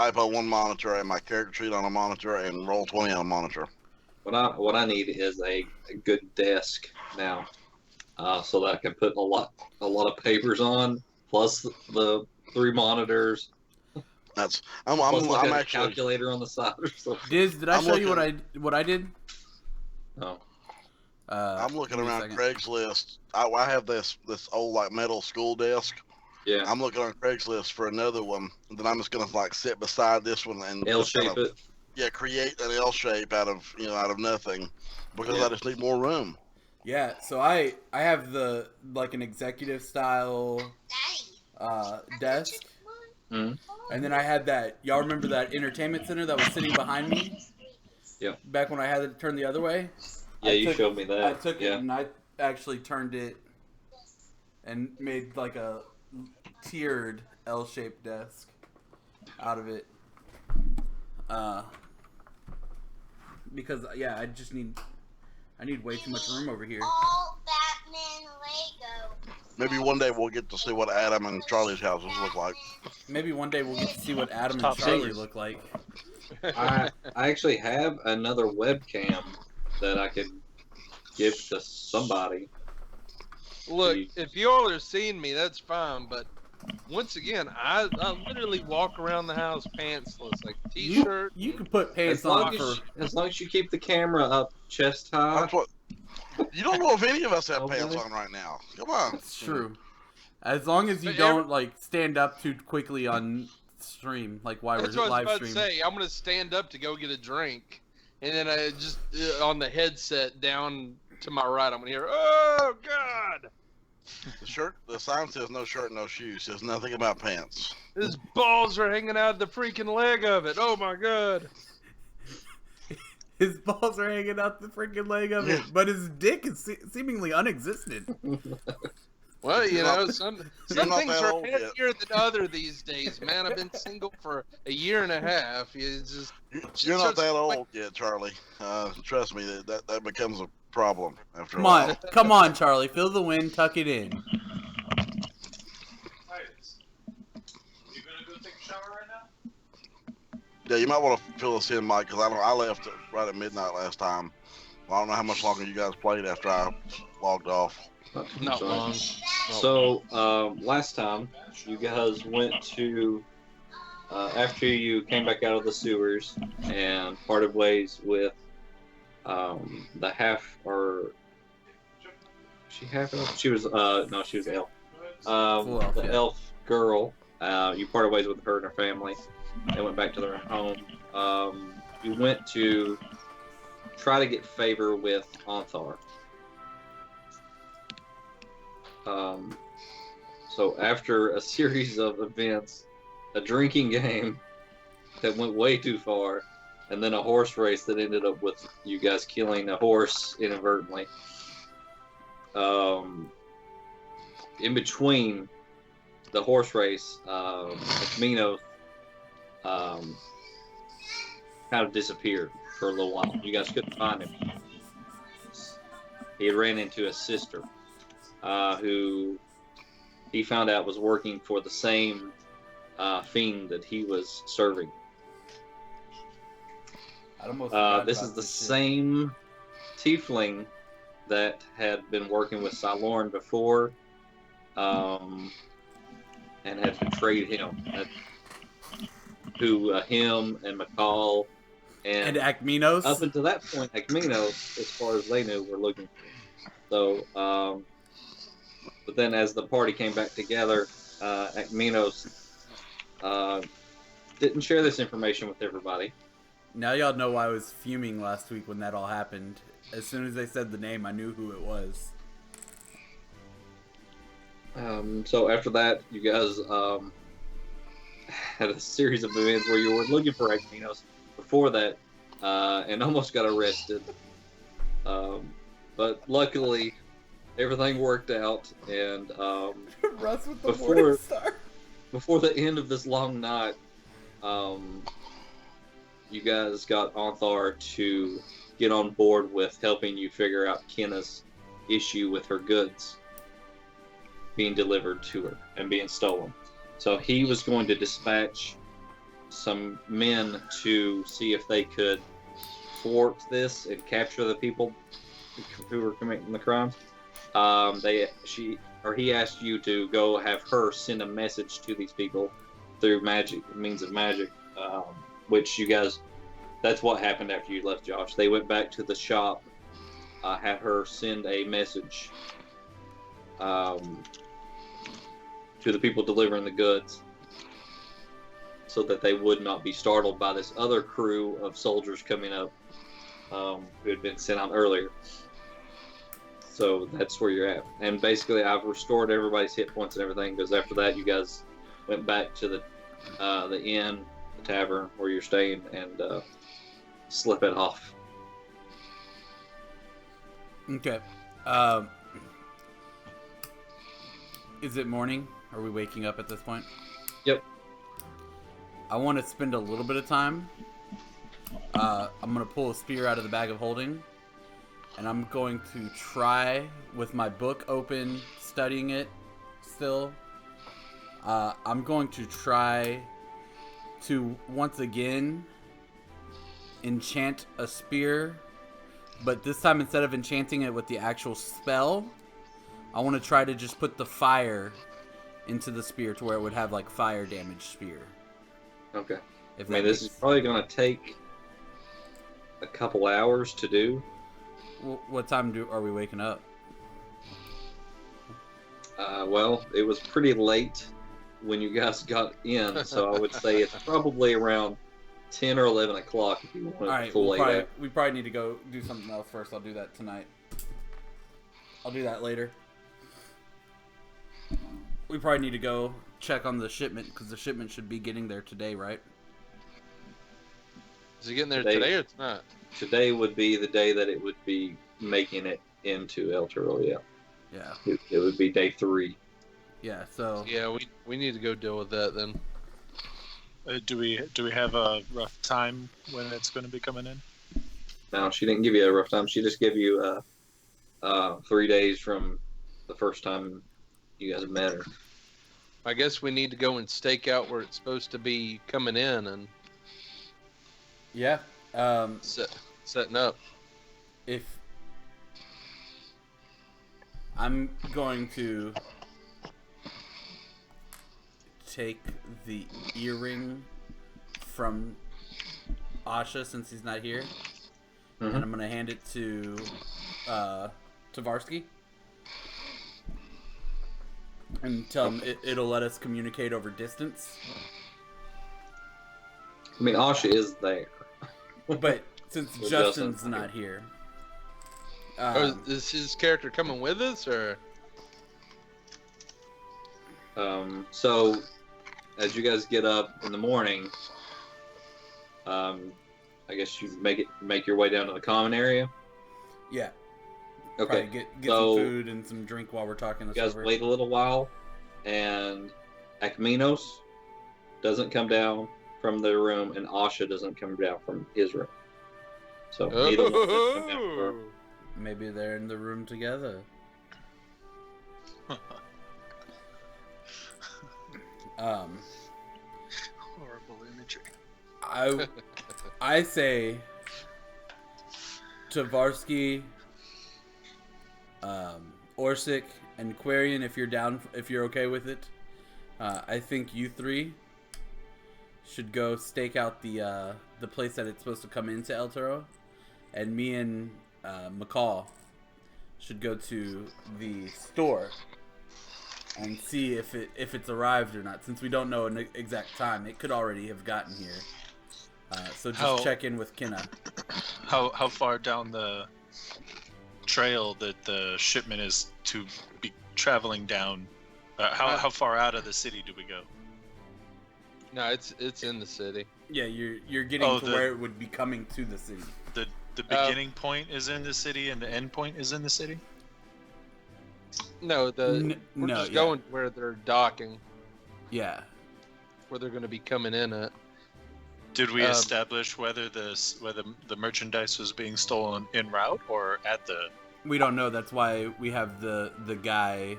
type on one monitor and my character sheet on a monitor and roll 20 on a monitor. What I need is a good desk now, so that I can put a lot of papers on, plus the 3 monitors. I'm a actually calculator on the side or something. Did I show you what I did? No. I'm looking around Craigslist. I have this old like metal school desk. Yeah. I'm looking on Craigslist for another one. And then I'm just gonna like sit beside this one and L-shape it. Yeah, create an L shape out of nothing, because I just need more room. Yeah, so I have an executive style desk. Mm-hmm. And then I had that. Y'all remember that entertainment center that was sitting behind me? Yeah. Back when I had it turned the other way. Yeah, you showed me that. I took it and I actually turned it and made like a tiered L-shaped desk out of it. Because I need way too much room over here. All Batman Lego. Maybe one day we'll get to see what Adam and Charlie's houses look like. Maybe one day we'll get to see what Adam and Charlie look like. I actually have another webcam that I could give to somebody. Look, if y'all are seeing me, that's fine, but once again, I literally walk around the house pantsless, like t-shirt. You can put pants on as long as you keep the camera up chest high. That's what. You don't know if any of us have pants on right now. Come on. It's true. As long as you don't stand up too quickly on stream, like why we're live streaming. That's what I was about to say. I'm gonna stand up to go get a drink, and then I just on the headset down to my right, I'm gonna hear, "Oh God!" The sign says no shirt, no shoes. Says nothing about pants. His balls are hanging out the freaking leg of it. Oh my God. His balls are hanging out the freaking leg of it, but his dick is seemingly unexistent. Well, you know, some things are heavier than other these days, man. I've been single for a year and a half. You're not that old yet, Charlie. Trust me, that becomes a problem after a while. Come on, come on, Charlie. Feel the wind, tuck it in. You gonna go take a shower right now? Yeah, you might want to fill us in, Mike, because I left right at midnight last time. Well, I don't know how much longer you guys played after I logged off. Not long. So, last time, you guys went to, after you came back out of the sewers and parted ways with the half, or she half elf? She was, no, she was elf. The elf girl, you parted ways with her and her family. They went back to their home. You went to try to get favor with Anthar. So after a series of events, a drinking game that went way too far, and then a horse race that ended up with you guys killing a horse inadvertently. In between the horse race, Camino kind of disappeared for a little while. You guys couldn't find him. He had ran into his sister, who he found out was working for the same fiend that he was serving. This is the same tiefling that had been working with Cylorn before, and had betrayed him. Him and McCall and Acminos. Up until that point, Acminos, as far as they knew, were looking for him. So, but then as the party came back together, Acminos didn't share this information with everybody. Now y'all know why I was fuming last week when that all happened. As soon as they said the name, I knew who it was. So after that, you guys had a series of events where you were looking for Acminos before that, and almost got arrested. But luckily, everything worked out, and Russ with the Morning Star. Before the end of this long night, you guys got Anthar to get on board with helping you figure out Kenna's issue with her goods being delivered to her and being stolen. So he was going to dispatch some men to see if they could thwart this and capture the people who were committing the crimes. He asked you to go have her send a message to these people through means of magic, which you guys, that's what happened after you left, Josh. They went back to the shop, had her send a message to the people delivering the goods so that they would not be startled by this other crew of soldiers coming up who had been sent out earlier. So that's where you're at. And basically, I've restored everybody's hit points and everything, because after that, you guys went back to the inn, the tavern where you're staying, and slip it off. Okay. Is it morning? Are we waking up at this point? Yep. I want to spend a little bit of time. I'm going to pull a spear out of the bag of holding, and I'm going to try, with my book open, studying it still, I'm going to try to, once again, enchant a spear, but this time, instead of enchanting it with the actual spell, I want to try to just put the fire into the spear to where it would have, like, fire damage spear. Okay. If I mean, this is probably going to take a couple hours to do. What time are we waking up? Well, it was pretty late when you guys got in, so I would say it's probably around 10 or 11 o'clock if you want All right, to full late. we probably need to go do something else first. I'll do that tonight. I'll do that later. We probably need to go check on the shipment, because the shipment should be getting there today, right? Is it getting there today or it's not? Today would be the day that it would be making it into El Toro, yeah. Yeah. It would be day 3. Yeah, so... Yeah, we need to go deal with that then. Do we have a rough time when it's going to be coming in? No, she didn't give you a rough time. She just gave you 3 days from the first time you guys met her. I guess we need to go and stake out where it's supposed to be coming in and Yeah. setting up. If... I'm going to take the earring from Asha since he's not here, and I'm going to hand it to Tavarsky and tell him it'll let us communicate over distance. I mean, Asha is there. But since Well, Justin's Justin's not here... Is his character coming with us, or? So, as you guys get up in the morning, I guess you make your way down to the common area. Yeah. Okay. Probably get So, some food and some drink while we're talking this you guys over. wait a little while, and Akminos doesn't come down from their room, and Asha doesn't come down from his room. So neither one of them come down for. Maybe they're in the room together. Horrible imagery. I say Tavarsky, Orsic, and Quarian, if you're okay with it. I think you three should go stake out the place that it's supposed to come into El Toro, and me and McCall should go to the store and see if it's arrived or not. Since we don't know an exact time, it could already have gotten here. So just check in with Kenna. How far down the trail that the shipment is to be traveling down? How far out of the city do we go? No, it's in the city. Yeah, you're getting to where it would be coming to the city. The beginning point is in the city and the end point is in the city? No, we're just going where they're docking. Yeah. Where they're going to be coming in at. Did we establish whether the merchandise was being stolen en route or at the? We don't know. That's why we have the guy.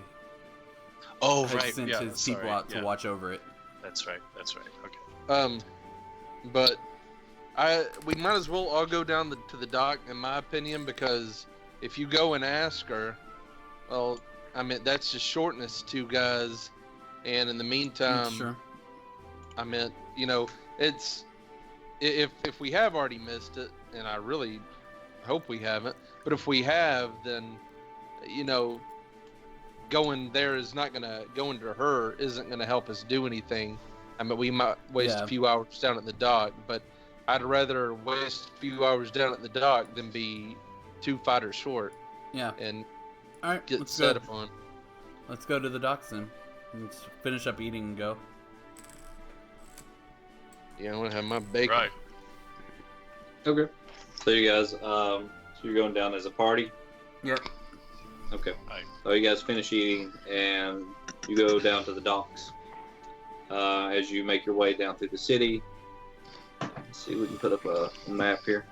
Oh, has right. sent his people out to watch over it. That's right. Okay. but we might as well all go down to the dock, in my opinion, because if you go and ask her, well, I mean, that's just shorting us 2 guys, and in the meantime, Sure. I meant, you know, it's if we have already missed it, and I really hope we haven't, but if we have, then, you know, going there is not gonna going to her isn't gonna help us do anything. I mean, we might waste Yeah. a few hours down at the dock, but I'd rather waste a few hours down at the dock than be 2 fighters short Yeah. and All right. get Let's set go. upon. Let's go to the docks then. Let's finish up eating and go. Yeah, I want to have my bacon. Right. Okay. So you guys, so you're going down as a party? Yep. Okay. Right. So you guys finish eating and you go down to the docks. As you make your way down through the city, let's see, we can put up a map here.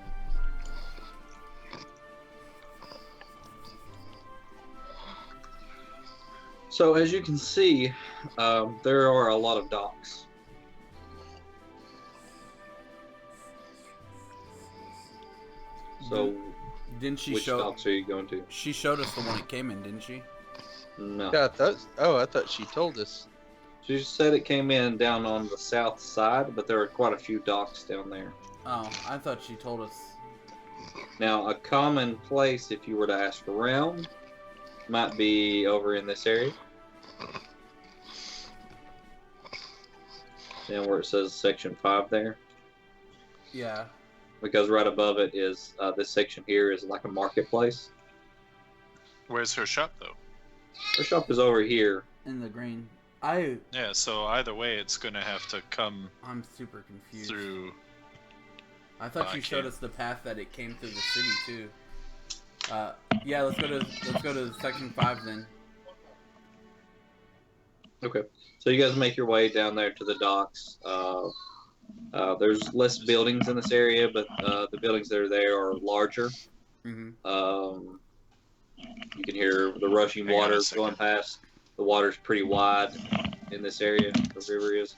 So as you can see, there are a lot of docks. So Didn't she which show? docks are you going to? She showed us the one it came in, didn't she? No. Yeah, I thought she told us. She said it came in down on the south side, but there are quite a few docks down there. Oh, I thought she told us. Now, a common place, if you were to ask around, might be over in this area. And where it says Section 5 there. Yeah. Because right above it is, this section here is like a marketplace. Where's her shop though? Her shop is over here. In the green. Yeah, so either way, it's gonna have to come I'm super confused. through. I thought I she showed can't- us the path that it came through the city too. Yeah, let's go to section 5 then. Okay. So you guys make your way down there to the docks. There's less buildings in this area, but the buildings that are there are larger. Mhm. You can hear the rushing Hang on a water second. going past. The water's pretty wide in this area. The river is.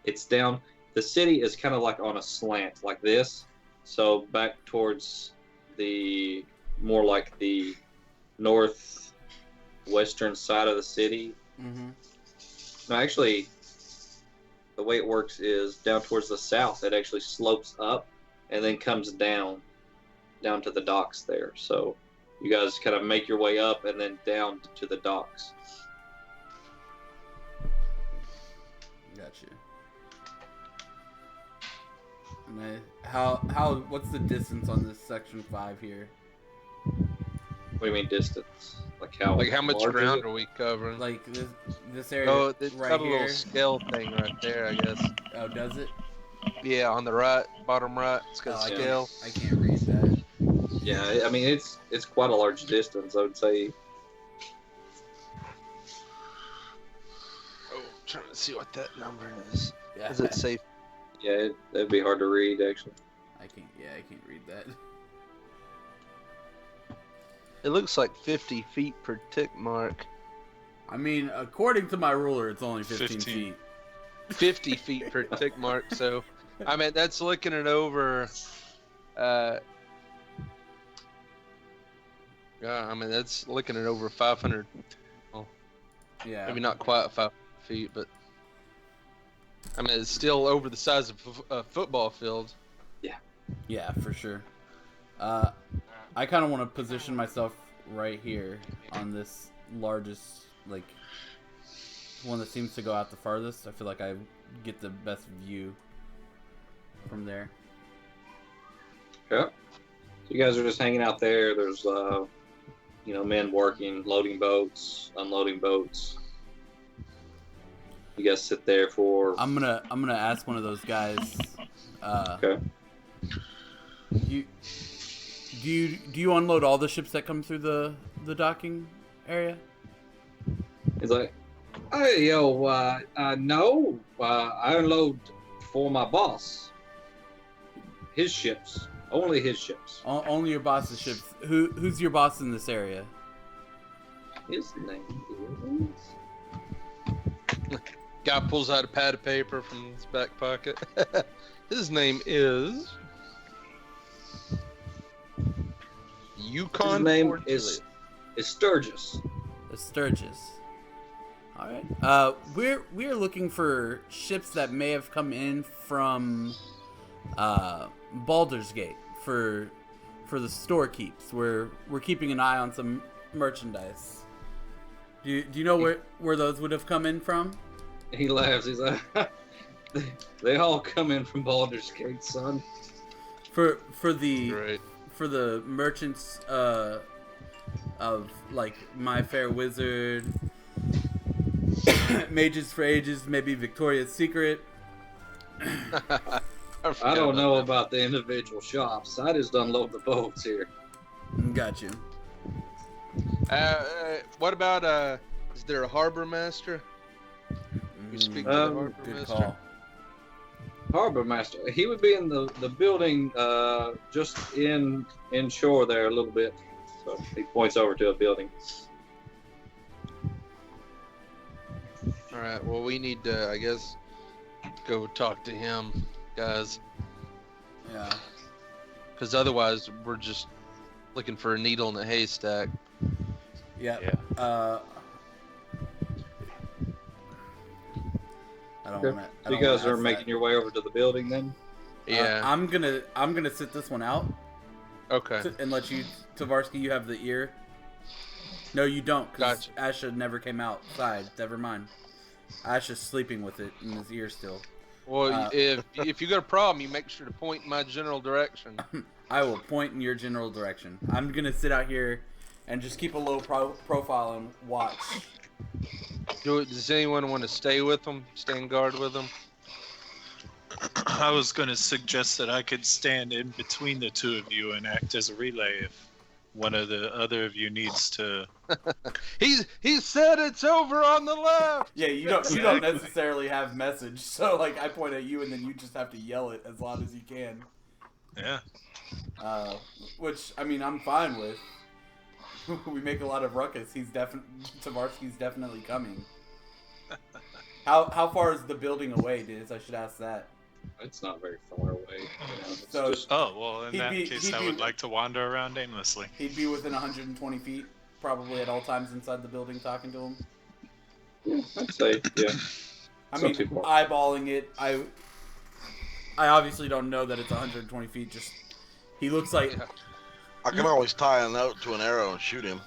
It's down. The city is kind of like on a slant, like this. So back towards the more like the northwestern side of the city. Mhm. No, actually, the way it works is down towards the south. It actually slopes up and then comes down to the docks there. So you guys kind of make your way up and then down to the docks. Gotcha. And what's the distance on this section 5 here? What do you mean distance? Like how Like, how much large is ground it? are we covering? Like this area Oh, it's right got a here. little scale thing right there, I guess. Oh, does it? Yeah, on the right, bottom right, it's got Oh, I scale. can't read that. Yeah, I mean it's quite a large distance. I would say. Oh, I'm trying to see what that number is. Yeah. Is it safe? Yeah, that'd be hard to read actually. I can't read that. It looks like 50 feet per tick mark. I mean, according to my ruler, it's only 15 15. feet. 50 feet per tick mark. So, I mean, that's looking at over. Yeah, I mean, that's looking at over 500. Yeah. Maybe not quite 5 feet, but I mean, it's still over the size of a football field. Yeah, for sure. I kind of want to position myself right here on this largest, like, one that seems to go out the farthest. I feel like I get the best view from there. Yeah. So you guys are just hanging out there. There's men working, loading boats, unloading boats. You guys sit there for. I'm gonna ask one of those guys. Okay. Do you unload all the ships that come through the docking area? He's like, hey, no, I unload for my boss. His ships, only his ships. Only your boss's ships. Who's your boss in this area? His name is. Guy pulls out a pad of paper from his back pocket. His name is Yukon. His name Fort is Sturgis. The Sturgis. All right. We're looking for ships that may have come in from Baldur's Gate for the store keeps. We're keeping an eye on some merchandise. Do you know where those would have come in from? He laughs. He's like, they all come in from Baldur's Gate, son. For the Right. for the merchants of like My Fair Wizard, Mages for Ages, maybe Victoria's Secret. I don't know about the individual shops. I just unload the boats here. Got you. What about is there a harbor master? We speak to the harbor Good master. call. Harbor Master. He would be in the building just in shore there a little bit. So he points over to a building. All right. Well, we need to, I guess, go talk to him, guys, Yeah. because otherwise we're just looking for a needle in a haystack. Yeah. I don't Okay. want So you guys are making your way over to the building then? Yeah. I'm gonna sit this one out Okay. and let you, Tavarsky. You have the ear. No, you don't, because Gotcha. Asha never came outside. Never mind. Asha's sleeping with it in his ear still. Well, if you got a problem, you make sure to point in my general direction. I will point in your general direction. I'm gonna sit out here and just keep a low profile and watch. Does anyone want to stay with them? Stand guard with them? I was going to suggest that I could stand in between the two of you and act as a relay if one of the other of you needs to. He said it's over on the left. Yeah, you don't necessarily have message, so like I point at you and then you just have to yell it as loud as you can. Yeah. Which I mean I'm fine with. We make a lot of ruckus. Tavarsky's definitely coming. How far is the building away, Diz? I should ask that. It's not very far away. It's So- just, Oh, well, in He'd that be- case, he'd I be- would like to wander around aimlessly. He'd be within 120 feet, probably at all times inside the building, talking to him. yeah, I'd say, yeah. I It's mean, not too far. eyeballing it, I obviously don't know that it's 120 feet. Just he looks like, Yeah. I can always tie a note to an arrow and shoot him.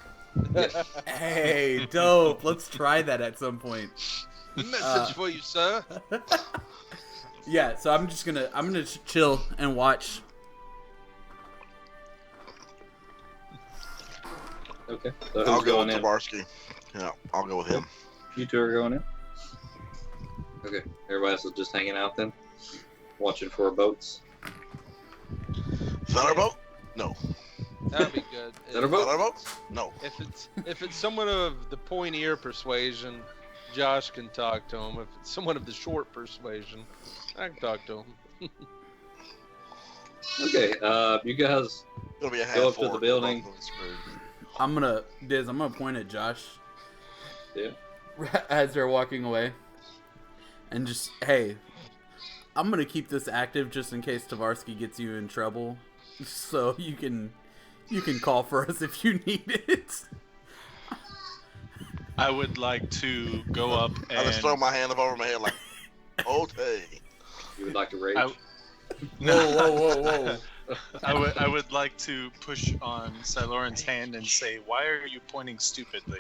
hey, dope. Let's try that at some point. Message for you, sir. Yeah, so I'm gonna chill and watch. Okay. So I'll who's go going with in? Tavarsky. Yeah, I'll go with him. You two are going in? Okay. Everybody else is just hanging out then? Watching for boats? Is that our boat? No. That'd be good. Is that a Is boat? that our boat? No. If it's someone of the pointy ear persuasion, Josh can talk to him. If it's someone of the short persuasion, I can talk to him. Okay. You guys It'll be a half Go up to the forward. building. We're both screwed. I'm gonna point at Josh. Yeah. As they're walking away, and just hey, I'm gonna keep this active just in case Tavarsky gets you in trouble, so you can call for us if you need it. I would like to go up I just throw and. my hand up over my head like, okay. You would like to rage? Whoa! I would like to push on Siloran's hand and say, "Why are you pointing stupidly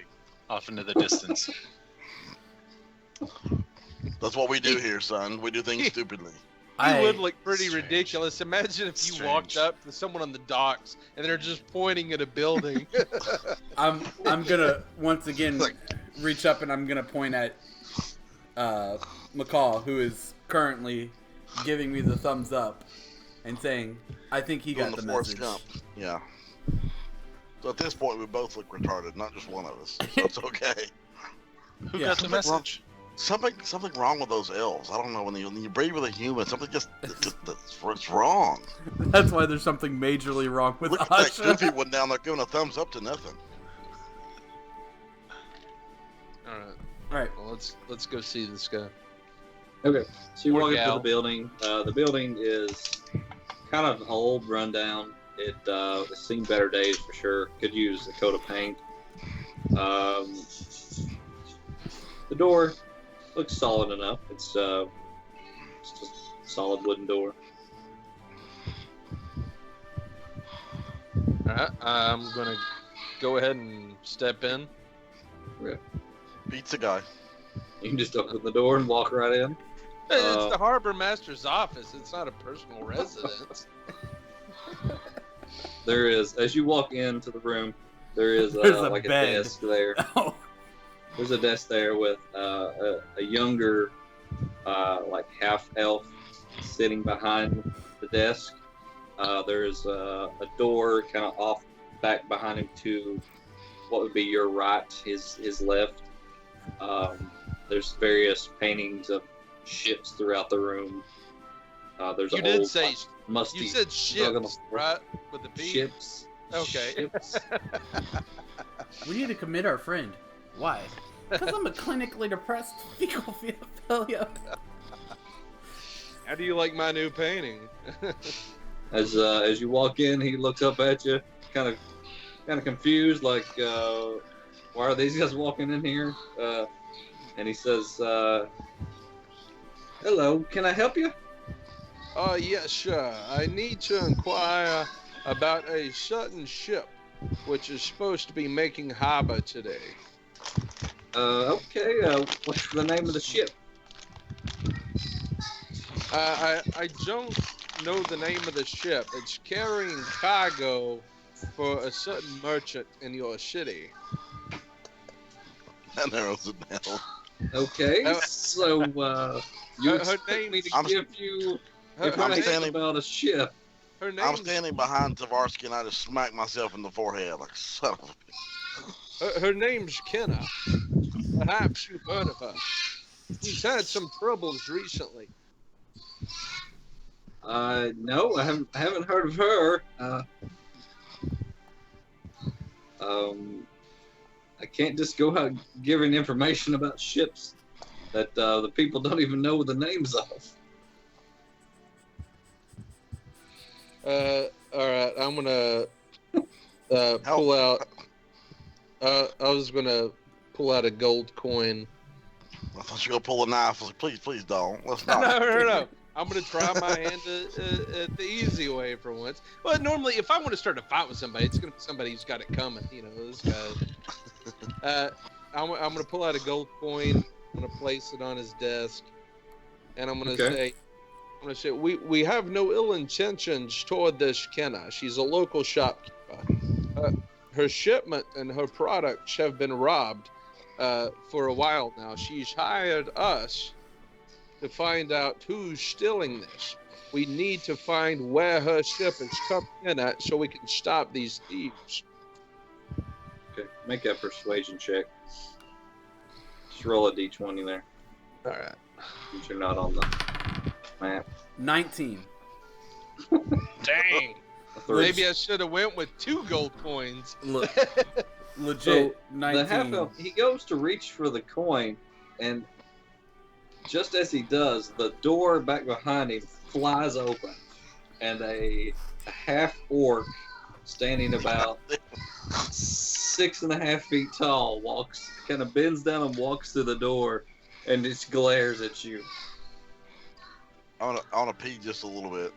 off into the distance?" That's what we do here, son. We do things stupidly. You would look pretty Strange. ridiculous. Imagine if you walked Strange. up to someone on the docks and they're just pointing at a building. I'm gonna once again reach up and I'm gonna point at McCall, who is currently giving me the thumbs up and saying, "I think he Doing got the Forrest message." Gump. Yeah. So at this point, we both look retarded, not just one of us. So it's okay. Who Yeah. got the message? Something wrong with those elves. I don't know. When you breed with a human, something just it's wrong. That's why there's something majorly wrong with Look at that Asha. goofy one down there giving a thumbs up to nothing. All right. All right. Well, let's go see this guy. Okay, so you Poor walk into gal. the building. The building is kind of old, rundown. It's seen better days for sure. Could use a coat of paint. The door looks solid enough. It's just a solid wooden door. All right, I'm gonna go ahead and step in. Pizza guy. You can just open the door and walk right in. It's the harbor master's office. It's not a personal residence. There is, as you walk into the room, there is There's a like bed. a desk there. Oh, There's a desk there with a younger, like half elf, sitting behind the desk. There's a door kind of off back behind him to what would be your right, his left. There's various paintings of ships throughout the room. There's You an did old, say like, musty. you said dug on the ships, floor. right? With the P. Ships. Okay. Ships. we need to commit our friend. Why? Because I'm a clinically depressed fecal failure. How do you like my new painting? As you walk in, he looks up at you, kind of confused, like, why are these guys walking in here? And he says, "Hello, can I help you?" Oh, yes, sure. I need to inquire about a certain ship which is supposed to be making harbor today. Okay. What's the name of the ship? I don't know the name of the ship. It's carrying cargo for a certain merchant in your city. That narrows it down. Okay. Uh, So you her expect name- me to I'm- give you Her, her, information standing- about a ship? her I'm name's, standing behind Tavarsky and I just smack myself in the forehead like son of a her name's Kenna. Perhaps you've heard of her. She's had some troubles recently. No, I haven't heard of her. I can't just go out giving information about ships that the people don't even know the names of. All right, I'm gonna pull out. I was gonna pull out a gold coin. I thought you were gonna pull a knife. I was like, please don't. Let's No, not. no. I'm gonna try my hand at the easy way for once. But normally, if I want to start a fight with somebody, it's gonna be somebody who's got it coming. You know, this guy. I'm gonna pull out a gold coin. I'm gonna place it on his desk, and I'm gonna Okay. say, we have no ill intentions toward this Kenna. She's a local shopkeeper. Her shipment and her products have been robbed for a while now. She's hired us to find out who's stealing this. We need to find where her ship is coming in at so we can stop these thieves. Okay, make that persuasion check. Just roll a d20 there, All right. since you're not on the map. 19. Dang. A three. Maybe I should have went with 2 gold coins. Look, legit, So, 19. the half elf, he goes to reach for the coin, and just as he does, the door back behind him flies open, and a half orc standing about 6.5 feet tall kind of bends down and walks through the door, and just glares at you. I wanna pee just a little bit.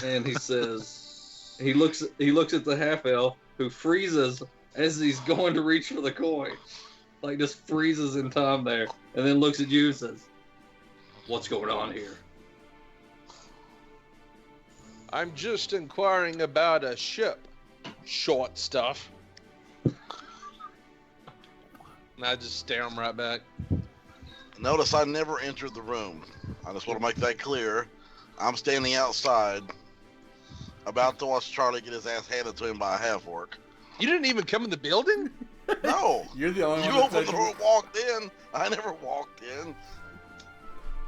And he says, he looks at the half elf, who freezes as he's going to reach for the coin, like just freezes in time there, and then looks at you and says, "What's going on here?" I'm just inquiring about a ship. Short stuff. And I just stare him right back. Notice I never entered the room. I just want to make that clear. I'm standing outside, about to watch Charlie get his ass handed to him by a half orc. You didn't even come in the building? No, You're the only you one opened that the door and walked in. I never walked in.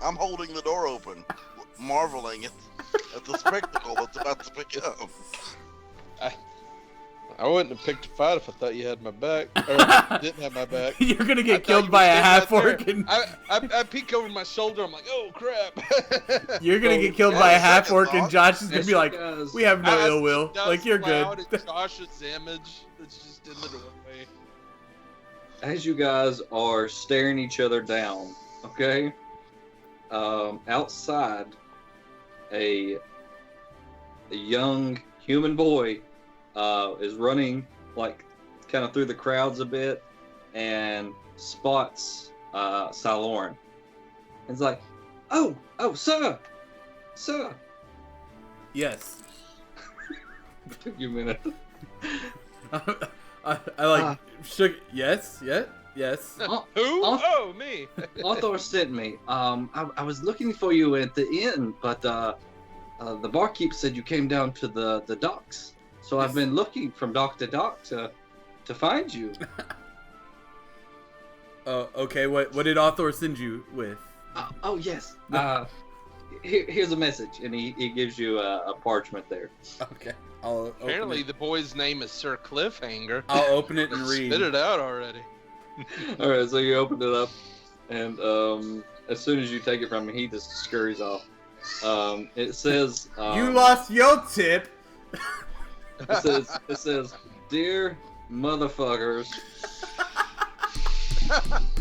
I'm holding the door open, marveling at the spectacle that's about to become. I wouldn't have picked a fight if I thought you had my back, or didn't have my back. You're gonna I get thought killed you by were a standing half out there. orc and I peek over my shoulder. I'm like, oh crap. you're gonna get killed yeah, by a second half orc, thought. and Josh is gonna As be you like, guys- "We have no I ill see will. Dust Like you're cloud good." And Josh's image that's just in the doorway. As you guys are staring each other down, okay? Outside, a young human boy is running like kind of through the crowds a bit and spots Siloran. It's like, oh, sir. Yes. Took you a minute. I like shook. Yes. Yes. Who? I'll- Oh, me. Arthur sent me. I was looking for you at the inn, but the barkeep said you came down to the docks. So I've been looking from dock to dock to find you. Okay. What did Author send you with? Oh yes. Here's a message, and he gives you a parchment there. Okay. I'll open Apparently, it. the boy's name is Sir Cliffhanger. I'll open it and read. Spit it out already. All right, so you open it up, and as soon as you take it from him, he just scurries off. It says You lost your tip. It says, "Dear motherfuckers."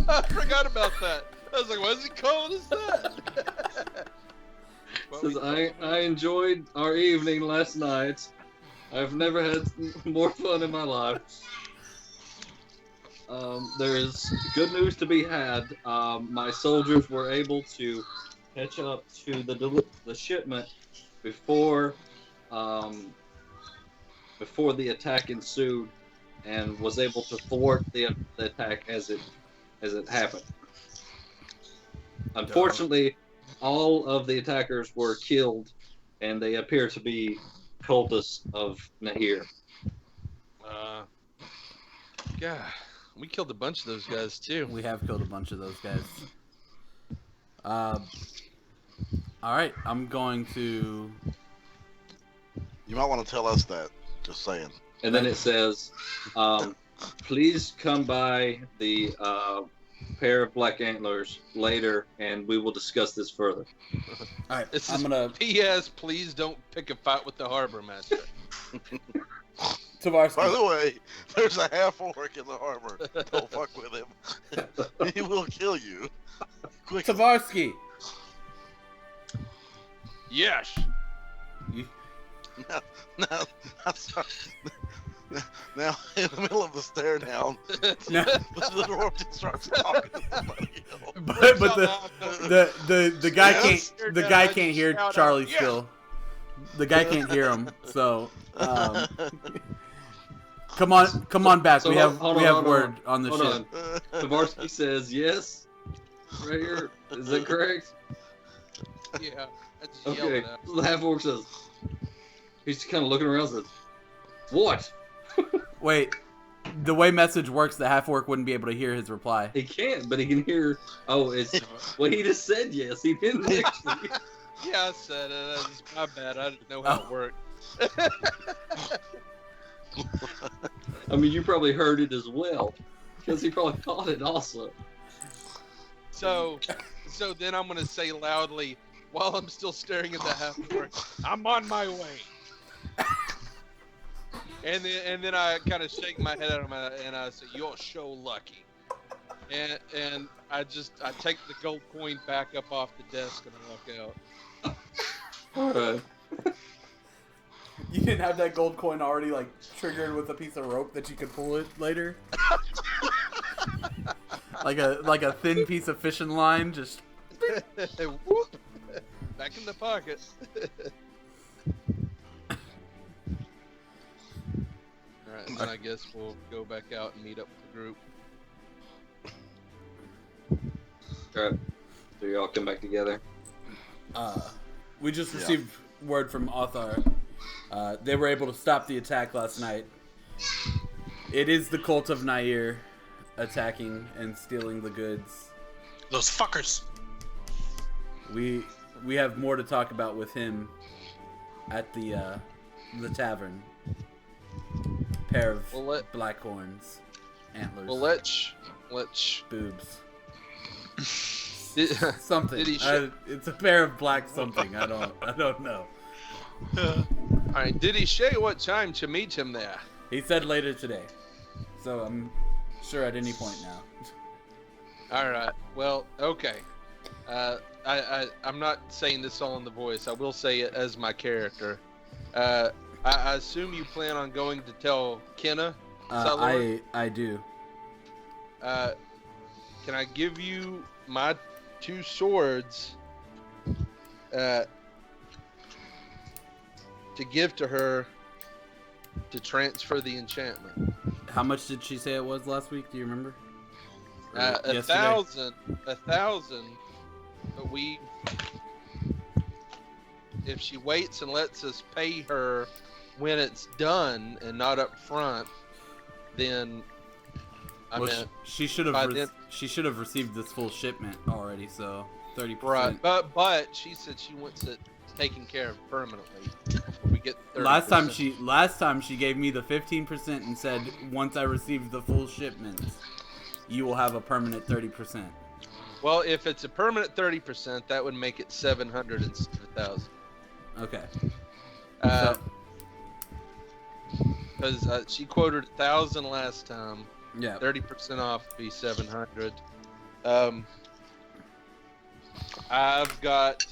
I forgot about that. I was like, why is he calling us that? It says, I enjoyed our evening last night. I've never had more fun in my life. There's good news to be had. My soldiers were able to catch up to the shipment before the attack ensued, and was able to thwart the attack as it happened. Unfortunately, all of the attackers were killed, and they appear to be cultists of Nahir. God, we killed a bunch of those guys too. We have killed a bunch of those guys. All right. I'm going to. You might want to tell us that. Just saying. And then it says, please come by the pair of black antlers later, and we will discuss this further. All right. This I'm is gonna. P.S. Please don't pick a fight with the harbor master. Tavarsky. By the way, there's a half orc in the harbor. Don't fuck with him. He will kill you. Quick. Tavarsky. Yes. Now, I'm sorry. Now, in the middle of the stare down, No. the dwarf just starts talking to somebody else. But the guy Yes. can't hear Charlie Yeah. still. The guy can't hear him. So come on back. So we have hold we on, have hold word on the Hold ship. on. Tavarsky says yes. Right here. Is that correct? Yeah. I just yelled Okay. it out. So the half orc says, he's just kind of looking around and says, what? Wait, the way message works, the half orc wouldn't be able to hear his reply. He can't, but he can hear. Oh, it's. Well, he just said yes. He didn't actually. Yeah, I said it. It's my bad. I didn't know how it worked. I mean, you probably heard it as well, because he probably caught it also. So then I'm gonna say loudly while I'm still staring at the half orc, I'm on my way. And then I kind of shake my head at him and I say, "You're so lucky." And I take the gold coin back up off the desk and I walk out. All right. You didn't have that gold coin already like triggered with a piece of rope that you could pull it later? like a thin piece of fishing line, just Whoop! Back in the pocket. Alright, and then I guess we'll go back out and meet up with the group. All right. So you all come back together. we just received word from Othar. They were able to stop the attack last night. It is the cult of Nair attacking and stealing the goods. Those fuckers. We have more to talk about with him at the tavern. pair of Well, black horns, antlers, Well, let's. boobs, Did, something. Did he show, It's a pair of black something. I don't know. all right. Did he say what time to meet him there? He said later today, so I'm sure at any point now. All right. Well, okay. I'm not saying this all in the voice. I will say it as my character. I assume you plan on going to tell Kenna. I do. Can I give you my 2 swords to give to her to transfer the enchantment? How much did she say it was last week? Do you remember? Or 1,000. But if she waits and lets us pay her when it's done and not up front, then she should by have then- she should have received this full shipment already. So 30%. right. But she said she wants it taken care of permanently before we get 30%. Last time she gave me the 15% and said once I receive the full shipment, you will have a permanent 30%. Well, if it's a permanent 30%, that would make it 700 instead of 1,000. Okay. Because she quoted 1,000 last time. Yeah. 30% off would be 700. I've got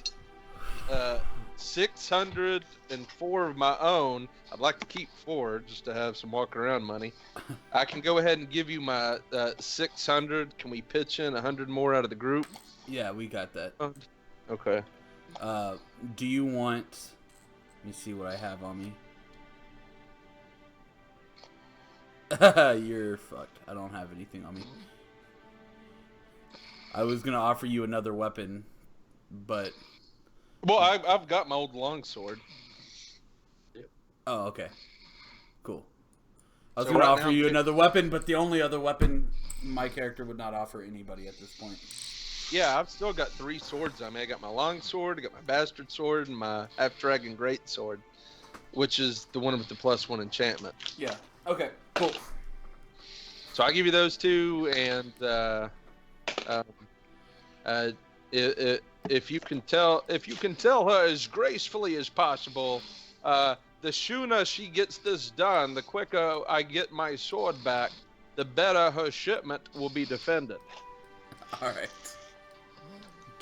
604 of my own. I'd like to keep 4 just to have some walk around money. I can go ahead and give you my 600. Can we pitch in 100 more out of the group? Yeah, we got that. Okay. Do you want? Let me see what I have on me. You're fucked. I don't have anything on me. I was gonna offer you another weapon, but Well, I've got my old longsword. oh, okay, cool. I was So gonna right offer now- you another weapon, but the only other weapon my character would not offer anybody at this point. Yeah, I've still got 3 swords on me. I got my longsword, I got my bastard sword, and my half-dragon great sword, which is the one with the +1 enchantment. Yeah. Okay. Cool. So I'll give you those 2, and if you can tell her as gracefully as possible, the sooner she gets this done, the quicker I get my sword back, the better her shipment will be defended. All right.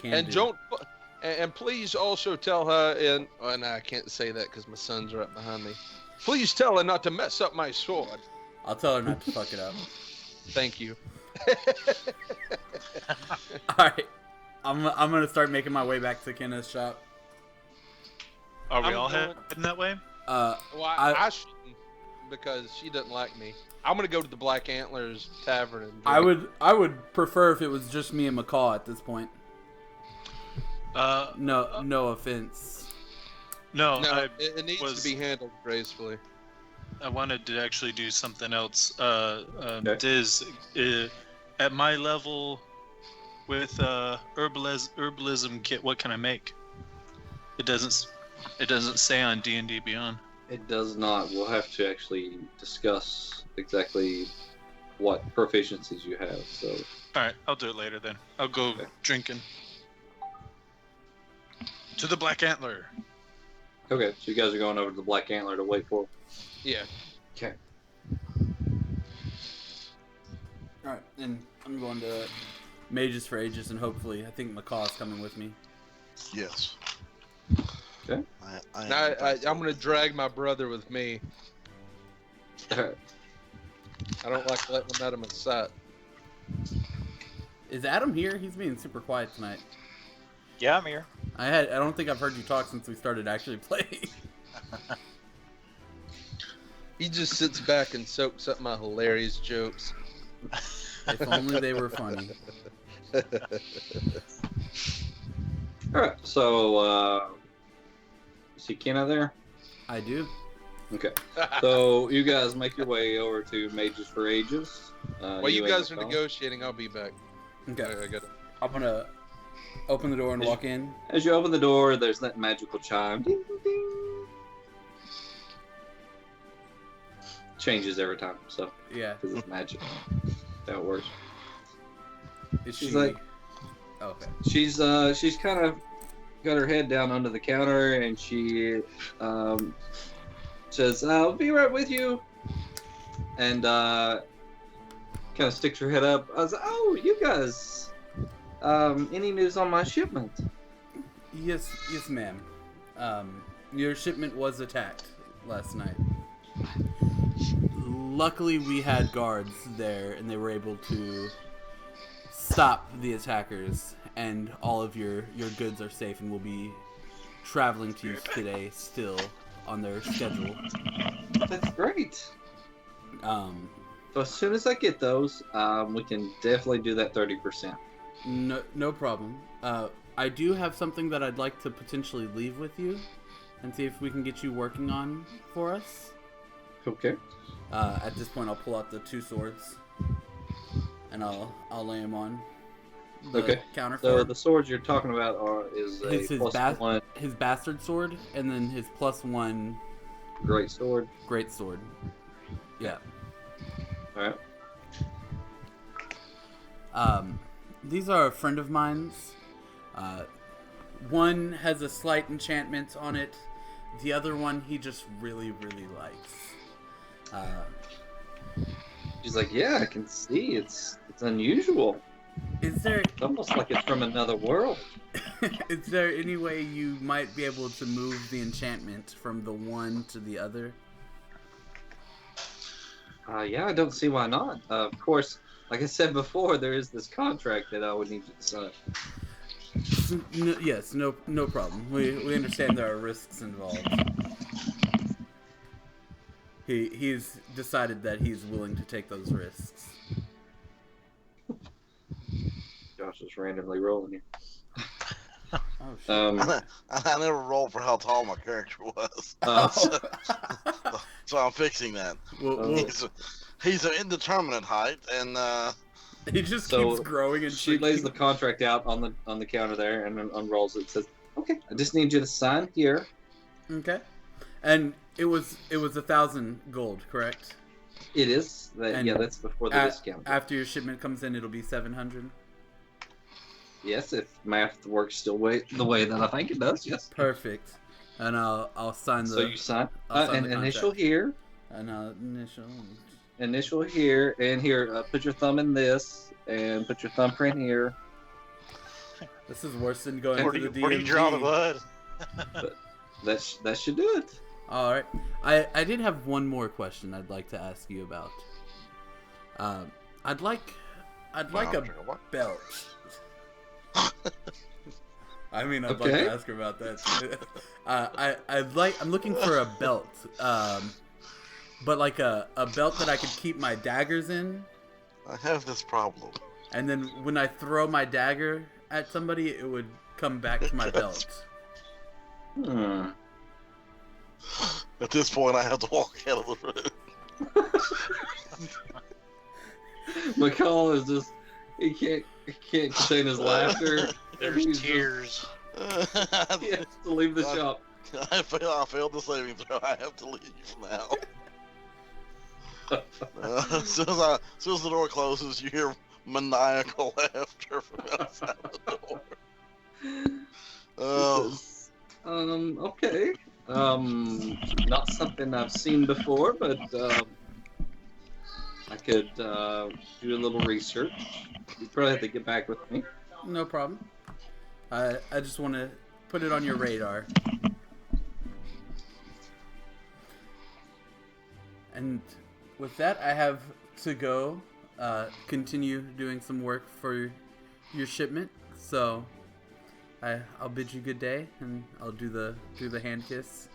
And please also tell her and I can't say that because my son's right behind me. Please tell her not to mess up my sword. I'll tell her not to fuck it up. Thank you. All right. I'm gonna start making my way back to Kenna's shop. Are we I'm all going- heading that way? Well, I shouldn't because she doesn't like me. I'm gonna go to the Black Antlers Tavern and drink. I would prefer if it was just me and McCall at this point. No offense. No, No, it needs to be handled gracefully. I wanted to actually do something else. Okay. Diz, at my level with herbalism kit, what can I make? It doesn't say on D&D Beyond. It does not. We'll have to actually discuss exactly what proficiencies you have. So All right, I'll do it later then. I'll go Okay. drinking. To the Black Antler. okay, so you guys are going over to the Black Antler to wait for. Yeah. Okay. All right, and I'm going to Mages for Ages, and hopefully, I think McCaw's coming with me. Yes. Okay. I'm gonna drag my brother with me. Alright. I don't like letting him out of my sight. Is Adam here? He's being super quiet tonight. Yeah, I'm here. I don't think I've heard you talk since we started actually playing. He just sits back and soaks up my hilarious jokes. If only they were funny. Alright, so see Kenna there? I do. Okay. So you guys make your way over to Mages for Ages. While you and guys are McCall. negotiating, I'll be back. Okay. I gotta. I'm gonna open the door and walk in. As you open the door, there's that magical chime. Ding, ding. changes every time, so Yeah. because it's magic. That's how it works. Is She's she? like- Oh, okay. She's kind of got her head down under the counter, and she says, "I'll be right with you," and kind of sticks her head up. I was like, "Oh, you guys, any news on my shipment?" Yes, ma'am. Your shipment was attacked last night. Luckily, we had guards there, and they were able to stop the attackers, and all of your goods are safe and will be traveling to you today still on their schedule. That's great. Um, So as soon as I get those, we can definitely do that 30%. no problem. I do have something that I'd like to potentially leave with you and see if we can get you working on for us. Okay. At this point, I'll pull out the 2 swords and I'll lay them on the Okay. counter So for the swords you're talking about is a his +1 his bastard sword and then his +1 great sword. great sword. Yeah. All right. These are a friend of mine's. One has a slight enchantment on it. The other one he just really, really likes. She's like, yeah, I can see it's unusual. Is there It's almost like it's from another world. is there any way you might be able to move the enchantment from the one to the other? Yeah, I don't see why not. Of course, like I said before, there is this contract that I would need you to sign. Yes, no problem. We understand there are risks involved. He's decided that he's willing to take those risks. Josh is randomly rolling here. Oh shit. I never rolled for how tall my character was, so I'm fixing that. Well, He's an indeterminate height, and he just So, keeps growing and she lays the shrinking. contract out on the counter there and then unrolls it. Says, "Okay, I just need you to sign here." Okay, and it was 1,000 gold, correct? It is. And Yeah, that's before the discount. After your shipment comes in, it'll be 700. Yes, if math works still the way that I think it does. Yes. Perfect. And I'll sign the So you sign I'll sign an the initial contract. here, and initial here, and here. Put your thumb in this, and put your thumbprint here. This is worse than going Where to do the you, where do you draw the DND. blood? That should do it. All right. I did have one more question I'd like to ask you about. I'd like a belt. I mean, I'd like Okay. to ask her about that. I'm looking for a belt, but like a belt that I could keep my daggers in, I have this problem. and then when I throw my dagger at somebody, it would come back to my belt. At this point, I have to walk out of the room. McCall is just—he can't contain his laughter. There's He's tears. He has to leave the shop. I failed the saving throw. I have to leave now. As soon as the door closes, you hear maniacal laughter from outside the door. Oh, Okay. Not something I've seen before, but I could do a little research. You probably have to get back with me. No problem. I just want to put it on your radar. And with that, I have to go continue doing some work for your shipment. So I'll bid you good day, and I'll do the hand kiss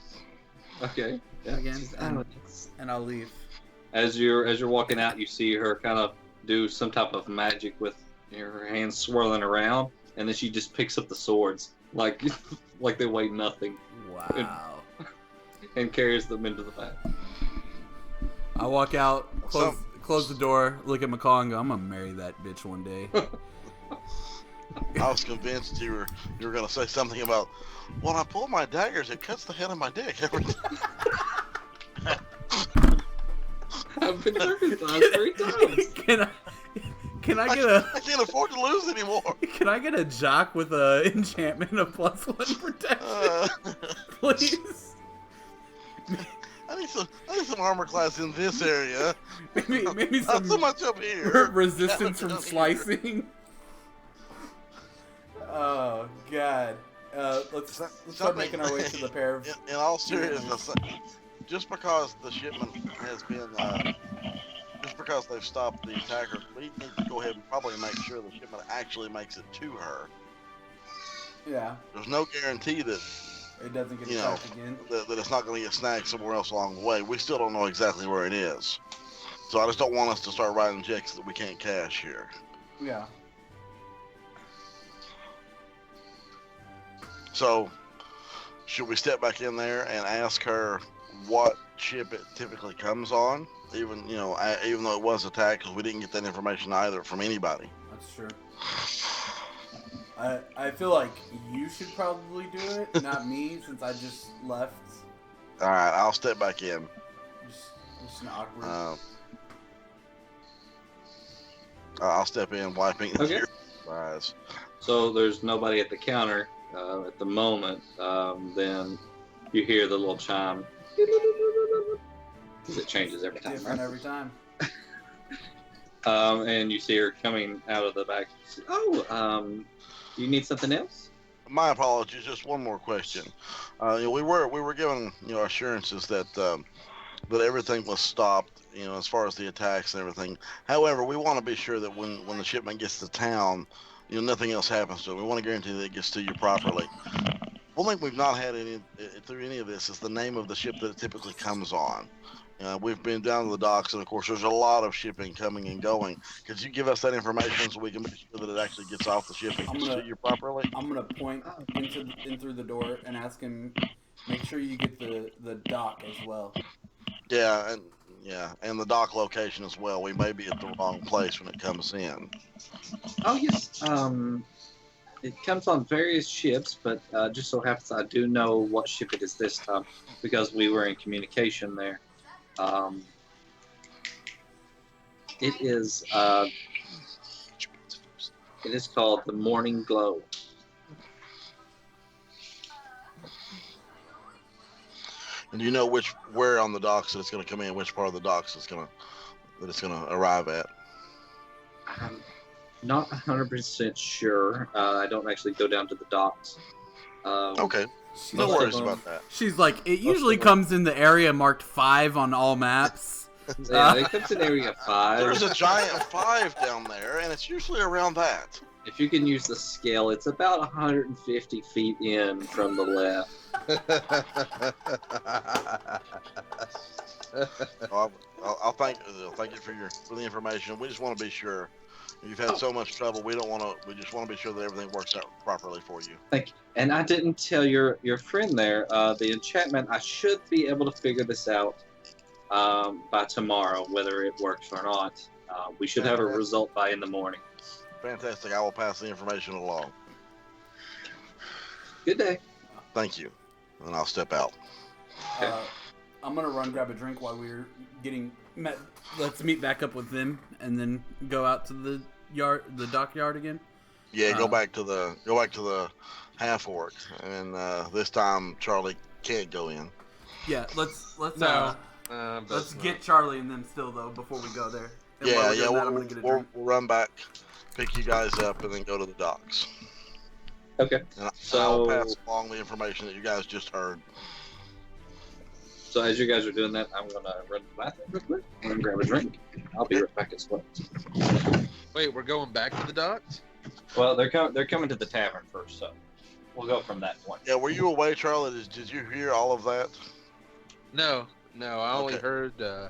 Okay. Yeah. again, Oh, and I'll leave. As you're walking out, you see her kind of do some type of magic with her hands swirling around, and then she just picks up the swords like they weigh nothing Wow. and carries them into the back. I walk out, So- close the door, look at McCall, and go, I'm gonna marry that bitch one day. I was convinced you were gonna say something about, when I pull my daggers, it cuts the head of my dick every time. I've been circumcised 3 times. Can I get a? I can't afford to lose anymore. Can I get a jock with a enchantment of +1 protection, please? I need some armor class in this area. Maybe Not some so much up here. resistance from slicing. Oh God. Let's start making our way to the pair of. In all seriousness, just because the shipment has been, just because they've stopped the attacker, we need to go ahead and probably make sure the shipment actually makes it to her. Yeah. There's no guarantee that It doesn't get you know attacked again. that it's not going to get snagged somewhere else along the way. We still don't know exactly where it is, so I just don't want us to start writing checks that we can't cash here. Yeah. So, should we step back in there and ask her what ship it typically comes on? Even though it was attacked, because we didn't get that information either from anybody. That's true. I feel like you should probably do it, not me, since I just left. All right, I'll step back in. Just an awkward. I'll step in, wiping the Okay. tears from my eyes. So there's nobody at the counter at the moment. Then you hear the little chime. Because it changes every time, Different right? every time. And you see her coming out of the back. Oh, you need something else? My apologies. Just one more question. We were given assurances that that everything was stopped. As far as the attacks and everything. However, we want to be sure that when the shipment gets to town, nothing else happens to it. We want to guarantee that it gets to you properly. One thing we've not had through any of this is the name of the ship that it typically comes on. We've been down to the docks, and of course, there's a lot of shipping coming and going. Could you give us that information so we can make sure that it actually gets off the ship and gets to you properly? I'm gonna point in through the door and ask him, make sure you get the dock as well. Yeah, and the dock location as well. We may be at the wrong place when it comes in. Oh, yes. It comes on various ships, but just so happens I do know what ship it is this time because we were in communication there. It is called the Morning Glow. And do you know where on the docks that it's going to come in? Which part of the docks it's going to arrive at? I'm not 100% sure. I don't actually go down to the docks. Okay. No Most of worries them- about that. She's like, it usually of them- comes in the area marked 5 on all maps. Yeah, it comes in Area 5. There's a giant 5 down there, and it's usually around that. If you can use the scale, it's about 150 feet in from the left. I'll thank you for the information. We just want to be sure. You've had so much trouble. We just want to be sure that everything works out properly for you. Thank you. And I didn't tell your friend there, the enchantment, I should be able to figure this out by tomorrow, whether it works or not. We should have a result by in the morning. Fantastic. I will pass the information along. Good day. Thank you. And I'll step out. I'm gonna run grab a drink while we're getting met. Let's meet back up with them and then go out to the dockyard again. Yeah, go back to the half orc, and this time Charlie can't go in. Yeah, let's get Charlie and them still though before we go there. And while we're doing that, I'm gonna get a drink. We'll run back, pick you guys up, and then go to the docks. Okay. And So- I'll pass along the information that you guys just heard. So as you guys are doing that, I'm going to run to the bathroom real quick and grab a drink. I'll be right back as well. Wait, we're going back to the docks? Well, they're coming to the tavern first, so we'll go from that point. Yeah, were you away, Charlie? Did you hear all of that? No. I only Okay. heard the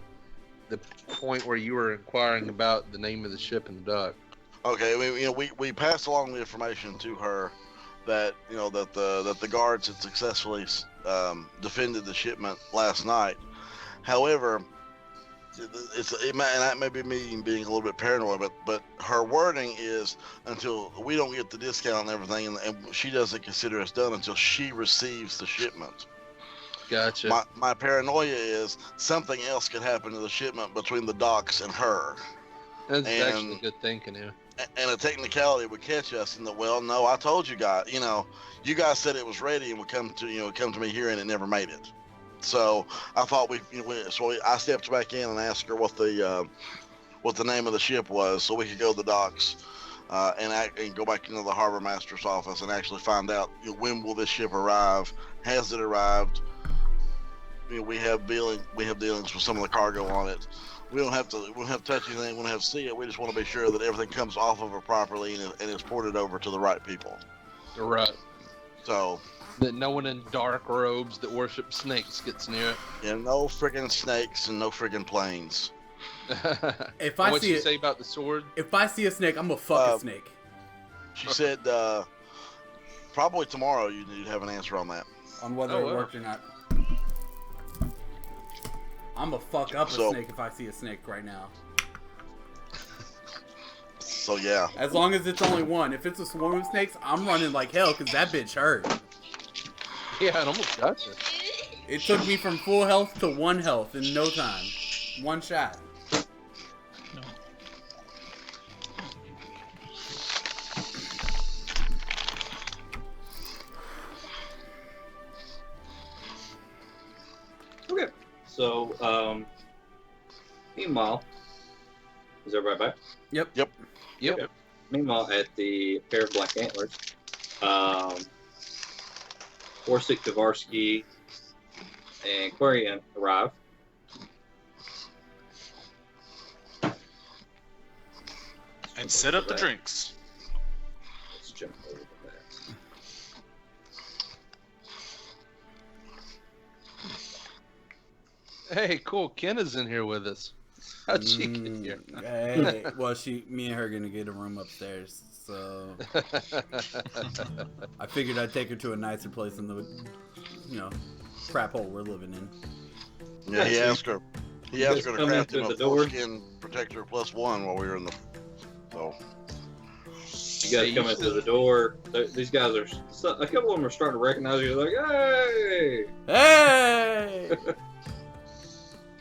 point where you were inquiring about the name of the ship in the dock. Okay, I mean, we passed along the information to her that that the guards had successfully defended the shipment last night. However, and that may be me being a little bit paranoid, but her wording is until we don't get the discount and everything, and she doesn't consider us done until she receives the shipment. Gotcha. My paranoia is something else could happen to the shipment between the docks and her. That's and- actually good thinking here. And a technicality would catch us in the, well, no, I told you guys, you guys said it was ready and would come to me here, and it never made it. So I thought I stepped back in and asked her what the name of the ship was, so we could go to the docks and go back into the harbor master's office and actually find out, when will this ship arrive? Has it arrived? We have dealings with some of the cargo on it. We don't have to touch anything. We don't have to see it. We just want to be sure that everything comes off of it properly and is ported over to the right people. Right. So That no one in dark robes that worship snakes gets near it. yeah, no friggin' snakes and no friggin' planes. If I What see you it, say about the sword? if I see a snake, I'm gonna fuck a snake. She said probably tomorrow you'd have an answer on that. On whether it worked or not. I'm gonna fuck up a snake if I see a snake right now. So yeah. As long as it's only one. If it's a swarm of snakes, I'm running like hell because that bitch hurt. Yeah, it almost got you. It took me from full health to 1 health in no time. 1 shot. Okay. So, meanwhile, is everybody back? Yep. Meanwhile, at the pair of Black Antlers, Borsik, Tavarsky, and Quarian arrive. And set up the drinks. Let's jump over to that. Hey, cool. Kenna's in here with us. How'd she get here? Hey, well, me and her are gonna get a room upstairs, so I figured I'd take her to a nicer place than the, crap hole we're living in. Yeah, he asked her. He asked her to come craft in him through a the door. foreskin protector +1 while we were in the. So. You guys come into the door. These guys are. A couple of them are starting to recognize you. They're like, hey! Hey!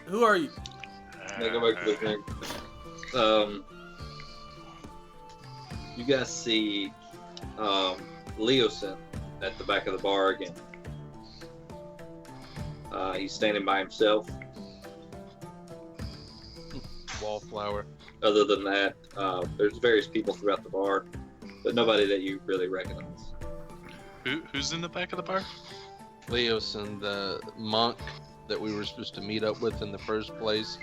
Who are you? They go back to the drink. You guys see Leosin at the back of the bar again. He's standing by himself. Wallflower. Other than that, there's various people throughout the bar, but nobody that you really recognize. Who's in the back of the bar? Leosin, the monk that we were supposed to meet up with in the first place.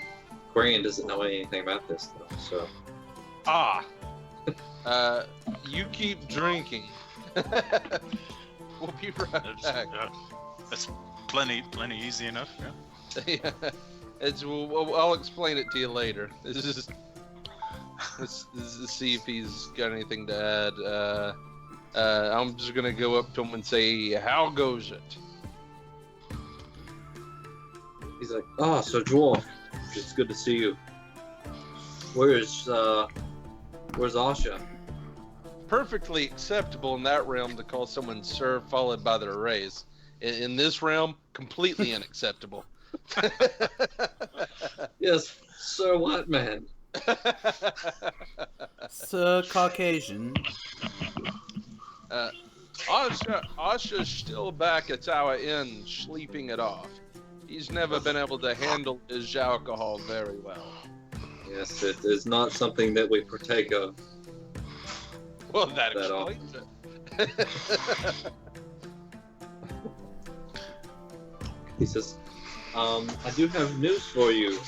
Quarian doesn't know anything about this, though, so. Ah, You keep drinking. We'll be right back. that's plenty easy enough. Yeah. Yeah. I'll explain it to you later. Let's see if he's got anything to add. I'm just gonna go up to him and say, "How goes it?" He's like, oh, so Dwarf, it's good to see you. Where's Asha? Perfectly acceptable in that realm to call someone sir followed by their race. In this realm, completely unacceptable. Yes, Sir White Man. Sir Caucasian. Asha's still back at our inn, sleeping it off. He's never been able to handle his alcohol very well. Yes, it is not something that we partake of. Well, that That explains it. He says, I do have news for you.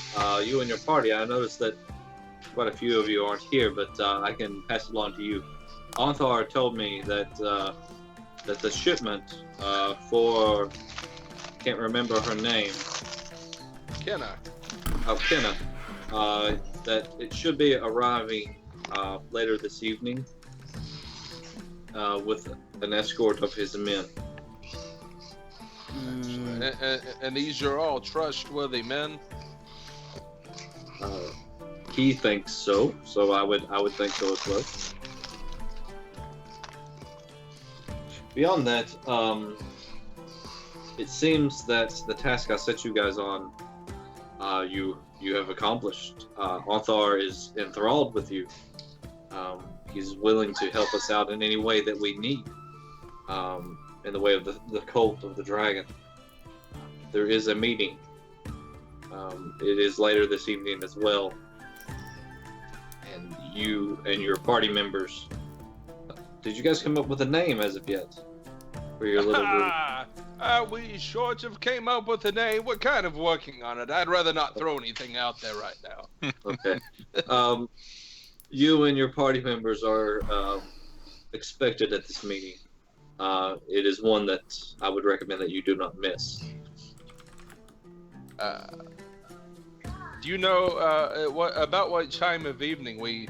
You and your party. I noticed that quite a few of you aren't here, but I can pass it along to you. Anthar told me that that the shipment for, can't remember her name. Kenna. Kenna. That it should be arriving later this evening with an escort of his men. And these are all trustworthy men. He thinks so, so I would think so as well. Beyond that, it seems that the task I set you guys on, you have accomplished. Arthur is enthralled with you. He's willing to help us out in any way that we need. In the way of the cult of the dragon. There is a meeting. It is later this evening as well. And you and your party members. Did you guys come up with a name as of yet? For your little group? We sort of came up with a name. We're kind of working on it. I'd rather not throw anything out there right now. Okay. You and your party members are expected at this meeting. It is one that I would recommend that you do not miss. Do you know what time of evening we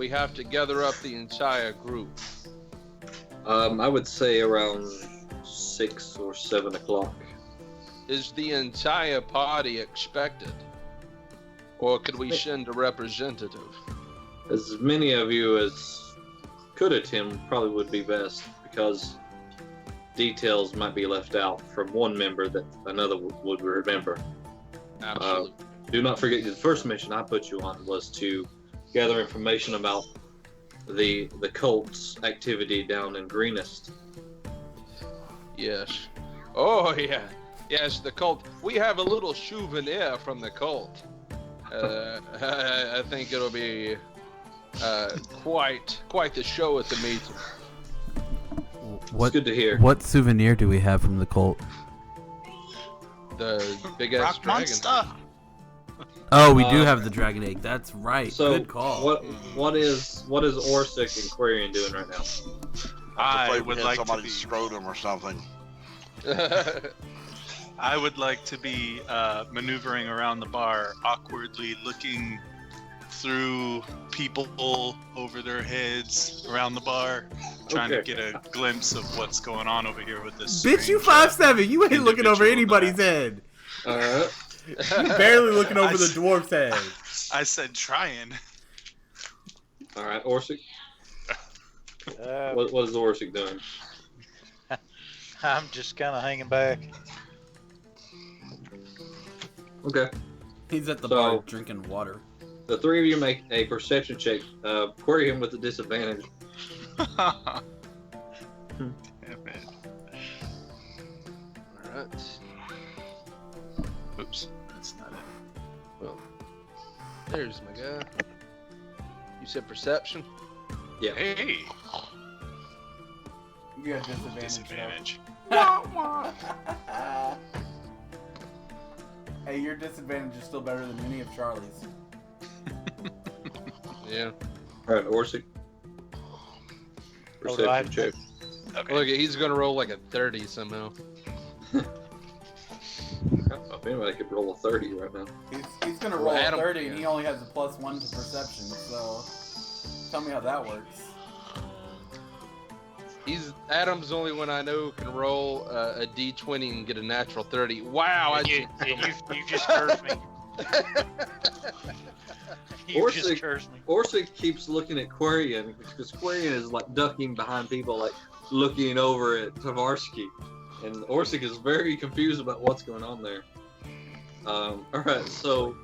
have to gather up the entire group? I would say around 6 or 7 o'clock. Is the entire party expected? Or could we send a representative? As many of you as could attend probably would be best, because details might be left out from one member that another would remember. Absolutely. Do not forget the first mission I put you on was to gather information about the cult's activity down in Greenest. Yes. Oh yeah. Yes, the cult. We have a little souvenir from the cult. I think it'll be quite the show at the meeting. It's good to hear. What souvenir do we have from the cult? The big ass Rock dragon. monster. Oh, we do have the dragon egg. That's right. So Good call. what is Orsic and Quarian doing right now? I'm I afraid we would had like to somebody be. scrotum or something. I would like to be maneuvering around the bar, awkwardly looking through people over their heads around the bar, trying to Okay. get a glimpse of what's going on over here with this. Bitch, you strange, 5'7". You ain't looking over individual anybody's that head. Alright. You barely looking over I the s- dwarf's head. I said trying. Alright, Orsic. Uh, What is Orsic doing? I'm just kind of hanging back. Okay. He's at the So- bar drinking water. The three of you make a perception check. Quarian with a disadvantage. Damn it. Alright. Oops, that's not it. Well, there's my guy. You said perception? Yeah. Hey, You got disadvantage. disadvantage. Hey, your disadvantage is still better than any of Charlie's. Yeah. Alright, Orsic. Oh, do I Perception have- check. Okay. Look, he's gonna roll like a 30 somehow. I don't know if anybody could roll a 30 right now. He's gonna Well, roll Adam- 30 and he only has a +1 to perception, so tell me how that works. Adam's the only one I know can roll a d20 and get a natural 30. Wow! You just cursed me. You Orsic- just cursed me. Orsic keeps looking at Quarian because Quarian is like ducking behind people, like looking over at Tavarsky, and Orsic is very confused about what's going on there. All right, so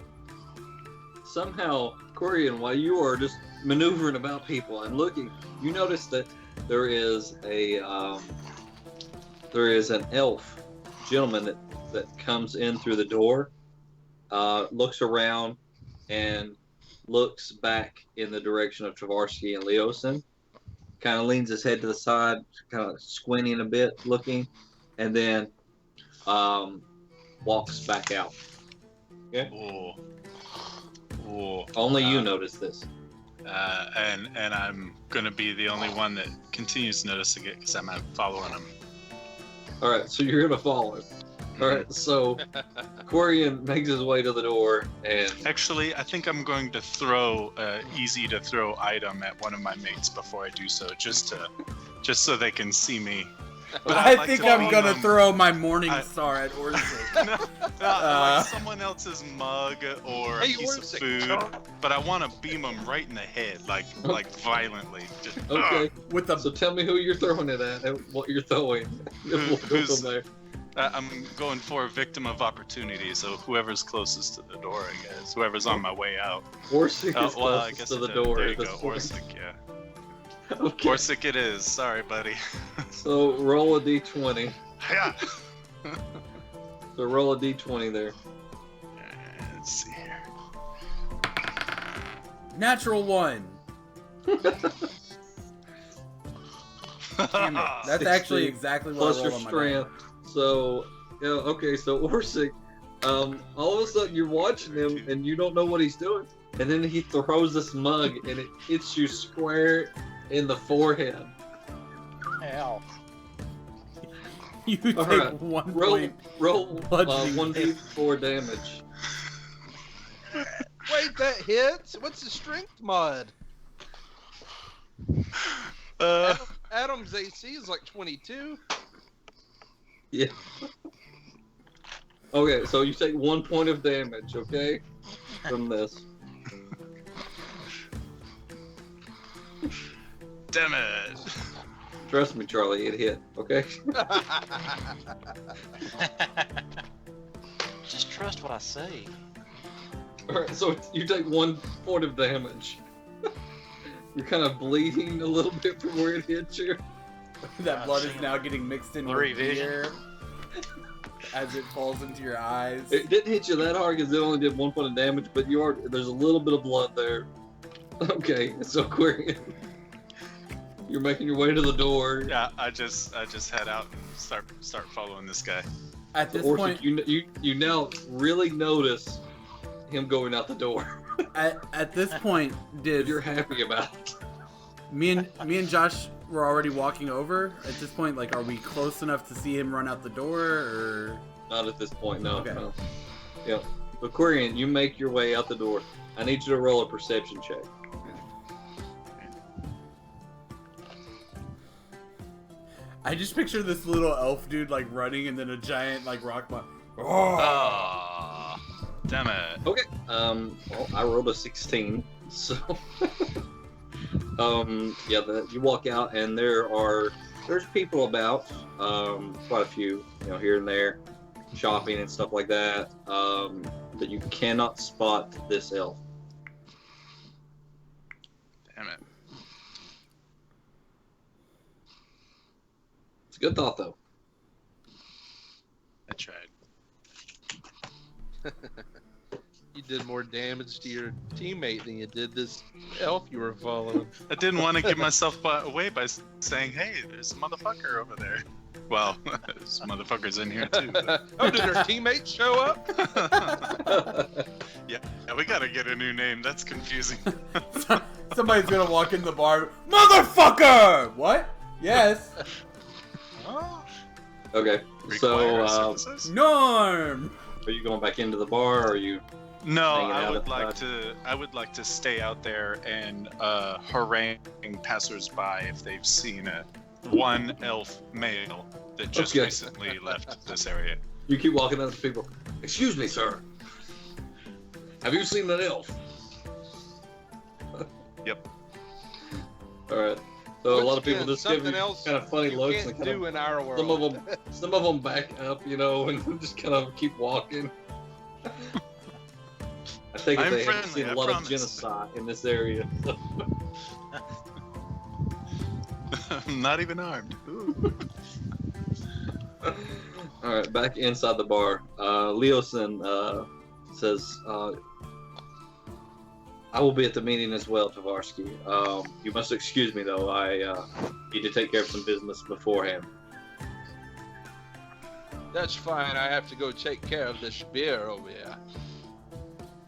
somehow Quarian, while you are just maneuvering about people and looking, you notice that there is an elf gentleman that comes in through the door, looks around, and looks back in the direction of Tavarsky and Leosin, kind of leans his head to the side, kind of squinting a bit, looking, and then walks back out. Ooh. Ooh. Only you notice this. And I'm gonna be the only one that continues noticing it because I'm following him. All right, so you're gonna follow him. All right, so Quarian makes his way to the door, and Actually, I think I'm going to throw easy to throw item at one of my mates before I do so, just so they can see me. But I like think to I'm beam gonna him. throw my morning I- star at Orsic. No, like someone else's mug or a Hey, piece of Orsic, food, but I want to beam him right in the head, like violently. Just, Okay. With the So tell me who you're throwing it at and what you're throwing. We'll go Who's- from there. I'm going for a victim of opportunity, so whoever's closest to the door, I guess. Whoever's on my way out. Orsic Oh, is well, I closest guess to the it- door. There at you this go, point. Orsic, yeah. Okay. Orsic it is. Sorry, buddy. So roll a d20. Yeah. So roll a d20 there. Let's see here. natural 1. Damn it. That's 16 actually exactly what Plus I your rolled on my strength. So yeah, okay. So Orsic, all of a sudden you're watching him and you don't know what he's doing, and then he throws this mug and it hits you square in the forehead. Ow. You take All right. 1 Roll point. roll Bludgeoning 1d4 damage. Wait, that hits? What's the strength mod? Adam's AC is like 22. Yeah. Okay, so you take 1 point of damage, okay, from this. Damn it. Trust me, Charlie, it hit. Okay. Just trust what I say. All right, so you take 1 point of damage. You're kind of bleeding a little bit from where it hit you. That blood is now getting mixed in Blurry with vision. beer as it falls into your eyes. It didn't hit you that hard because it only did 1 point of damage, but there's a little bit of blood there. Okay, so Quarian, you're making your way to the door. Yeah, I just head out and start following this guy. At this Orsic, point, you now really notice him going out the door. at this point, did You're happy about it. me and Josh were already walking over? At this point, like, are we close enough to see him run out the door, or? Not at this point, no. Okay. No. Yeah. But Quarian, you make your way out the door. I need you to roll a perception check. I just picture this little elf dude like running, and then a giant like rock monster. Oh! Oh, damn it. Okay. Well, I rolled a 16, so yeah. You walk out and there's people about, quite a few, here and there, shopping and stuff like that. But you cannot spot this elf. Damn it. It's a good thought though. I tried. You did more damage to your teammate than you did this elf you were following. I didn't want to give myself away by saying, "Hey, there's a motherfucker over there." Well, there's motherfuckers in here too. But... Oh, did our teammates show up? yeah, we gotta get a new name. That's confusing. Somebody's gonna walk in the bar. Motherfucker! What? Yes. Okay. Require So, services? Norm. are you going back into the bar, or are you? No, hanging I out would like outside? to. I would like to stay out there and harangue passersby if they've seen one elf male that just Okay. recently left this area. You keep walking up to people. Excuse me, sir. Have you seen an elf? Yep. All right. So a lot of people Once just give again, you something else kind of funny you looks. can't And kind do in our world. some of them back up, and just kind of keep walking. I think I'm they haven't friendly, seen a I lot of promise. genocide in this area. I'm not even armed. Ooh. All right, back inside the bar. Leosin says, I will be at the meeting as well, Tavarsky. You must excuse me, though. I need to take care of some business beforehand. That's fine. I have to go take care of this beer over here.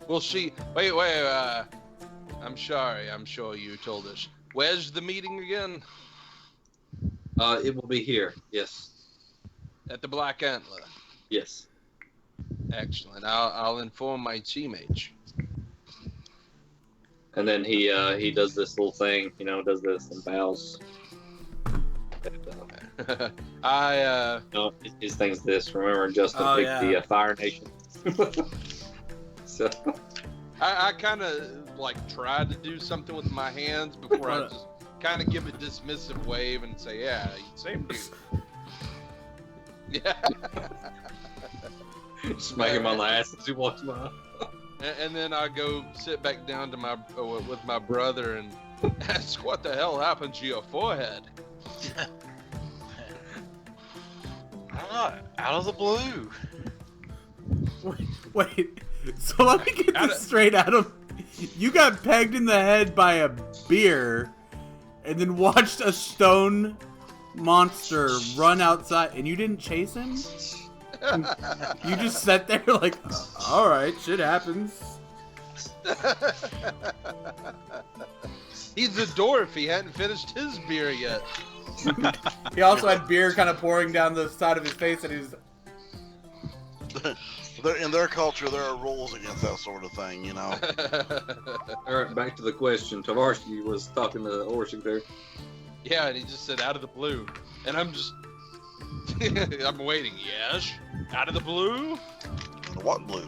Well, wait. I'm sorry. I'm sure you told us. Where's the meeting again? It will be here. Yes. At the Black Antler. Yes. Excellent. I'll inform my teammates. And then he does this little thing, does this and bows. And, No, his thing's this. Remember, Justin Oh, picked yeah. the Fire Nation. So I kind of like tried to do something with my hands before I just kind of give a dismissive wave and say, "Yeah, same dude." Yeah. smack him on the ass as he walks by. And then I go sit back down to my with my brother and ask, "What the hell happened to your forehead?" I don't know. Out of the blue. Wait. So let me get this straight, Adam. You got pegged in the head by a beer, and then watched a stone monster run outside, and you didn't chase him? You just sat there like, all right, shit happens. He's a dwarf. He hadn't finished his beer yet. He also had beer kind of pouring down the side of his face, and he's. In their culture, there are rules against that sort of thing, you know. All right, back to the question. Tavarsky was talking to Orsic there. Yeah, and he just said out of the blue, and I'm just, I'm waiting. Yes, out of the blue. What blue?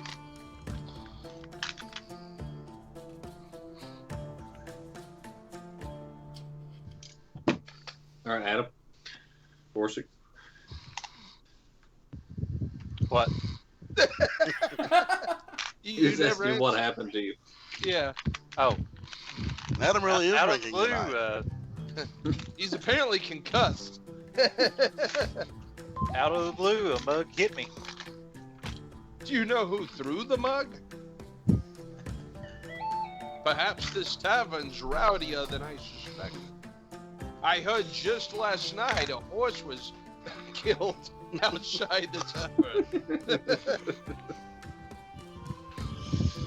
All right, Adam. Orsic. What? You He's never asking what answered. happened to you. Yeah, Oh, Adam really is out of the drinking blue. tonight. he's apparently concussed. Out of the blue, a mug hit me. Do you know who threw the mug? Perhaps this tavern's rowdier than I suspected. I heard just last night a horse was killed outside the tavern.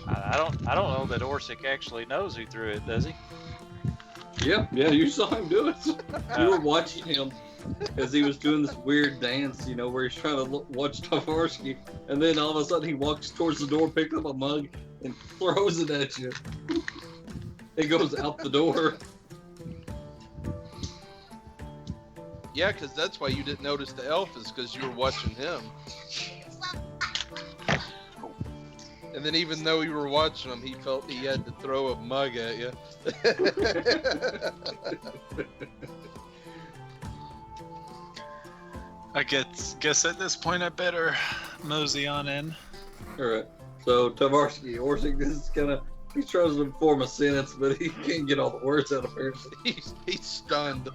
I don't know that Orsic actually knows who threw it, does he? Yeah, you saw him do it. You were watching him as he was doing this weird dance, you know, where he's trying to watch Tavarsky, and then all of a sudden he walks towards the door, picks up a mug, and throws it at you. It goes out the door. Yeah, because that's why you didn't notice the elf, is because you were watching him. And then even though you were watching him, he felt he had to throw a mug at you. I guess at this point I better mosey on in. All right. So Tavarsky, Orsic, this is he tries to form a sentence, but he can't get all the words out apparently. He's stunned.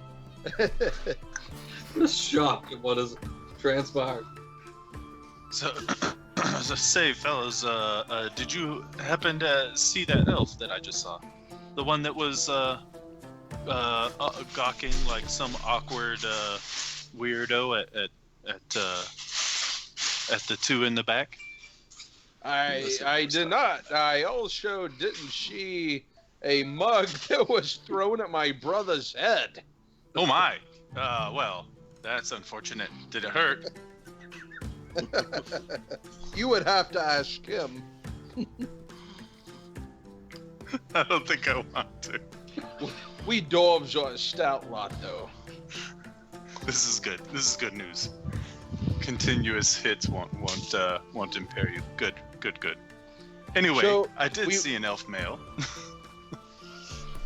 Just shocked at what has transpired. So, as I say, fellas, did you happen to see that elf that I just saw? The one that was gawking like some awkward weirdo at the two in the back? I did not. I also didn't see a mug that was thrown at my brother's head. Oh my! Well, that's unfortunate. Did it hurt? You would have to ask him. I don't think I want to. We dwarves are a stout lot, though. This is good. This is good news. Continuous hits won't impair you. Good. Anyway, So, I did see an elf male.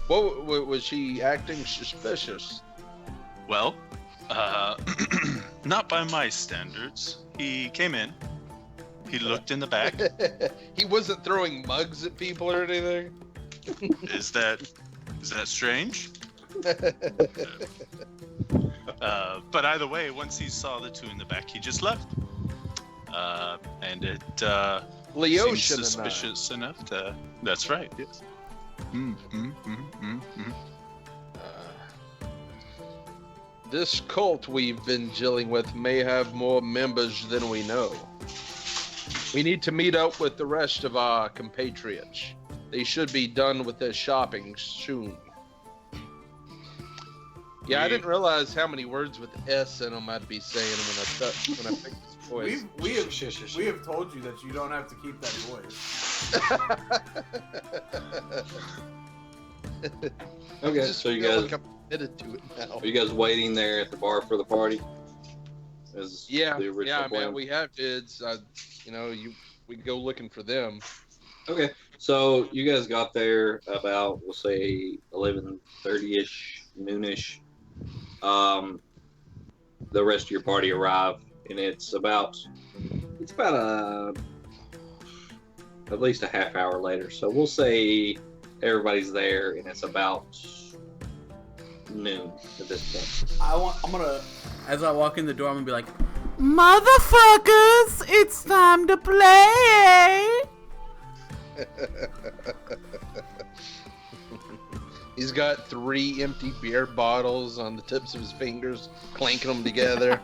What was he acting suspicious? Well, not by my standards. He came in. He looked in the back. He wasn't throwing mugs at people or anything. Is that strange? But either way, once he saw the two in the back, he just left. And it Leo seems should have suspicious enough to. That's right. Yes. This cult we've been dealing with may have more members than we know. We need to meet up with the rest of our compatriots. They should be done with their shopping soon. Yeah, I didn't realize how many words with S in them I'd be saying when I picked this voice. We have told you that you don't have to keep that voice. Okay, Just so you feel guys like committed to it now. Are you guys waiting there at the bar for the party? As Yeah, the original yeah, plan? man. We have kids. We go looking for them. Okay, so you guys got there about, we'll say, 11:30ish, noonish. The rest of your party arrive, and it's about at least a half hour later. So we'll say everybody's there, and it's about noon at this point. I'm gonna, as I walk in the door, I'm gonna be like, motherfuckers, it's time to play. He's got 3 empty beer bottles on the tips of his fingers, clanking them together.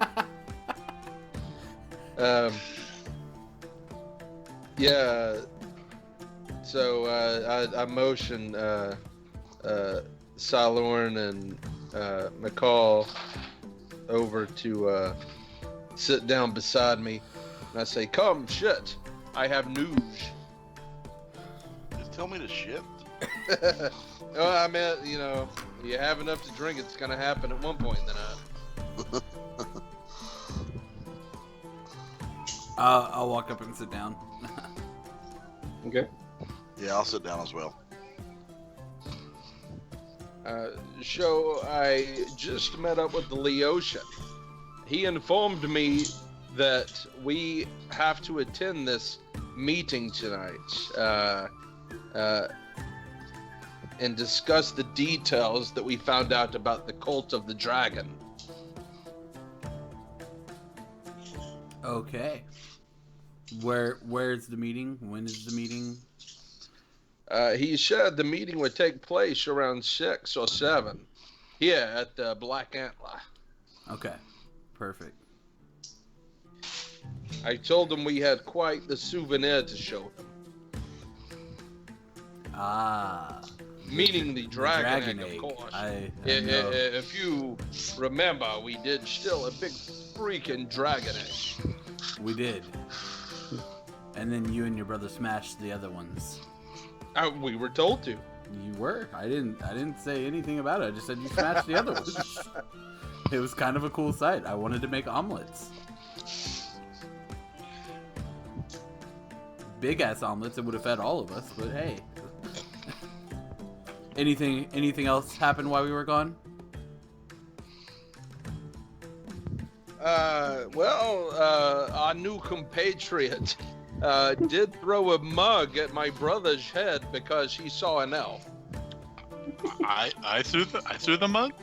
Yeah. So I motion Salorn and McCall over to sit down beside me, and I say, "Come, shit! I have news." Just tell me to shit. Oh, I meant, you have enough to drink, it's gonna happen at one point in the night. I'll walk up and sit down. Okay. Yeah, I'll sit down as well. So I just met up with the Leotian. He informed me that we have to attend this meeting tonight and discuss the details that we found out about the cult of the dragon. Okay. Where's the meeting? When is the meeting? He said the meeting would take place around 6 or 7 here at the Black Antler. Okay. Perfect. I told him we had quite the souvenir to show him. Ah. Meaning the dragon dragon egg, egg. of course. I know. If you remember, we did still a big freaking dragon egg. We did. And then you and your brother smashed the other ones. We were told to. You were. I didn't say anything about it. I just said you smashed the other ones. It was kind of a cool sight. I wanted to make omelets. Big ass omelets. It would have fed all of us, but hey. Anything else happened while we were gone? Our new compatriot did throw a mug at my brother's head because he saw an elf. I threw the mug?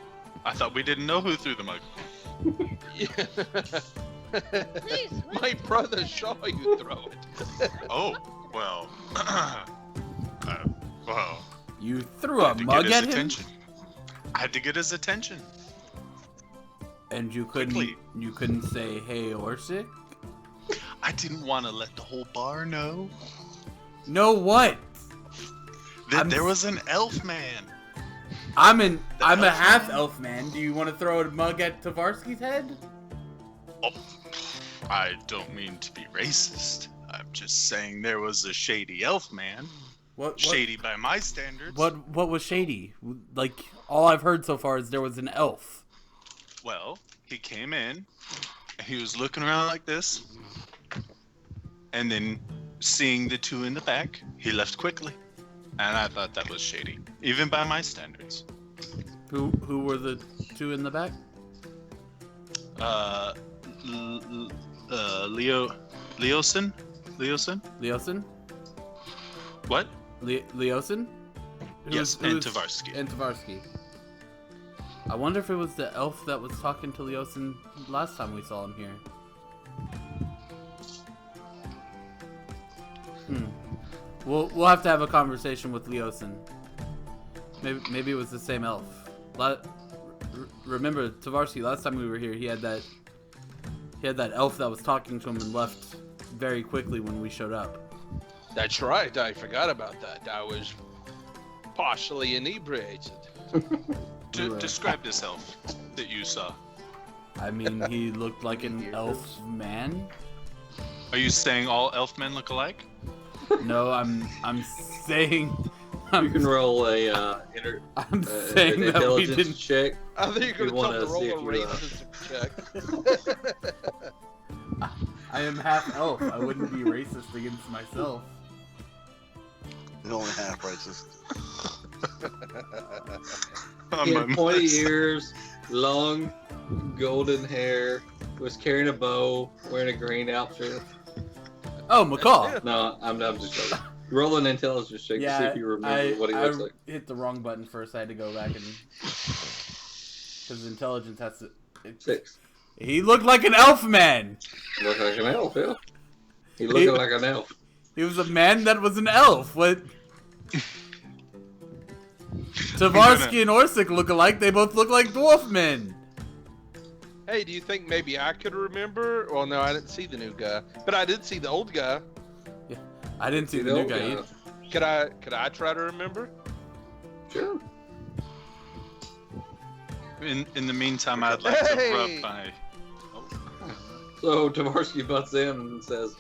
I thought we didn't know who threw the mug. My brother saw you throw it. Oh, well. Well. You threw a mug at him? Attention. I had to get his attention. And you couldn't say hey Orsic? I didn't want to let the whole bar know. Know what? That there was an elf man. I'm a half elf man. Do you want to throw a mug at Tavarsky's head? Oh, I don't mean to be racist. I'm just saying there was a shady elf man. What? Shady by my standards. What was shady? Like, all I've heard so far is there was an elf. Well, he came in, and he was looking around like this, and then seeing the two in the back, he left quickly. And I thought that was shady, even by my standards. Who were the two in the back? Leosin? Leosin? What? Leosin? Yes, and Tavarsky. And Tavarsky. I wonder if it was the elf that was talking to Leosin last time we saw him here. We'll have to have a conversation with Leosin. Maybe it was the same elf. Remember Tavarsky, last time we were here, he had that elf that was talking to him and left very quickly when we showed up. That's right. I forgot about that. I was partially inebriated. Describe this elf that you saw. I mean, he looked like an elf man. Are you saying all elf men look alike? No, I'm saying You can roll a I'm an saying that we intelligence didn't. check. I think you're You going to wanna see tell him to roll a if racism check. I am half elf. I wouldn't be racist against myself. You're only half racist. He had pointy ears, long golden hair, was carrying a bow, wearing a green outfit. Oh, McCall. No, I'm just joking. Roll an intelligence check to see if you remember what he looks like. hit the wrong button first. I had to go back and because intelligence has to. 6. He looked like an elf man. Look like an elf, yeah. He looked like an elf. He was a man that was an elf. What? Tavarsky and Orsic look alike. They both look like dwarf men. Hey, do you think maybe I could remember? Well, no, I didn't see the new guy, but I did see the old guy. Yeah, I didn't see the new old guy either. Could I try to remember? Sure. In the meantime, I'd like to rub my. So Tavarsky butts in and says,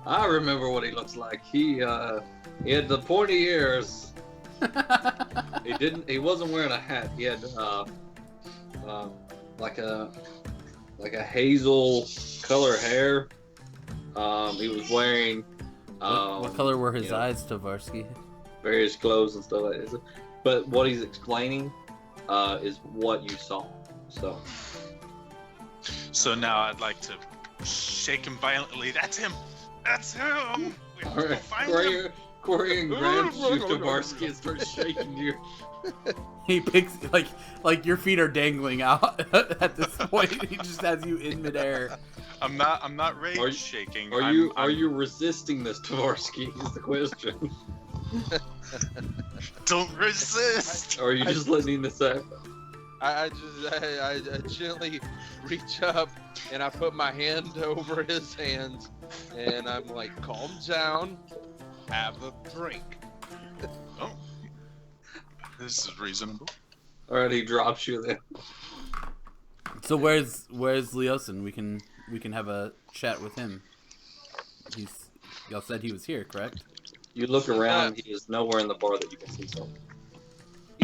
"I remember what he looks like. He had the pointy ears. He wasn't wearing a hat. He had like a hazel color hair. He was wearing What color were his eyes, Tavarsky? various clothes and stuff like that. But what he's explaining is what you saw. So now I'd like to shake him violently. That's him. That's him. We have to go find him. Quarian grabs you, Tavarsky, and starts shaking you. He picks like your feet are dangling out at this point. He just has you in midair. I'm not rage Are you- shaking. Are you resisting this, Tavarsky? Is the question. Don't resist. Or are you just letting this happen? I gently reach up and I put my hand over his hands and I'm like, calm down, have a drink. Oh, this is reasonable. Alright, he drops you then. So where's Leosin? We can have a chat with him. Y'all said he was here, correct? You look around, he is nowhere in the bar that you can see something.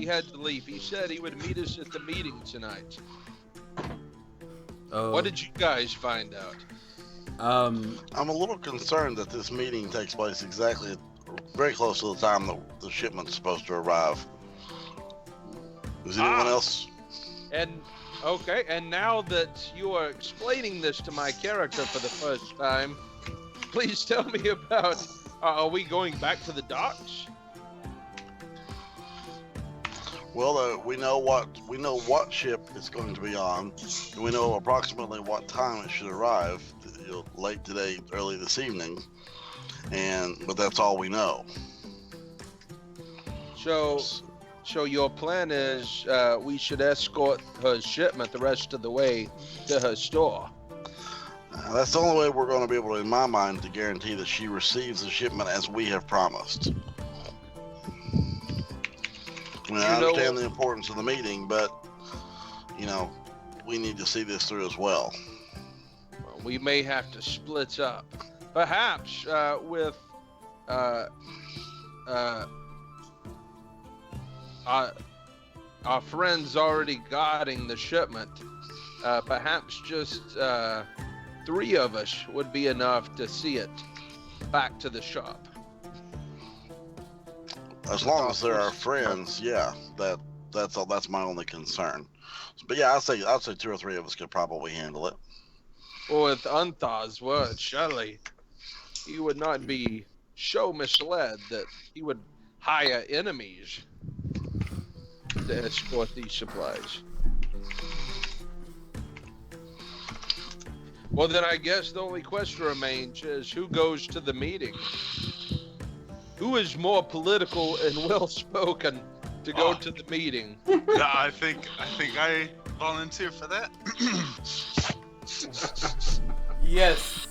He had to leave. He said he would meet us at the meeting tonight. Oh. What did you guys find out? I'm a little concerned that this meeting takes place exactly very close to the time that the shipment's supposed to arrive. Is anyone else? And okay, and now that you are explaining this to my character for the first time, please tell me about. Are we going back to the docks? Well, we know what ship it's going to be on, and we know approximately what time it should arrive. Late today, early this evening, but that's all we know. So your plan is we should escort her shipment the rest of the way to her store. That's the only way we're going to be able to, in my mind, to guarantee that she receives the shipment as we have promised. I mean, I understand the importance of the meeting, but, we need to see this through as well. We may have to split up. Perhaps with our friends already guarding the shipment, perhaps just 3 of us would be enough to see it back to the shop. As long as they're our friends, yeah, that's all. That's my only concern. But yeah, I'd say 2 or 3 of us could probably handle it. Well, with Unthar's words, surely he would not be so misled that he would hire enemies to escort these supplies. Well, then I guess the only question remains is who goes to the meeting? Who is more political and well-spoken to go to the meeting? Yeah, I think I volunteer for that. Yes,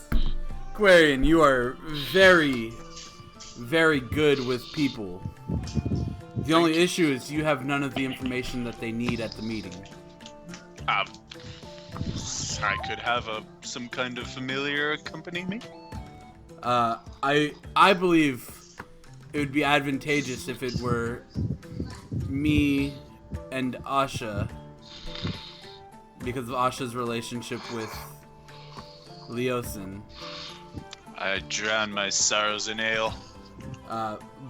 Quarian, you are very, very good with people. The only issue is you have none of the information that they need at the meeting. I could have some kind of familiar accompany me. I believe it would be advantageous if it were me and Asha, because of Asha's relationship with Leosin. I drown my sorrows in ale.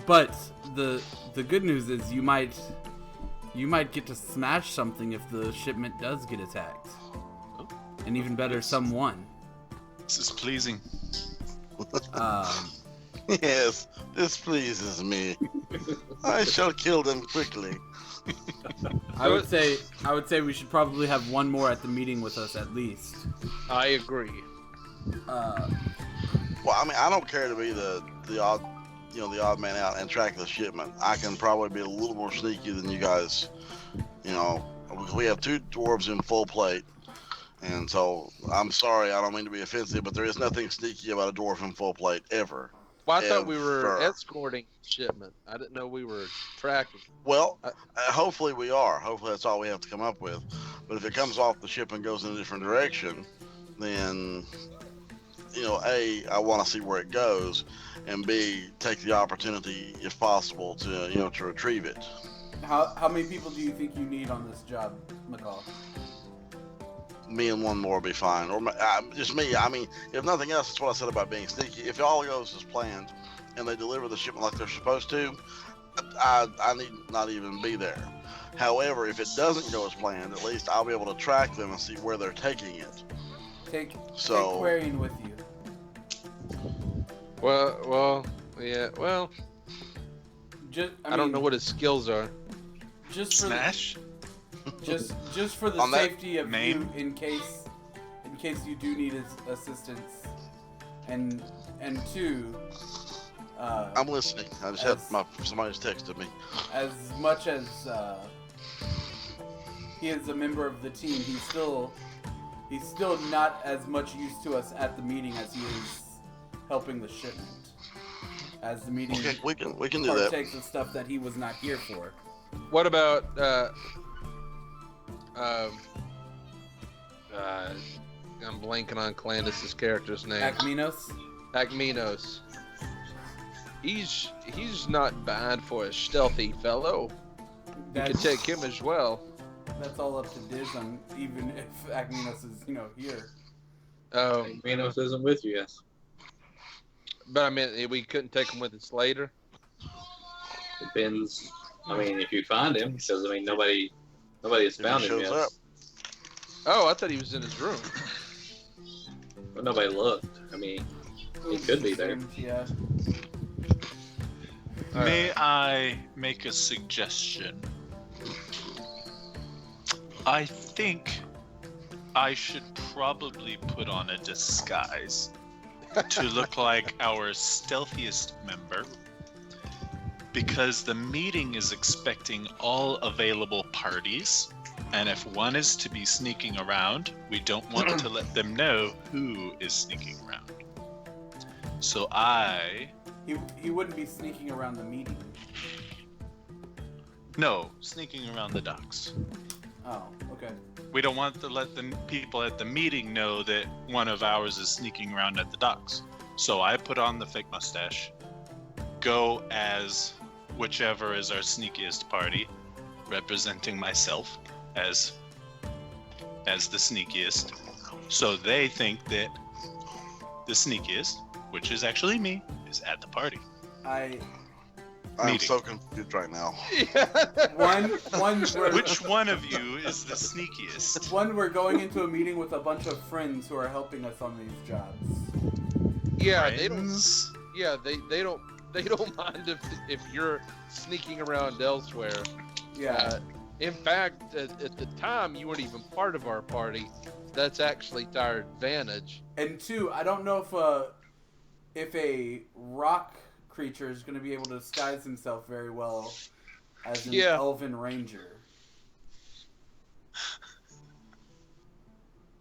But the good news is you might get to smash something if the shipment does get attacked. And even better, someone. This is pleasing. Yes, this pleases me. I shall kill them quickly. I would say we should probably have one more at the meeting with us at least. I agree. Well, I mean, I don't care to be the odd, the odd man out and track the shipment. I can probably be a little more sneaky than you guys. We have 2 dwarves in full plate, and so I'm sorry, I don't mean to be offensive, but there is nothing sneaky about a dwarf in full plate ever. Well, I thought we were Ever. escorting shipment. I didn't know we were tracking. Well, hopefully we are. Hopefully that's all we have to come up with. But if it comes off the ship and goes in a different direction, then, A, I want to see where it goes, and B, take the opportunity, if possible, to retrieve it. How many people do you think you need on this job, McCall? Me and one more will be fine. Or just me. I mean, if nothing else, that's what I said about being sneaky. If it all goes as planned and they deliver the shipment like they're supposed to, I need not even be there. However, if it doesn't go as planned, at least I'll be able to track them and see where they're taking it. Take Quarian with you. Well, yeah. Well, I don't know what his skills are. Just for Smash? Just for the On that safety of main? you, in case you do need his assistance, and 2. I'm listening. I just had somebody just texted me. As much as he is a member of the team, he's still not as much use to us at the meeting as he is helping the shipment. As the meeting Okay, we can do that. partakes of stuff that he was not here for. What about I'm blanking on Clandis' character's name. Acminos. He's not bad for a stealthy fellow. You could take him as well. That's all up to Diz on even if Acminos is, here. Minos isn't with you, yes. But I mean, we couldn't take him with us later. Depends. I mean, if you find him, because nobody has found him shows yet. up. Oh, I thought he was in his room. But nobody looked. I mean, he could be there. Yeah. May I make a suggestion? I think I should probably put on a disguise to look like our stealthiest member, because the meeting is expecting all available parties, and if one is to be sneaking around, we don't want to let them know who is sneaking around. So He wouldn't be sneaking around the meeting. No, sneaking around the docks. Oh, okay. We don't want to let the people at the meeting know that one of ours is sneaking around at the docks. So I put on the fake mustache, go as whichever is our sneakiest party, representing myself as the sneakiest. So they think that the sneakiest, which is actually me, is at the party. I'm Meeting. so confused right now. Which one of you is the sneakiest? One, we're going into a meeting with a bunch of friends who are helping us on these jobs. Yeah, they don't. Friends? Yeah, they don't mind if you're sneaking around elsewhere. Yeah. In fact, at the time, you weren't even part of our party. That's actually to our advantage. And 2, I don't know if a rock creature is going to be able to disguise himself very well as an elven ranger.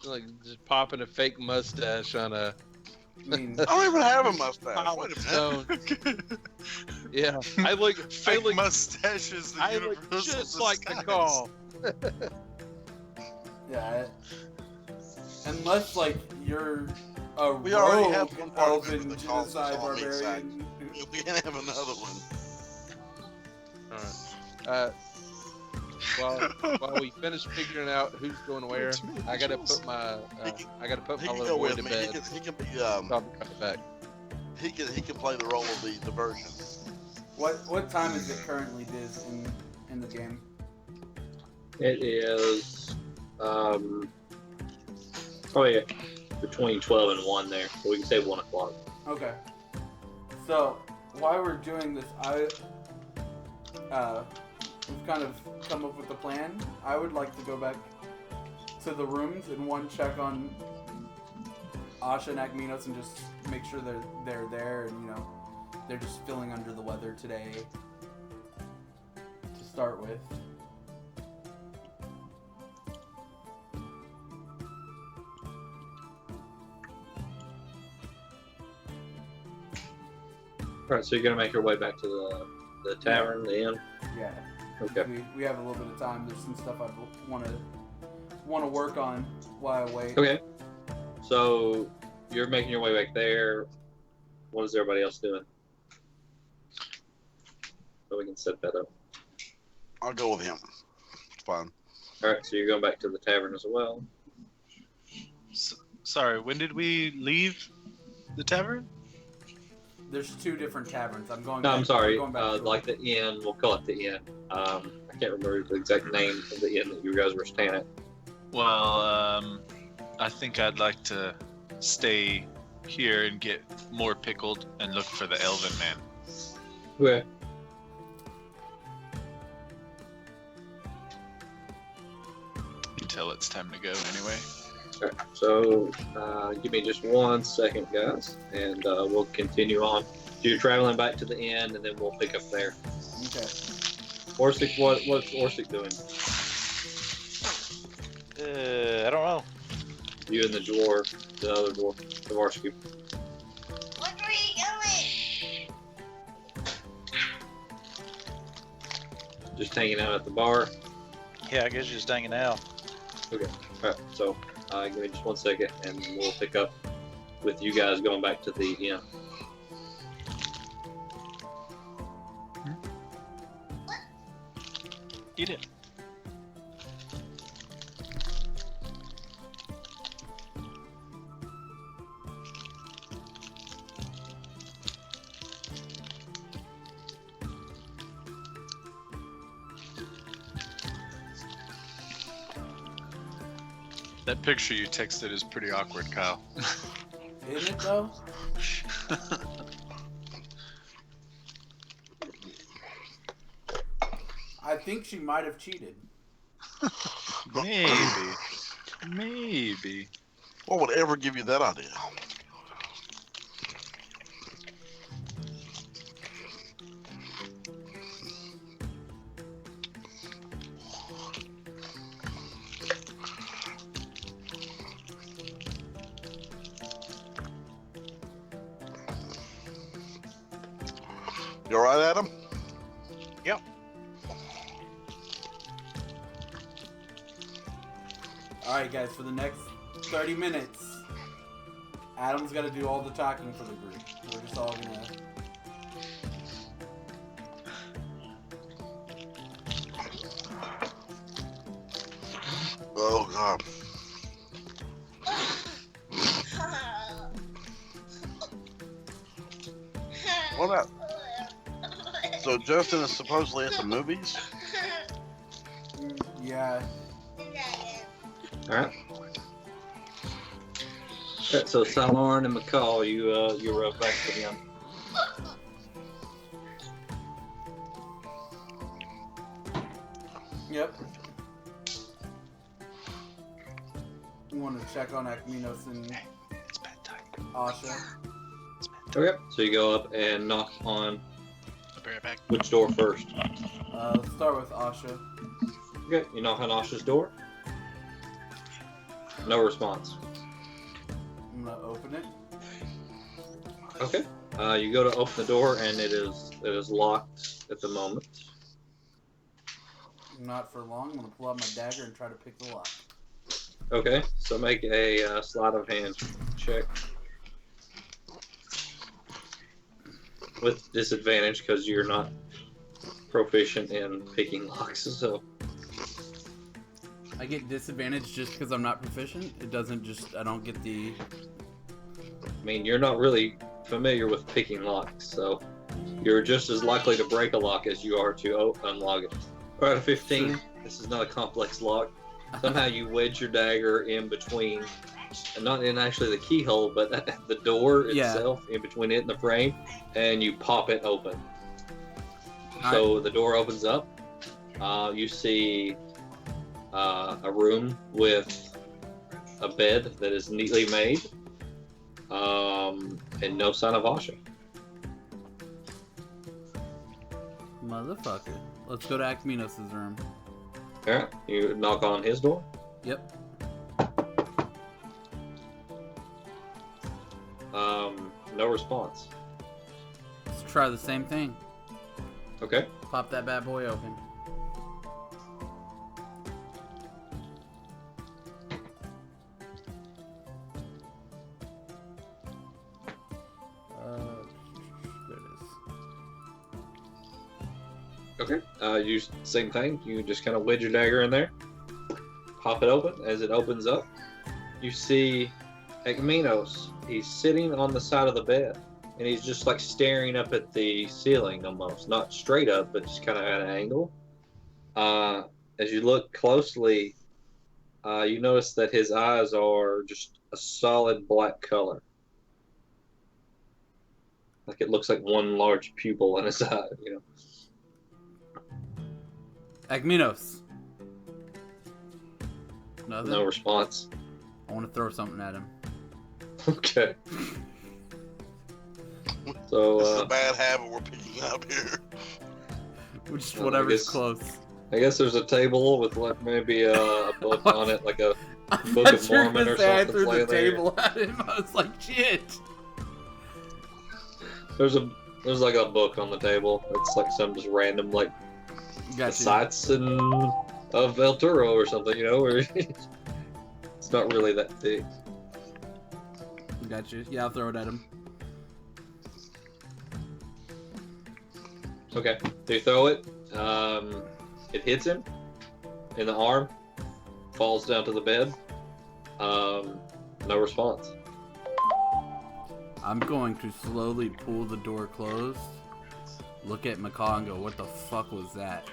Like just popping a fake mustache on a. I mean, I don't even have a mustache. pile Wait of a minute. stone. Yeah, I look. Fake mustache is the I look universal just like the disguise. call. yeah. Unless, you're a We already rogue have one part of elven the calls genocide on the exact- barbarian We can have another one. All right. While we finish figuring out who's going where, I gotta put my He can little go boy with to me. bed. He can be So I'll be right back. he can play the role of the diversion. What time is it currently, Diz, in the game? It is, between 12 and 1 there. So we can say 1 o'clock. Okay. So while we're doing this, we've kind of come up with a plan. I would like to go back to the rooms and check on Asha and Akminos and just make sure they're there and they're just feeling under the weather today to start with. Alright, so you're going to make your way back to the tavern, the inn? Yeah. Okay. We have a little bit of time. There's some stuff I want to work on while I wait. Okay. So you're making your way back there. What is everybody else doing? So we can set that up. I'll go with him. It's fine. Alright, so you're going back to the tavern as well. Sorry, when did we leave the tavern? There's 2 different taverns. I'm going. No, I'm sorry. going back to Like the inn, we'll call it the inn. I can't remember the exact name of the inn that you guys were staying at. Well, I think I'd like to stay here and get more pickled and look for the elven man. Okay. Until it's time to go anyway. Alright, so give me just 1 second, guys, and we'll continue on. So you're traveling back to the inn, and then we'll pick up there. Okay. Orsic, what's Orsic doing? I don't know. You and the dwarf, the other dwarf, the Varsky. What were you doing? Just hanging out at the bar. Yeah, I guess just hanging out. Alright, so give me just 1 second, and we'll pick up with you guys going back to the inn. Eat it. That picture you texted is pretty awkward, Kyle. Isn't it though? I think she might have cheated. Maybe. Maybe. What would ever give you that idea? You all right, Adam? Yep. Alright guys, for the next 30 minutes, Adam's got to do all the talking for the group. We're just all gonna... Oh, God. What about... So Justin is supposedly at the movies? Yeah. Alright. Alright, so Salorn and McCall, you rode back to the inn. Yep. You want to check on Akminos and It's bedtime. Asha? Okay, so you go up and knock on I'll be right back. which door first? Let's start with Asha. Okay, you knock on Asha's door. No response. I'm gonna open it. Okay. You go to open the door and it is locked at the moment. Not for long. I'm gonna pull out my dagger and try to pick the lock. Okay, so make a sleight of hand check. with disadvantage because you're not proficient in picking locks. So I get disadvantage just because I'm not proficient. It doesn't just. I don't get the. I mean, you're not really familiar with picking locks, so you're just as likely to break a lock as you are to unlock it. Out of 15, this is not a complex lock. Somehow you wedge your dagger in between, and not in actually the keyhole, but the door itself, in between it and the frame, and you pop it open. So the door opens up. You see a room with a bed that is neatly made, and no sign of Asha. Motherfucker. Let's go to Akminos' room. Alright, you knock on his door. Yep. No response. Let's try the same thing. Okay. Pop that bad boy open. There it is. Okay. You same thing. You just kind of wedge your dagger in there, pop it open. As it opens up, you see Ekminos. He's sitting on the side of the bed, and he's just like staring up at the ceiling, almost not straight up, but just kind of at an angle. As you look closely, you notice that his eyes are just a solid black color. Like it looks like one large pupil in his eye, you know. Akminos. Nothing? No response. I want to throw something at him. Okay. So This is a bad habit we're picking up here. Just Well, whatever's I guess- close. I guess there's a table with like maybe a book on it, like a I Book thought of you were Mormon gonna or say I something threw the playing there. table at him. I was like, shit. there's like a book on the table. It's like some just random like the Gotcha. sights of El Toro or something, you know, where it's not really that thick. Gotcha. Yeah, I'll throw it at him. Okay. So you throw it. It hits him in the arm, falls down to the bed. No response. I'm going to slowly pull the door closed, look at McCall and go, what the fuck was that?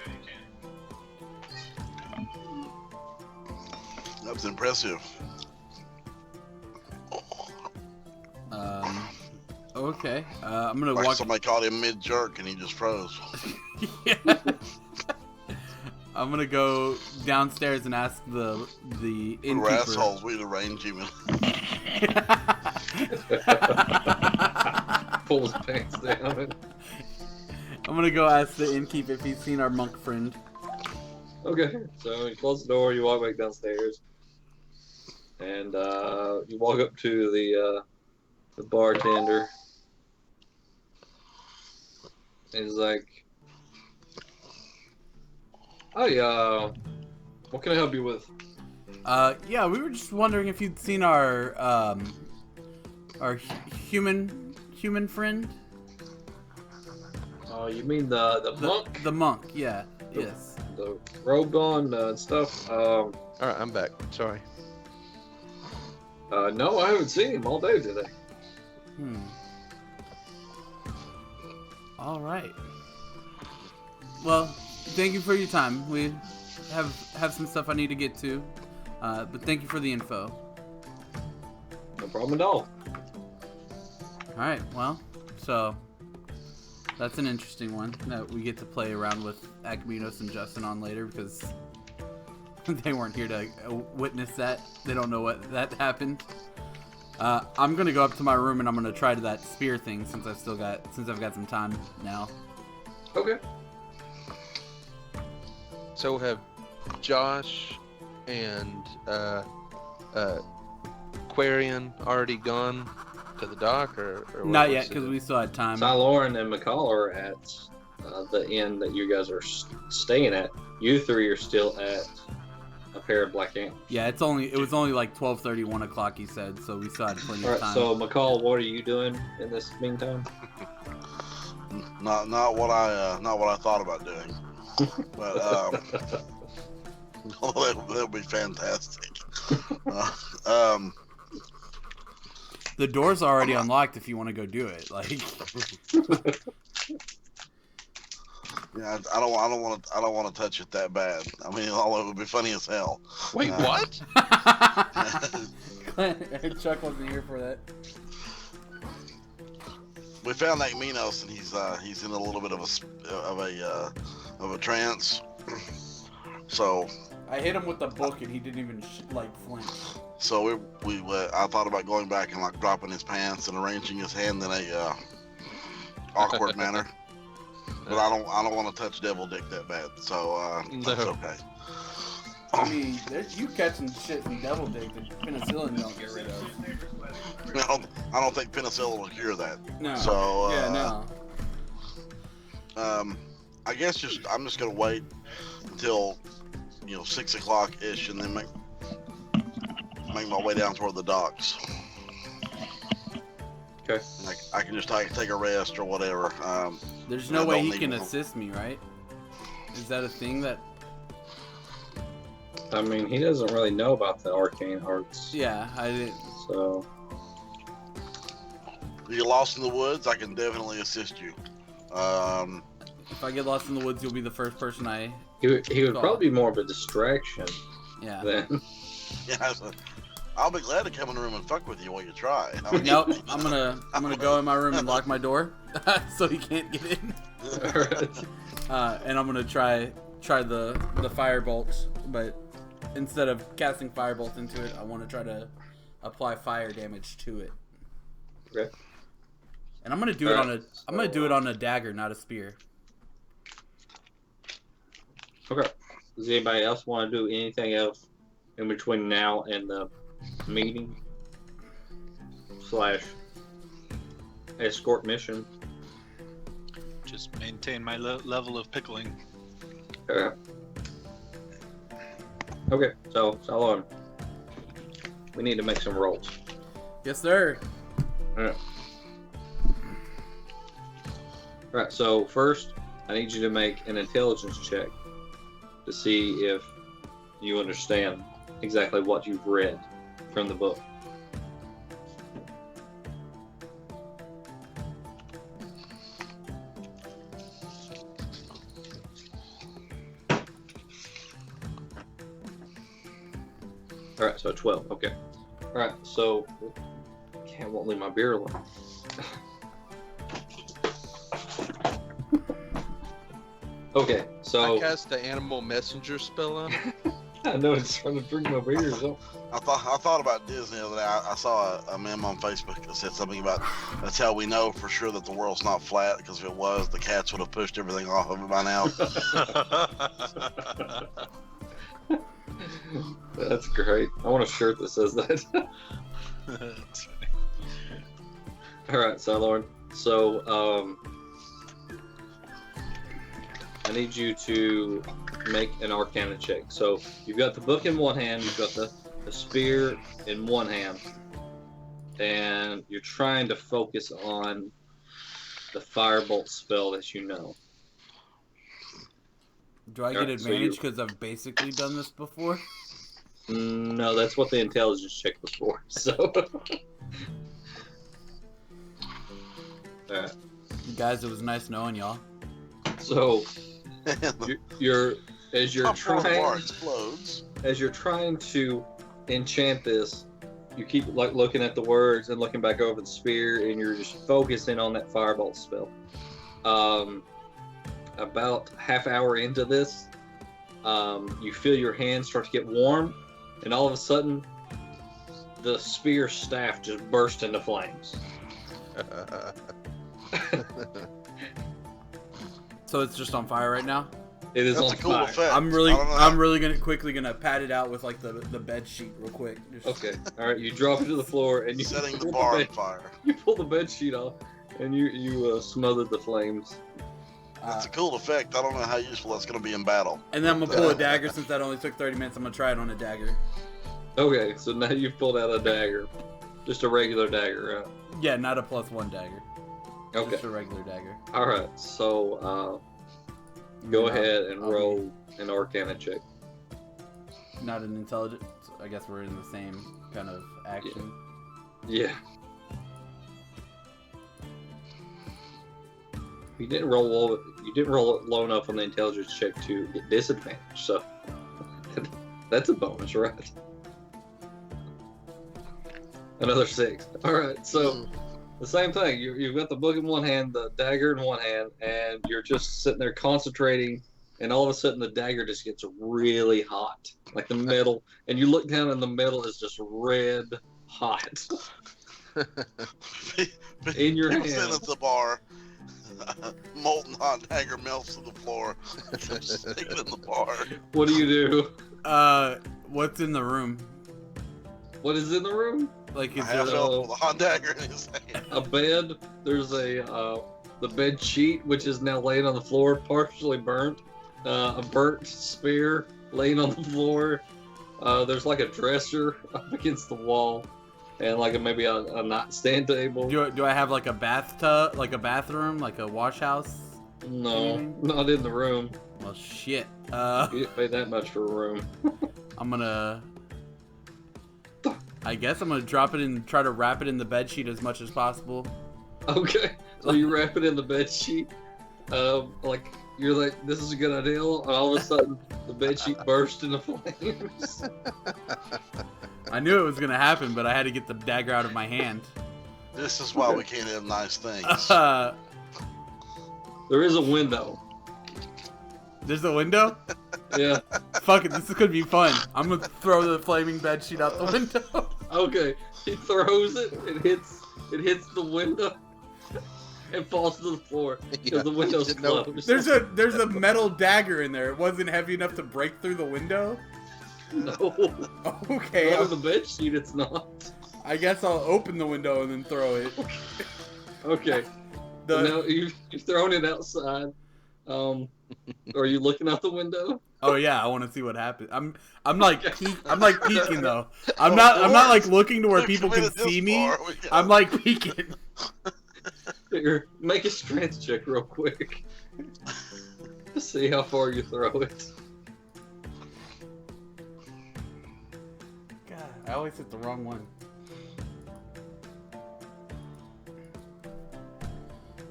That's impressive. Okay. I'm gonna Like walk. somebody caught him mid-jerk and he just froze. Yeah. I'm gonna go downstairs and ask the We were innkeeper. assholes. We'd arrange him. Pull his pants down. I'm gonna go ask the innkeeper if he's seen our monk friend. Okay, so you close the door, you walk back downstairs, and you walk up to the bartender. And he's like, "Hi, what can I help you with?" Yeah, we were just wondering if you'd seen our human friend. Oh, you mean the monk, The monk, yeah. Yes. the robed on and stuff? All right, I'm back. Sorry. No, I haven't seen him all day today. All right. Well, thank you for your time. We have some stuff I need to get to, but thank you for the info. No problem at all. All right. Well, so that's an interesting one that we get to play around with Akminos and Justin on later because they weren't here to witness that. They don't know what that happened. I'm gonna go up to my room and I'm gonna try to that spear thing since I've got some time now. Okay. So have Josh and Quarian already gone to the dock, or what- Not what's yet the because deal? we still had time. Lauren and McCall are at the inn that you guys are staying at. You three are still at a pair of black ants. Yeah, it was only like 12:30, 1 o'clock. He said, so we still had plenty All of right. time. So McCall, what are you doing in this meantime? Not what I thought about doing. But although that would be fantastic. The door's already unlocked if you want to go do it. Like, yeah, I don't want to touch it that bad. I mean, although it would be funny as hell. Wait, what? Chuck wasn't here for that. We found that Minos, and he's in a little bit of a trance. So I hit him with the book, and he didn't even flinch. So I thought about going back and like dropping his pants and arranging his hand in a awkward manner. But I don't want to touch Devil Dick that bad. So that's okay. I mean, you catching shit from Devil Dick that penicillin don't get rid of. I don't think penicillin will cure that. No. So yeah, no. I guess I'm just gonna wait until 6 o'clock ish, and then make my way down toward the docks. Okay. Like I can just take a rest or whatever. There's no way he can assist me, right? Is that a thing that? I mean, he doesn't really know about the arcane arts. Yeah, I didn't. So. If you're lost in the woods, I can definitely assist you. If I get lost in the woods, you'll be the first person I. He would call. probably be more of a distraction. Yeah. Then. Yeah, I'll be glad to come in the room and fuck with you while you try. I mean, Nope. I'm gonna go in my room and lock my door so he can't get in. Alright. And I'm gonna try the fire bolts, but instead of casting fire bolts into it, I want to try to apply fire damage to it. Okay. And I'm gonna do it on a dagger, not a spear. Okay. Does anybody else want to do anything else in between now and the meeting / escort mission? Just maintain my level of pickling. Okay. Okay, so Solomon, we need to make some rolls. Yes, sir. Alright. Alright, so first, I need you to make an intelligence check to see if you understand exactly what you've read from the book. Alright, so 12, okay. Alright, so I won't leave my beer alone. Okay, so I cast the animal messenger spell on it. I know it's trying to drink my beer. So. I thought about Disney the other day. I saw a meme on Facebook that said something about that's how we know for sure that the world's not flat, because if it was, the cats would have pushed everything off of it by now. That's great. I want a shirt that says that. That's funny. All right, so Lauren. So I need you to make an Arcana check. So you've got the book in one hand, you've got the spear in one hand, and you're trying to focus on the firebolt spell that you know. Do I get advantage because I've basically done this before? No, that's what the intelligence check was for. So. Alright. Guys, it was nice knowing y'all. So you're explodes. As you're trying to enchant this, you keep like looking at the words and looking back over the spear, and you're just focusing on that firebolt spell. About half hour into this, you feel your hands start to get warm, and all of a sudden, the spear staff just burst into flames. So it's just on fire right now? It is That's on a cool fire. effect. I'm really gonna pat it out with like the bed sheet real quick. Just... Okay, all right. You drop it to the floor and you Setting the pull bar on bed- fire. You pull the bed sheet off, and you smothered the flames. That's a cool effect. I don't know how useful that's going to be in battle. And then I'm gonna pull a dagger. Since that only took 30 minutes, I'm gonna try it on a dagger. Okay, so now you've pulled out a dagger, just a regular dagger, right? Yeah, not a +1 dagger. Okay. Just a regular dagger. All right. So go Not- ahead and I'll be- roll an Arcana check. Not an intelligence. I guess we're in the same kind of action. Yeah. You didn't roll low. You didn't roll low enough on the intelligence check to get disadvantage. So that's a bonus, right? Another 6. All right. So the same thing. You've got the book in one hand, the dagger in one hand, and you're just sitting there concentrating. And all of a sudden, the dagger just gets really hot, like the metal. And you look down, and the metal is just red hot in your People sitting hand. at the bar. Molten hot dagger melts to the floor. I'm sticking in the bar. What do you do? What's in the room? What is in the room? Like, I is have there, felt with a hot dagger in his hand. A bed. There's the bed sheet, which is now laying on the floor, partially burnt. A burnt spear laying on the floor. There's like a dresser up against the wall, and like maybe a nightstand table. do I have like a bathtub, like a bathroom, like a wash house? No, anything? not in the room. Well, shit. You didn't pay that much for a room. I'm gonna. I guess I'm gonna drop it and try to wrap it in the bed sheet as much as possible. Okay, so you wrap it in the bed sheet. Like you're like, this is a good idea, and all of a sudden the bed sheet burst into flames. I knew it was gonna happen, but I had to get the dagger out of my hand. This is why we can't have nice things. There is a window. There's a window? Yeah. Fuck it, this is gonna be fun. I'm gonna throw the flaming bed sheet out the window. Okay. He throws it. It hits the window. And falls to the floor because the window's closed. There's a metal dagger in there. It wasn't heavy enough to break through the window. No. Okay, Not on the bed sheet. It's not. I guess I'll open the window and then throw it. Okay. Now you've thrown it outside. Are you looking out the window? Oh yeah, I want to see what happens. I'm like peeking though. I'm not like looking to where people can see me. I'm like peeking. Here, make a strength check real quick. To see how far you throw it. God, I always hit the wrong one.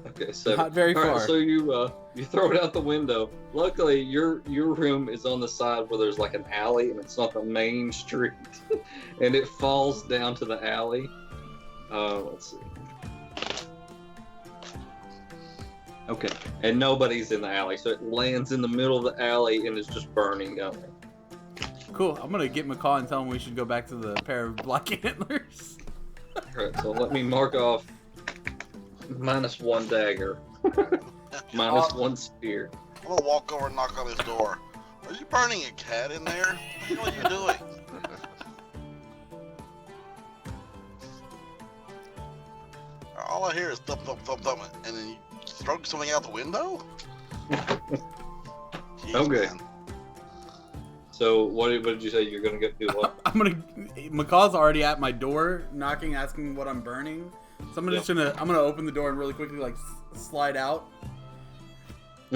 Okay, so Not very all right, far. so you throw it out the window. Luckily, your room is on the side where there's like an alley, and it's not the main street, and it falls down to the alley. Let's see. Okay, and nobody's in the alley, so it lands in the middle of the alley and is just burning down there. Cool. I'm gonna get McCall and tell him we should go back to the pair of black antlers. Alright, so let me mark off -1 dagger, -1 spear. I'm gonna walk over and knock on his door. Are you burning a cat in there? What are you doing? All I hear is thump, thump, thump, thump, and then you throw something out the window? Jeez, Okay. man. So what did you say? You're gonna do what? McCall's already at my door, knocking, asking what I'm burning. So I'm gonna open the door and really quickly like slide out,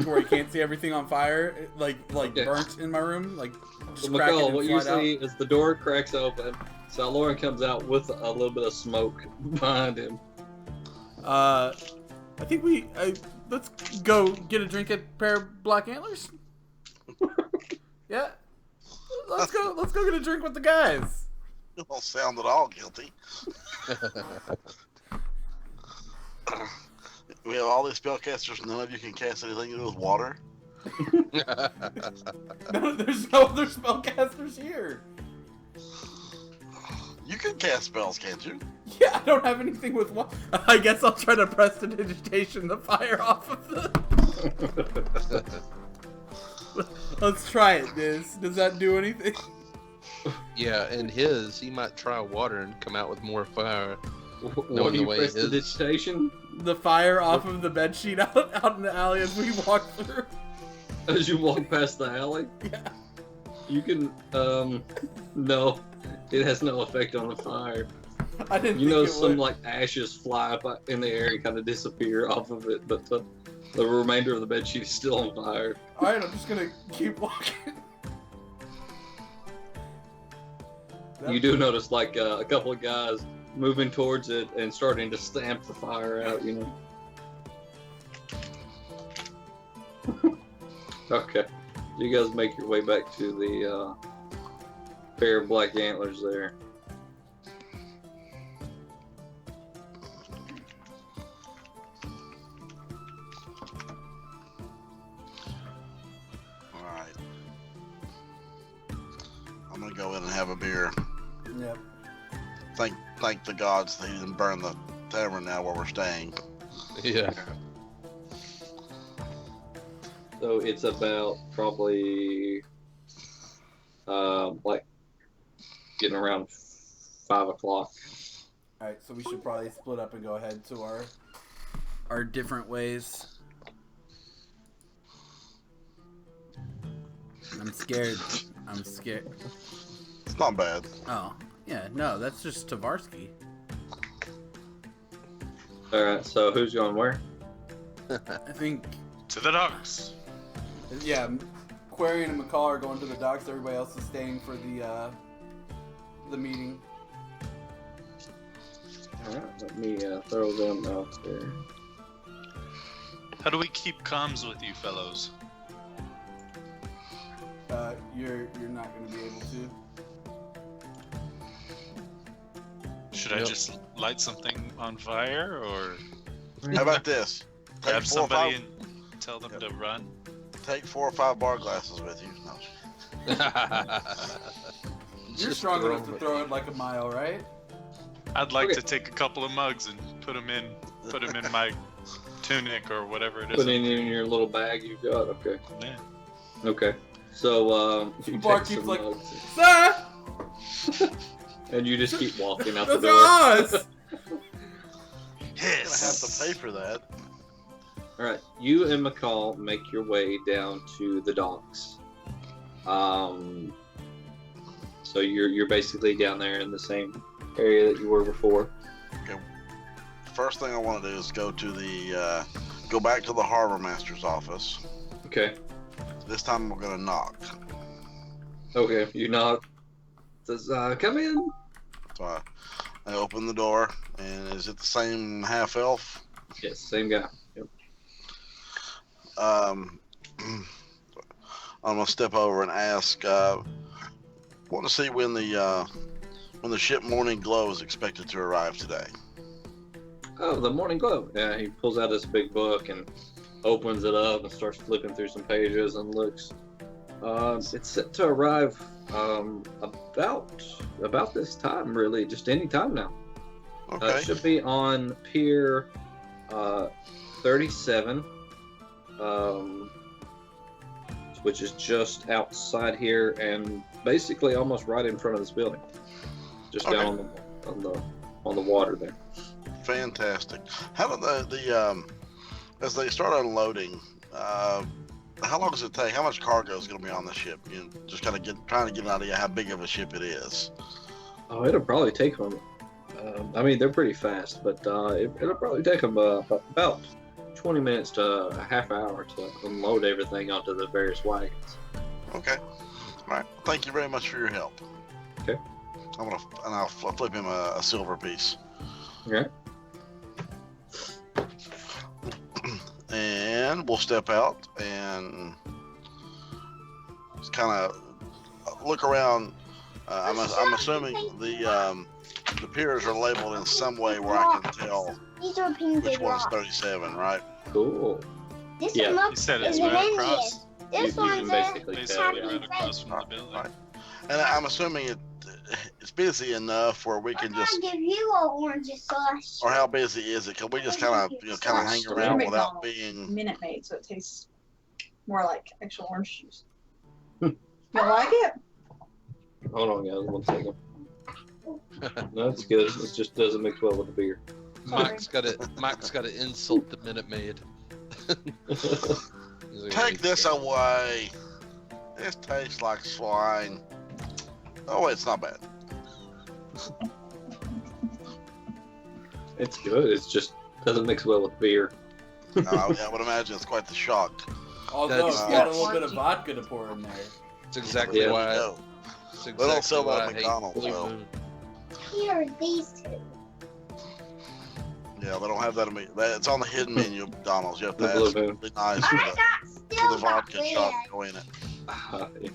where he can't see everything on fire, like Okay. burnt in my room, like just So crack it McCall, and what you slide see is the door cracks open. So Lauren comes out with a little bit of smoke behind him. out. I think let's go get a drink at Pair of Black Antlers. Yeah, let's go get a drink with the guys. You don't sound at all guilty. We have all these spellcasters, none of you can cast anything to do with water. No, there's no other spellcasters here. You can cast spells, can't you? Yeah, I don't have anything with water. I guess I'll try to prestidigitation the fire off of the... Let's try it, Diz. Does that do anything? Yeah, and he might try water and come out with more fire. What Knowing do the you way press it the is. digitation The fire off of the bedsheet out in the alley as we walk through. as you walk past the alley? Yeah. You can, no, it has no effect on the fire. I didn't You think know, it some would. like ashes fly up in the air and kind of disappear off of it, but the remainder of the bed sheet is still on fire. Alright, I'm just gonna keep walking. You do notice like a couple of guys moving towards it and starting to stamp the fire out, you know. Okay. You guys make your way back to the pair of black antlers there. Alright. I'm gonna go in and have a beer. Yep. Thank the gods that he didn't burn the tavern now where we're staying. Yeah. So it's about probably like getting around 5 o'clock. Alright, so we should probably split up and go ahead to our different ways. I'm scared. I'm scared. It's not bad. Oh, yeah, no, that's just Tavarsky. Alright, so who's going where? I think, To the docks. yeah, Quarian and McCall are going to the docks. Everybody else is staying for the meeting. Alright, let me throw them out there. How do we keep comms with you fellows? You're not going to be able to. Should I Yep. just light something on fire or How about this? grab 4 or somebody 5 and tell them to run? Take 4 or 5 bar glasses with you. No. You're Just strong throw enough to it. throw it like a mile, right? I'd like Okay. to take a couple of mugs and put them in my tunic or whatever it is. Put it in your little bag you've got. Okay. Yeah. Okay. So you Barkeep's take some like, mugs, Sir! and you just keep walking out the Those door. are us! I'm gonna have to pay for that. All right, you and McCall make your way down to the docks. So you're basically down there in the same area that you were before. First thing I want to do is go back to the harbor master's office. Okay. This time we're gonna knock. Okay. You knock. Says, come in. So I open the door, and is it the same half elf? Yes, same guy. Yep. I'm gonna step over and ask. Want to see when the ship Morning Glow is expected to arrive today. Oh, the Morning Glow. Yeah, he pulls out this big book and opens it up and starts flipping through some pages and looks. It's set to arrive about this time, really, just any time now. Okay. It should be on Pier 37, which is just outside here and basically almost right in front of this building, just Okay. down on the water there. Fantastic. How do the as they start unloading? How long does it take? How much cargo is going to be on the ship? You know, just kind of trying to get an idea how big of a ship it is. Oh, it'll probably take them. I mean, they're pretty fast, but it'll probably take them about 20 minutes to a half hour to unload everything onto the various wagons. Okay. All right. Thank you very much for your help. Okay. I'll flip him a silver piece. Okay. And we'll step out and just kind of look around. I'm assuming the piers are labeled in some way where I can tell These are which painted one's rock. 37, right? Cool. This Yeah. one You looks said it's is right Indian. across. This You can one's basically Basically tell, right across from the building. Right. And I'm assuming it's busy enough where we can just, I'll give you an orange sauce. or how busy is it? Can we just kind of hang around without being? Minute Maid, so it tastes more like actual orange juice. You like it? Hold on, guys, 1 second. No, it's good. It just doesn't mix well with the beer. Mike's got to insult the Minute Maid. Take this away. This tastes like swine. Oh, wait, it's not bad. It's good. It's just doesn't mix well with beer. I would imagine it's quite the shock. Although That's- it's got a little bit of vodka to pour in there. It's exactly Yeah. why. No, It's they don't sell exactly that why at I hate McDonald's, Blue though. Moon. Here are these two. Yeah, they don't have that. It's on the hidden menu of McDonald's. You have to The Blue ask Moon. really nice I for got the still got vodka shot red. to go in it.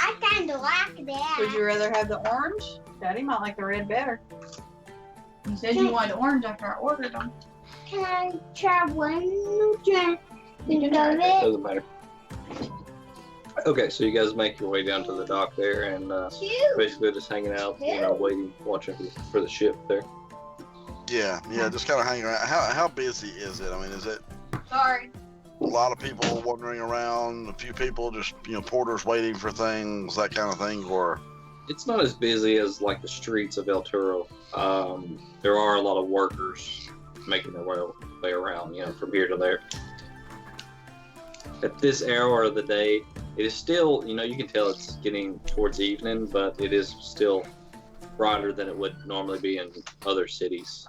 I kind of like Would that. you rather have the orange? Daddy might like the red better. You said you wanted orange after I ordered them. Can I try one drink? You know it? Doesn't matter. Okay, so you guys make your way down to the dock there, and Two. basically just hanging out, waiting, watching for the ship there. Yeah, just kind of hanging around. How busy is it? I mean, is it Sorry. a lot of people wandering around? A few people just porters waiting for things, that kind of thing, or? It's not as busy as like the streets of El Toro. There are a lot of workers making their way around, from here to there. At this hour of the day, it is still, you can tell it's getting towards evening, but it is still brighter than it would normally be in other cities.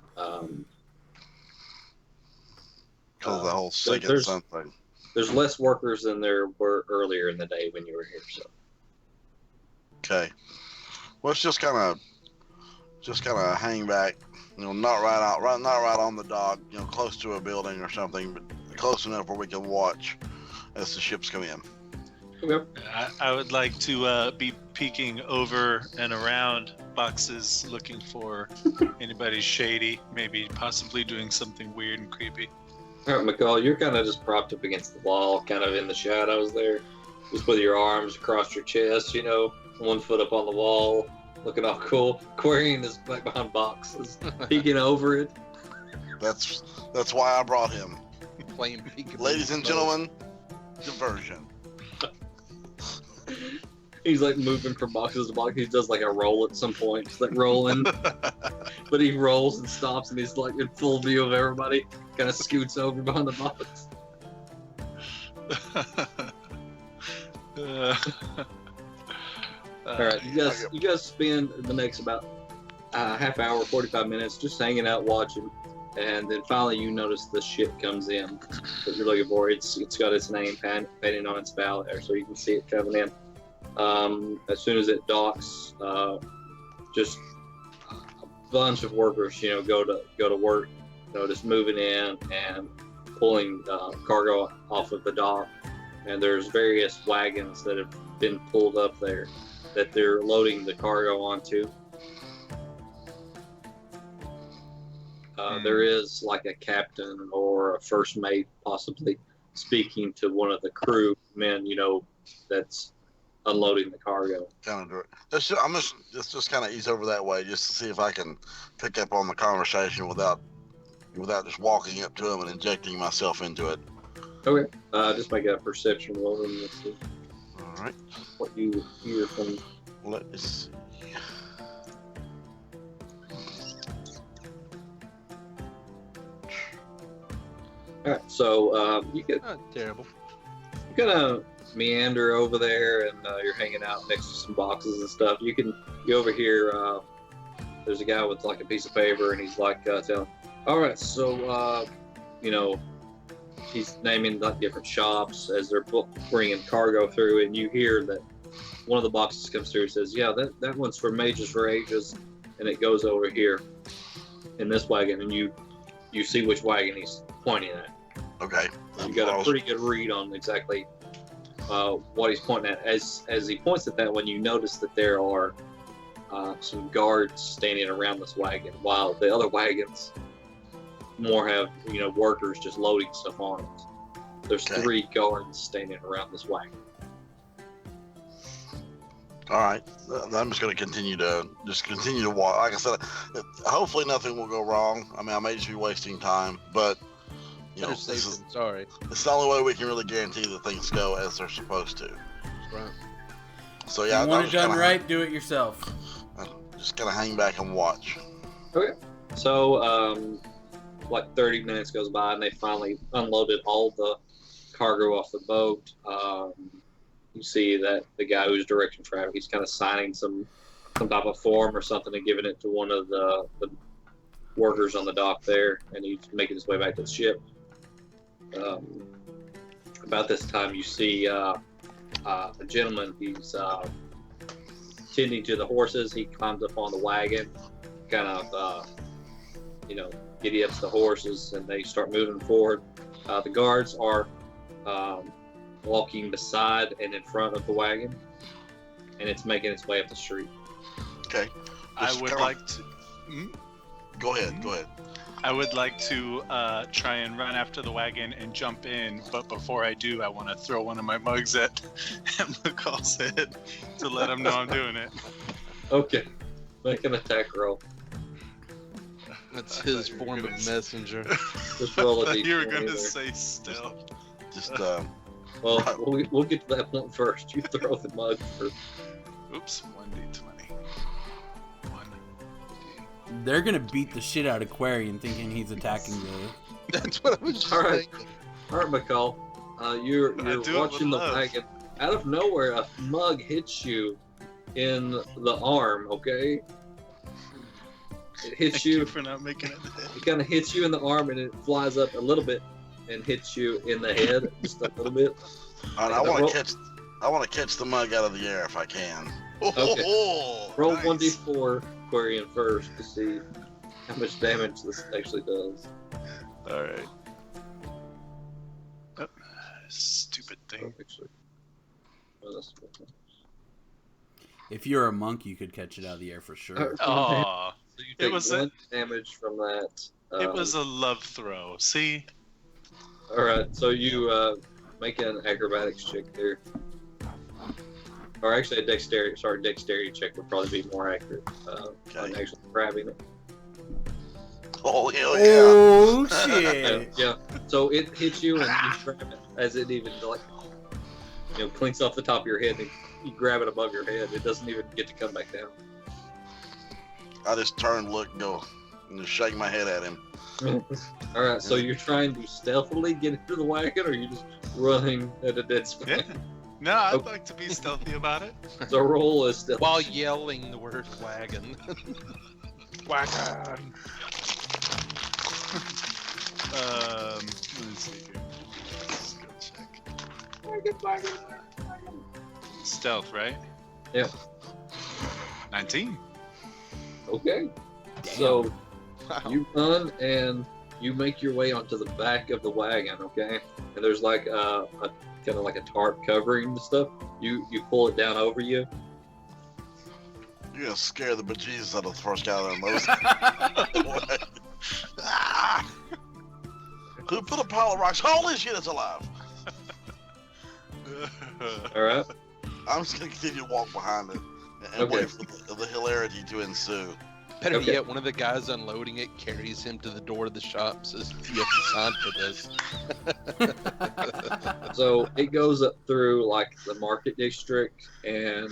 Because of the whole second there's- sun thing. There's less workers than there were earlier in the day when you were here. So Okay. Well, let's just kind of hang back. Not right on the dock. Close to a building or something, but close enough where we can watch as the ships come in. I would like to be peeking over and around boxes, looking for anybody shady, maybe possibly doing something weird and creepy. All right, McCall, you're kind of just propped up against the wall, kind of in the shadows there, just with your arms across your chest, 1 foot up on the wall, looking all cool. Quarian is back behind boxes, peeking over it. That's why I brought him. Playing peekaboo. Ladies and gentlemen, diversion. He's like moving from boxes to box. He does like a roll at some point, just like rolling. But he rolls and stops, and he's like in full view of everybody. Kind of scoots over behind the box. All right, you guys spend the next about half hour, 45 minutes just hanging out, watching, and then finally you notice the ship comes in that you're looking for. It's got its name painted on its bow there, so you can see it coming in. As soon as it docks, just a bunch of workers, go to work, just moving in and pulling cargo off of the dock. And there's various wagons that have been pulled up there that they're loading the cargo onto. There is like a captain or a first mate possibly speaking to one of the crew men, that's unloading the cargo. Let's just kind of ease over that way, just to see if I can pick up on the conversation without just walking up to him and injecting myself into it. Okay. Just make a perception roll and let's see All right. what you hear from. Let's see. All right. So you get Not terrible. you kind of meander over there, and you're hanging out next to some boxes and stuff. You can go over here. There's a guy with like a piece of paper, and he's like telling, all right, so he's naming like different shops as they're bringing cargo through, and you hear that one of the boxes comes through and says, yeah, that one's for Mages for Ages, and it goes over here in this wagon, and you see which wagon he's pointing at. Okay. You got a pretty good read on exactly what he's pointing at. As he points at that one, you notice that there are some guards standing around this wagon, while the other wagons more have workers just loading stuff on it. There's Okay. 3 guards standing around this wagon. All right. I'm just going to continue to watch. Like I said, hopefully nothing will go wrong. I mean, I may just be wasting time, but Better safe than sorry. it's the only way we can really guarantee that things go as they're supposed to. Right. So yeah, you want I'm it just done gonna right, do it yourself. just gonna hang back and watch. So, like 30 minutes goes by, and they finally unloaded all the cargo off the boat. You see that the guy who's directing traffic, he's kind of signing some type of form or something and giving it to one of the workers on the dock there, and he's making his way back to the ship. About this time, you see a gentleman. He's tending to the horses. He climbs up on the wagon, kind of, giddy ups the horses, and they start moving forward. The guards are walking beside and in front of the wagon, and it's making its way up the street. Okay. I would like to. Go ahead. I would like to try and run after the wagon and jump in, but before I do, I want to throw one of my mugs at McCall's head to let him know I'm doing it. Okay, make an attack roll. That's his form of messenger. Just roll a d20. You were gonna there. say stealth. Just Well, we'll get to that point first. You throw the mug first. Oops, 1d20. They're gonna beat the shit out of Quarian thinking he's attacking the... That's what I was just All right. thinking. All right, McCall. You're I do it watching the with love. wagon. Out of nowhere, a mug hits you in the arm. Okay. It hits Thank you. you for not making it. It kind of hits you in the arm, and it flies up a little bit and hits you in the head just a little bit. and I want to catch the mug out of the air if I can. Okay. Roll Nice. 1d4 Quarian first to see how much damage this actually does. All right. Oh, stupid thing. Actually, oh, that's- If you're a monk, you could catch it out of the air for sure. Oh, So you It take was one damage from that. it was a love throw. See? All right, so you make an acrobatics check there, or actually a dexterity. Sorry, dexterity check would probably be more accurate on Okay. actually grabbing it. Oh hell yeah! Oh shit! Yeah. So it hits you, and you grab it as it even clinks off the top of your head, and you grab it above your head. It doesn't even get to come back down. I just turn, look, go, and just shake my head at him. All right, so you're trying to stealthily get into the wagon, or you just running at a dead Yeah. sprint? No, I'd Okay. like to be stealthy about it. So roll is stealth. While yelling the word wagon. Wagon. Let's see here. Let's go check. Stealth, right? Yeah. 19. Okay. So you run and you make your way onto the back of the wagon, okay? And there's like a kind of like a tarp covering the stuff. You pull it down over you. You're gonna scare the bejesus out of the first guy that knows. Ah! Who put a pile of rocks? Holy shit, it's alive! All right. I'm just gonna continue to walk behind it and Okay. wait for the hilarity to ensue. Better Okay. yet, one of the guys unloading it carries him to the door of the shop, says, "You have to sign for this." So it goes up through like the market district, and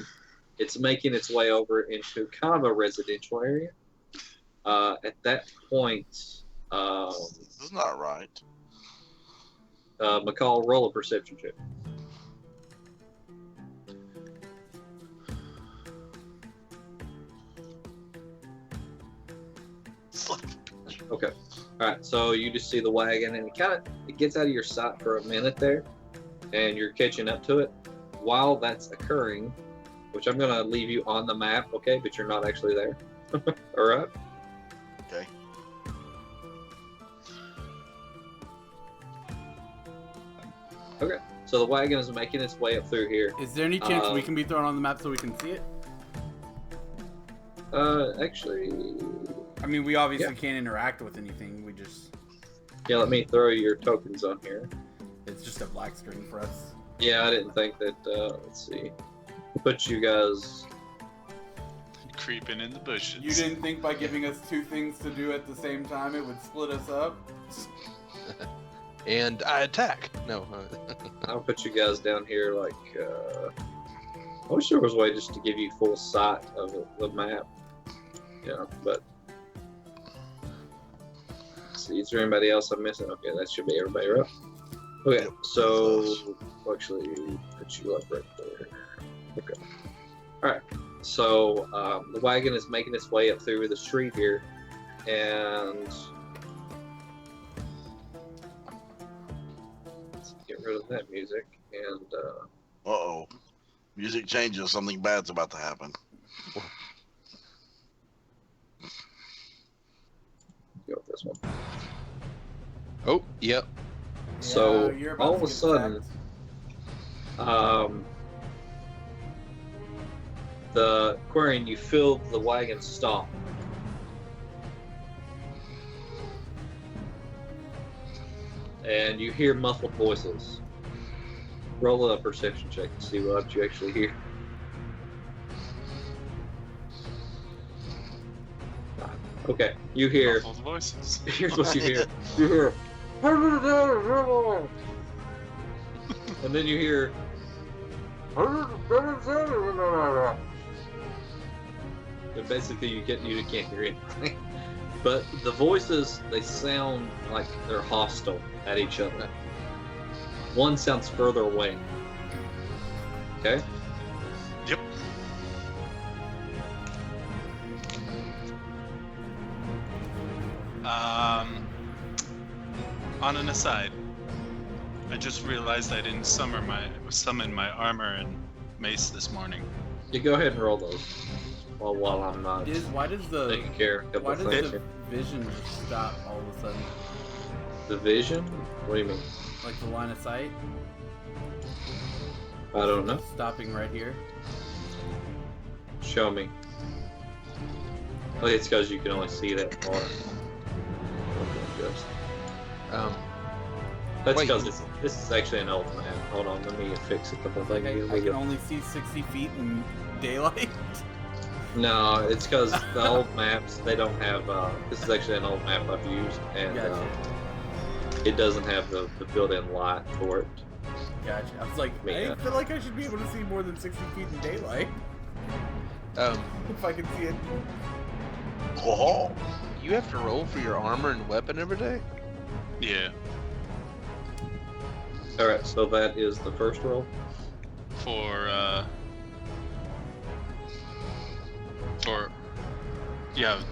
it's making its way over into kind of a residential area. At that point, This is not right. McCall, roll a perception check. Okay. All right. So you just see the wagon, and it gets out of your sight for a minute there, and you're catching up to it. While that's occurring, which I'm gonna leave you on the map, okay? But you're not actually there. All right. Okay. Okay. So the wagon is making its way up through here. Is there any chance we can be thrown on the map so we can see it? Actually, I mean, we obviously Yeah. can't interact with anything. We just... yeah. Let me throw your tokens on here. It's just a black screen for us. Yeah, I didn't think that. Let's see. Put you guys. Creeping in the bushes. You didn't think by giving us two things to do at the same time it would split us up? And I attack. No. I'll put you guys down here. Like, I wish there was a way just to give you full sight of the map. Yeah, but. Let's see, is there anybody else I'm missing? Okay, that should be everybody, right? Okay, Yep, so that's us. we'll actually put you up right there. Okay. All right. So the wagon is making its way up through the street here, And let's get rid of that music. And Uh-oh. Music changes. Something bad's about to happen. go with this one. Oh, yep. So you're about all to of a get sudden, attacked. the Quarian, you feel the wagon stop. And you hear muffled voices. Roll a perception check to see what you actually hear. Okay, you hear. Muffled voices. Here's what you hear. You hear. And then you hear. And basically, you can't hear anything. But the voices, they sound like they're hostile at each other. One sounds further away. Okay? Yep. On an aside, I just realized I didn't summon my armor and mace this morning. You go ahead and roll those. While I'm not Why does the taking care of a couple why of does things the here. vision just stop all of a sudden? The vision? What do you mean? Like the line of sight? I don't know. Stopping right here. Show me. Oh, it's because you can only see that far. That's Wait, because this is actually an old map. Hold on, let me fix a couple things. Okay, I can only see 60 feet in daylight. No, it's because the old maps, they don't have, this is actually an old map I've used, and Gotcha. it doesn't have the built-in light for it. Gotcha. I was like, Yeah. I feel like I should be able to see more than 60 feet in daylight. If I can see it. Oh, You have to roll for your armor and weapon every day? Yeah. Alright, so that is the first roll. For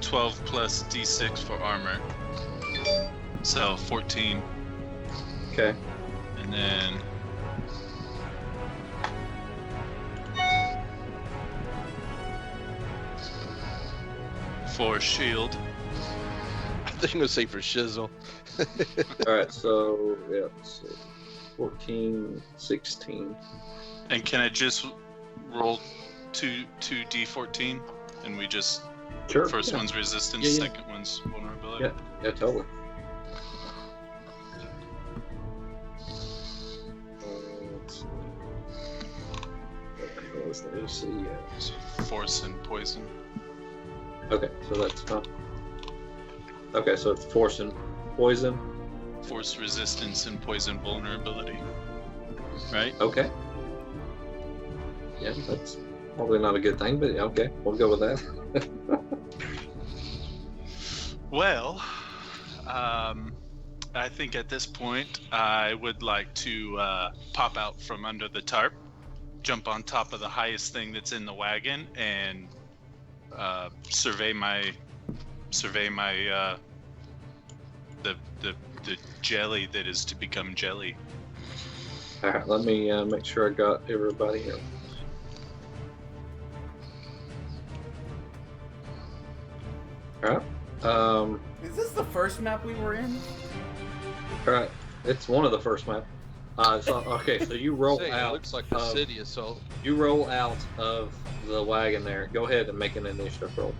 12 plus d6 for armor. So 14, Okay. and then for shield. I think I'm gonna say for shizzle. Alright, so, yeah, let's see. 14, 16. And can I just roll 2d14 and we just Sure. first yeah. one's resistance, Yeah, yeah. second one's vulnerability? Yeah, yeah, totally. Let's see. What the hell is the AC? Yeah. Force and poison. Okay, so that's fine. Okay, so it's force and poison. Force resistance and poison vulnerability. Right? Okay. Yeah, that's probably not a good thing, but yeah, okay, we'll go with that. Well, I think at this point I would like to pop out from under the tarp, jump on top of the highest thing that's in the wagon, and survey my the jelly that is to become jelly. Alright, let me make sure I got everybody here. Alright. Is this the first map we were in? Alright. It's one of the first map. Okay, so you roll Say, it out. looks like the of- city assault. You roll out of the wagon there. Go ahead and make an initiative roll.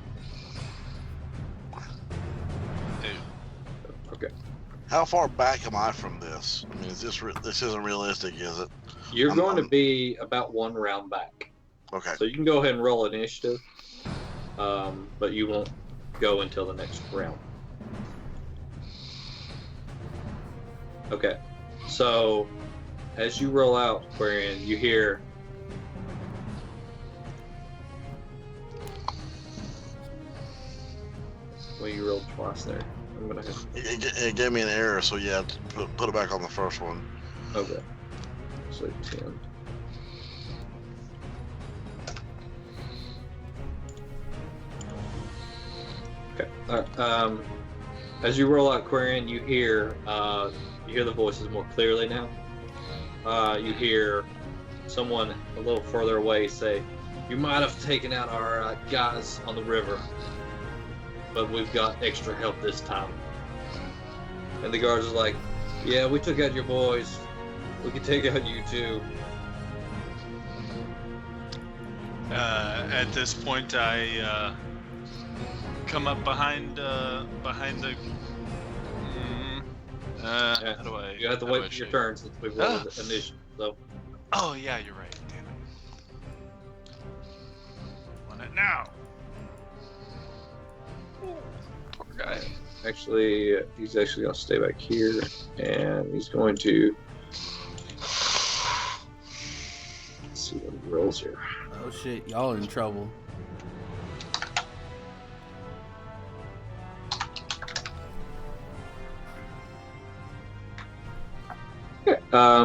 Okay. how far back am I from this? I mean, is this isn't realistic, is it? You're I'm- going to I'm- be about one round back. Okay. So you can go ahead and roll initiative, but you won't go until the next round. Okay, so as you roll out, wherein you hear well, you rolled twice there. I'm gonna have It gave me an error, so yeah, put it back on the first one. okay. So 10. Okay. As you roll out Quarian, you hear the voices more clearly now. You hear someone a little further away say, "You might have taken out our guys on the river, but we've got extra help this time." And the guards are like, "Yeah, we took out your boys. We can take out you too." At this point, I come up behind the. How do I? You have to how do I wait for your show you? turn since we've rolled the initiative. So Oh yeah, you're right. Damn it. Want it now? poor guy. Actually, he's actually gonna stay back here, and he's going to. Let's see what he rolls here. Oh shit, y'all are in trouble.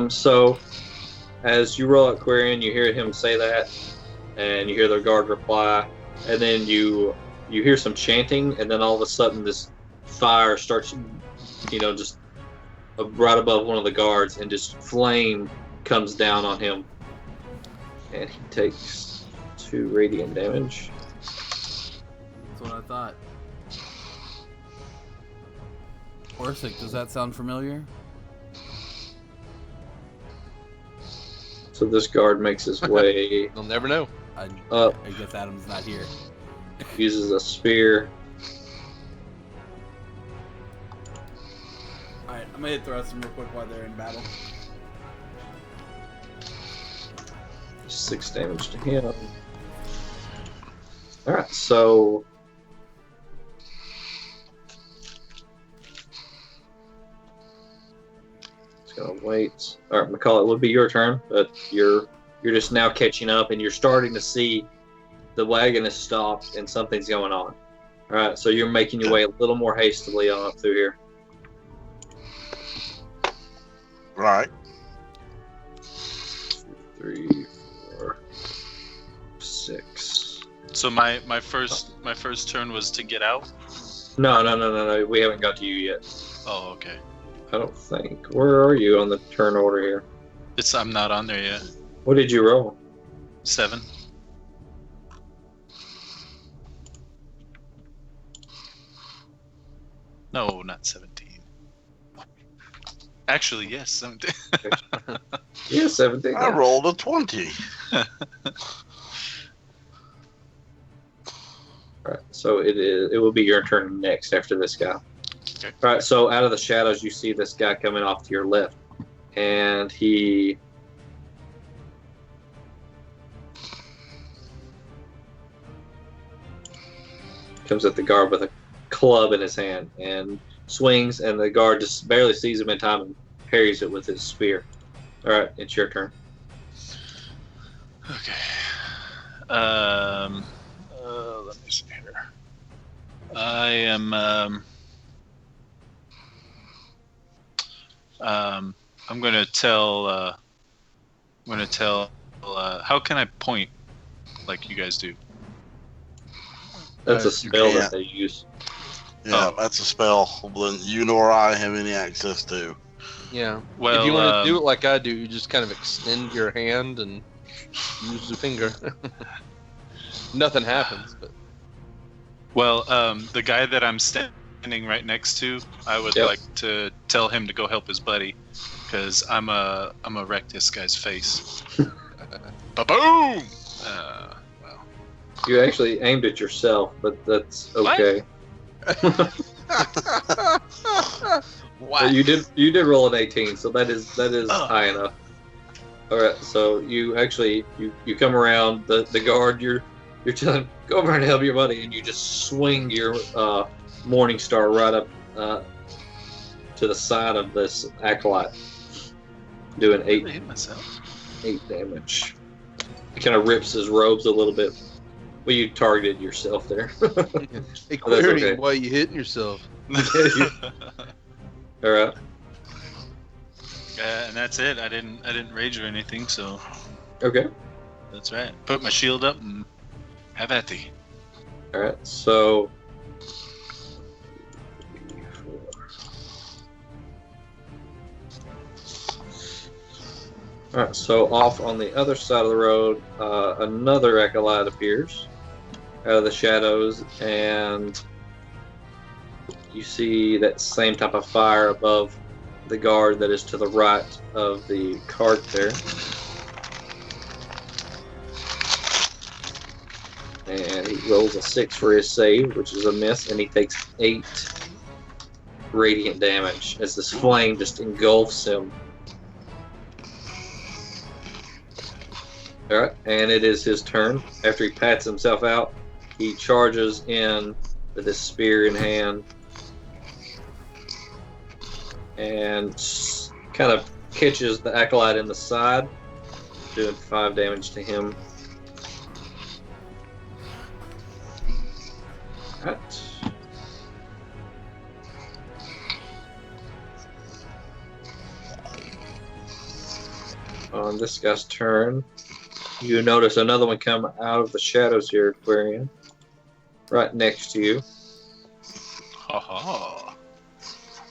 So as you roll out Quarian, you hear him say that, and you hear the guard reply, and then you hear some chanting, and then all of a sudden this fire starts, just right above one of the guards, and just flame comes down on him, and he takes 2 radiant damage. That's what I thought. Orsic, does that sound familiar? So this guard makes his way You'll never know. I up, guess Adam's not here. uses a spear. Alright, I'm gonna hit thrust him real quick while they're in battle. 6 damage to him. Alright, so it's gonna wait. Alright, McCall, it would be your turn, but you're just now catching up, and you're starting to see the wagon has stopped and something's going on. Alright, so you're making your way a little more hastily on up through here. Right. 2, 3, 4, 6. So my first turn was to get out. No. We haven't got to you yet. Oh, okay. I don't think. Where are you on the turn order here? I'm not on there yet. What did you roll? 7. No, not 17. Actually, yes, 17. Yeah, 17. I rolled a 20. Alright, so it will be your turn next after this guy. Okay. Alright, so out of the shadows you see this guy coming off to your left. And he comes at the guard with a club in his hand and swings, and the guard just barely sees him in time and parries it with his spear. Alright, it's your turn. Okay. Let me see here. I am. I'm gonna tell. How can I point, like you guys do? That's a You spell that can't. they use. Yeah, that's a spell that you nor I have any access to. Yeah. Well, if you want to do it like I do, you just kind of extend your hand and use the finger. Nothing happens, but Well, the guy that I'm standing right next to, I would Yep. like to tell him to go help his buddy, because I'm a wreck this guy's face. Ba-boom! Well, You actually aimed at yourself, but that's okay. wow. You did roll an 18, so that is Oh. high enough. All right, so you actually you come around the guard. You're telling him, go over and help your buddy, and you just swing your Morning Star right up to the side of this acolyte, doing I 8 hit myself. damage. It kind of rips his robes a little bit. Well, you targeted yourself there. Hey, Oh, that's Query, okay. why are you hitting yourself? All right. And that's it. I didn't rage or anything, so Okay. that's right. Put my shield up and have at thee. All right. So All right, so off on the other side of the road, another acolyte appears out of the shadows, and you see that same type of fire above the guard that is to the right of the cart there. And he rolls a 6 for his save, which is a miss, and he takes 8 radiant damage as this flame just engulfs him. Alright, and it is his turn. After he pats himself out, he charges in with his spear in hand and kind of catches the acolyte in the side, doing 5 damage to him. Alright. On this guy's turn, you notice another one come out of the shadows here, Aquarian, right next to you. Ha ha.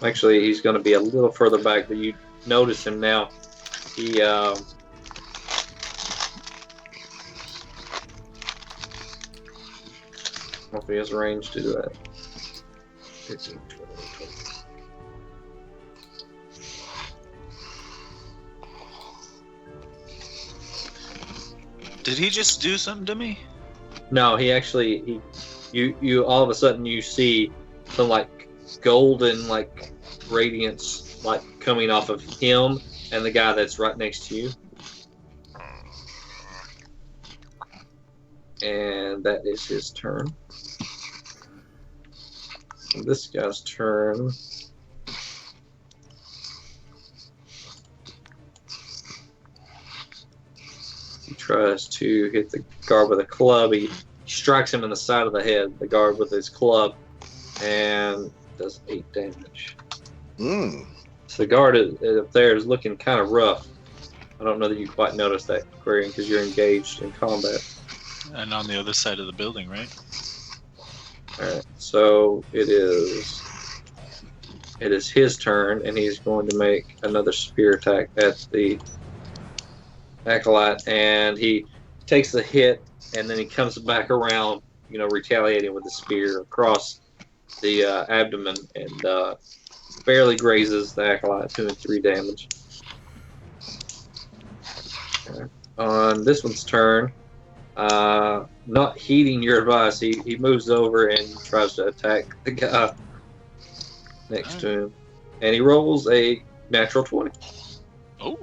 Actually, he's going to be a little further back, but you notice him now. He I don't know if he has range to do that. 15, 20, 20. Did he just do something to me? No, he actually you all of a sudden you see some like golden like radiance like coming off of him and the guy that's right next to you. And that is his turn. And this guy's turn. He tries to hit the guard with a club. He strikes him in the side of the head, the guard with his club, and does 8 damage. So the guard up there is looking kind of rough. I don't know that you quite noticed that, Aquarian, because you're engaged in combat. And on the other side of the building, right? Alright, so it is his turn, and he's going to make another spear attack at the acolyte, and he takes the hit, and then he comes back around, retaliating with the spear across the abdomen, and barely grazes the acolyte, doing 3 damage. Okay. On this one's turn, not heeding your advice, he moves over and tries to attack the guy next to him, and he rolls a natural 20. Oh,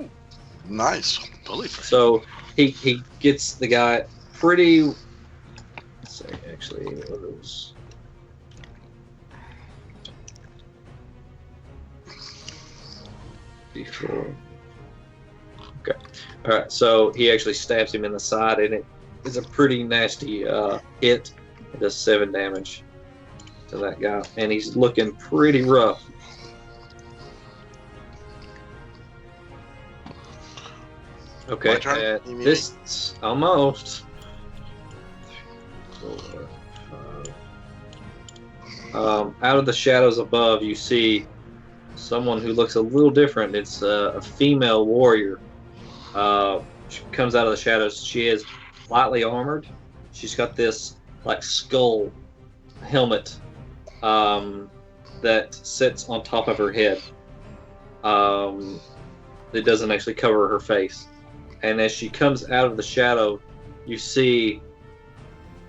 Nice. bully for him. So he gets the guy pretty. Let's see, actually, it was. Before. Okay. All right. So he actually stabs him in the side, and it is a pretty nasty hit. It does 7 damage to that guy, and he's looking pretty rough. Okay, My turn? You mean this almost. 4, 5. Out of the shadows above, you see someone who looks a little different. It's a female warrior. She comes out of the shadows. She is lightly armored. She's got this like skull helmet that sits on top of her head. It doesn't actually cover her face. And as she comes out of the shadow, you see,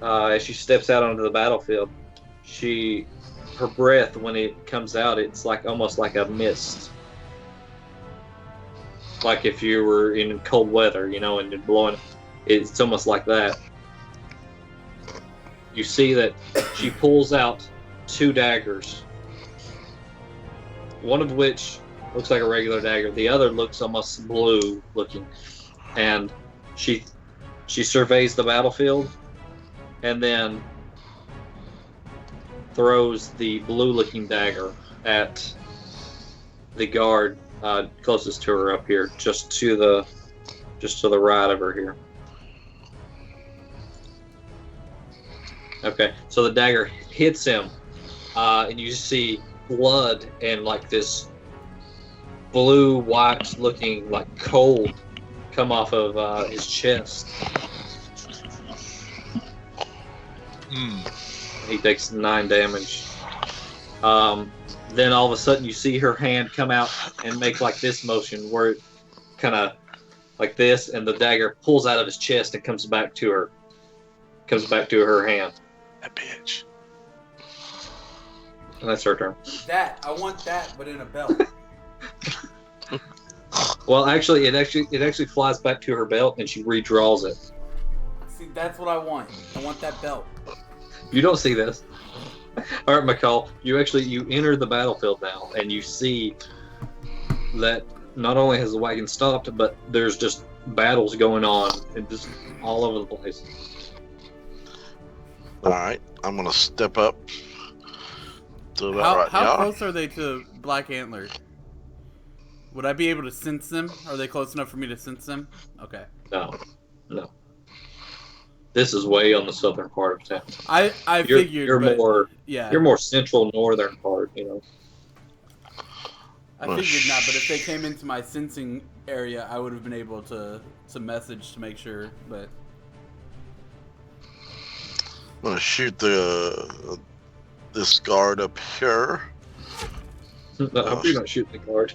as she steps out onto the battlefield, her breath, when it comes out, it's like almost like a mist. Like if you were in cold weather, and you're blowing, it's almost like that. You see that she pulls out 2 daggers, one of which looks like a regular dagger, the other looks almost blue looking. And she surveys the battlefield and then throws the blue-looking dagger at the guard closest to her up here, just to the right of her here. Okay, so the dagger hits him, and you see blood and like this blue-white looking like cold come off of his chest. He takes 9 damage. Then all of a sudden you see her hand come out and make like this motion where it kind of like this, and the dagger pulls out of his chest and comes back to her. Comes back to her hand. That bitch. And that's her turn. I want that, but in a belt. Well, actually, it actually flies back to her belt, and she redraws it. See, that's what I want. I want that belt. You don't see this. All right, McCall. You enter the battlefield now, and you see that not only has the wagon stopped, but there's just battles going on and just all over the place. All right, I'm gonna step up to about How now. close are they to Black Antler? Would I be able to sense them? Are they close enough for me to sense them? Okay. No. This is way on the southern part of town. I figured. You're but, more. Yeah. You're more central northern part. You know. I figured not, but if they came into my sensing area, I would have been able to message to make sure. But I'm gonna shoot this guard up here. I hope you're not shooting the guard.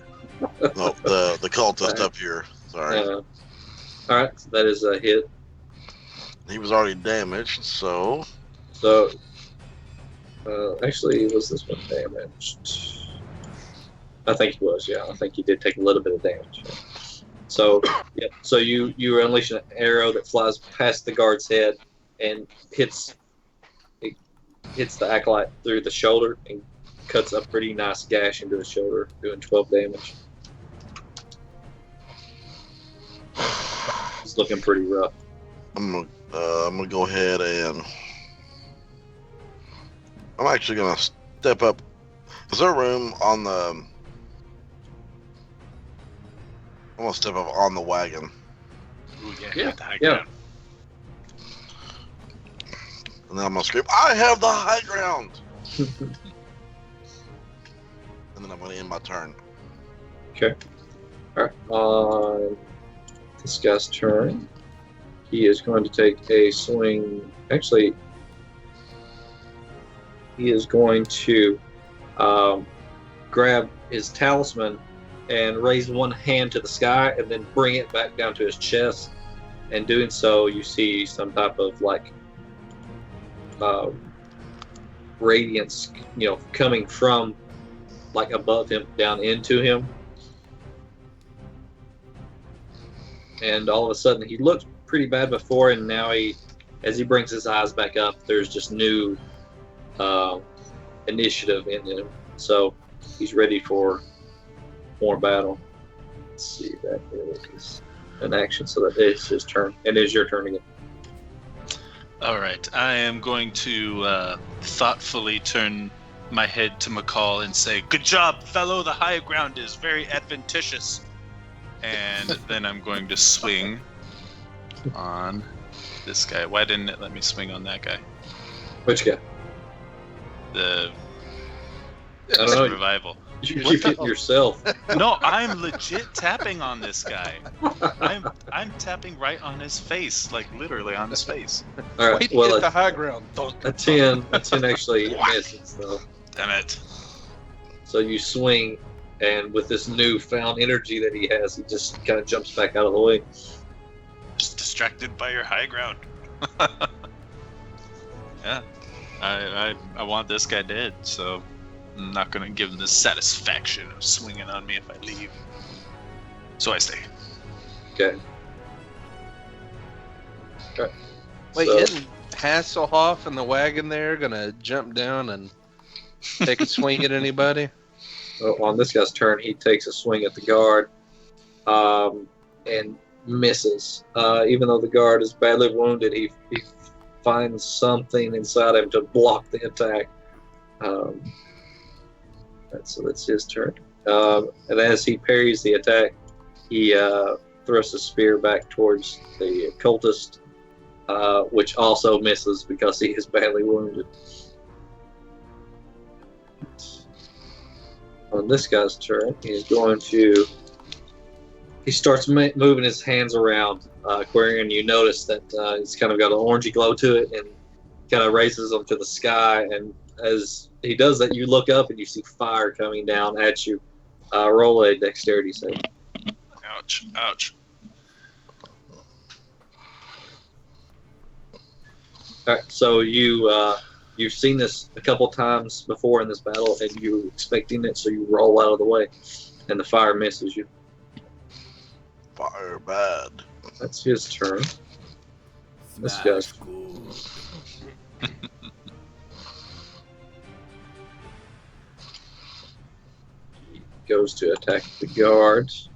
No, the cultist up here. Sorry. All right, so that is a hit. He was already damaged, so. So, actually, was this one damaged? I think he was. Yeah, I think he did take a little bit of damage. So, yeah. So you unleash an arrow that flies past the guard's head and hits the acolyte through the shoulder and cuts a pretty nice gash into his shoulder, doing 12 damage. It's looking pretty rough. I'm gonna go ahead and I'm actually gonna step up. Is there room on the? I'm gonna step up on the wagon. Ooh, Yeah, the high yeah. ground. And then I'm gonna scream, I have the high ground! And then I'm gonna end my turn. Okay. Alright. On this guy's turn, he is going to take a swing. Actually, he is going to grab his talisman and raise one hand to the sky and then bring it back down to his chest. And doing so, you see some type of like radiance, coming from like above him down into him. And all of a sudden, he looked pretty bad before, and now as he brings his eyes back up, there's just new initiative in him. So he's ready for more battle. Let's see, that is an action, so that is his turn. And it is your turn again. All right, I am going to thoughtfully turn my head to McCall and say, "Good job, fellow. The high ground is very adventitious." And then I'm going to swing on this guy. Why didn't it let me swing on that guy? Which guy? The I don't know. revival. You keep hitting yourself. No, I'm legit tapping on this guy. I'm tapping right on his face, like literally on his face. All right. Wait, Well, hit the high ground. a 10 actually misses though. Damn it. So you swing, and with this newfound energy that he has, he just kind of jumps back out of the way. Just distracted by your high ground. Yeah. I want this guy dead, so I'm not gonna give him the satisfaction of swinging on me if I leave. So I stay. Okay. Wait, So- isn't Hasselhoff in the wagon there gonna jump down and take a swing at anybody? So on this guy's turn, he takes a swing at the guard, and misses. Even though the guard is badly wounded, he finds something inside him to block the attack. So that's his turn. And as he parries the attack, he thrusts a spear back towards the cultist, which also misses because he is badly wounded. On this guy's turn, he is going to he starts moving his hands around, Aquarian. You notice that he's kind of got an orangey glow to it, and kind of raises them to the sky. And as he does that, you look up and you see fire coming down at you. Roll a dexterity save. Ouch! Ouch! All right, so you've seen this a couple times before in this battle, and you're expecting it, so you roll out of the way, and the fire misses you. Fire bad. That's his turn. This Smash guy's good. goes to attack the guards,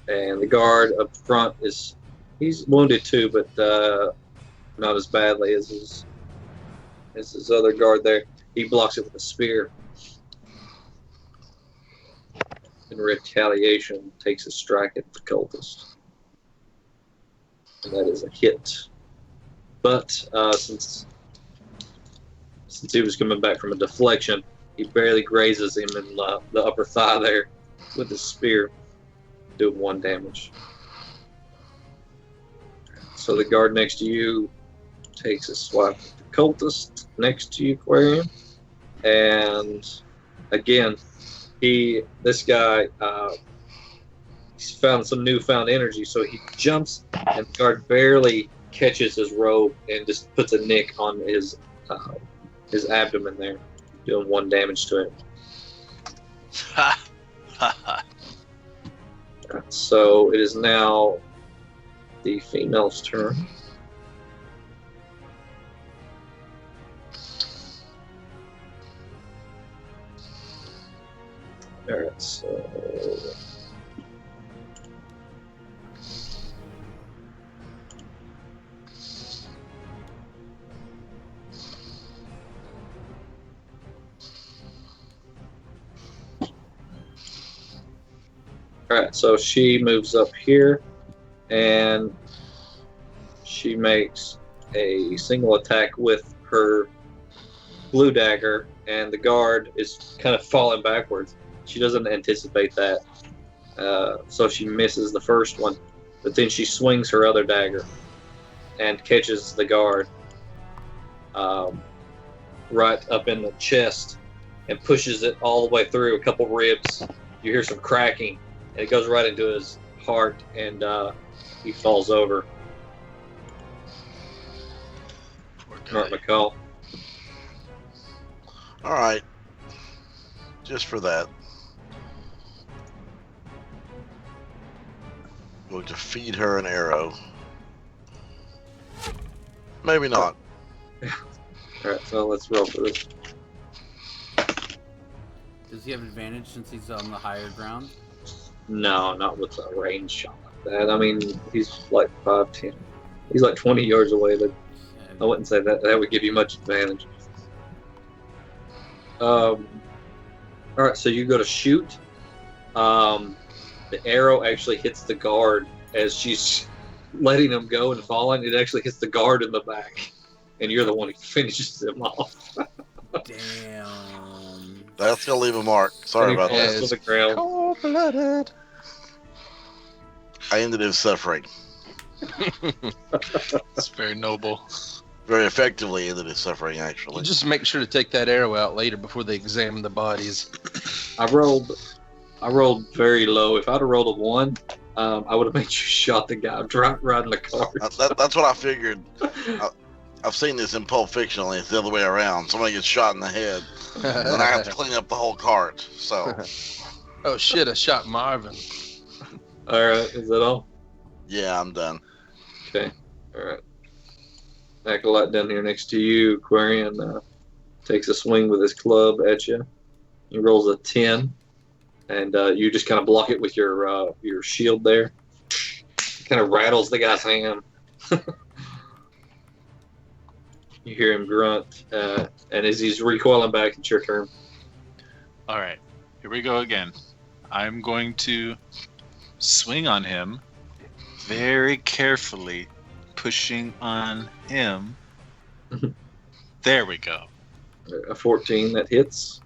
and the guard up front he's wounded too, but not as badly as his other guard there. He blocks it with a spear. In retaliation, takes a strike at the cultist, and that is a hit. But since he was coming back from a deflection, he barely grazes him in the upper thigh there with his spear, doing 1 damage. So the guard next to you takes a swipe at the cultist next to you, Aquarium, and again, this guy, he's found some newfound energy, so he jumps, and the guard barely catches his robe and just puts a nick on his abdomen there, doing 1 damage to him. Ha! Ha ha! So it is now the female's turn. Alright, so Alright, so she moves up here, and she makes a single attack with her blue dagger, and the guard is kind of falling backwards. She doesn't anticipate that, so she misses the first one, but then she swings her other dagger and catches the guard right up in the chest and pushes it all the way through a couple ribs. You hear some cracking, and it goes right into his heart, and he falls over. Mark McCall. All right. Just for that, going to feed her an arrow. Maybe not. Alright, so let's roll for this. Does he have advantage since he's on the higher ground? No, not with a range shot like that. I mean, he's like 5'10". He's like 20 yards away. But I wouldn't say that would give you much advantage. Alright, so you go to shoot. The arrow actually hits the guard as she's letting him go and falling. It actually hits the guard in the back, and you're the one who finishes him off. Damn. That's gonna leave a mark. Sorry about falls that. to the ground. Cold-blooded. I ended his suffering. That's very noble. Very effectively ended his suffering, You actually. just make sure to take that arrow out later before they examine the bodies. I rolled very low. If I'd have rolled a 1, I would have made you shot the guy riding the car. That's what I figured. I've seen this in Pulp Fiction, only it's the other way around. Somebody gets shot in the head, and I have to clean up the whole cart. So, Oh shit, I shot Marvin. Alright, is that all? yeah, I'm done. Okay. Alright. Acolyte down here next to you, Aquarian, takes a swing with his club at you. He rolls a 10, and you just kind of block it with your shield there. Kind of rattles the guy's hand. You hear him grunt, and as he's recoiling back, it's your turn. All right, here we go again. I'm going to swing on him very carefully, pushing on him. There we go. A 14 that hits.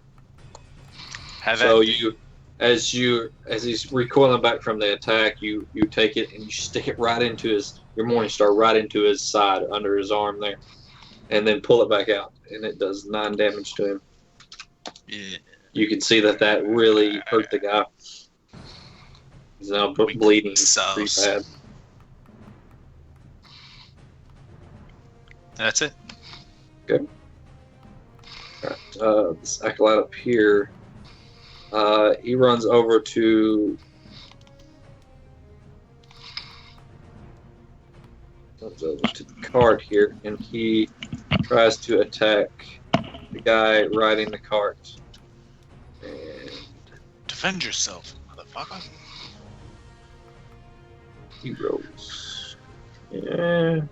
Have So at you as he's recoiling back from the attack, you take it and you stick it right into your morning star, right into his side, under his arm there, and then pull it back out, and it does 9 damage to him. Yeah. You can see that really hurt the guy. He's now bleeding pretty bad. That's it. Okay. All right. This acolyte up here, he runs over to the cart here, and he tries to attack the guy riding the cart. And Defend yourself, motherfucker. he rolls. Yeah.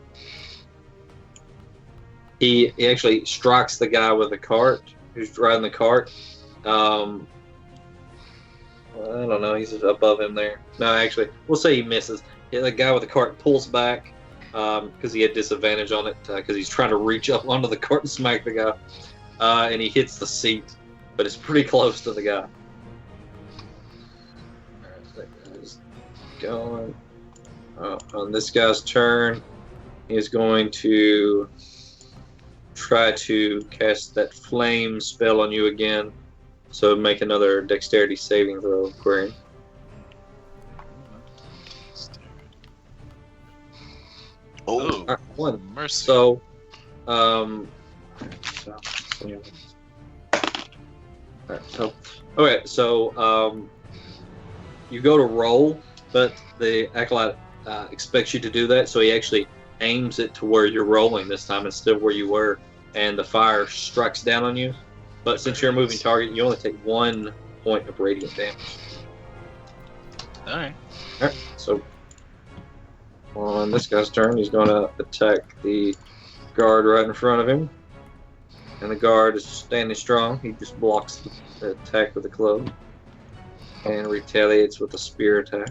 He actually strikes the guy with the cart, who's driving the cart. I don't know. He's above him there. No, actually, we'll say he misses. The guy with the cart pulls back because he had disadvantage on it because he's trying to reach up onto the cart and smack the guy. And he hits the seat, but it's pretty close to the guy. Alright, that guy's going. On this guy's turn, he's going to try to cast that flame spell on you again. So make another dexterity saving throw, Quarian. Oh, Alright, 1. Mercy. So, you go to roll, but the acolyte expects you to do that, so he actually aims it to where you're rolling this time instead of where you were, and the fire strikes down on you. But since you're a moving target, you only take 1 point of radiant damage. Alright. Alright, so on this guy's turn, he's going to attack the guard right in front of him. And the guard is standing strong. He just blocks the attack with the club and retaliates with a spear attack.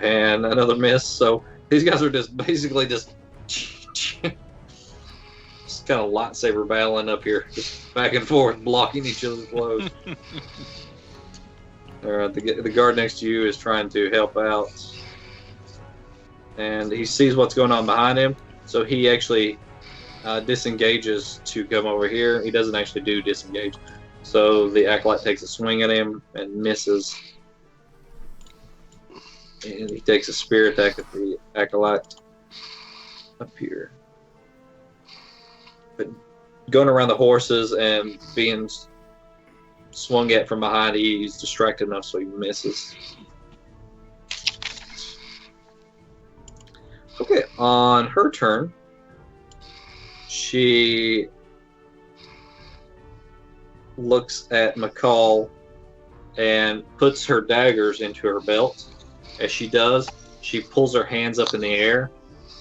And another miss. So these guys are just basically just kind of lightsaber battling up here, just back and forth, blocking each other's blows. Alright, the guard next to you is trying to help out, and he sees what's going on behind him, so he actually disengages to come over here. He doesn't actually do disengage, so the acolyte takes a swing at him and misses, and he takes a spear attack at the acolyte up here. But going around the horses and being swung at from behind, he's distracted enough so he misses. Okay, on her turn, she looks at McCall and puts her daggers into her belt. As she does, she pulls her hands up in the air,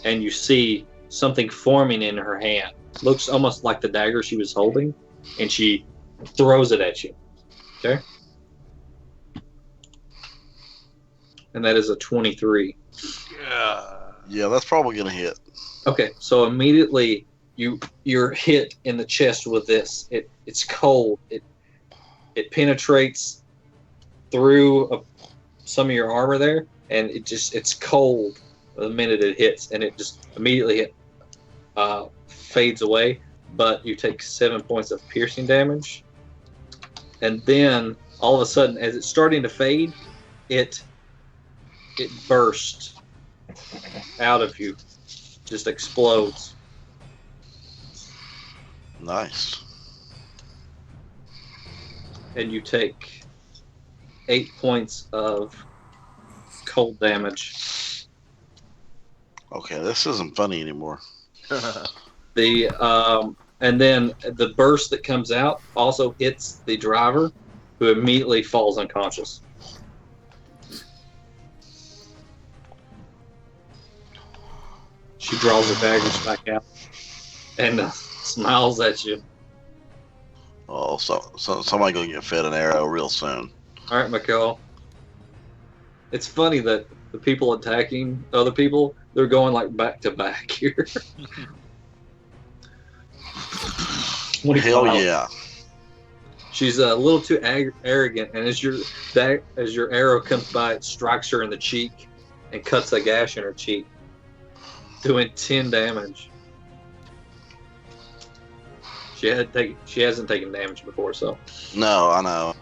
and you see something forming in her hand. Looks almost like the dagger she was holding, and she throws it at you. Okay? And that is a 23. yeah, that's probably gonna hit. Okay, so immediately you're hit in the chest with this. It's cold. It penetrates through some of your armor there, and it's cold the minute it hits, and it just immediately fades away. But you take 7 points of piercing damage, and then all of a sudden, as it's starting to fade, it bursts out of you, just explodes. Nice. And you take 8 points of cold damage. Okay, this isn't funny anymore. And then the burst that comes out also hits the driver, who immediately falls unconscious. She draws her daggers back out and smiles at you. Oh, so somebody gonna get fed an arrow real soon. All right, McCall. It's funny that the people attacking other people, they're going like back to back here. Hell yeah. She's a little too arrogant, and as your arrow comes by, it strikes her in the cheek and cuts a gash in her cheek, doing 10 damage. She hasn't taken damage before, so. No, I know.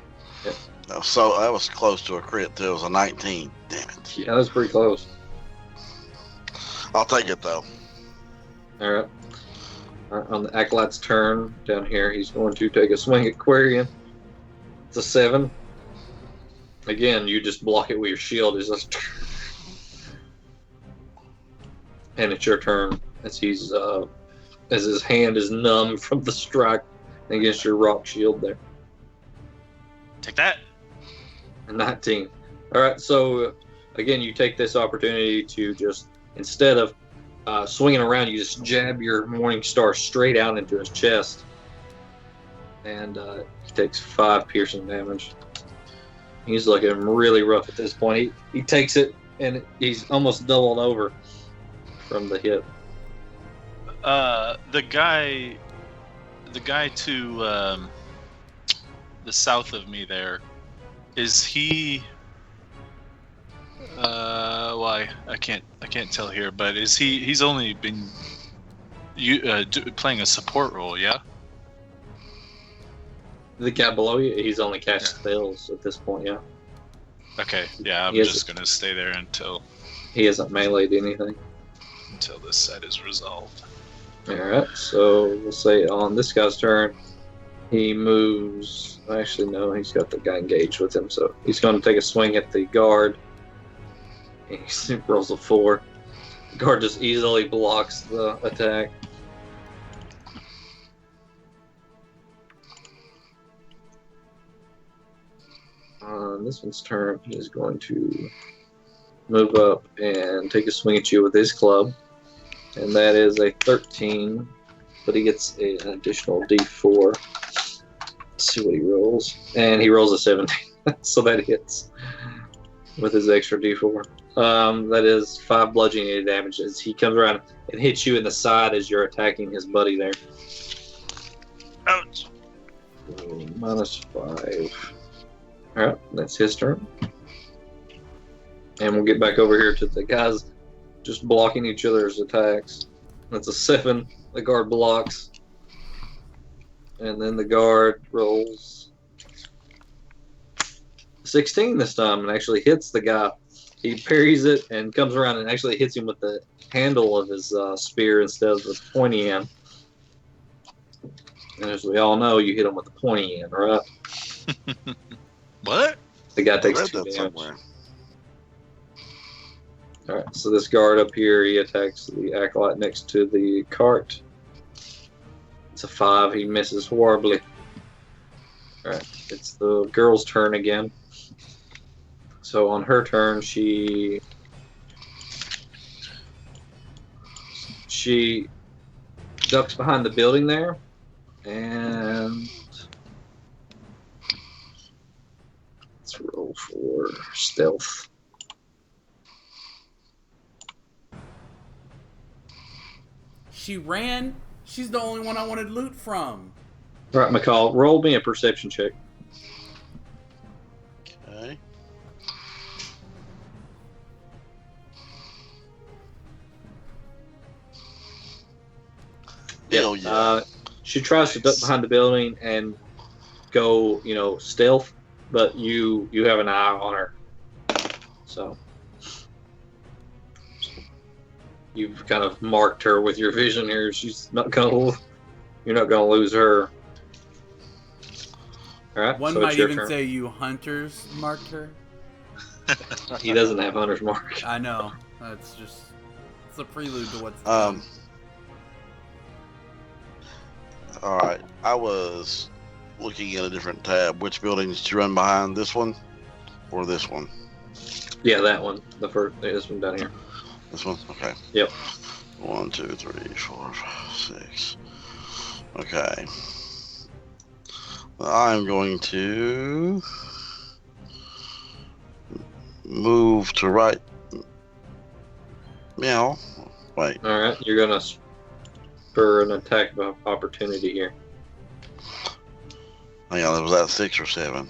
Yeah. No, so that was close to a crit too. It was a 19. Damn it. Yeah, that was pretty close. I'll take it though. All right. On the Acolyte's turn, down here, he's going to take a swing at Quarian. It's a 7. Again, you just block it with your shield. It's just... And it's your turn as he's as his hand is numb from the strike against your rock shield there. Take that. 19. All right, so again, you take this opportunity to just, instead of swinging around, you just jab your Morning Star straight out into his chest. And he takes 5 piercing damage. He's looking really rough at this point. He takes it, and he's almost doubled over from the hit. The guy to the south of me there, is he? Why I can't tell here, but is he? He's only been playing a support role, yeah. The guy below you, he's only cast spells at this point, yeah. Okay, yeah, I'm He just gonna stay there until He hasn't meleeed anything. this set is resolved. Alright, so we'll say on this guy's turn, he moves. Actually, no, he's got the guy engaged with him, so he's going to take a swing at the guard. He rolls a 4. The guard just easily blocks the attack. On this one's turn, he is going to move up and take a swing at you with his club. And that is a 13, but he gets an additional d4. Let's see what he rolls. And he rolls a 17, so that hits with his extra d4. That is 5 bludgeoning damage as he comes around and hits you in the side as you're attacking his buddy there. Ouch. So, -5. Alright, that's his turn. And we'll get back over here to the guys just blocking each other's attacks. That's a 7. The guard blocks. And then the guard rolls 16 this time and actually hits the guy. He parries it and comes around and actually hits him with the handle of his spear instead of the pointy end. And as we all know, you hit him with the pointy end, right? What? The guy I takes read 2 that damage. somewhere. Alright, so this guard up here, he attacks the acolyte next to the cart. It's a 5, he misses horribly. Alright, it's the girl's turn again. So on her turn, she ducks behind the building there, and let's roll for stealth. She ran. She's the only one I wanted loot from. All right, McCall, roll me a perception check. Okay. Hell yeah. She tries to duck behind the building and go, stealth, but you have an eye on her. So you've kind of marked her with your vision here. You're not gonna lose her. All right. One so might it's your even turn. say you hunters marked her. He doesn't have hunter's mark. I know. It's a prelude to what's coming. All right. I was looking at a different tab. Which building did you run behind? This one or this one? Yeah, that one. This one down here. This one? Okay. Yep. 1, 2, 3, 4, 5, 6. Okay. I'm going to move to right. Meow. Wait. All right, you're gonna spur an attack of opportunity here. Hang on, was that 6 or 7?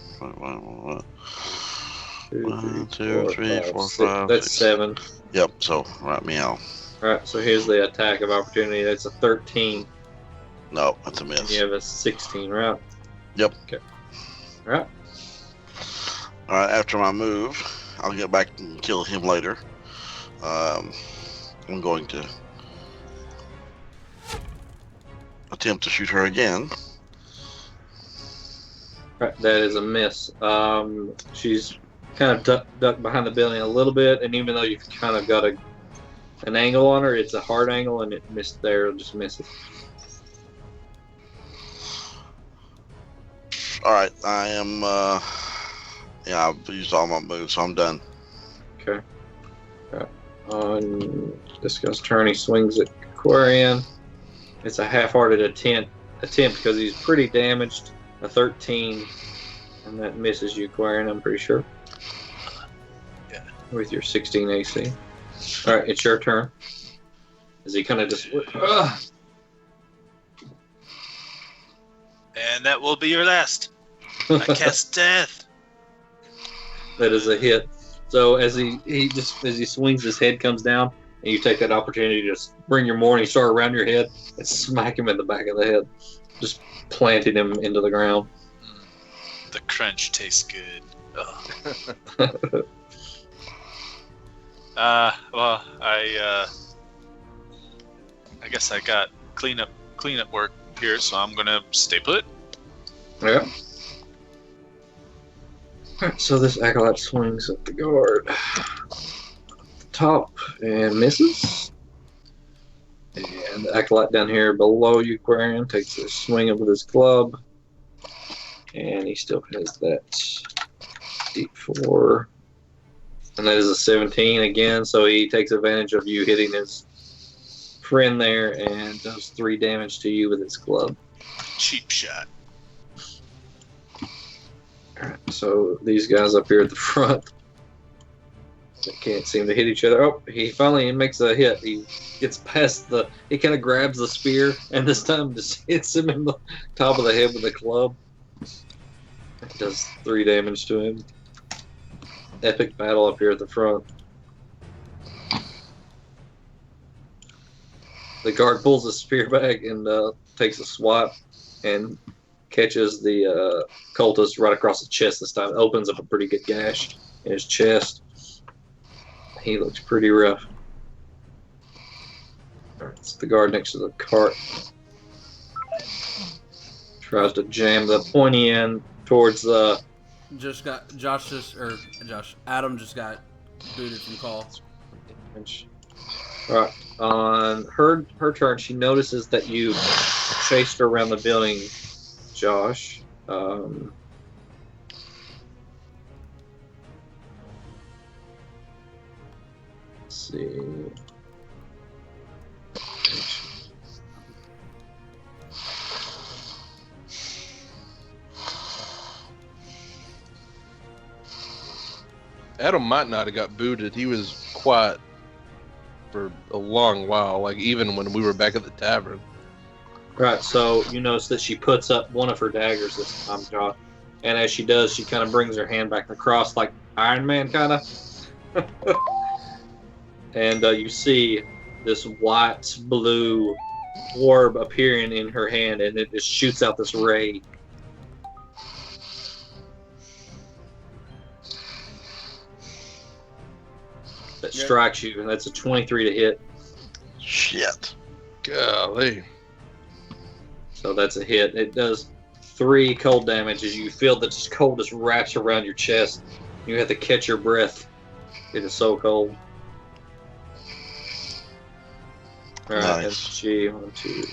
One, two, three, four, five, That's six. 7. Yep. So right, meow. Alright, so here's the attack of opportunity. That's a 13. No, that's a And miss. you have a 16, right? Yep. Okay. Alright. All right. After my move, I'll get back and kill him later. I'm going to attempt to shoot her again. Right, that is a miss. She's kind of ducked behind the building a little bit, and even though you've kind of got an angle on her, it's a hard angle, and it missed there. It just misses. All right. I am. Yeah, I've used all my moves, so I'm done. Okay. On this guy's turn, he swings at Quarian. It's a half-hearted attempt because he's pretty damaged. A 13, and that misses you, Quarian, I'm pretty sure. Yeah. With your 16 AC. All right, it's your turn. As he kind of just. And that will be your last. I cast death. That is a hit. So as he swings, his head comes down, and you take that opportunity to just bring your morning star around your head and smack him in the back of the head, just planting him into the ground. The crunch tastes good. Well, I guess I got cleanup work here, so I'm gonna stay put. Yeah. Alright, so this acolyte swings at the guard. Top and misses. And the acolyte down here below you, Quarian, takes a swing up with his club. And he still has that D4. And that is a 17 again, so he takes advantage of you hitting his friend there and does 3 damage to you with his club. Cheap shot. Alright, so these guys up here at the front, they can't seem to hit each other. Oh, he finally makes a hit. He gets past he kind of grabs the spear, and this time just hits him in the top of the head with the club. It does 3 damage to him. Epic battle up here at the front. The guard pulls his spear back and takes a swat and catches the cultist right across the chest this time. It opens up a pretty good gash in his chest. He looks pretty rough. Alright, it's the guard next to the cart. Tries to jam the pointy end towards the. Adam just got booted from call. Alright, on her turn, she notices that you chased her around the building, Josh. Let's see. Adam might not have got booted. He was quiet for a long while, like even when we were back at the tavern. Right, so you notice that she puts up one of her daggers this time, Josh. And as she does, she kind of brings her hand back across like Iron Man, kind of. And you see this white-blue orb appearing in her hand, and it just shoots out this ray. That strikes you, and that's a 23 to hit. Shit. Golly. So that's a hit. It does 3 cold damage as you feel that this cold just wraps around your chest. You have to catch your breath. It is so cold. Alright, Nice. that's she. 1, 2.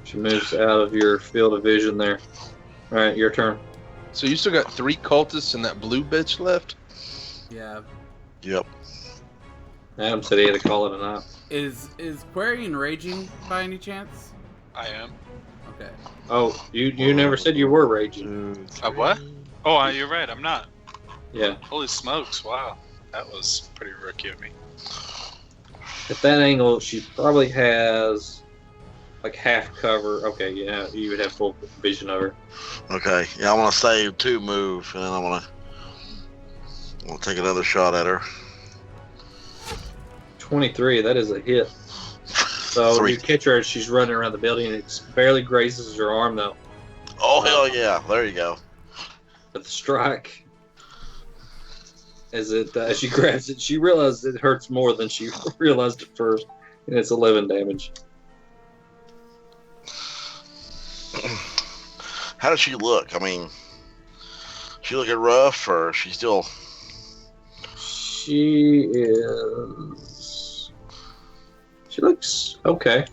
She moves out of your field of vision there. Alright, your turn. So you still got 3 cultists and that blue bitch left? Yeah. Yep. Adam said he had to call it a night. Is Quarian raging by any chance? I am. Okay. Oh, you never said you were raging. What? Oh, you're right. I'm not. Yeah. Holy smokes! Wow, that was pretty rookie of me. At that angle, she probably has like half cover. Okay, yeah, you would have full vision of her. Okay. Yeah, I'm gonna save 2 moves, and then I'm gonna take another shot at her. 23. That is a hit. So 3. you catch her as she's running around the building, and it barely grazes her arm though. Oh hell yeah! There you go. But the strike, as she grabs it, she realizes it hurts more than she realized at first, and it's 11 damage. How does she look? I mean, she looking rough, or is she still? She is. She looks okay.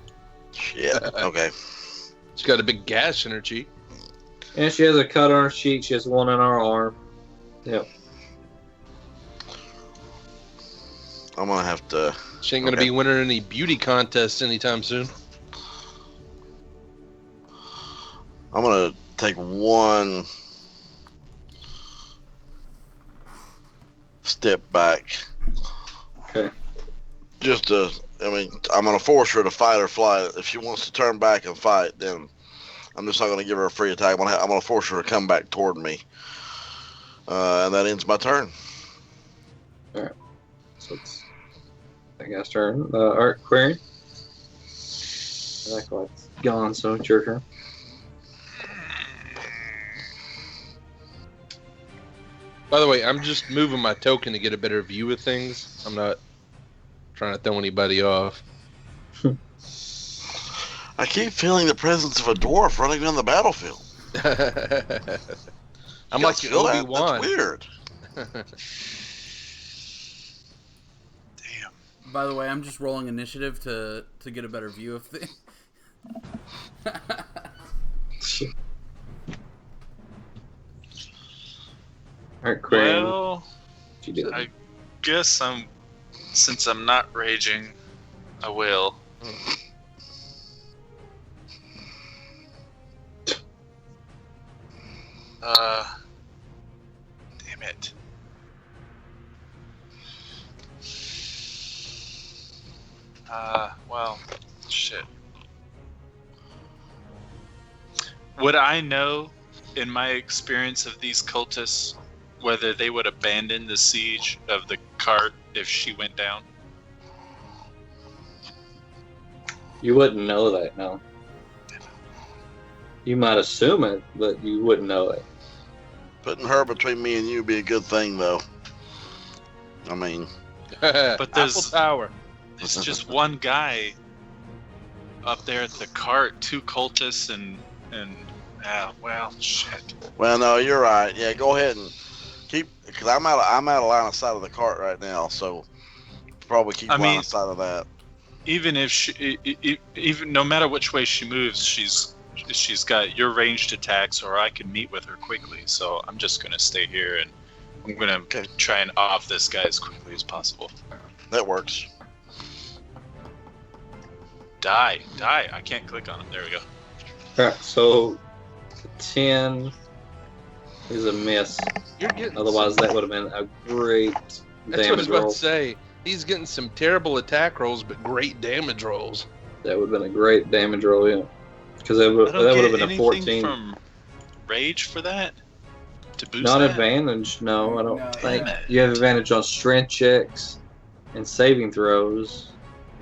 Shit. Okay. She's got a big gash in her cheek. And she has a cut on her cheek. She has one on her arm. Yep. I'm gonna have to. She ain't gonna be winning any beauty contests anytime soon. I'm gonna take 1 step back. Okay. Just to, I mean, I'm gonna force her to fight or flight. If she wants to turn back and fight, then I'm just not gonna give her a free attack. I'm gonna force her to come back toward me, and that ends my turn. All right. So it's that guy's turn. Art Quarian. That guy's gone, so it's your turn. By the way, I'm just moving my token to get a better view of things. I'm not trying to throw anybody off. I keep feeling the presence of a dwarf running down the battlefield. I'm You like guys feel that? Obi-Wan. That's weird. Damn. By the way, I'm just rolling initiative to get a better view of things. Art Quarian. Well, She did. I guess since I'm not raging, I will. Damn it. Well, shit. Would I know, in my experience of these cultists, whether they would abandon the siege of the cart if she went down? You wouldn't know that, no. You might assume it, but you wouldn't know it. Putting her between me and you would be a good thing, though. I mean, But there's Apple Tower. There's just one guy up there at the cart, 2 cultists, and well, shit. well, no, you're right. Yeah, go ahead and keep, because I'm out of line of sight of the cart right now, so probably keep line of sight of that. Even if even no matter which way she moves, she's got your ranged attacks, or I can meet with her quickly. So I'm just gonna stay here, and I'm gonna try and off this guy as quickly as possible. That works. Die! I can't click on it. There we go. Alright, so 10 is a miss. You're getting Otherwise, that would have been a great That's what I was damage about roll. to say. He's getting some terrible attack rolls, but great damage rolls. That would have been a great damage roll, yeah. Because that would I don't have get been a anything 14. from rage for that to boost Not that? advantage, no, I don't No, think. damn it. You have advantage on strength checks and saving throws.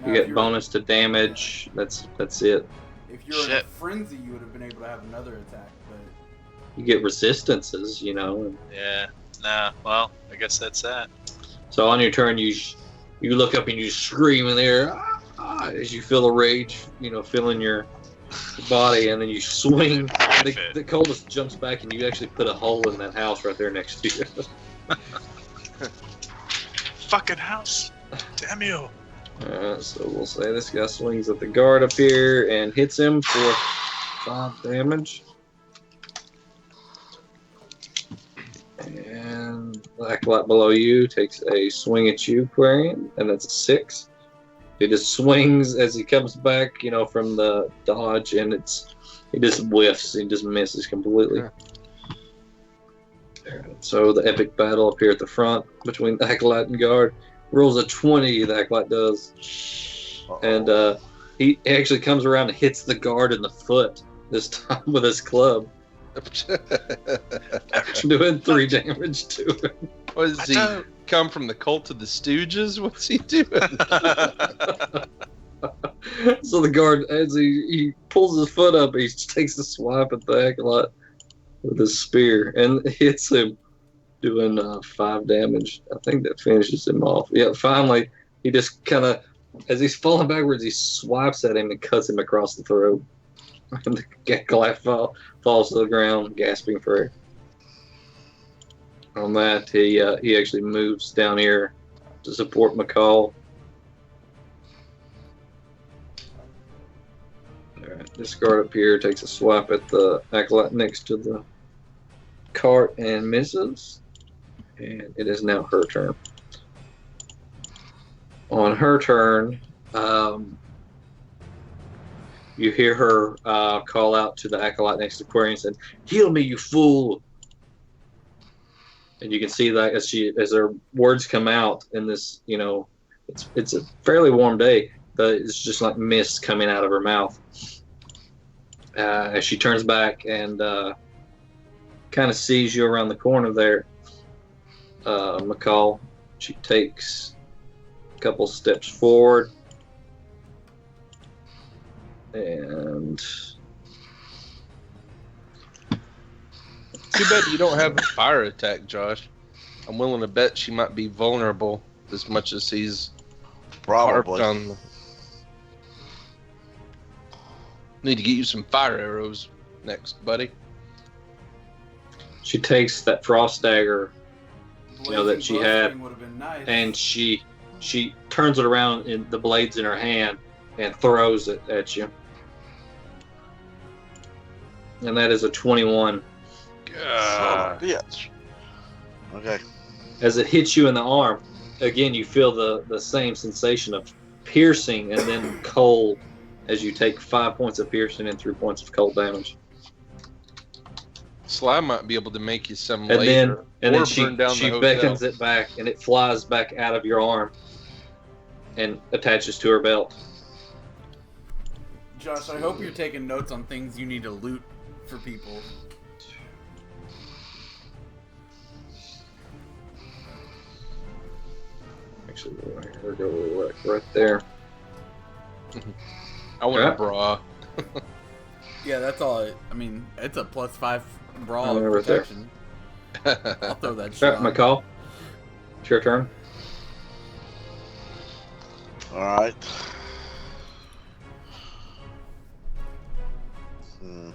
You Now, if get bonus to damage. That's it. If you're in a Shit. frenzy, you would have been able to have another attack, but You get resistances, you know. And Yeah. Nah. Well, I guess that's that. so on your turn, you look up and you scream in the air as you feel the rage, filling your body, and then you swing. The coldest jumps back, and you actually put a hole in that house right there next to you. Fucking house. Damn you. So we'll say this guy swings at the guard up here and hits him for 5 damage. And Black Light below you takes a swing at you, Quarian, and that's a 6. He just swings as he comes back, from the dodge, and he just whiffs. He just misses completely. So the epic battle up here at the front between the Acolyte and Guard rolls a 20. The Acolyte does, and He actually comes around and hits the guard in the foot this time with his club, doing 3 damage to him. What does he come from the cult of the Stooges? What's he doing? So the guard, as he pulls his foot up, he takes a swipe at the acolyte with his spear and hits him, doing 5 damage. I think that finishes him off. Yeah, finally, he just kind of, as he's falling backwards, he swipes at him and cuts him across the throat. And the acolyte falls to the ground, gasping for air. On that, he actually moves down here to support McCall. Alright, this guard up here takes a swipe at the acolyte next to the cart and misses. And it is now her turn. On her turn, you hear her call out to the acolyte next to Quarian and said, "Heal me, you fool!" And you can see that as her words come out in this, it's a fairly warm day, but it's just like mist coming out of her mouth. As she turns back and kind of sees you around the corner there, McCall, she takes a couple steps forward and Too bad you don't have a fire attack, Josh. I'm willing to bet she might be vulnerable as much as he's harped Probably. on. Need to get you some fire arrows next, buddy. she takes that frost dagger that she had, Blowstring would've been nice. and she turns it around in the blades in her hand and throws it at you. And that is a 21. Son of a bitch. Okay. As it hits you in the arm, again you feel the same sensation of piercing and then cold as you take 5 points of piercing and 3 points of cold damage. Sly might be able to make you some And later. then or she burn down the hotel. beckons it back and it flies back out of your arm and attaches to her belt. Josh, I hope you're taking notes on things you need to loot for people. Actually, we'll go right there. I want Yeah. a bra. Yeah, that's all. I mean, it's a +5 brawl Oh, right there. protection. I'll throw that All shit right, on. McCall, it's your turn. All right. Hmm.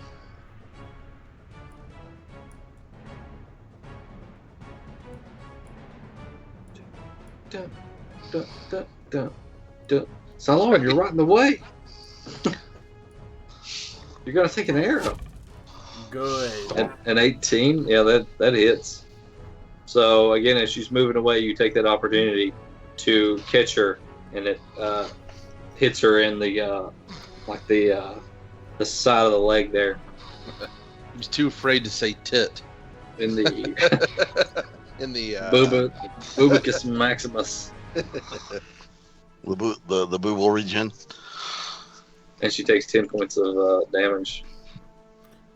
Dun, dun, dun, dun, dun. Salon, you're right in the way. You're gonna take an arrow. Good. An 18, yeah, that hits. So again, as she's moving away, you take that opportunity to catch her, and it hits her in the the side of the leg there, He was too afraid to say tit. in the In the bubicus maximus, The booble region. and she takes 10 points of damage.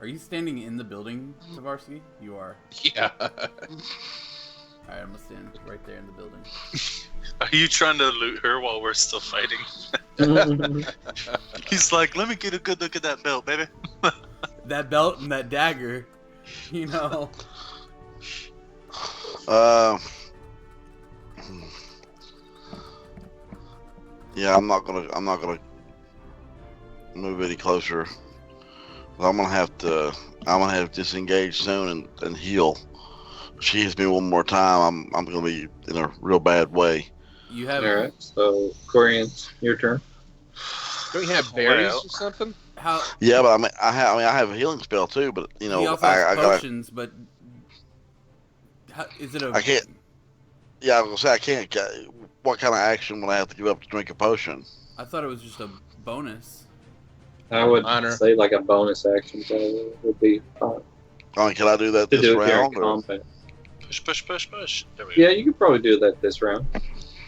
Are you standing in the building, Tavarsky? You are. Yeah. Alright, I'm gonna stand right there in the building. Are you trying to loot her while we're still fighting? He's like, let me get a good look at that belt, baby. That belt and that dagger, you know. Yeah, I'm not gonna move any closer. I'm gonna have to disengage soon and heal. If she hits me one more time, I'm gonna be in a real bad way. You have All right, so Quarian, your turn. Don't you have berries Well. or something? how Yeah, but I have a healing spell too. But he also I has gotta. potions, but how, is it a? I can't. Yeah, I was gonna say I can't. What kind of action would I have to give up to drink a potion? I thought it was just a bonus. I would Honor. say like a bonus action so would be fine I mean, can I do that to this do it during round? Or? combat. Push, push, push, push. There we go. Yeah, you could probably do that this round.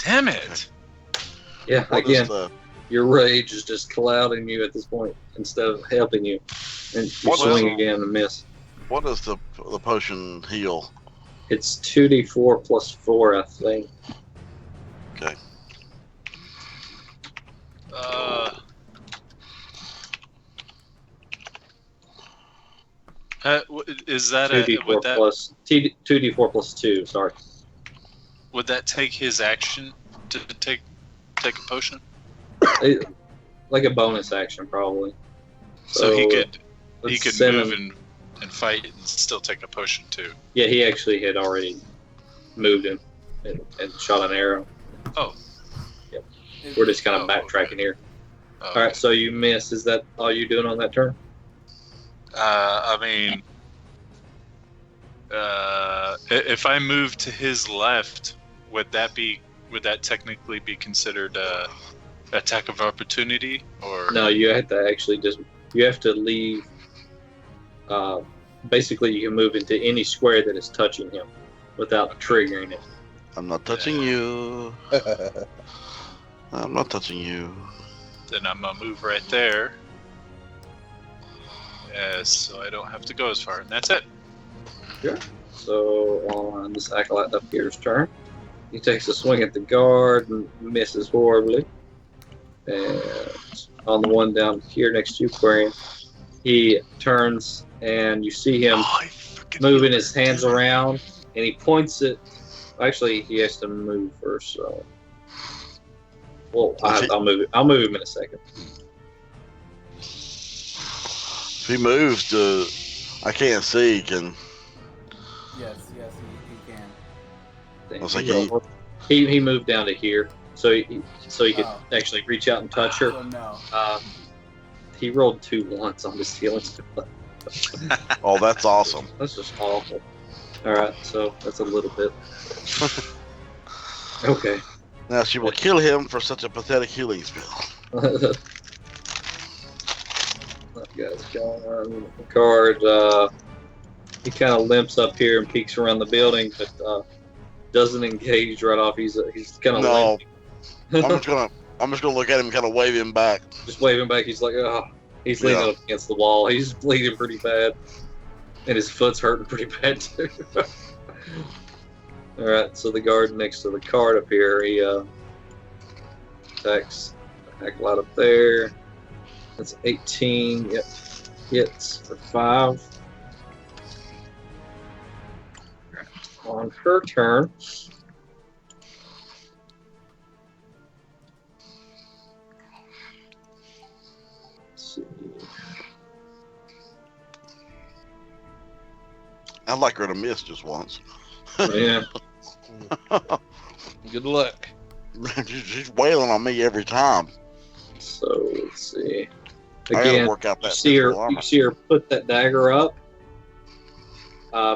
Damn it. Yeah, What again, does Your rage is just clouding you at this point instead of helping you. And you What swing is- again and miss. What does the potion heal? It's 2d4 plus 4, I think. Okay. Is that 2d4 plus 2d4 plus 2. Sorry. would that take his action to take a potion? Like a bonus action, probably. So he could that's move 7. and fight and still take a potion too. Yeah, he actually had already moved him and shot an arrow. Oh. Yep. We're just kind of Oh, backtracking okay. here. Oh, All right, so you miss. Is that all you doing on that turn? I mean, if I move to his left, would that technically be considered attack of opportunity? Or No, you have to actually you have to leave. Basically, you can move into any square that is touching him without triggering it. I'm not touching you. I'm not touching you. Then I'm gonna move right there. So I don't have to go as far, and that's it. So on this acolyte up here's turn, he takes a swing at the guard and misses horribly. And on the one down here next to you, Quarian, he turns and you see him moving his hands around, and he points it. Actually, he has to move first. So, well, I'll move it. I'll move him in a second. If he moves to, I can't see. Can Yes, he can. I was like, He moved down to here, so he could Oh. actually reach out and touch her. So no. He rolled 2 1s on his healing spell. oh, that's awesome. That's just awful. All right, so that's a little bit. Okay. Now she will kill him for such a pathetic healing spell. That guy's gone. Card. He kind of limps up here and peeks around the building, but doesn't engage right off. He's kind of No. limping. I'm just gonna look at him, and kind of wave him back. Just waving back. He's like, oh, he's leaning Yeah. up against the wall. He's bleeding pretty bad, and his foot's hurting pretty bad too. All right, so the guard next to the card up here, he attacks the acolyte up there. That's 18. Yep, hits for 5. On her turn. Let's see. I'd like her to miss just once. Yeah. Good luck. She's wailing on me every time. So let's see. I gotta Again, work out you that see her. physical armor. You see her put that dagger up.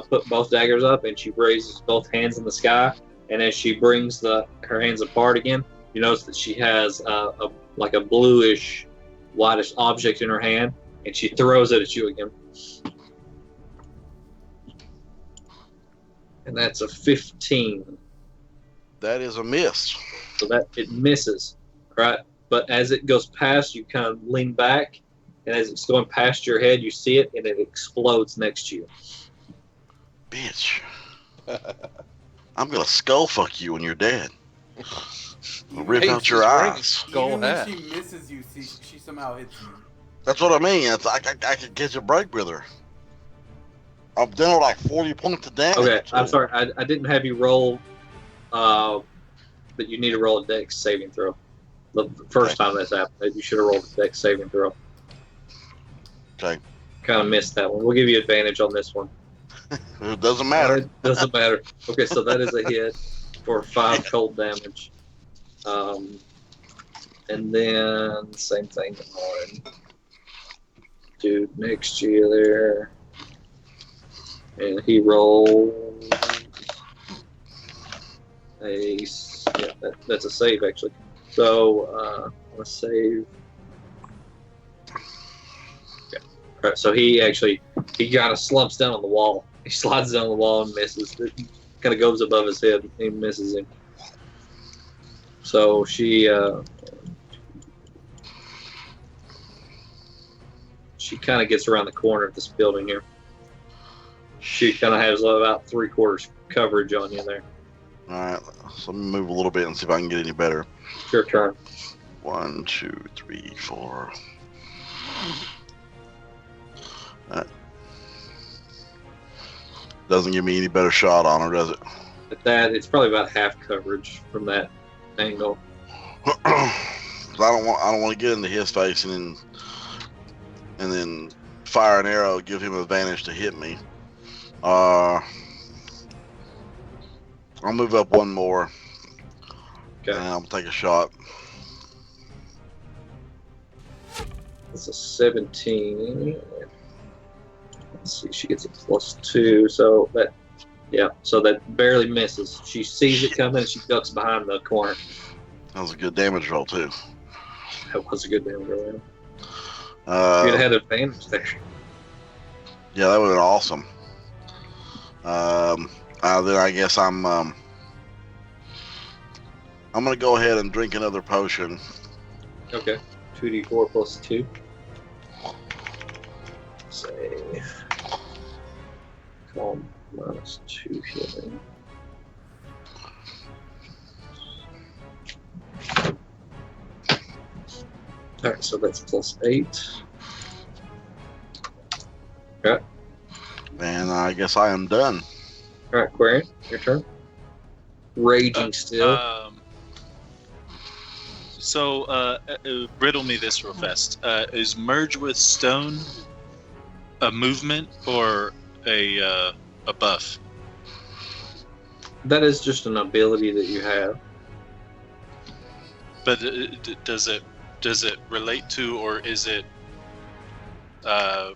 Put both daggers up, and she raises both hands in the sky. And as she brings her hands apart again, you notice that she has a bluish, whitish object in her hand, and she throws it at you again. And that's a 15. That is a miss. So that it misses, right? But as it goes past, you kind of lean back, and as it's going past your head, you see it, and it explodes next to you. Bitch. I'm gonna skull fuck you when you're dead. I'll rip Hey, out your she's wearing a eyes. skull Even hat. when she misses you, she somehow hits you. That's what I mean. It's like I could get a break with her. I've done like 40 points of damage. Okay, I'm sorry, I didn't have you roll, but you need to roll a dex saving throw. The first time this happened, you should have rolled a dex saving throw. Okay. Kind of missed that one. We'll give you advantage on this one. It doesn't matter. It doesn't matter. Okay, so that is a hit for 5 cold damage. And then same thing on dude next to you there. And he rolled that's a save actually. So let's save. Yeah. All right, so he kind of slumps down on the wall. He slides down the wall and misses. It kind of goes above his head. And he misses him. So she she kind of gets around the corner of this building here. She kind of has about 3/4 coverage on you there. All right, so let me move a little bit and see if I can get any better. It's your turn. 1, 2, 3, 4. Doesn't give me any better shot on her, does it? At that, it's probably about half coverage from that angle. I don't want to get into his face and then fire an arrow, give him advantage to hit me. I'll move up one more. Okay. And I'll take a shot. It's a 17. Let's see, she gets a +2, so that barely misses. She sees it coming and she ducks behind the corner. That was a good damage roll too. That was a good damage roll. You'd You'd have had advantage there. Yeah, that would have been awesome. Then I guess I'm gonna go ahead and drink another potion. Okay. 2d4 + 2. Say, calm -2 healing. Alright, so that's +8. Okay. And I guess I am done. Alright, Quarian, your turn. Raging still. Riddle me this real fast. Is merge with stone a movement or a buff? That is just an ability that you have. But does it relate to, or is it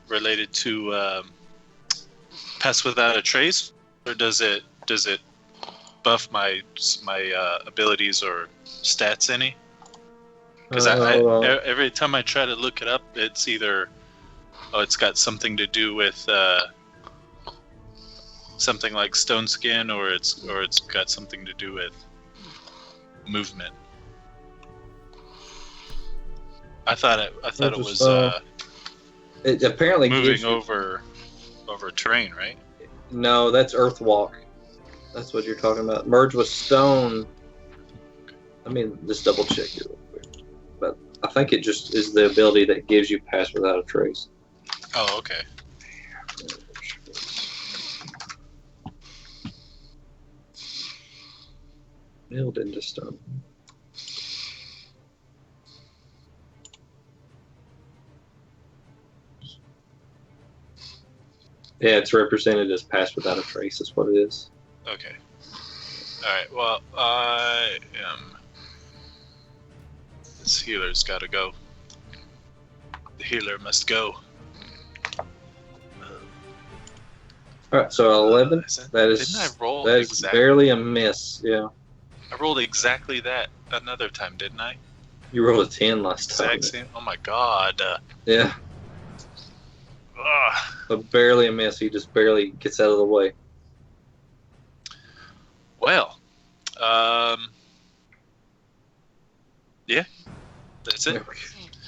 related to pass without a trace, or does it buff my abilities or stats any? Because every time I try to look it up, it's either it's got something to do with something like stone skin, or it's got something to do with movement. I thought it was it apparently moving over terrain, right? No, that's Earthwalk. That's what you're talking about. Merge with stone. I mean, just double check it real quick. But I think it just is the ability that gives you pass without a trace. Oh, okay. Milled into stone. Yeah, it's represented as pass without a trace. Is what it is. Okay. All right. Well, I am. This healer's got to go. The healer must go. All right. So 11. That is. Didn't I roll that is exactly? barely a miss. Yeah. I rolled exactly that another time, didn't I? You rolled a 10 last time. Exact same. Oh my god. Yeah. But barely a miss. He just barely gets out of the way. Well, yeah, that's it.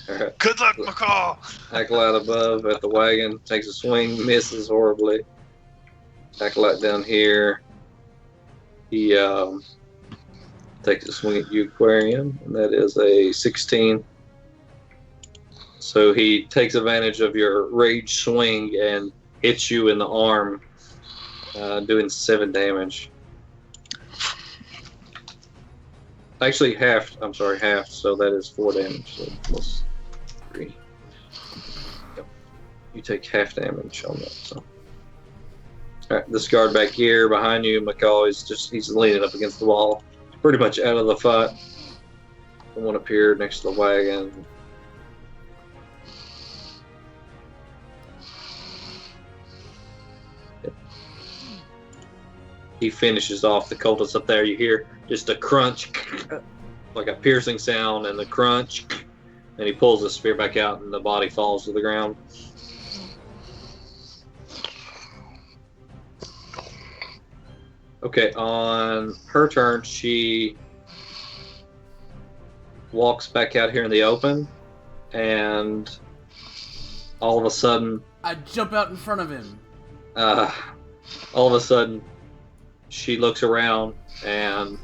All right. Good luck, McCall. Acolyte above at the wagon takes a swing, misses horribly. Acolyte down here, he takes a swing at you, Aquarium, and that is a 16. So he takes advantage of your rage swing and hits you in the arm, doing 7 damage. Actually, half. So that is 4 damage. So plus 3. Yep. You take half damage on that. So. All right, this guard back here behind you, McCall, he's leaning up against the wall, pretty much out of the fight. The one up here next to the wagon. He finishes off the cultist up there. You hear just a crunch, like a piercing sound, and the crunch, and he pulls the spear back out, and the body falls to the ground. Okay, on her turn, she walks back out here in the open, and all of a sudden, I jump out in front of him. all of a sudden, she looks around and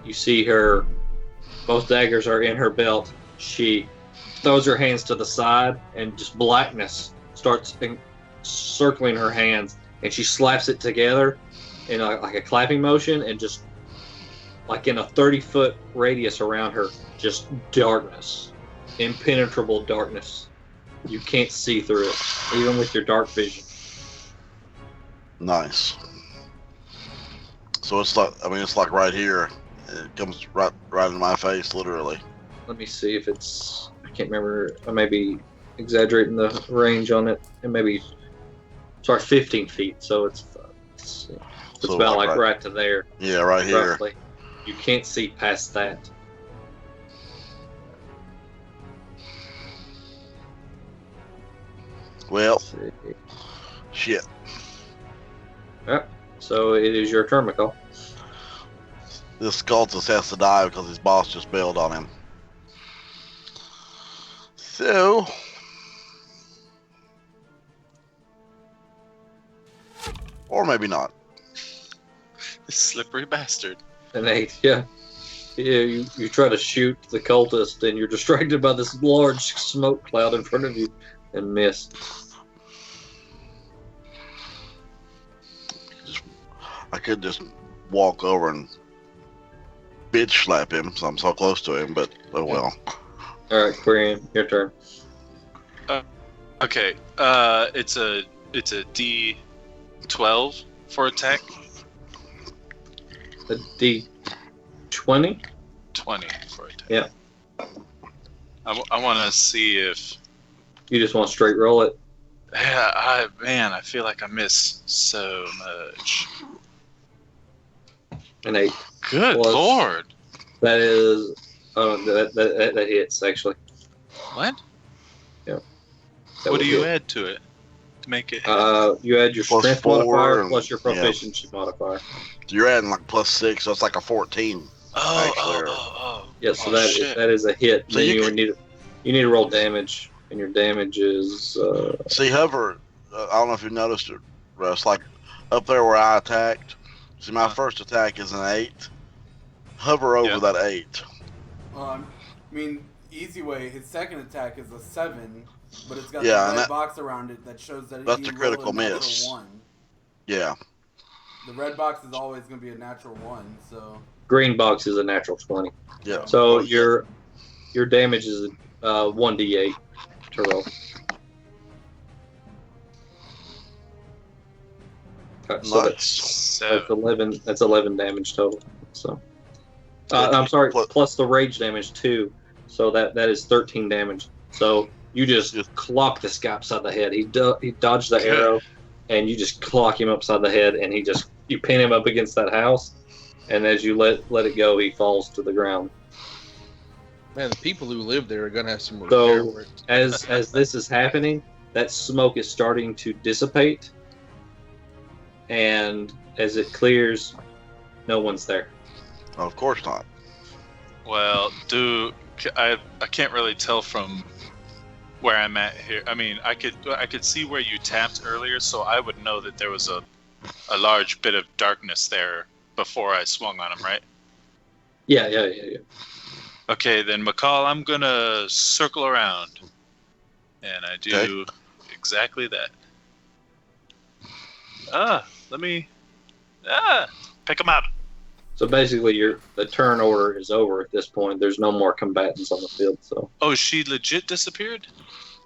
you see her. Both daggers are in her belt. She throws her hands to the side, and just blackness starts circling her hands, and she slaps it together in like a clapping motion, and just like in a 30-foot radius around her, just darkness, impenetrable darkness. You can't see through it, even with your dark vision. Nice. So it's like, I mean, it's like right here. It comes right in my face, literally. Let me see if it's. I can't remember. I may be exaggerating the range on it. It may be. Sorry, 15 feet. So it's So about like right to there. Yeah, right here. Roughly. You can't see past that. Well, Let's see. shit. Yep. So it is your turn, McCall. This cultist has to die because his boss just bailed on him. So, or maybe not. This slippery bastard. An 8, yeah. Yeah, you try to shoot the cultist, and you're distracted by this large smoke cloud in front of you, and miss. I could just walk over and bitch slap him, so I'm so close to him, but oh well. All right, Quarian, your turn. Okay. It's a D12 for attack. A D20? 20 for attack. Yeah. I want to see if. You just want to straight roll it? Yeah, I feel like I miss so much. An 8. Good Plus- lord. That is. Oh, that hits, actually. What? That What would do you hit. add to it to make it? You add your Plus strength 4 modifier and- plus your yeah. proficiency modifier. You're adding like +6, so it's like a 14. actually, Yeah, so Oh, shit. that is a hit. So Then you you could- need to roll damage, and your damage is See, hover. I don't know if you noticed it, Russ. Like up there where I attacked. See, my first attack is an 8. Hover over Yeah. that 8. I mean, easy way. His second attack is a 7, but it's got Yeah, the and red that- box around it that shows that that's he the rolled critical a natural miss. 1. Yeah. The red box is always going to be a natural 1, so green box is a natural 20. Yeah. So Well, yeah. your damage is 1d8 to roll. Okay, so Nice. Seven. that's 11 damage total. So I'm sorry, plus the rage damage too. So that is 13 damage. So you just clock this guy upside the head. He dodged the Good. arrow, and you just clock him upside the head, and you pin him up against that house, and as you let it go, he falls to the ground. Man, the people who live there are gonna have some So- repair work. As this is happening, that smoke is starting to dissipate, and as it clears, no one's there. Of course not. Well, I can't really tell from where I'm at here. I mean, I could see where you tapped earlier, so I would know that there was a large bit of darkness there before I swung on him, right? Yeah. Okay, then McCall, I'm gonna circle around, and I do exactly that. Let me pick him up. So basically, the turn order is over at this point. There's no more combatants on the field. So Oh, she legit disappeared?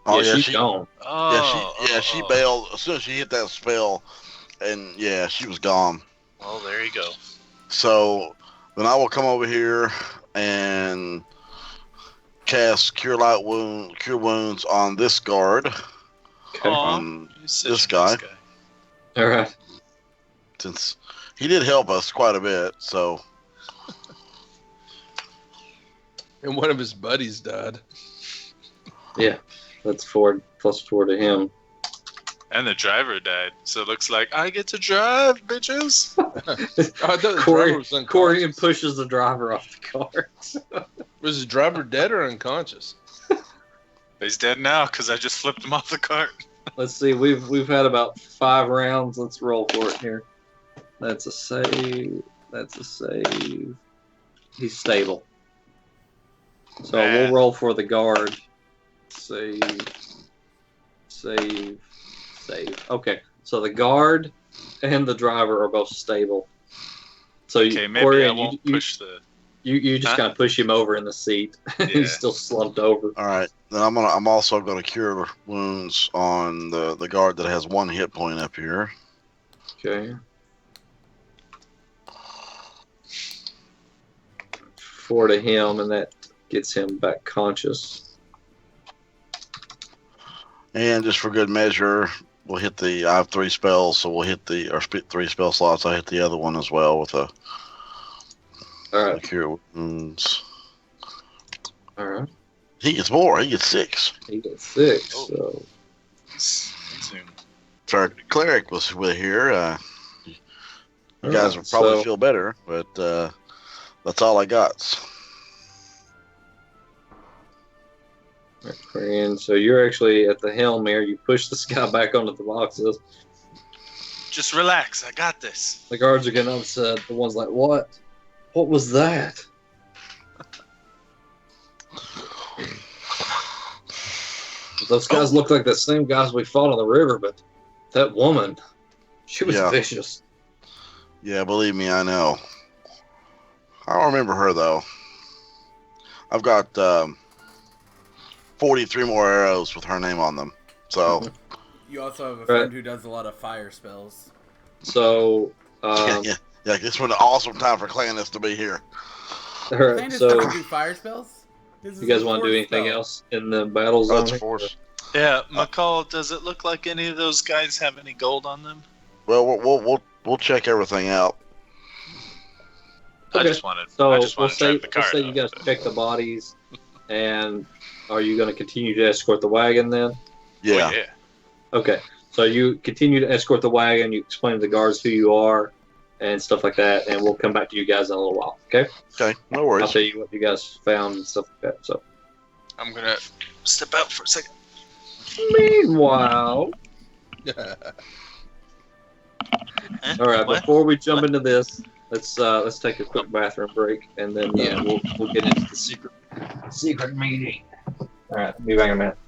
Oh yeah, she's she gone. Oh, she bailed as soon as she hit that spell, and yeah, she was gone. Well, there you go. So then I will come over here and cast Cure Wounds on this guard. Okay. Aw, On you're such this a nice guy. All right. Since he did help us quite a bit, so And one of his buddies died. Yeah, that's 4 plus 4 to him. And the driver died, so it looks like I get to drive, bitches. I thought the Corey- driver was unconscious. Corian pushes the driver off the cart. Was the driver dead or unconscious? He's dead now because I just flipped him off the cart. Let's see. We've had about 5 rounds. Let's roll for it here. That's a save. That's a save. He's stable. So we'll roll for the guard. Save. Save. Save. Okay. So the guard and the driver are both stable. So Okay, maybe Corian, I won't push the. You just kind of push him over in the seat. Yeah. He's still slumped over. All right. Then I'm also gonna cure wounds on the guard that has 1 hit point up here. Okay. 4 to him, and that gets him back conscious. And just for good measure, we'll hit I have 3 spells, so we'll hit 3 spell slots. I hit the other one as well with a All right. cure wounds. All right. He gets more. He gets 6. He gets 6. Oh. So Soon. If our cleric was with here, you All guys right, would probably so- feel better. But that's all I got. And so you're actually at the helm here. You push this guy back onto the boxes. Just relax. I got this. The guards are getting upset. The one's like, "What? What was that?" Those guys look like the same guys we fought on the river, but that woman, she was Yeah. vicious. Yeah, believe me, I know. I don't remember her though. I've got 43 more arrows with her name on them. So You also have a friend who does a lot of fire spells. So, yeah. This was an awesome time for Clandis to be here. all right, Clandis so doesn't do fire spells? This is you guys a want to do force anything spell. else in the battle Oh, zone? it's a force. Yeah, McCall, does it look like any of those guys have any gold on them? Well, we'll check everything out. I Okay. just wanted. So I just we'll want to drive the car. say you guys check the bodies, and are you going to continue to escort the wagon then? Yeah. yeah. Okay, so you continue to escort the wagon. You explain to the guards who you are and stuff like that, and we'll come back to you guys in a little while. Okay? Okay. No I'll worries. tell you what you guys found and stuff like that. So, I'm gonna step out for a second. meanwhile, all right. What? Before we jump into this, let's take a quick bathroom break, and then Yeah. we'll get into the secret meeting. All right, be back in a minute.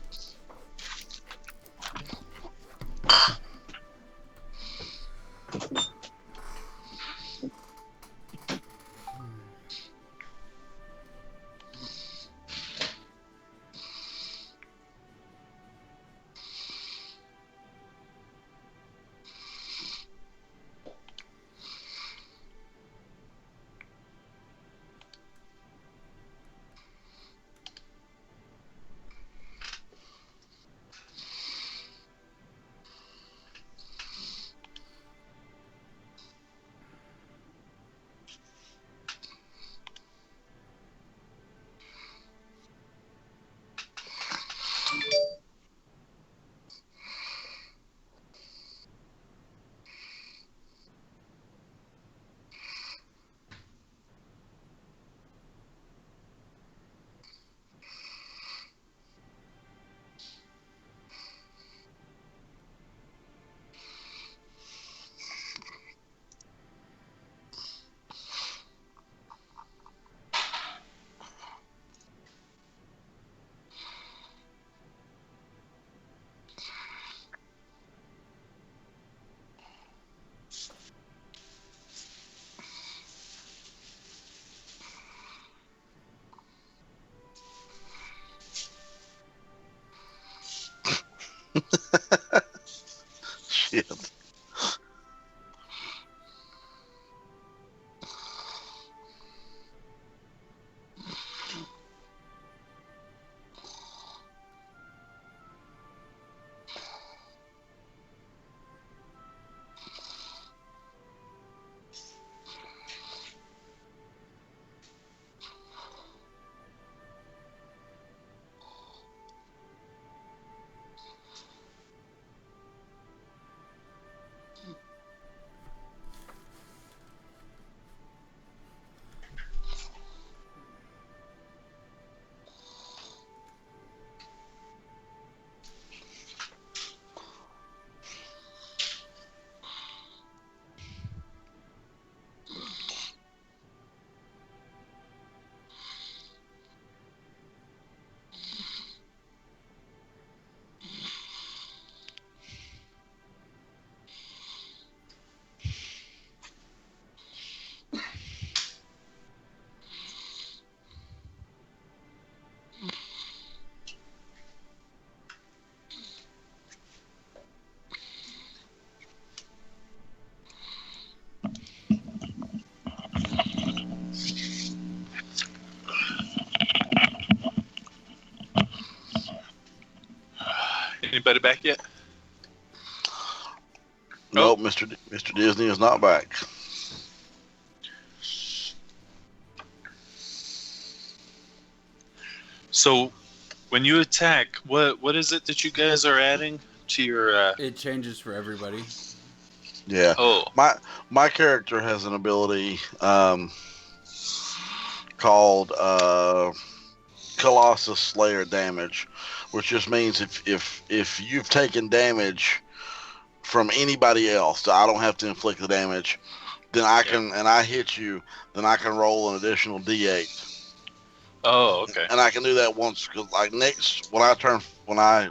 anybody back yet? Nope, Mr. Disney is not back. So, when you attack, what is it that you guys are adding to your? It changes for everybody. Yeah. Oh, My character has an ability called Colossus Slayer damage, which just means if you've taken damage from anybody else, so I don't have to inflict the damage, then I can, and I hit you, then I can roll an additional D8. oh, okay. And I can do that once, cause like next when I turn 5, when I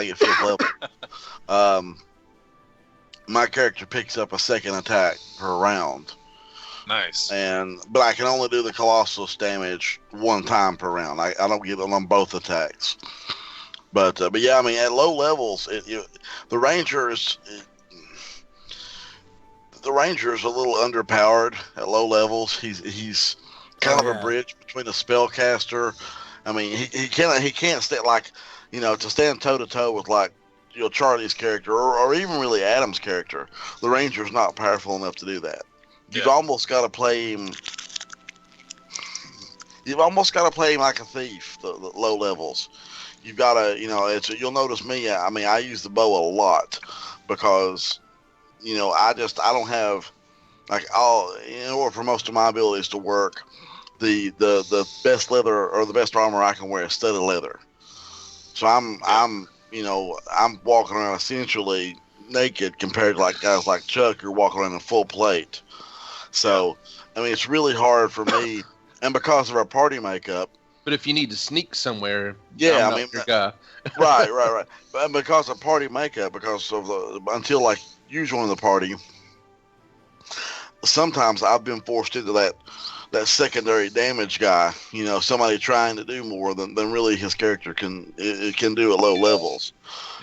get 5th level, my character picks up a second attack per round. Nice. But I can only do the Colossus damage one time per round. I don't get it on both attacks. But yeah, I mean at low levels, the Ranger is a little underpowered at low levels. He's kind of a bridge between a spellcaster. I mean, he can't stand to stand toe to toe with Charlie's character or even really Adam's character. The Ranger's not powerful enough to do that. You've almost got to play him. You've almost got to play him like a thief. The low levels. You've got to, you'll notice me. I mean, I use the bow a lot because, I don't have in order for most of my abilities to work, the best leather or the best armor I can wear is studded leather. So I'm walking around essentially naked compared to guys like Chuck who are walking around in full plate. So, I mean, it's really hard for me, and because of our party makeup. But if you need to sneak somewhere, yeah, I'm not your guy. right. But because of party makeup, because of until you join the party, sometimes I've been forced into that secondary damage guy. Somebody trying to do more than really his character can do at low levels.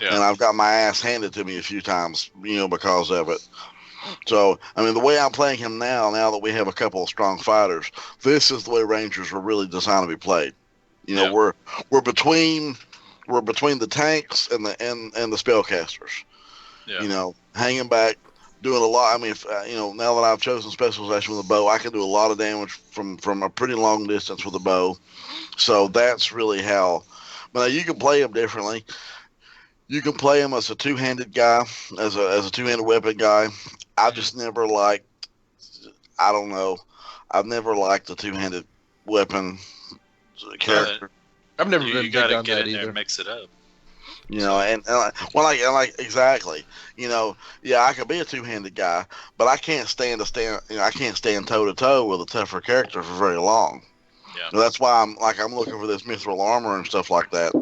Yeah. And I've got my ass handed to me a few times, because of it. So, I mean, the way I'm playing him now that we have a couple of strong fighters, this is the way Rangers were really designed to be played. We're between the tanks and the spellcasters. Yeah. Hanging back, doing a lot. I mean, now that I've chosen specialization with a bow, I can do a lot of damage from a pretty long distance with a bow. So that's really how. But you can play him differently. You can play him as a two-handed guy, as a two-handed weapon guy. I just never liked. I don't know. I've never liked the two-handed weapon character. I've never been big on get that in there either. And mix it up. Exactly. I could be a two-handed guy, but I can't stand I can't stand toe to toe with a tougher character for very long. Yeah. So that's why I'm looking for this mithril armor and stuff like that.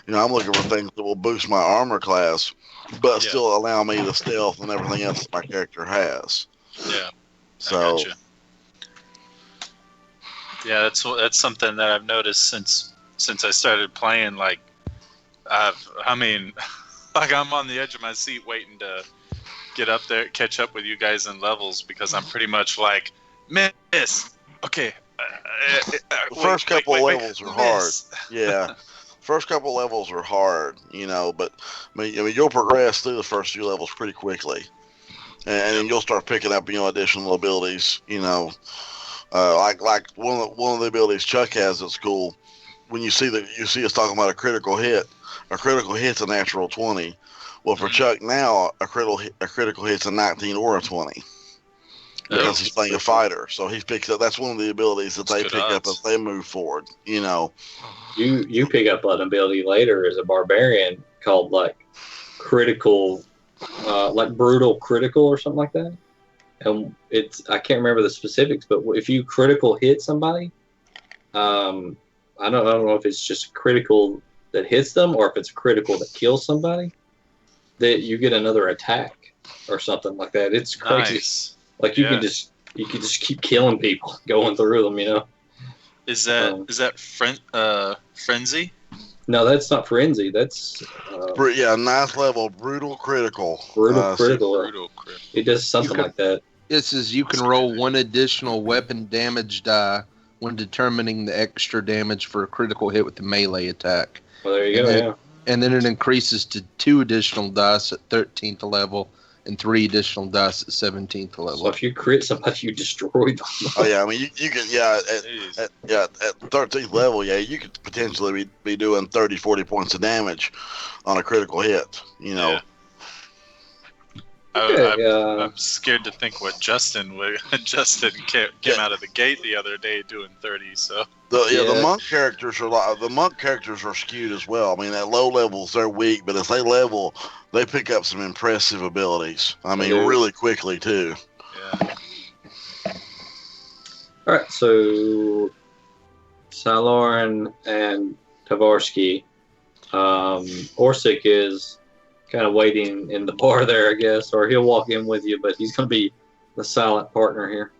I'm looking for things that will boost my armor class, but still allow me the stealth and everything else that my character has. Yeah. So. Yeah, that's something that I've noticed since I started playing. I'm on the edge of my seat waiting to get up there, catch up with you guys in levels because I'm pretty much miss. Okay. First couple levels are hard. Yeah. First couple levels are hard, but I mean, you'll progress through the first few levels pretty quickly. And then you'll start picking up, additional abilities, like one of the abilities Chuck has at school. When you see us talking about a critical hit's a natural 20. Well, for Chuck now, a critical hit's a 19 or a 20 because he's playing a fighter. So he picks up. That's one of the abilities that they pick up as they move forward. You pick up an ability later as a barbarian called critical, brutal critical or something like that. And I can't remember the specifics, but if you critical hit somebody, I don't know if it's just critical that hits them or if it's critical that kills somebody, that you get another attack or something like that. It's crazy. Nice. You can just keep killing people going through them, Is that frenzy? No, that's not frenzy. That's 9th level brutal critical. Brutal critical. It does something like that. It says you can roll one additional weapon damage die when determining the extra damage for a critical hit with the melee attack. Well, there you go. And then it increases to 2 additional dice at 13th level and 3 additional dice at 17th level. So if you crit somebody, you destroy them. Oh yeah, I mean you could at 13th level, you could potentially be doing 30, 40 points of damage on a critical hit. You know. Yeah. I'm scared to think what Justin came out of the gate the other day doing 30. So the monk characters are skewed as well. I mean, at low levels they're weak, but as they level, they pick up some impressive abilities. I mean, really quickly too. yeah. All right, so Saloran and Tavarsky, Orsic is kind of waiting in the bar there, I guess, or he'll walk in with you, but he's going to be the silent partner here.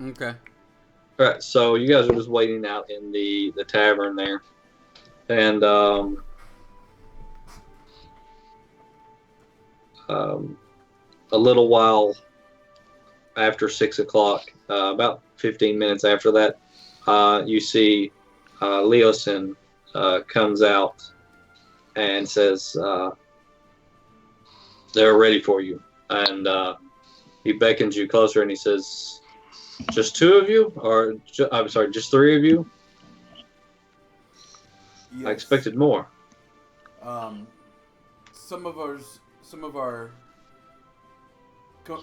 Okay. All right, so you guys are just waiting out in the tavern there, and a little while after 6 o'clock, about 15 minutes after that, you see Leosin comes out and says, they're ready for you. And he beckons you closer and he says, just 2 of you? Or, I'm sorry, just 3 of you? Yes. I expected more. Some of our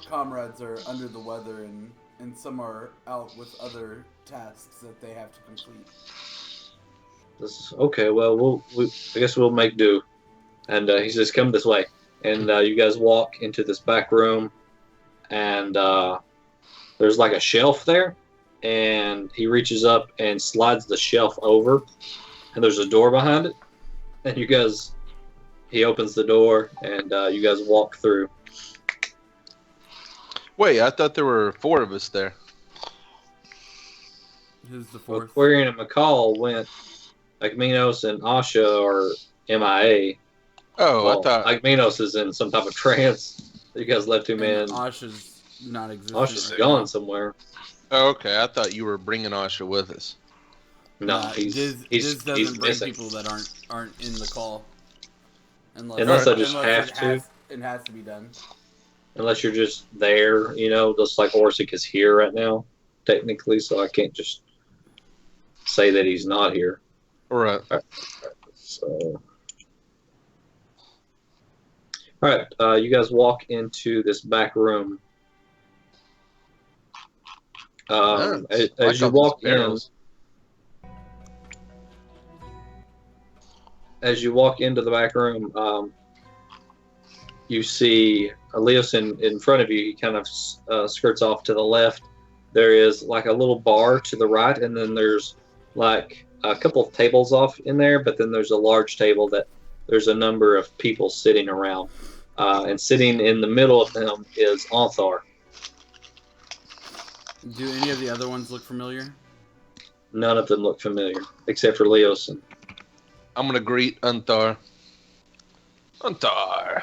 comrades are under the weather, and some are out with other tasks that they have to complete. Okay, well, I guess we'll make do. And he says, come this way. And you guys walk into this back room, and there's like a shelf there, and he reaches up and slides the shelf over, and there's a door behind it. And he opens the door, and you guys walk through. Wait, I thought there were 4 of us there. Who's the 4th? Aquarian and McCall went. Minos and Asha are MIA. Oh, Well, I thought Minos is in some type of trance. You guys left him in. Asha's not existing. Asha's right gone now. somewhere. Oh, okay. I thought you were bringing Asha with us. No, Diz he's doesn't bring missing. people that aren't in the call. Unless I just have to. It has to be done. Unless you're just there, just like Orsic is here right now, technically, so I can't just say that he's not here. Right. So, all right, you guys walk into this back room. As you walk in, as you walk into the back room, you see Leosin in front of you. He kind of skirts off to the left. There is like a little bar to the right, and then there's like a couple of tables off in there, but then there's a large table that there's a number of people sitting around. And sitting in the middle of them is Anthar. Do any of the other ones look familiar? None of them look familiar, except for Leosin. I'm going to greet Anthar. Anthar,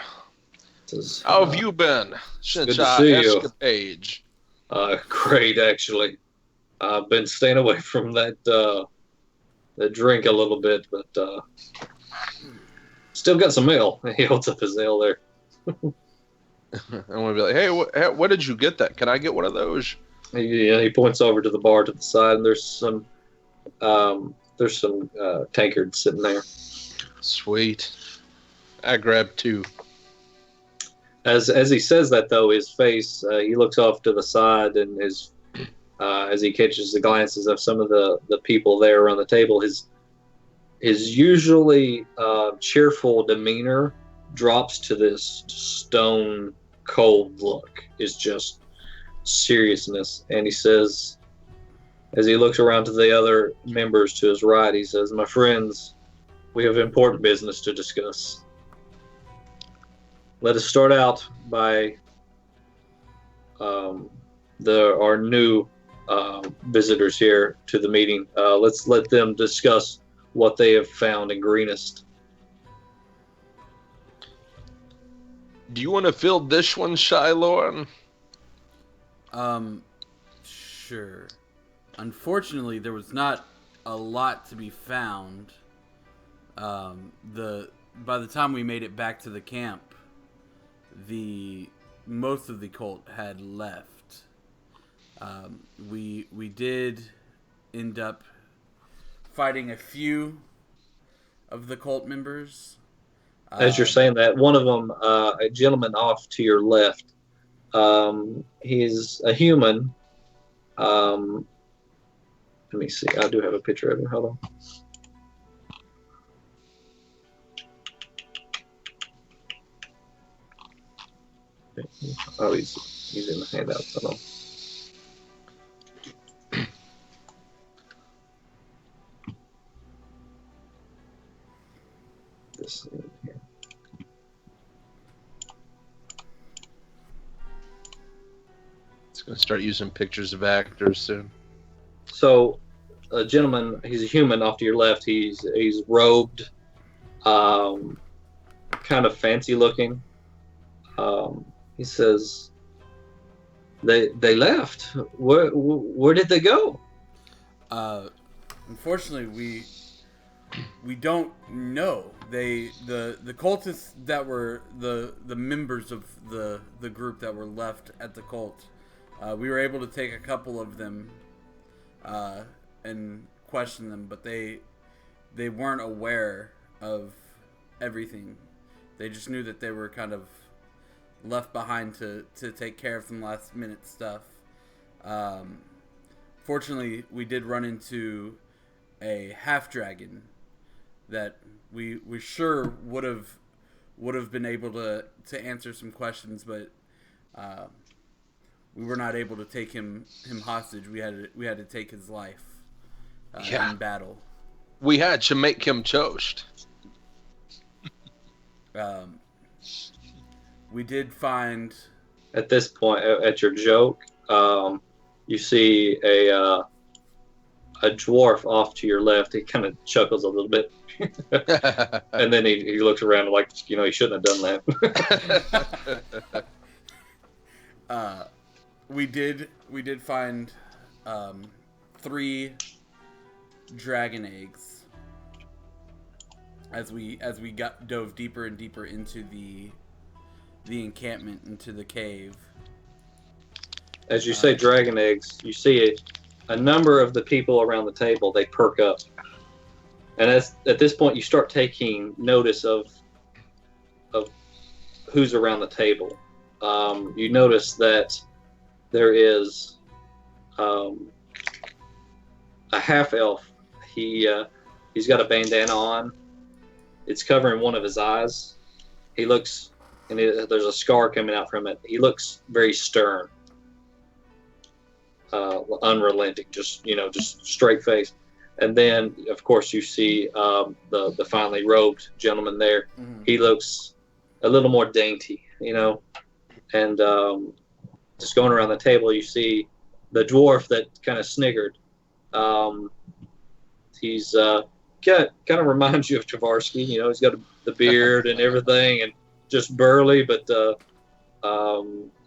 Says, how have you been since good to our see you. escapade? Great, actually. I've been staying away from that drink a little bit, but still got some ale. He holds up his ale there. I'm going to be like, hey, what did you get that? Can I get one of those? He points over to the bar to the side, and there's some tankards sitting there. Sweet. I grabbed 2. As he says that, though, his face, he looks off to the side, and as he catches the glances of some of the people there around the table, his usually cheerful demeanor drops to this stone cold look. It's just seriousness. And he says, as he looks around to the other members to his right, he says, my friends, we have important business to discuss. Let us start out by our new visitors here to the meeting. Let's let them discuss what they have found in Greenest. Do you want to fill this one, Shylorn? Sure. Unfortunately, there was not a lot to be found. By the time we made it back to the camp, most of the cult had left. We did end up fighting a few of the cult members. As you're saying that, one of them, a gentleman off to your left, he's a human. Let me see. I do have a picture of him. Hold on. Oh, he's in the handout. Hold on. This in here. It's going to start using pictures of actors soon. So, a gentleman, he's a human off to your left. He's robed, kind of fancy looking. He says, "They left. Where did they go?" Unfortunately, we don't know. The cultists that were the members of the group that were left at the cult. We were able to take a couple of them and question them, but they weren't aware of everything. They just knew that they were kind of left behind to take care of some last minute stuff. Fortunately, we did run into a half dragon that we sure would have been able to answer some questions, but we were not able to take him hostage. We had to take his life in battle. We had to make him toast. We did find. At this point, at your joke, you see a dwarf off to your left. He kind of chuckles a little bit, and then he looks around like, he shouldn't have done that. We did find 3 dragon eggs as we dove deeper and deeper into the encampment, into the cave. As you say dragon eggs, you see it. A number of the people around the table, they perk up. And at this point, you start taking notice of who's around the table. You notice that there is a half elf. He's got a bandana on. It's covering one of his eyes. He looks, and there's a scar coming out from it. He looks very stern, unrelenting, just straight face. And then, of course, you see the finely robed gentleman there. Mm-hmm. He looks a little more dainty, and just going around the table, you see the dwarf that kind of sniggered. He's kind of reminds you of Tavarsky. He's got the beard and everything, and just burly, but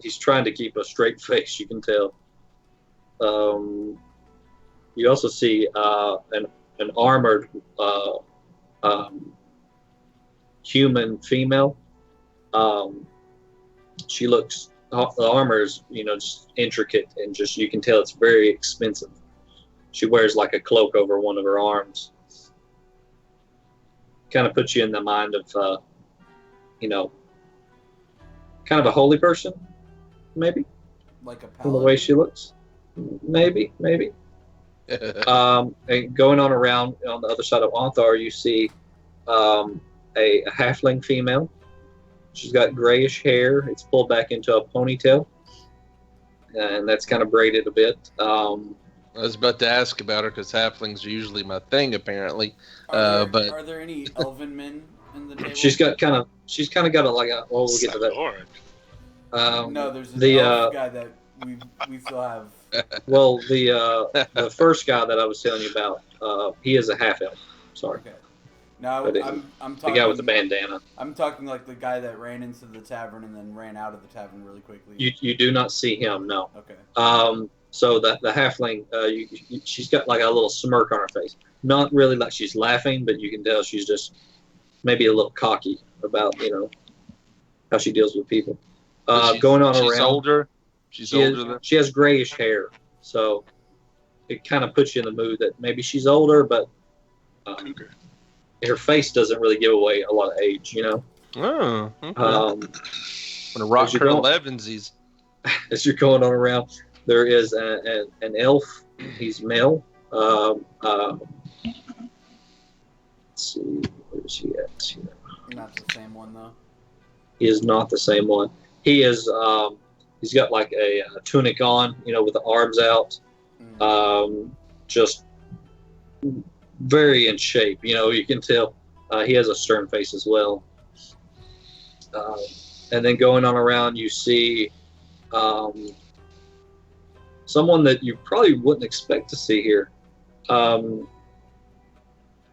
he's trying to keep a straight face. You can tell. You also see an armored human female. She looks. The armor is, just intricate, and just you can tell it's very expensive. She wears like a cloak over one of her arms. Kind of puts you in the mind of, kind of a holy person, maybe. Like a paladin? From the way she looks, maybe. And going on around on the other side of Onthar, you see a halfling female. She's got grayish hair. It's pulled back into a ponytail, and that's kind of braided a bit. I was about to ask about her because halflings are usually my thing, apparently. Are there any elven men in the table? She's got kind of got a we'll get to that. No, there's an elf guy that we still have. Well, the first guy that I was telling you about, he is a half elf. Sorry. Okay. No, I'm talking the guy with the bandana. I'm talking like the guy that ran into the tavern and then ran out of the tavern really quickly. You do not see him, no. Okay. So the halfling, she's got like a little smirk on her face. not really like she's laughing, but you can tell she's just maybe a little cocky about how she deals with people. Going on she's around. older. She's older than. She has grayish hair, so it kind of puts you in the mood that maybe she's older, but her face doesn't really give away a lot of age, Oh, okay. Um, When a rock as you're her going- 11s, as you're going on around, there is an elf. He's male. Let's see, where's he at here? Not the same one though. He is not the same one. He is. He's got like a tunic on, with the arms out. Just very in shape. You can tell he has a stern face as well. And then going on around, you see someone that you probably wouldn't expect to see here.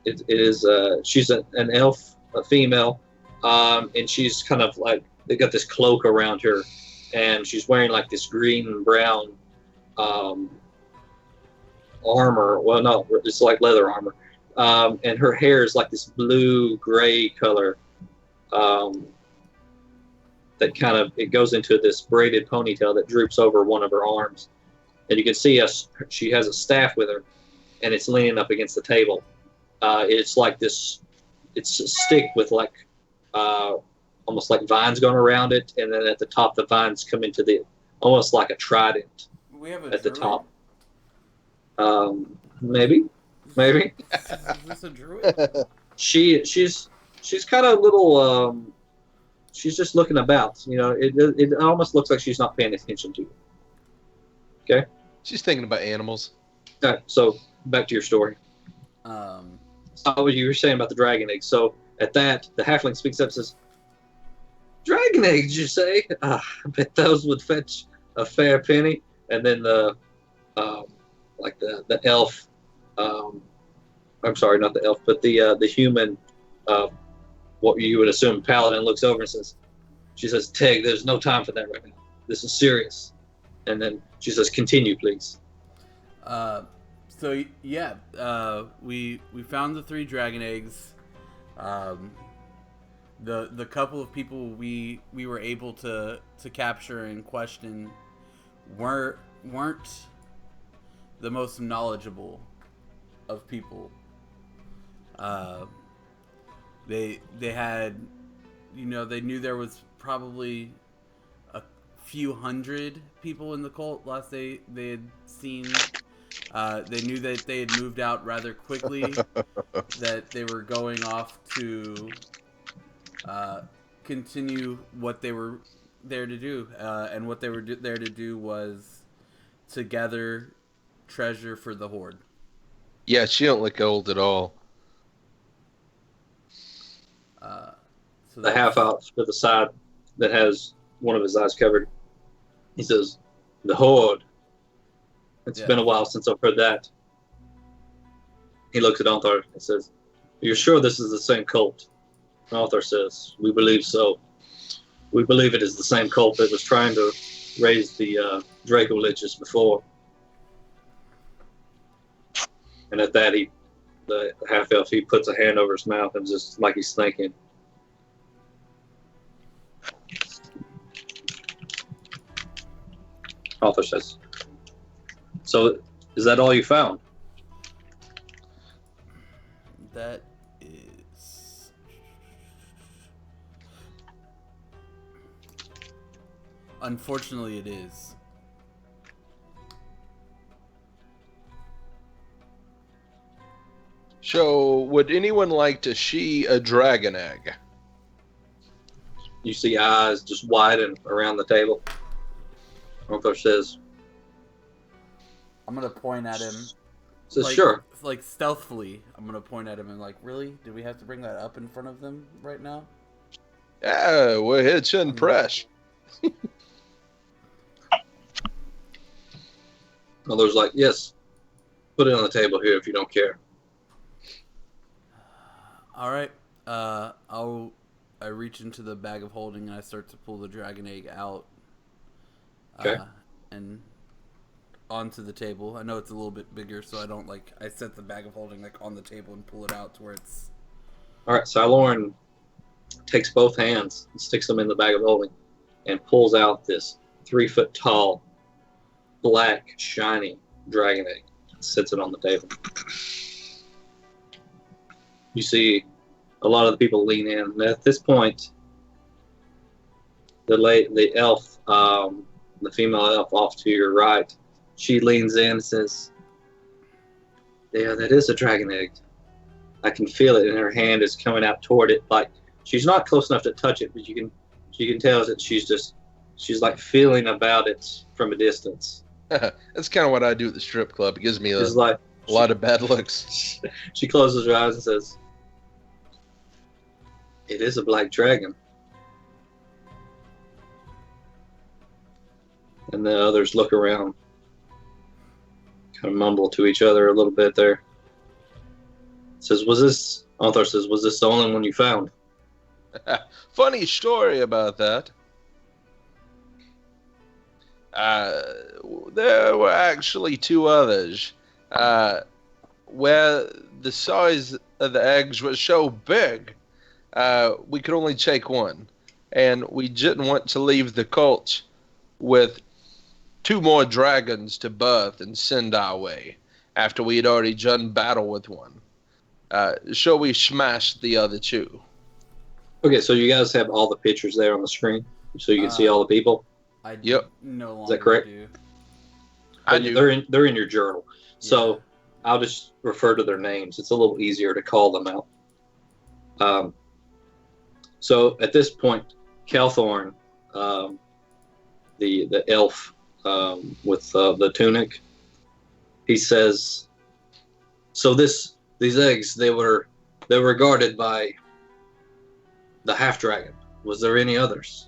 It is she's an elf, a female, and she's kind of like they got this cloak around her, and she's wearing like this green and brown armor. Well, no, it's like leather armor, and her hair is like this blue gray color. That kind of it goes into this braided ponytail that droops over one of her arms, and you can see she has a staff with her, and it's leaning up against the table. It's like this. It's a stick with like almost like vines going around it, and then at the top the vines come into almost like a trident. We have a at the druid? top. Maybe. Is this a druid? She's kind of a little. She's just looking about. It almost looks like she's not paying attention to you. Okay. she's thinking about animals. All right. So back to your story. What you were saying about the dragon eggs. So at that, the halfling speaks up and says, "Dragon eggs, you say? I bet those would fetch a fair penny." And then the elf, I'm sorry, not the elf, but the human, what you would assume paladin looks over and says, she says, "Teg, there's no time for that right now. This is serious." And then she says, "Continue, please." So yeah, we found the 3 dragon eggs. The couple of people we were able to capture and question weren't the most knowledgeable of people. They had, they knew there was probably a few hundred people in the cult last they had seen. They knew that they had moved out rather quickly, that they were going off to continue what they were there to do. And what they were there to do was to gather treasure for the Horde. Yeah, she don't look old at all. So The half out to the side that has one of his eyes covered. He says, "The Horde. It's been a while since I've heard that." He looks at Arthur and says, "You're sure this is the same cult?" Arthur says, "We believe so. We believe it is the same cult that was trying to raise the Draco Liches before." And at that, the half elf, he puts a hand over his mouth and just like he's thinking. Arthur says, "So, is that all you found?" That is... Unfortunately, it is. So, would anyone like to see a dragon egg? You see eyes just widen around the table. Arthur says, I'm gonna point at him. "Sure." Like stealthily, I'm gonna point at him and like, really? Do we have to bring that up in front of them right now? Yeah, we're here to impress. Mother's like, "Yes, put it on the table here if you don't care." All right. I reach into the bag of holding and I start to pull the dragon egg out. Okay. And onto the table. I know it's a little bit bigger, so I don't like. I set the bag of holding like on the table and pull it out to where it's. All right, so Lauren takes both hands and sticks them in the bag of holding and pulls out this 3-foot tall, black, shiny dragon egg and sits it on the table. You see a lot of the people lean in. And at this point, the elf, the female elf off to your right, she leans in and says, "Yeah, that is a dragon egg. I can feel it, and her hand is coming out toward it. Like she's not close enough to touch it, but you can tell that she's like feeling about it from a distance." That's kind of what I do at the strip club. It gives me a Like, lot of bad looks. she closes her eyes and says, "It is a black dragon." And the others look around, kind of mumble to each other a little bit there. Says, Arthur says, "Was this the only one you found?" Funny story about that. There were actually 2 others. Where the size of the eggs was so big, we could only take one. And we didn't want to leave the cult with 2 more dragons to birth and send our way after we had already done battle with one. So we smashed the other 2. Okay, so you guys have all the pictures there on the screen, so you can see all the people. I Yep. no longer Is that correct? do. I do. They're in your journal, so I'll just refer to their names. It's a little easier to call them out. So at this point, Calthorn, the elf with the tunic, he says, "So these eggs, they were guarded by the half dragon. Was there any others?"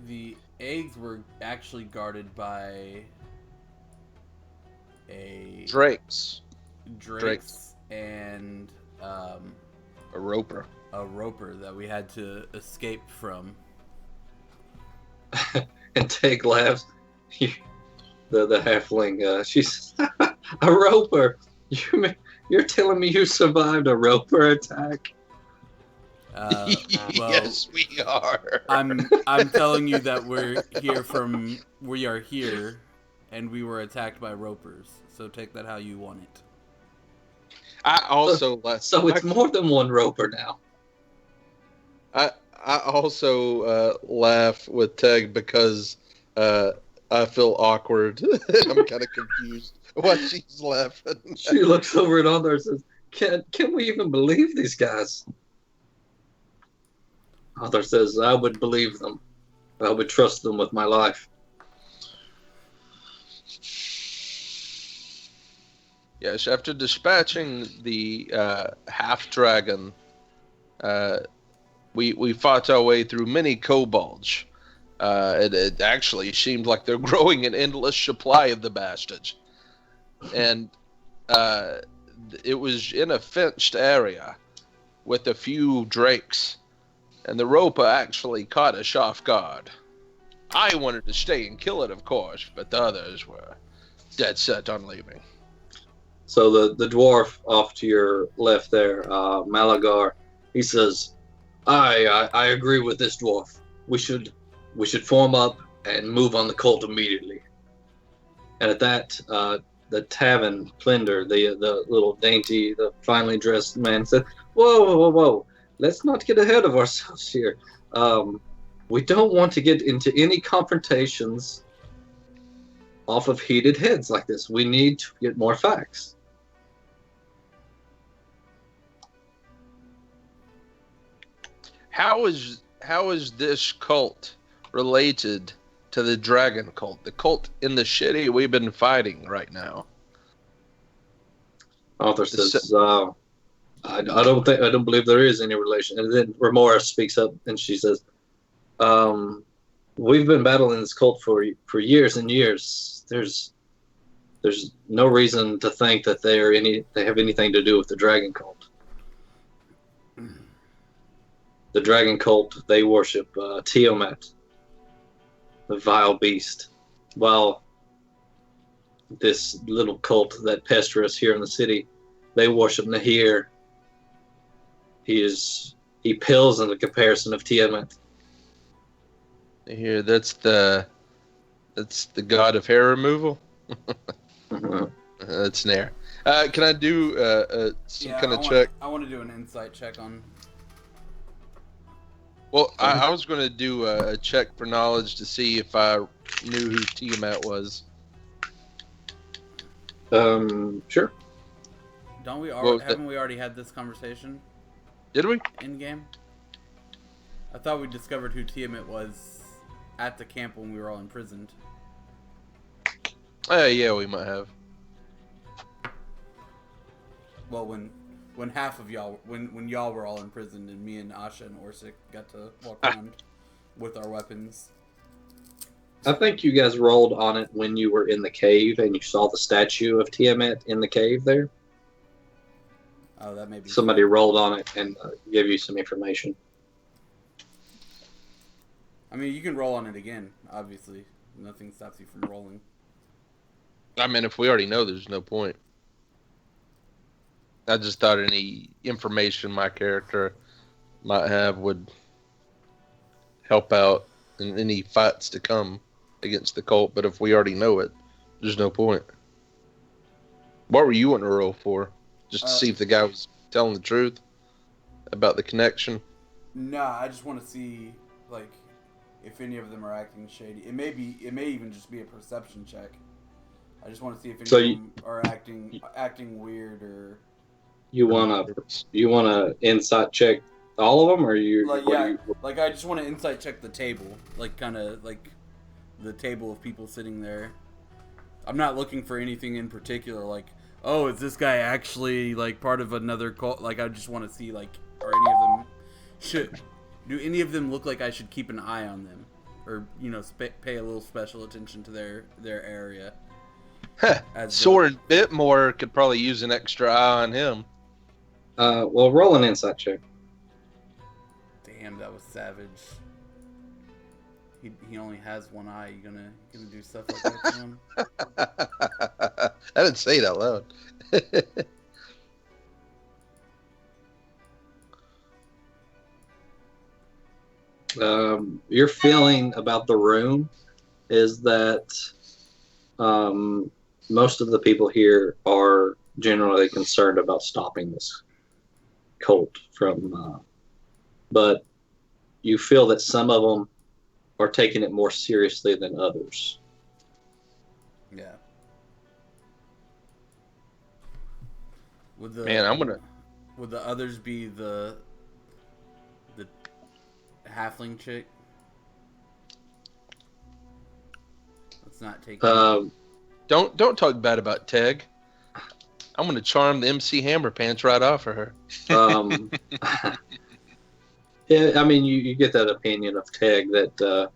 The eggs were actually guarded by a Drakes. Drakes and A roper. a roper that we had to escape from. And Teg laughs. The halfling, she's a roper. You're telling me you survived a roper attack? Well, Yes, we are. I'm telling you that we are here, and we were attacked by ropers. So take that how you want it. I also So it's more than one roper now. I also laugh with Teg because I feel awkward. I'm kind of confused why she's laughing. She looks over at Arthur and says, "Can we even believe these guys?" Arthur says, "I would believe them. I would trust them with my life." Yes, after dispatching the half dragon, we fought our way through many kobolds. It actually seemed like they're growing an endless supply of the bastards. And it was in a fenced area with a few drakes. And the roper actually caught us off guard. I wanted to stay and kill it, of course, but the others were dead set on leaving. So the dwarf off to your left there, Malagar, he says, I agree with this dwarf. We should form up and move on the cult immediately." And at that, the tavern plender, the little dainty, the finely dressed man said, Whoa. Let's not get ahead of ourselves here. We don't want to get into any confrontations off of heated heads like this. We need to get more facts. How is this cult related to the dragon cult? The cult in the city we've been fighting right now. Arthur says, I don't believe there is any relation. And then Remora speaks up and she says, "We've been battling this cult for years and years. There's no reason to think that they have anything to do with the dragon cult. The dragon cult, they worship Tiamat, the vile beast. well, this little cult that pester us here in the city, they worship Nahir. He pales in the comparison of Tiamat. Here, that's the god of hair removal. That's Nair. Can I do some kind of check? I want to do an insight check on. Well, I was going to do a check for knowledge to see if I knew who Tiamat was. Sure. Don't we? What was Haven't we already had this conversation Did we? in game? I thought we discovered who Tiamat was at the camp when we were all imprisoned. Yeah, we might have. Well, when half of y'all, when y'all were all imprisoned, and me and Asha and Orsic got to walk around with our weapons. I think you guys rolled on it when you were in the cave and you saw the statue of Tiamat in the cave there. Oh, that may be. Somebody rolled on it and gave you some information. I mean, you can roll on it again. Obviously, nothing stops you from rolling. I mean, if we already know, there's no point. I just thought any information my character might have would help out in any fights to come against the cult. But if we already know it, there's no point. What were you wanting to roll for? Just to see if the guy was telling the truth about the connection? Nah, I just want to see like if any of them are acting shady. It may even just be a perception check. I just want to see if any of them are acting weird or. You wanna insight check all of them, or you? Like I just want to insight check the table, like kind of like the table of people sitting there. I'm not looking for anything in particular, like, oh, is this guy actually like part of another cult? Like, I just want to see like, are any of them do any of them look like I should keep an eye on them, or pay a little special attention to their area. Soren Bitmore could probably use an extra eye on him. Well, roll an insight check. Damn, that was savage. He only has one eye. You gonna do stuff like that to him? I didn't say it out loud. Your feeling about the room is that most of the people here are generally concerned about stopping this cult from, but you feel that some of them are taking it more seriously than others. Yeah. Would the others be the halfling chick? Let's not take. Don't talk bad about Teg. I'm gonna charm the MC Hammer Pants right off of her. Yeah, I mean, you get that opinion of Teg that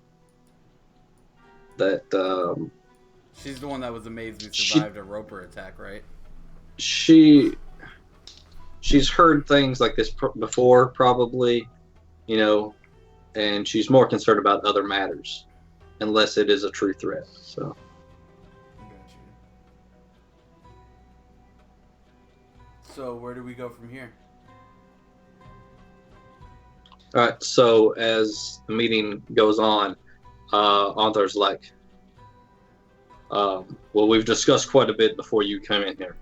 she's the one that was amazed we survived a Roper attack, right? She's heard things like this before, probably, and she's more concerned about other matters, unless it is a true threat. So. So where do we go from here? All right. So as the meeting goes on, Arthur's like, well, we've discussed quite a bit before you came in here,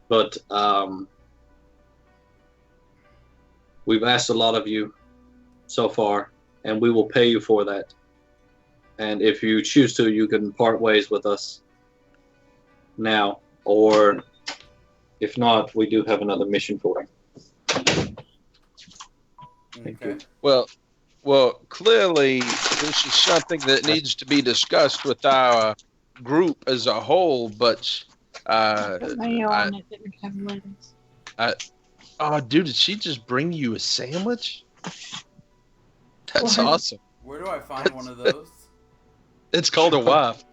but we've asked a lot of you so far, and we will pay you for that. And if you choose to, you can part ways with us now, or if not, we do have another mission for you. Thank you. Well, clearly this is something that needs to be discussed with our group as a whole, but oh, dude, did she just bring you a sandwich? That's awesome. Where do I find one of those? It's called a wife.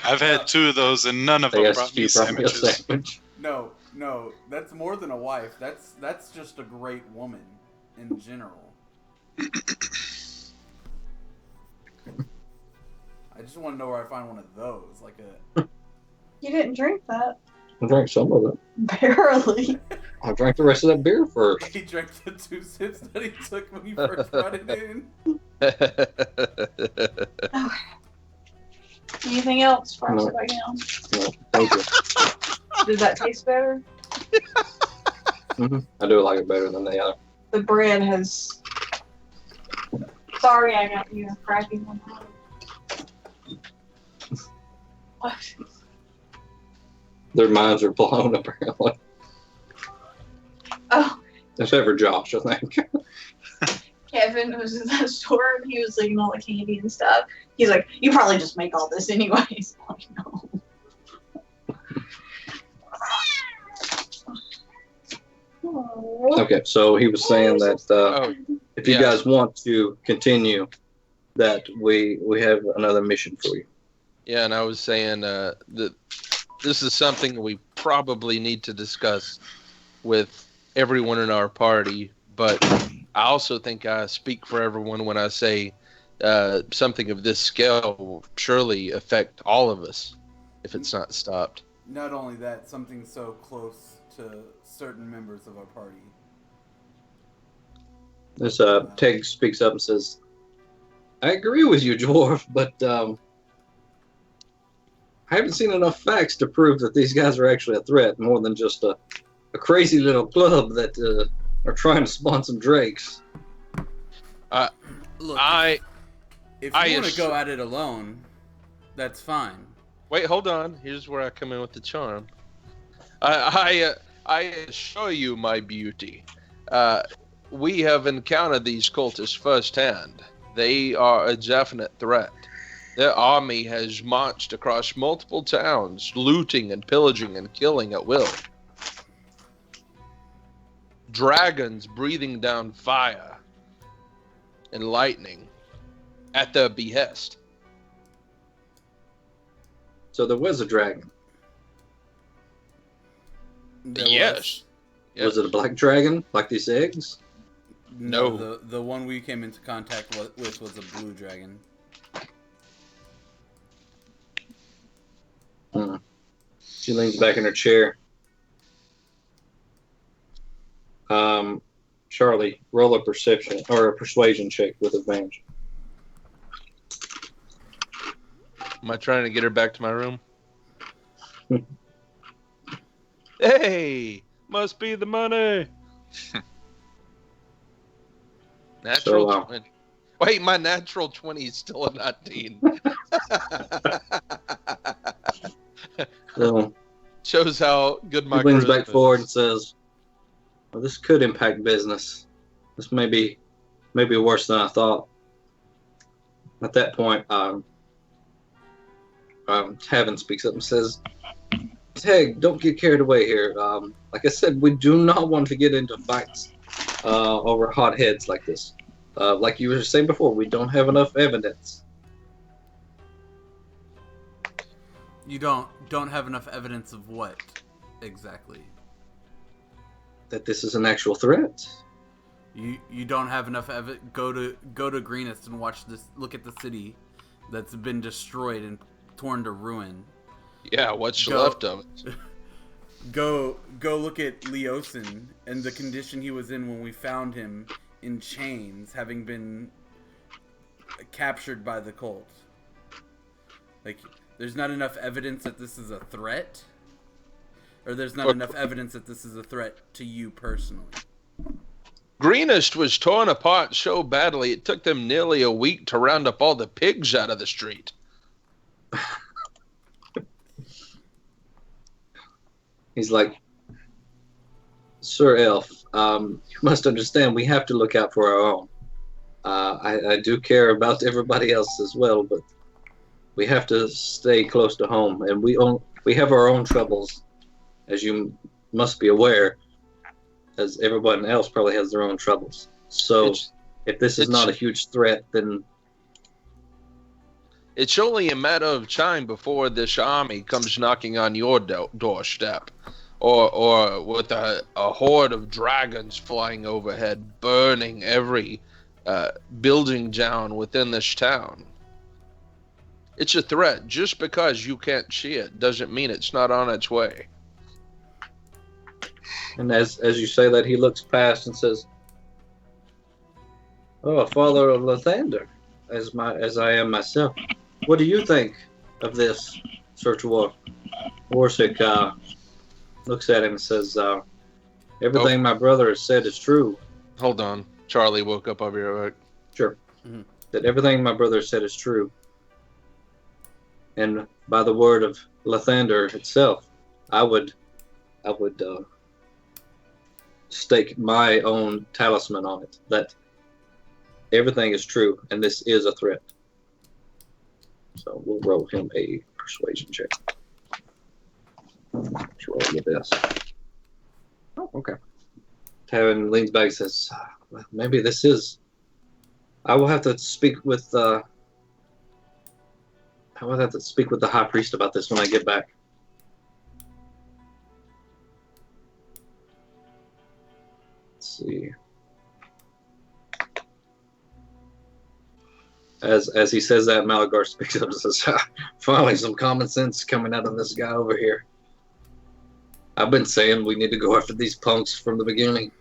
I've had 2 of those, and none of them brought me sandwiches. No, that's more than a wife. That's just a great woman in general. just want to know where I find one of those. Like a. You didn't drink that. I drank some of it. Barely. I drank the rest of that beer first. He drank the 2 sips that he took when he first brought it in. Anything else for us No. right now? No, thank you. Does that taste better? I do like it better than the other. The bread has. Sorry, I got you a crappy one. What? Their minds are blown, apparently. Oh, Except for Josh, I think. Kevin was in that store and he was eating all the candy and stuff. He's like, "You probably just make all this anyways." I'm like, no. Aw. Okay, so he was saying that Oh, if you yeah. guys want to continue, that we have another mission for you. yeah, and I was saying that this is something we probably need to discuss with everyone in our party, but I also think I speak for everyone when I say something of this scale will surely affect all of us if it's not stopped. Not only that, something so close to certain members of our party. This Teg speaks up and says, "I agree with you, Dwarf, but I haven't seen enough facts to prove that these guys are actually a threat, more than just a crazy little club that are trying to spawn some drakes." Look, I if I you want to assure- go at it alone, that's fine. Wait, hold on. Here's where I come in with the charm. I assure you, my beauty, we have encountered these cultists firsthand. They are a definite threat. Their army has marched across multiple towns, looting and pillaging and killing at will. Dragons breathing down fire and lightning at their behest. So there was a dragon. There Yes. Yep. Was it a black dragon, like these eggs? No. The one we came into contact with was a blue dragon. She leans back in her chair. Charlie, roll a perception or a persuasion check with advantage. Am I trying to get her back to my room? Hey, must be the money. Natural So, 20. Wait, my natural 20 is still a 19. So Shows how good my he leans charisma back is. forward and says, "Well, this could impact business. This may be worse than I thought." At that point, Heaven speaks up and says, "Hey, don't get carried away here. Like I said, we do not want to get into fights over hot heads like this. Like you were saying before, we don't have enough evidence." You don't have enough evidence of what exactly? That this is an actual threat. You don't have enough evidence. Go to Greenest and watch this. Look at the city that's been destroyed and torn to ruin. Yeah, what's Go- left of it? Go look at Leosin and the condition he was in when we found him in chains, having been captured by the cult. Like, there's not enough evidence that this is a threat, or there's not enough evidence that this is a threat to you personally. Greenest was torn apart so badly it took them nearly a week to round up all the pigs out of the street. He's like, "Sir Elf, you must understand we have to look out for our own. I do care about everybody else as well, but we have to stay close to home, and we have our own troubles, as you must be aware, as everyone else probably has their own troubles. So if this is not a huge threat, then It's only a matter of time before this army comes knocking on your doorstep, or with a horde of dragons flying overhead, burning every building down within this town." It's a threat. Just because you can't see it doesn't mean it's not on its way. And as you say that, he looks past and says, "Oh, a father of Lathander, as I am myself. What do you think of this, Sir War?" Warsick looks at him and says, "Everything my brother has said is true." Hold on. Charlie woke up over here. Sure. Mhm. That everything my brother said is true. And by the word of Lathander itself, I would stake my own talisman on it. That everything is true, and this is a threat. So we'll roll him a persuasion check. Let's roll the best. Oh, okay. Tavin leans back and says, "Well, maybe this is. I will have to speak with. I will have to speak with the high priest about this when I get back." Let's see. As he says that, Malagar speaks up and says, "Finally, some common sense coming out of this guy over here. I've been saying we need to go after these punks from the beginning."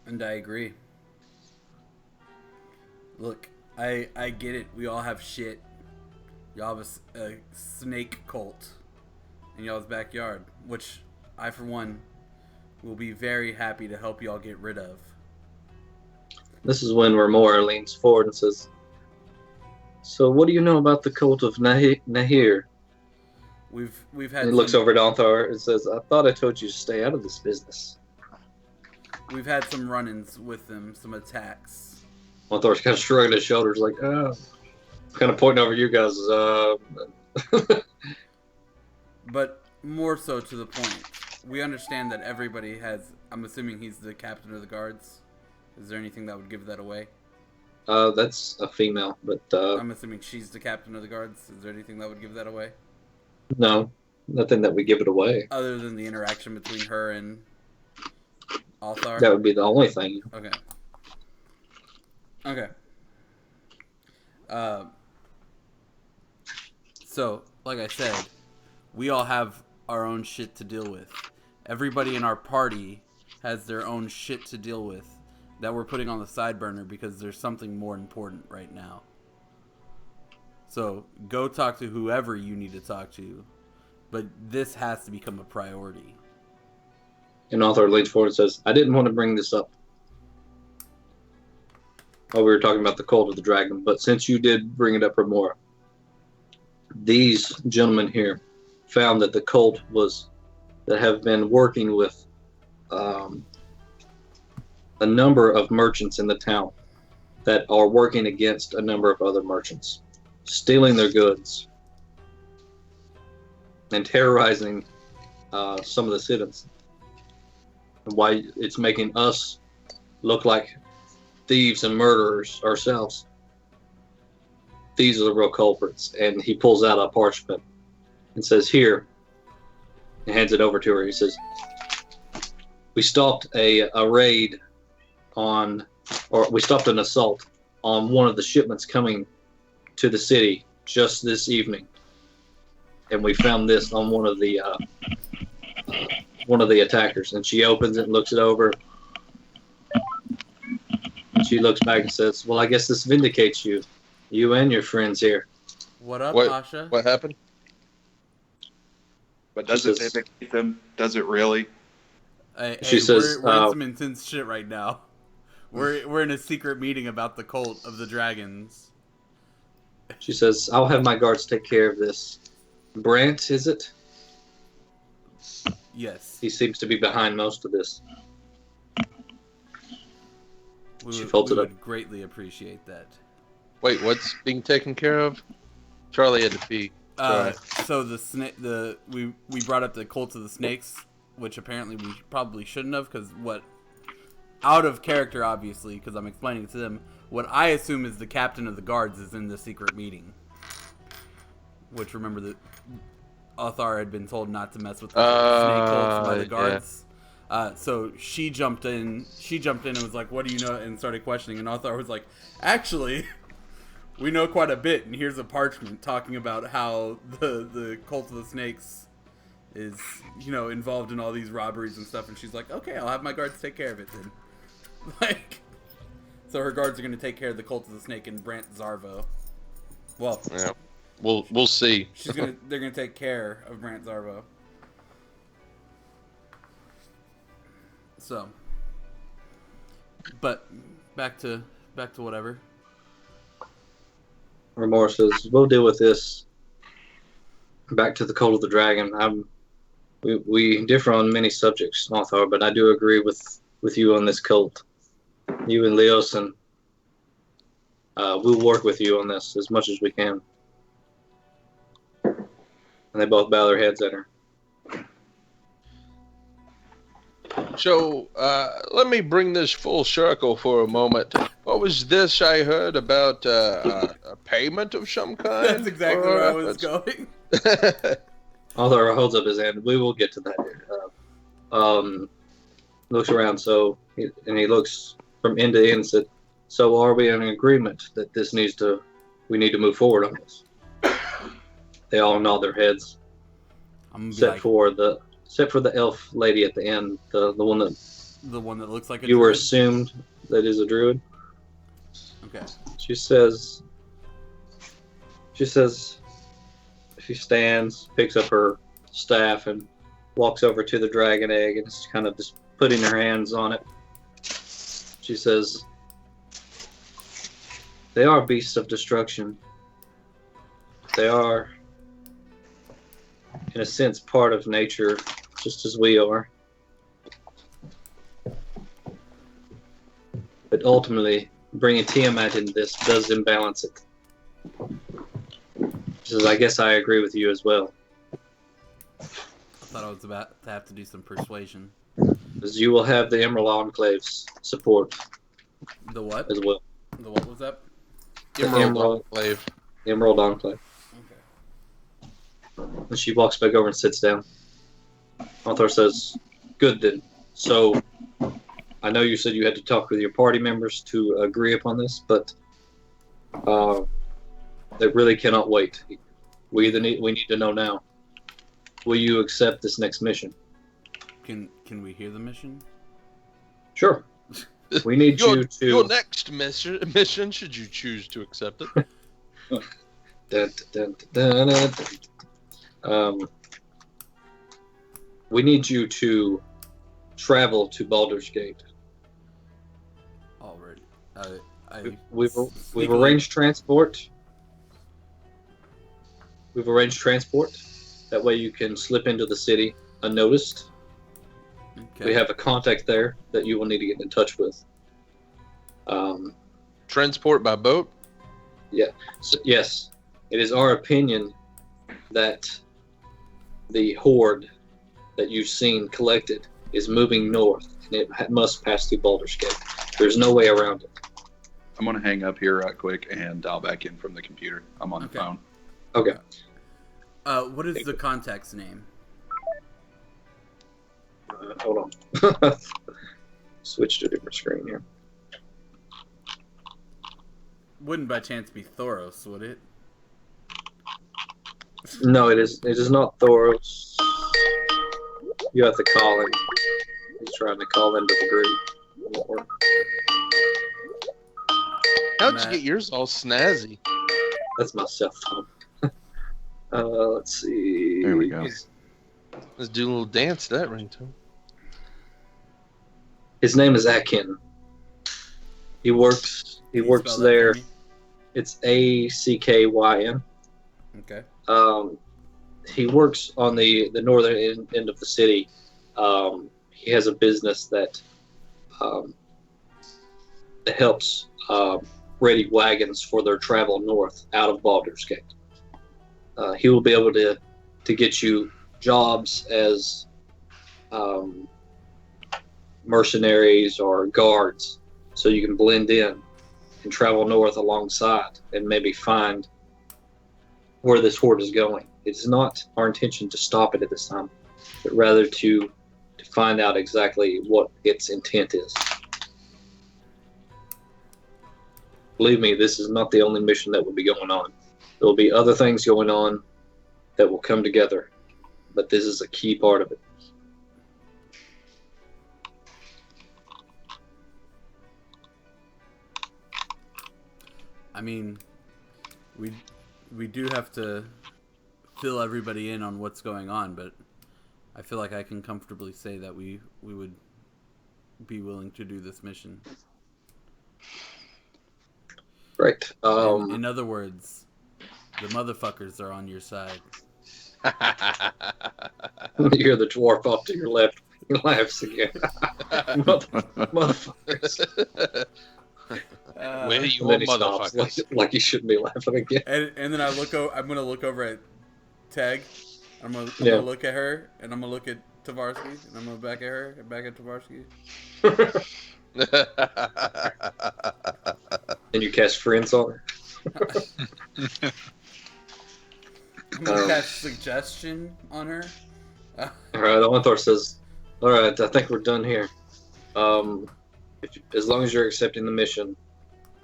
And I agree. Look, I get it. We all have shit. Y'all have a snake cult in y'all's backyard, which I, for one, will be very happy to help y'all get rid of. This is when Remora leans forward and says, "So what do you know about the cult of Nahir?" We've had. And he looks over at Althar and says, "I thought I told you to stay out of this business." We've had some run-ins with them, some attacks. Althar's kind of shrugging his shoulders like, kind of pointing over you guys. But more so to the point, we understand that everybody has. I'm assuming he's the captain of the guards. Is there anything that would give that away? That's a female, but I'm assuming she's the captain of the guards. Is there anything that would give that away? no, nothing that would give it away. Other than the interaction between her and Althar? That would be the only thing. Okay. Okay. So, like I said, we all have our own shit to deal with. Everybody in our party has their own shit to deal with that we're putting on the side burner because there's something more important right now. So, go talk to whoever you need to talk to, but this has to become a priority. And Althar leans forward and says, "I didn't want to bring this up. Oh, we were talking about the cult of the dragon, but since you did bring it up, Remora, these gentlemen here found that the cult that have been working with a number of merchants in the town that are working against a number of other merchants, stealing their goods and terrorizing some of the citizens. And why it's making us look like thieves and murderers ourselves. These are the real culprits." And he pulls out a parchment and says, "Here," and hands it over to her. He says, "We stopped a raid we stopped an assault on one of the shipments coming to the city just this evening, and we found this on one of the attackers." And she opens it and looks it over. And she looks back and says, "Well, I guess this vindicates you and your friends here." What up, What- Pasha? What happened? But does it She says- vindicate them? Does it really? She says, we're in some intense shit right now. We're in a secret meeting about the cult of the dragons. She says, "I'll have my guards take care of this." Brant, is it? Yes. He seems to be behind most of this. We She would, felt we it up. would greatly appreciate that. Wait, what's being taken care of? Charlie had to pee. So we brought up the cult of the snakes, which apparently we probably shouldn't have, because out of character, obviously, because I'm explaining it to them, what I assume is the captain of the guards is in the secret meeting. Which, remember, that Althar had been told not to mess with the snake cults by the guards. So she jumped in and was like, "What do you know?" and started questioning. And Althar was like, "Actually, we know quite a bit, and here's a parchment talking about how the Cult of the Snakes is, involved in all these robberies and stuff. And she's like, okay, I'll have my guards take care of it then. Like, so her guards are going to take care of the Cult of the Snake and Brant Zarvo. Well, Yeah. We'll see. they're gonna take care of Brant Zarvo. So, but back to whatever. Remorse says, we'll deal with this. Back to the Cult of the Dragon. We differ on many subjects, Mothar, but I do agree with you on this cult. You and Leos, and we'll work with you on this as much as we can. And they both bow their heads at her. So, let me bring this full circle for a moment. What was this I heard about a payment of some kind? That's exactly where I was going. Mothar holds up his hand. We will get to that here. Looks around, and he looks from end to end and said, so are we in agreement that we need to move forward on this? They all nod their heads, except for the elf lady at the end, the one that looks like a you druid? were assumed that is a druid. Okay. She says, she stands, picks up her staff, and walks over to the dragon egg and is kind of just putting her hands on it. She says, they are beasts of destruction. They are, in a sense, part of nature, just as we are. But ultimately, bringing Tiamat into this does imbalance it. She says, I guess I agree with you as well. I thought I was about to have to do some persuasion. Because you will have the Emerald Enclave's support. The what? As well. The what was that? Emerald Enclave. Emerald Enclave. Okay. And she walks back over and sits down. Mothar says, good then. So, I know you said you had to talk with your party members to agree upon this, but they really cannot wait. We need to know now. Will you accept this next mission? Can we hear the mission? Sure. We need you to... Your next mission, should you choose to accept it. We need you to travel to Baldur's Gate. Already. We've arranged transport. We've arranged transport. That way you can slip into the city unnoticed. Okay. We have a contact there that you will need to get in touch with. Transport by boat? Yeah. So, yes. It is our opinion that the horde that you've seen collected is moving north, and it must pass through Baldur's Gate. There's no way around it. I'm going to hang up here right quick and dial back in from the computer. I'm on the phone. Okay. What is the contact's name? Hold on. Switch to a different screen here. Wouldn't by chance be Thoros, would it? No, it is not Thoros. You have to call him. He's trying to call into the group. Won't work. How'd you get yours all snazzy? That's my cell phone. Let's see. There we go. Let's do a little dance to that ringtone. His name is Akin. He works there. It's Ackyn. Okay. He works on the northern end of the city. He has a business that helps ready wagons for their travel north out of Baldur's Gate. He will be able to get you jobs as mercenaries or guards, so you can blend in and travel north alongside and maybe find where this horde is going. It's not our intention to stop it at this time, but rather to find out exactly what its intent is. believe me, this is not the only mission that will be going on. There will be other things going on that will come together, but this is a key part of it. I mean, we do have to fill everybody in on what's going on, but I feel like I can comfortably say that we would be willing to do this mission. Right. In other words, the motherfuckers are on your side. You hear the dwarf off to your left. He laughs again. Motherfuckers. Where you And then he motherfuckers? stops, like he shouldn't be laughing again. And then I'm gonna look over at Tag. I'm gonna look at her, and I'm gonna look at Tavarsky, and I'm gonna back at her, and back at Tavarsky. And you cast friends on her. I'm gonna cast suggestion on her. All right, Onthor says, "All right, I think we're done here. As long as you're accepting the mission,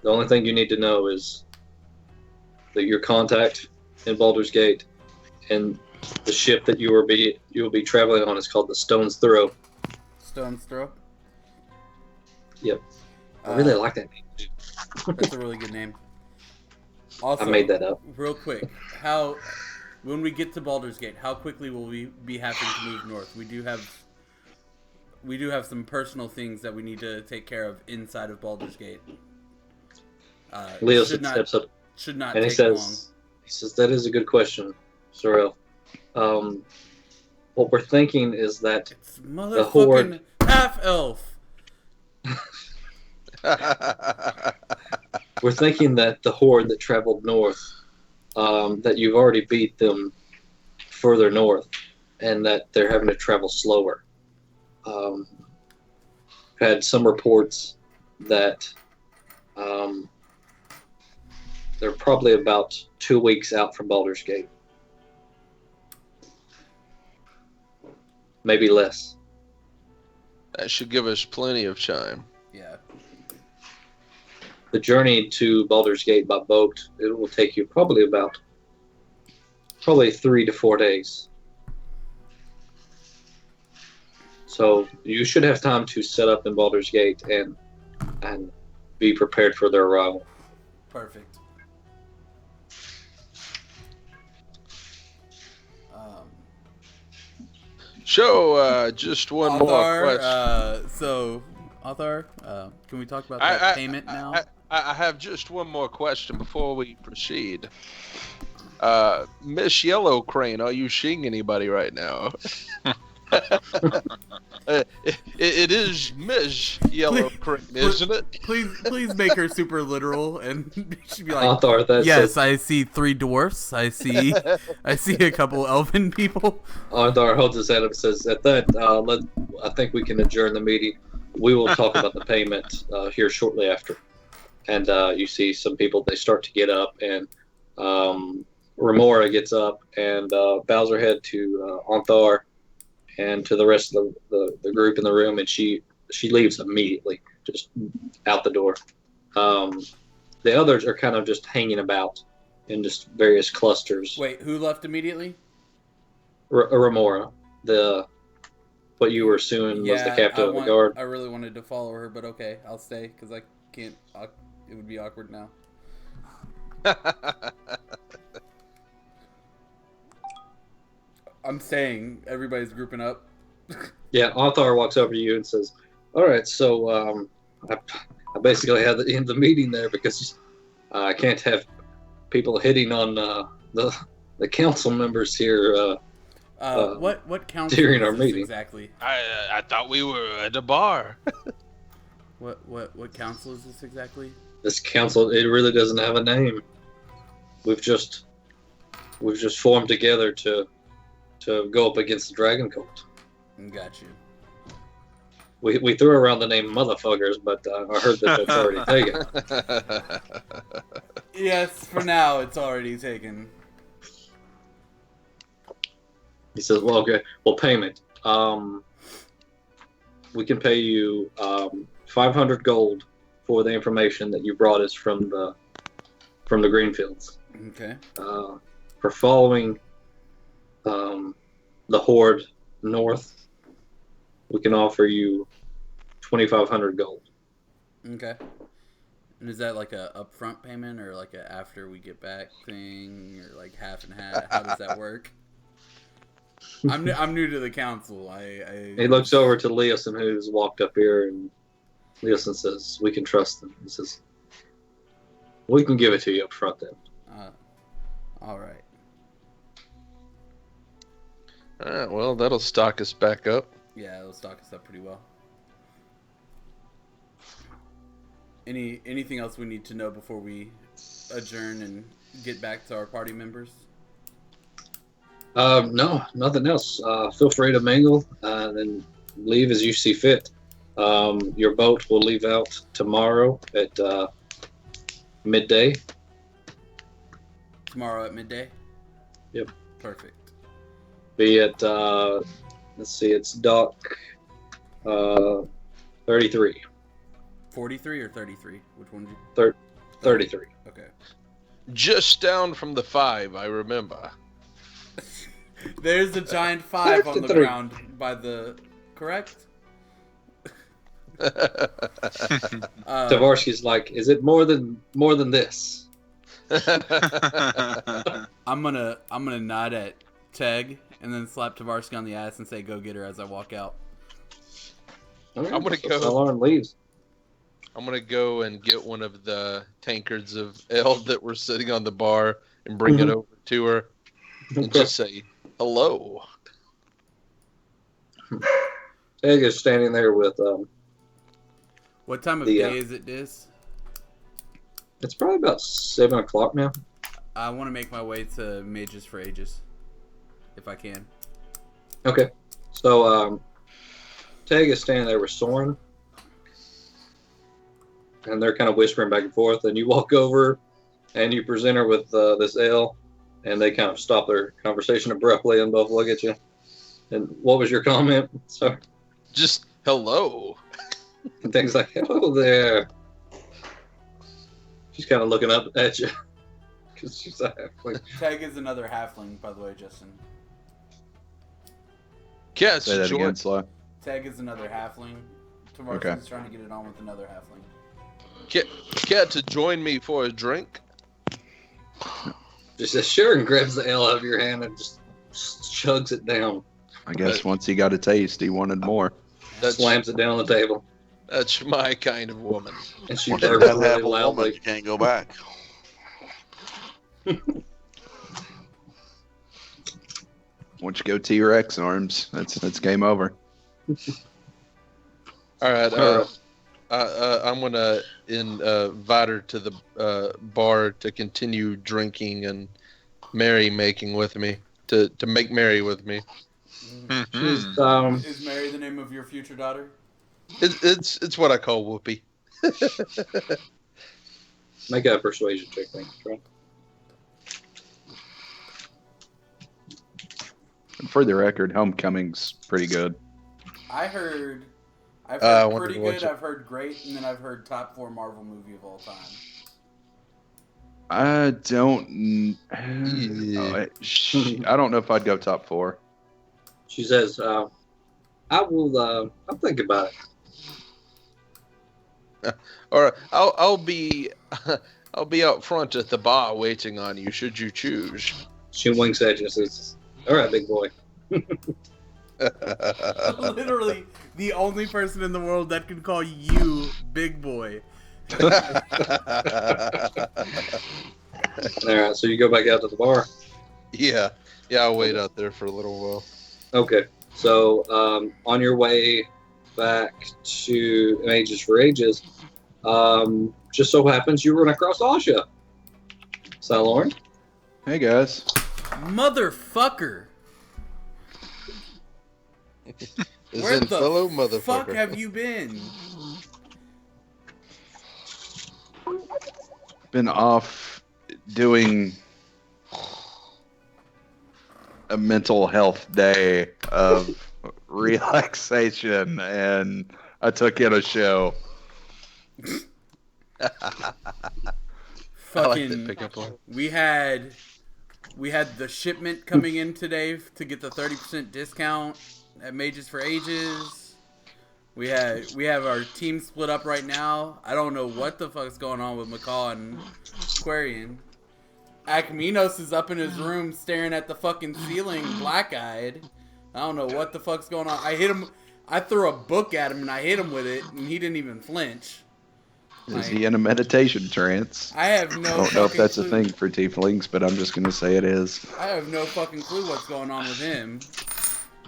the only thing you need to know is that your contact in Baldur's Gate and the ship that you will be traveling on is called the Stone's Throw." Stone's Throw. Yep. I really like that name. That's a really good name. Also, I made that up. Real quick, when we get to Baldur's Gate, how quickly will we be having to move north? We do have some personal things that we need to take care of inside of Baldur's Gate. Leo steps up Should not and take he says, long. "That is a good question, Sorrel. What we're thinking is that It's the horde." motherfucking half-elf. We're thinking that the horde that traveled north, that you've already beat them further north, and that they're having to travel slower. Had some reports that they're probably about 2 weeks out from Baldur's Gate. Maybe less. That should give us plenty of time. Yeah. The journey to Baldur's Gate by boat, it will take you probably 3 to 4 days. So you should have time to set up in Baldur's Gate and be prepared for their arrival. Perfect. So, just one more question. So, Arthur, can we talk about that payment now? I have just one more question before we proceed. Miss Yellow Crane, are you seeing anybody right now? It is Miss Yellow Crane, isn't it? Please make her super literal, and she'd be like, Arthur, "Yes, I see 3 dwarfs. I see a couple elven people." Arthur holds his head up and says, "At that, I think we can adjourn the meeting. We will talk about the payment here shortly after." And you see some people, they start to get up, and Remora gets up and bows her head to Onthar and to the rest of the group in the room, and she leaves immediately, just out the door. The others are kind of just hanging about in just various clusters. Wait, who left immediately? Remora, what you were assuming was the captain of the guard. I really wanted to follow her, but okay, I'll stay because I can't. It would be awkward now. I'm saying everybody's grouping up. Yeah, Arthur walks over to you and says, "All right, so I basically had to end the meeting there because I can't have people hitting on the council members here." What council during our is this meeting exactly? I thought we were at a bar. What council is this exactly? This council, it really doesn't have a name. We've just formed together to go up against the Dragon Cult. Got you. We threw around the name motherfuckers, but I heard that that's already taken. Yes, for now it's already taken. He says, "Well, okay. Well, payment. We can pay you 500 gold for the information that you brought us from the Greenfields. Okay. For following the horde north, we can offer you 2,500 gold. Okay. And is that like a upfront payment or like a after we get back thing or like half and half? How does that work? I'm new to the council. He looks over to Leosin, who's walked up here, and Leosin says, "We can trust them." He says, "We can give it to you up front then." All right. All right. Well, that'll stock us back up. Yeah, it'll stock us up pretty well. Anything else we need to know before we adjourn and get back to our party members? No, nothing else. Feel free to mingle and then leave as you see fit. Your boat will leave out tomorrow at midday. Tomorrow at midday? Yep. Perfect. Be at, let's see, it's dock 33. 43 or 33? Which one did you? 33. Okay. Just down from the 5, I remember. There's a giant 5 on the 33. ground by the... Correct? Tavarsky's like, is it more than this? I'm gonna nod at Teg and then slap Tavarsky on the ass and say, "Go get her," as I walk out. All right, I'm gonna so go. Salaran leaves. I'm gonna go and get one of the tankards of ale that were sitting on the bar and bring it over to her and just say hello. Egg is standing there with What time of The, day is it, Diz? it's probably about 7 o'clock now. I want to make my way to Mages for Ages, if I can. Okay. So Teg is standing there with Soren. And they're kind of whispering back and forth, and you walk over and you present her with this ale, and they kind of stop their conversation abruptly and both look at you. And what was your comment? Sorry. Just hello. And Teg's like, hello there. She's kind of looking up at you. Because she's a halfling. Teg is another halfling, by the way, Justin. Yes, Say that George. again, Slow. Teg is another halfling. Tavarsky's Okay. trying to get it on with another halfling. Care to join me for a drink? She says, sure, and grabs the ale out of your hand and just chugs it down. I guess once he got a taste, he wanted more. Slams it down on the table. That's my kind of woman. And she Once you burps have really a woman, loudly. you can't go back. Once you go T-Rex arms, that's game over. All right. I'm gonna invite her to the bar to continue drinking and merry-making with me, to make merry with me. She's, Is Mary the name of your future daughter? It's what I call Whoopi. make a persuasion check, thanks, right? And for the record, Homecoming's pretty good. I've heard I wanted pretty to watch good, it. I've heard great, and then I've heard top 4 Marvel movie of all time. I don't. I don't know if I'd go top 4. She says, I will, I'll think about it. All right. I'll be out front at the bar waiting on you. Should you choose? She winks at you and says, all right, big boy. Literally, the only person in the world that can call you big boy. All right, so you go back out to the bar. Yeah. I'll wait out there for a little while. Okay, so on your way back to Ages for Ages, just so happens you run across Asha. Lauren? Hey guys. Motherfucker! Where the fellow fuck motherfucker. have you been? Been off doing a mental health day of relaxation, and I took in a show. Fucking, pickup line. we had the shipment coming in today to get the 30% discount at Mages for Ages. We have our team split up right now. I don't know what the fuck's going on with McCall and Quarian. Akminos is up in his room staring at the fucking ceiling, black-eyed. I don't know what the fuck's going on. I hit him. I threw a book at him and I hit him with it, and he didn't even flinch. Is he in a meditation trance? I have no. I don't know if fucking that's clue. a thing for tieflings, but I'm just gonna say it is. I have no fucking clue what's going on with him.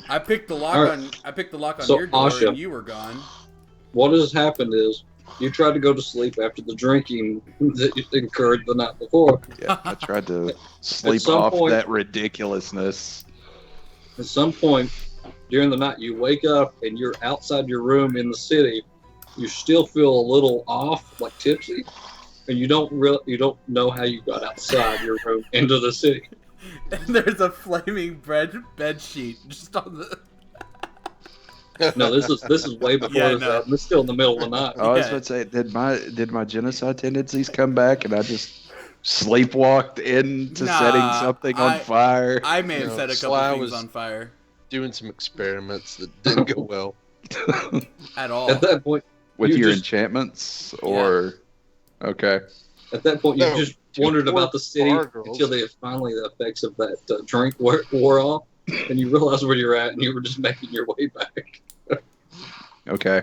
I picked the lock Alright. on. I picked the lock on So, your door, Asha. and you were gone. What has happened is you tried to go to sleep after the drinking that you incurred the night before. Yeah, I tried to sleep some off point- that ridiculousness. At some point during the night, you wake up and you're outside your room in the city. You still feel a little off, like tipsy, and you don't know how you got outside your room into the city. And there's a flaming bed sheet just on the. No, this is way before Yeah, this no. happened. It's still in the middle of the night. I was Yeah. about to say, did my genocide tendencies come back, and I just sleepwalked into Nah, setting something on fire? I may have No, set a couple Sly things was- on fire Doing some experiments that didn't go well. at all. At that point, With you your just- enchantments, or okay, you No, just two wondered poor about the city bar girls. until finally the effects of that drink wore off, and you realized where you're at, and you were just making your way back. okay.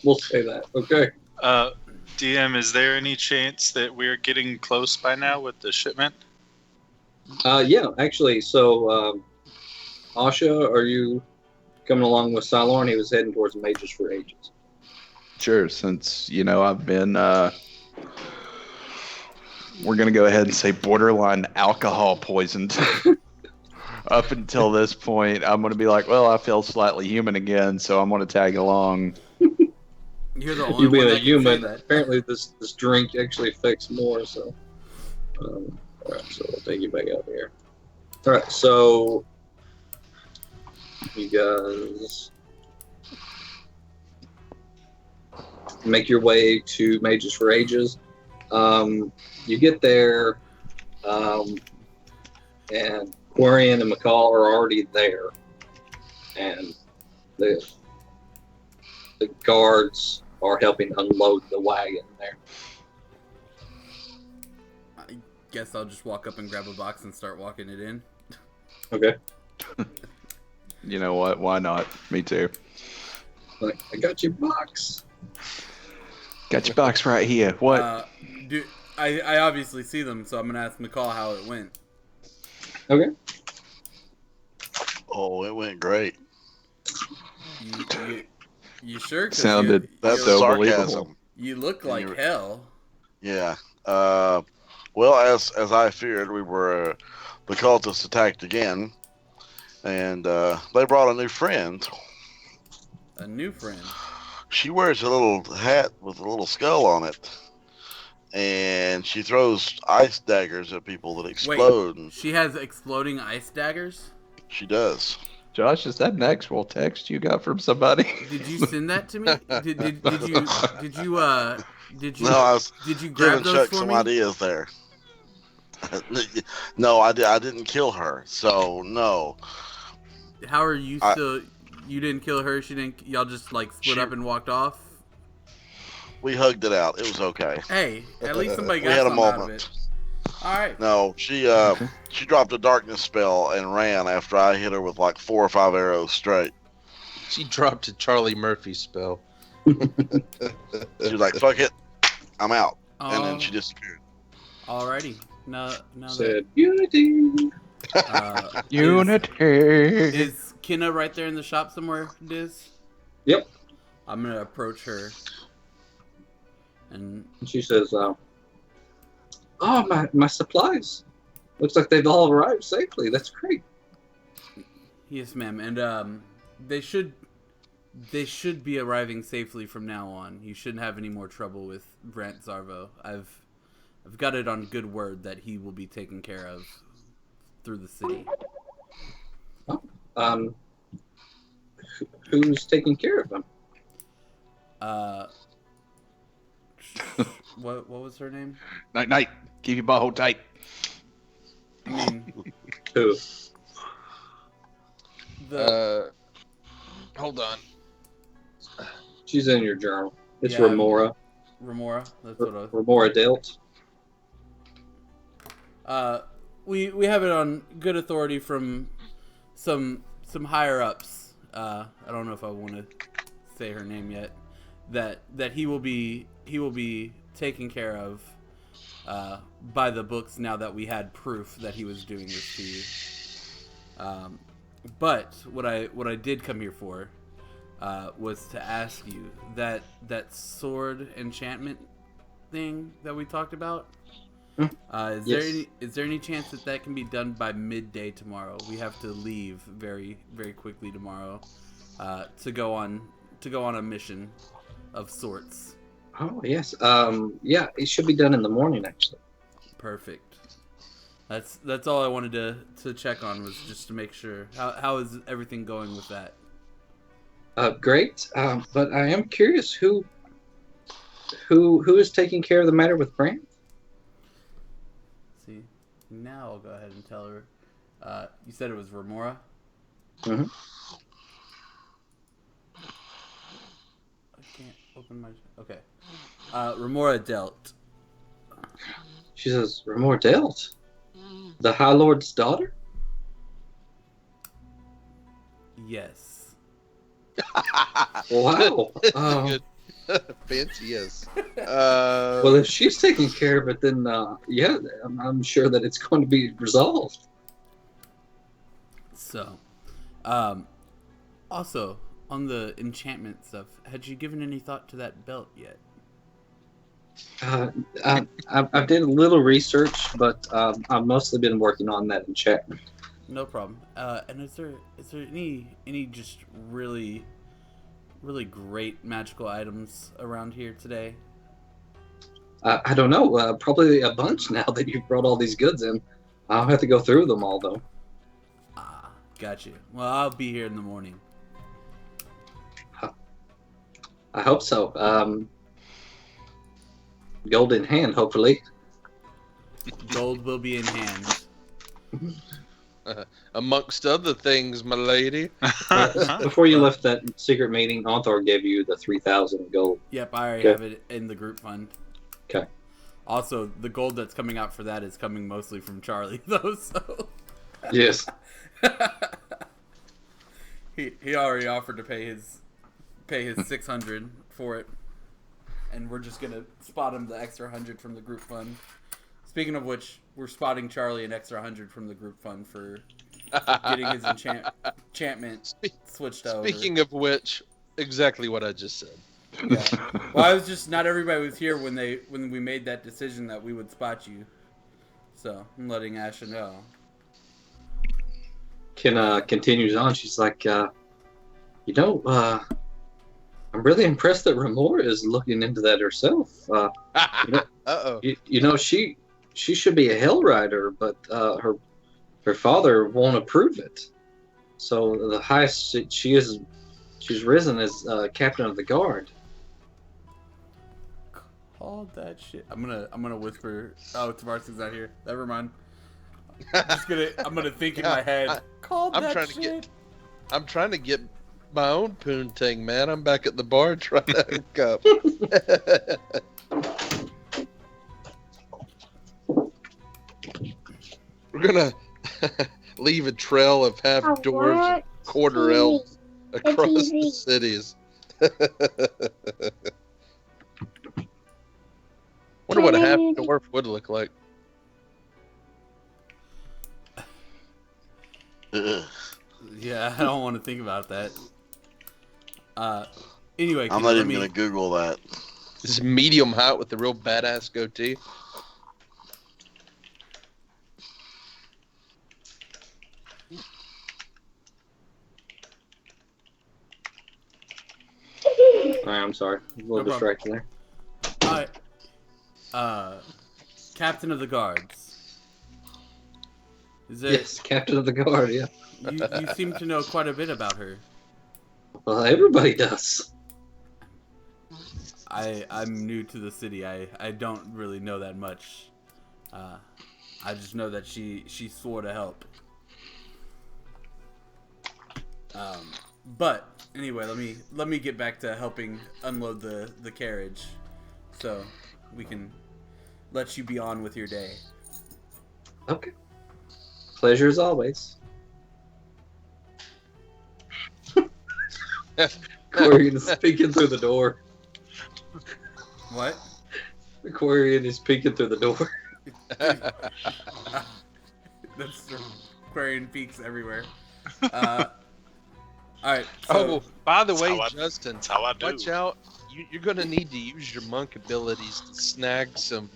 We'll say that, okay? DM, is there any chance that we're getting close by now with the shipment? Yeah, actually, so Asha, are you coming along with Cylorn? He was heading towards Mages for Ages. Sure, since I've been we're gonna go ahead and say borderline alcohol poisoned. Up until this point, I'm gonna be like, well, I feel slightly human again, so I'm gonna tag along. You're the only You one being that a can human, say that. apparently this drink actually affects more, so. Alright, so we'll take you back out here. Alright, so you guys make your way to Mages for Ages. You get there, and Quarian and McCall are already there, and the guards are helping unload the wagon there. I guess I'll just walk up and grab a box and start walking it in. Okay, You know what? Why not? Me too. like, I got your box. Got your box right here. What? Dude, I obviously see them, so I'm gonna ask McCall how it went. Okay. Oh, it went great. You sure? 'Cause Sounded That's so sarcasm. believable. You look like you're- hell. Yeah. Well, as I feared, the cultists attacked again, and they brought a new friend. A new friend. She wears a little hat with a little skull on it, and she throws ice daggers at people that explode. And She has exploding ice daggers. she does. Josh, is that an actual text you got from somebody? Did you send that to me? Did you No, I was did you grab giving those Chuck for some me? ideas there. No, I didn't kill her, so no. How are you still? You didn't kill her. She didn't. Y'all just like split up and walked off. We hugged it out. It was okay. Hey, at least somebody We got had a something out of moment. it. All right. No, she dropped a darkness spell and ran after I hit her with like 4 or 5 arrows straight. She dropped a Charlie Murphy spell. She was like, "Fuck it, I'm out," and then Oh. she disappeared. Alrighty. Now Said Unity. that Unity. is Kenna right there in the shop somewhere, Diz? Yep. I'm gonna approach her. And She says, "Oh, my supplies. Looks like they've all arrived safely. That's great." yes, ma'am. And they should be arriving safely from now on. You shouldn't have any more trouble with Brant Zarvo. I've got it on good word that he will be taken care of through the city. Who's taking care of them? What was her name? Night, night. Keep your butthole tight. I mean, Who? Hold on. She's in your journal. It's Yeah, Remora. Remora. That's what I was. Remora Delt. We have it on good authority from some higher ups. I don't know if I want to say her name yet. That he will be taken care of by the books now that we had proof that he was doing this to you. But what I did come here for was to ask you that sword enchantment thing that we talked about. Is there any chance that can be done by midday tomorrow? We have to leave very very quickly tomorrow to go on a mission of sorts. Oh yes. Yeah, it should be done in the morning actually. Perfect. That's all I wanted to check on, was just to make sure. How is everything going with that? Great. But I am curious who is taking care of the matter with Brand? See, now I'll go ahead and tell her. You said it was Remora? Mm-hmm. I can't open my... Okay. Remora Delt. She says, Remora Delt? The High Lord's daughter? Yes. Wow. Good. Fancy, yes. Well, if she's taking care of it, then yeah, I'm sure that it's going to be resolved. So, also, on the enchantment stuff, had you given any thought to that belt yet? I did a little research, but I've mostly been working on that enchantment. No problem. And is there any just really great magical items around here today? I don't know. Probably a bunch now that you've brought all these goods in. I'll have to go through them all, though. Got you. Well, I'll be here in the morning. I hope so. Gold in hand, hopefully. Gold will be in hand. Amongst other things, my lady. Before you left that secret meeting, Onthor gave you the 3,000 gold. Yep, I already have it in the group fund. Okay. Also, the gold that's coming out for that is coming mostly from Charlie, though. So. Yes. He already offered to pay his 600 for it, and we're just gonna spot him the extra 100 from the group fund. Speaking of which, we're spotting Charlie an extra 100 from the group fund for getting his enchantment switched over. Speaking of which, exactly what I just said. Yeah. Well, I was just not everybody was here when we made that decision that we would spot you. So I'm letting Asha know. Ken continues on. She's like, I'm really impressed that Remora is looking into that herself. She should be a Hell Rider, but her father won't approve it. So the highest she's risen as captain of the guard. Call that shit. I'm gonna whisper. Oh, Tavarsky's not here. Never mind. I'm gonna think in my head. Call that shit. I'm trying to get my own poontang, man. I'm back at the bar trying to hook up. We're gonna leave a trail of half dwarves and quarter elves across the cities. Wonder what a half dwarf would look like. Yeah, I don't want to think about that. Anyway, I'm not even gonna Google that. This is medium height with the real badass goatee. Alright, I'm sorry. A little distracted there. Alright. Captain of the Guards. Yes, Captain of the Guard, yeah. You seem to know quite a bit about her. Well, everybody does. I'm new to the city. I don't really know that much. I just know that she swore to help. But anyway, let me get back to helping unload the carriage, so we can let you be on with your day. Okay. Pleasure as always. Quarian is peeking through the door. What? Quarian is peeking through the door. That's Aquarian peaks everywhere. All right. So, Oh, by the That's way, how I- Justin, That's how I do. watch out. You're going to need to use your monk abilities to snag some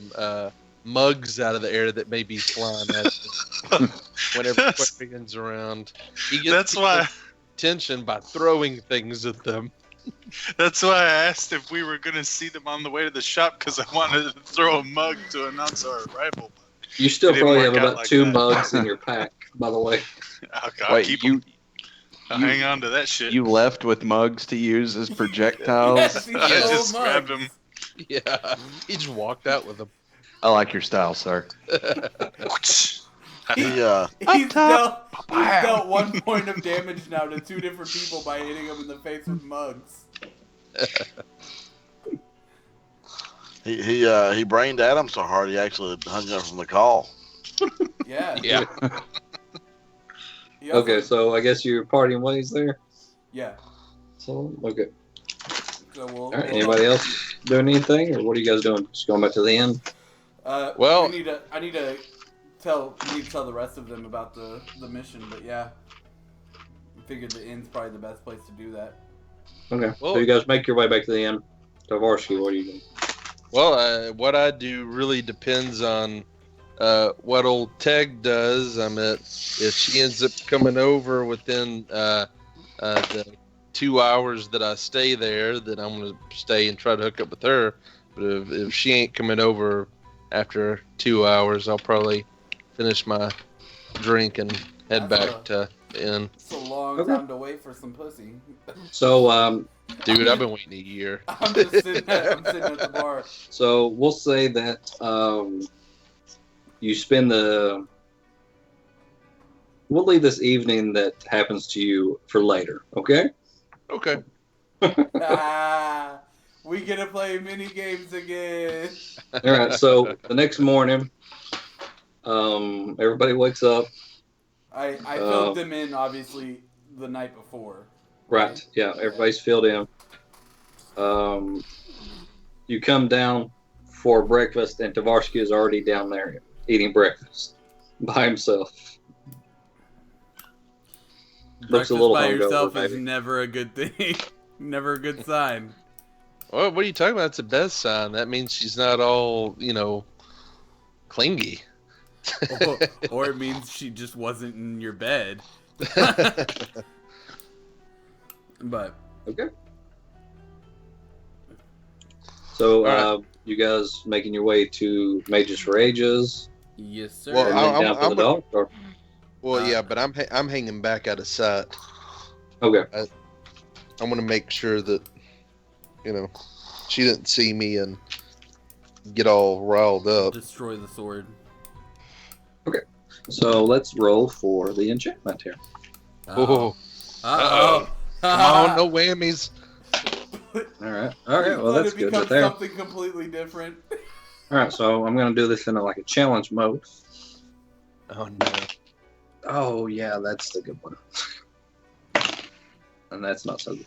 mugs out of the air that may be flying at you whenever That's- Quarian's around. He gets That's why. attention by throwing things at them. That's why I asked if we were gonna see them on the way to the shop because I wanted to throw a mug to announce our arrival. You still It didn't probably have work out about like 2 that. mugs in your pack, by the way. I'll Wait, keep you 'em. I'll hang on to that shit. you left with mugs to use as projectiles? yes, he I stole just grabbed mugs. him. Yeah, he just walked out with them. I like your style, sir. He He's dealt 1 point of damage now to 2 different people by hitting him in the face with mugs. he brained Adam so hard he actually hung up from the call. Yeah. Yeah. He also- Okay, so I guess you're parting ways there. Yeah. So, okay. So All right. Anybody else doing anything, or what are you guys doing? Just going back to the end? Well- I need to tell the rest of them about the mission, but yeah. I figured the inn's probably the best place to do that. Okay. Well- So you guys make your way back to the end. Tavarsky, what are you doing? Well, what I do really depends on what old Teg does. If she ends up coming over within the 2 hours that I stay there, then I'm going to stay and try to hook up with her. But if she ain't coming over after 2 hours, I'll probably finish my drink and head That's back to the inn. It's a long Okay. time to wait for some pussy. So, Dude, I've been waiting a year. I'm sitting at the bar. so we'll say that you spend the. We'll leave this evening that happens to you for later. Okay. Okay. We get to play mini games again. All right. So the next morning, everybody wakes up. I filled them in obviously the night before. Right. Yeah. Everybody's filled in. You come down for breakfast, and Tavarsky is already down there eating breakfast by himself. Looks Breakfast a little by hungover, yourself is maybe. never a good thing. Never a good sign. Well, what are you talking about? It's the best sign. That means she's not all, clingy. Or it means she just wasn't in your bed. But Okay. So, All you guys making your way to Mages for Ages, yes, sir. Well, and then down for the dog? Or, Well, yeah, but I'm hanging back out of sight. okay. I want to make sure that, she didn't see me and get all riled up. Destroy the sword. So let's roll for the enchantment here. Oh, Uh-oh. come on, no whammies. All right. All right. Well, Let that's it good become right there. something completely different. All right. So I'm going to do this in a challenge mode. Oh no. Oh, yeah. That's the good one. And that's not so good.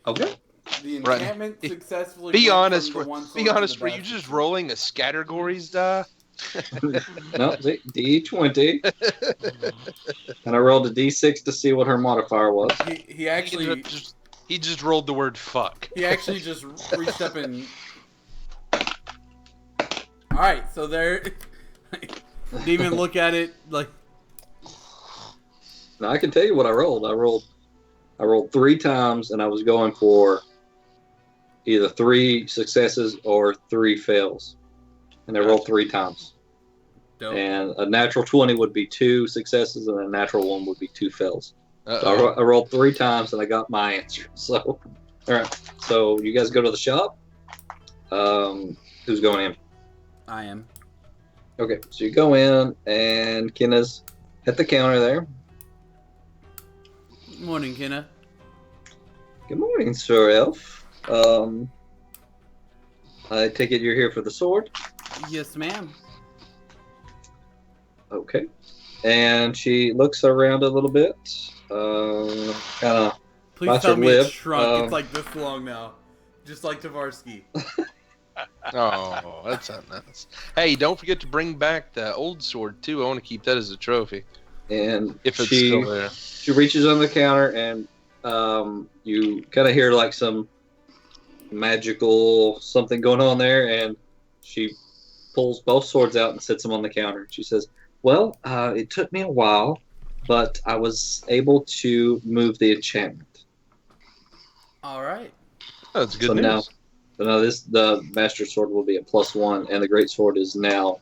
Okay. The Right. enchantment successfully. Be went honest. from the one sword Be to honest. the Were you best. just rolling a categories die? No, D20. And I rolled a D6 to see what her modifier was. He actually He just rolled the word fuck. he actually just reached up and. All right, so there. Didn't even look at it like. Now I can tell you what I rolled. I rolled 3 times, and I was going for either 3 successes or 3 fails. And I rolled 3 times. Dope. And a natural 20 would be 2 successes, and a natural 1 would be 2 fails. So I rolled 3 times and I got my answer. So, all right. So you guys go to the shop. Who's going in? I am. Okay, so you go in and Kenna's at the counter there. Morning, Kenna. Good morning, Sir Elf. I take it you're here for the sword. Yes, ma'am. Okay. And she looks around a little bit. Kind of. Please bites tell her me lip. it's shrunk. It's like this long now. Just like Tavarsky. Oh, that's not nice. Hey, don't forget to bring back the old sword too. I want to keep that as a trophy. And If it's she, still there. She reaches on the counter and you kind of hear like some magical something going on there, and she pulls both swords out and sets them on the counter. She says, well, it took me a while, but I was able to move the enchantment. All right. Oh, that's good So news. now the master sword will be a +1, and the great sword is now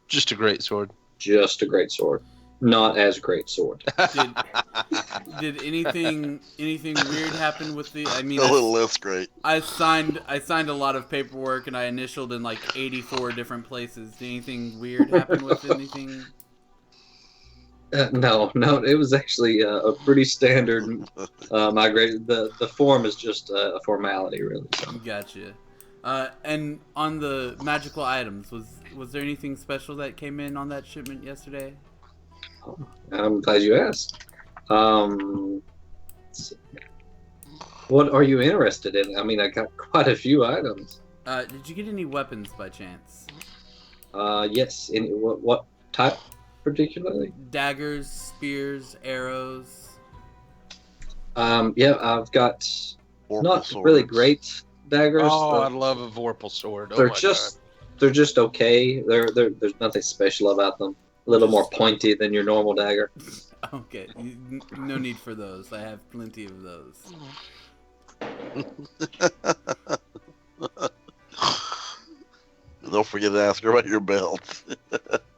Just a great sword. just a great sword, not as great sword. Did anything weird happen with the? I mean, A little less great. I signed a lot of paperwork and I initialed in like 84 different places. Did anything weird happen with anything? No, it was actually a pretty standard migration. The form is just a formality, really. So. Gotcha. And on the magical items, was there anything special that came in on that shipment yesterday? I'm glad you asked. What are you interested in? I mean, I got quite a few items. Did you get any weapons by chance? Yes. What type particularly? Daggers, spears, arrows. Yeah, I've got Vorpal not swords. really great daggers. Oh, I love a Vorpal sword. Oh They're my just they're just okay. There's nothing special about them. A little more pointy than your normal dagger. Okay, no need for those. I have plenty of those. Don't forget to ask her about your belt.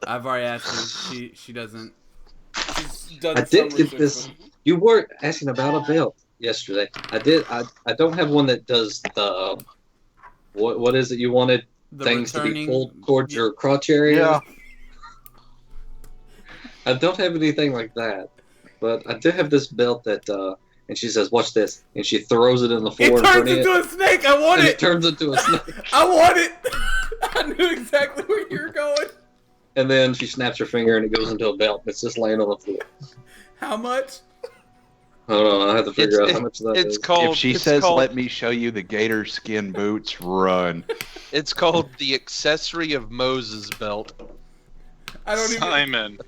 I've already asked her. She doesn't. She's done I some did get research, this. but- You were asking about a belt yesterday. I did. I don't have one that does the. What is it you wanted? The Things to be returning- pulled towards your crotch area. Yeah. I don't have anything like that, but I do have this belt that. And she says, "Watch this," and she throws it in the floor It in front turns of into it, a snake. I want and it. it turns into a snake. I want it. I knew exactly where you were going. And then she snaps her finger, and it goes into a belt. It's just laying on the floor. How much? Hold on, I have to figure out how much that It's is. called. If she it's says, called, "Let me show you the gator skin boots," run. It's called the accessory of Moses belt. I don't Simon.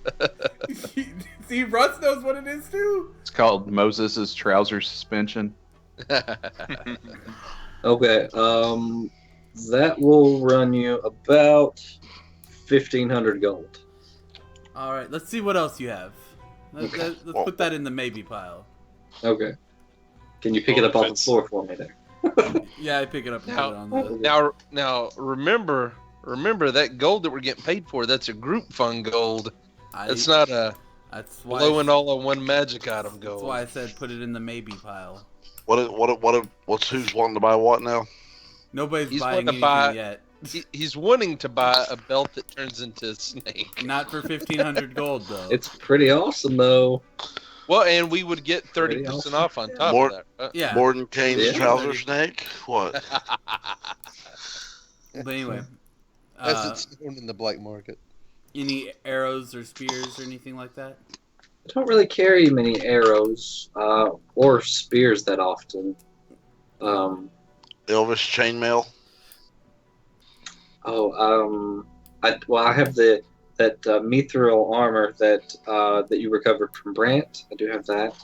even. See, Russ knows what it is too. It's called Moses's trouser suspension. Okay, that will run you about 1,500 gold. All right, let's see what else you have. Let's Well- put that in the maybe pile. Okay. Can you pick it up off the floor for me there? Yeah, I pick it up and Now- put it on the. Now, remember that gold that we're getting paid for. That's a group fund gold. It's not a That's why. blowing all on one magic item That's gold. why I said put it in the maybe pile. What's who's wanting to buy what now? Nobody's He's buying wanting to anything buy- yet. He's wanting to buy a belt that turns into a snake. Not for 1,500 gold though. It's pretty awesome, though. Well, and we would get 30% Pretty awesome. off on top More- of that. Right? Yeah. Morden Kane's Yeah. trouser snake? What? But anyway, That's it's known in the black market. any arrows or spears or anything like that? I don't really carry many arrows or spears that often. Elvish chainmail? I have that mithril armor that you recovered from Brant. I do have that.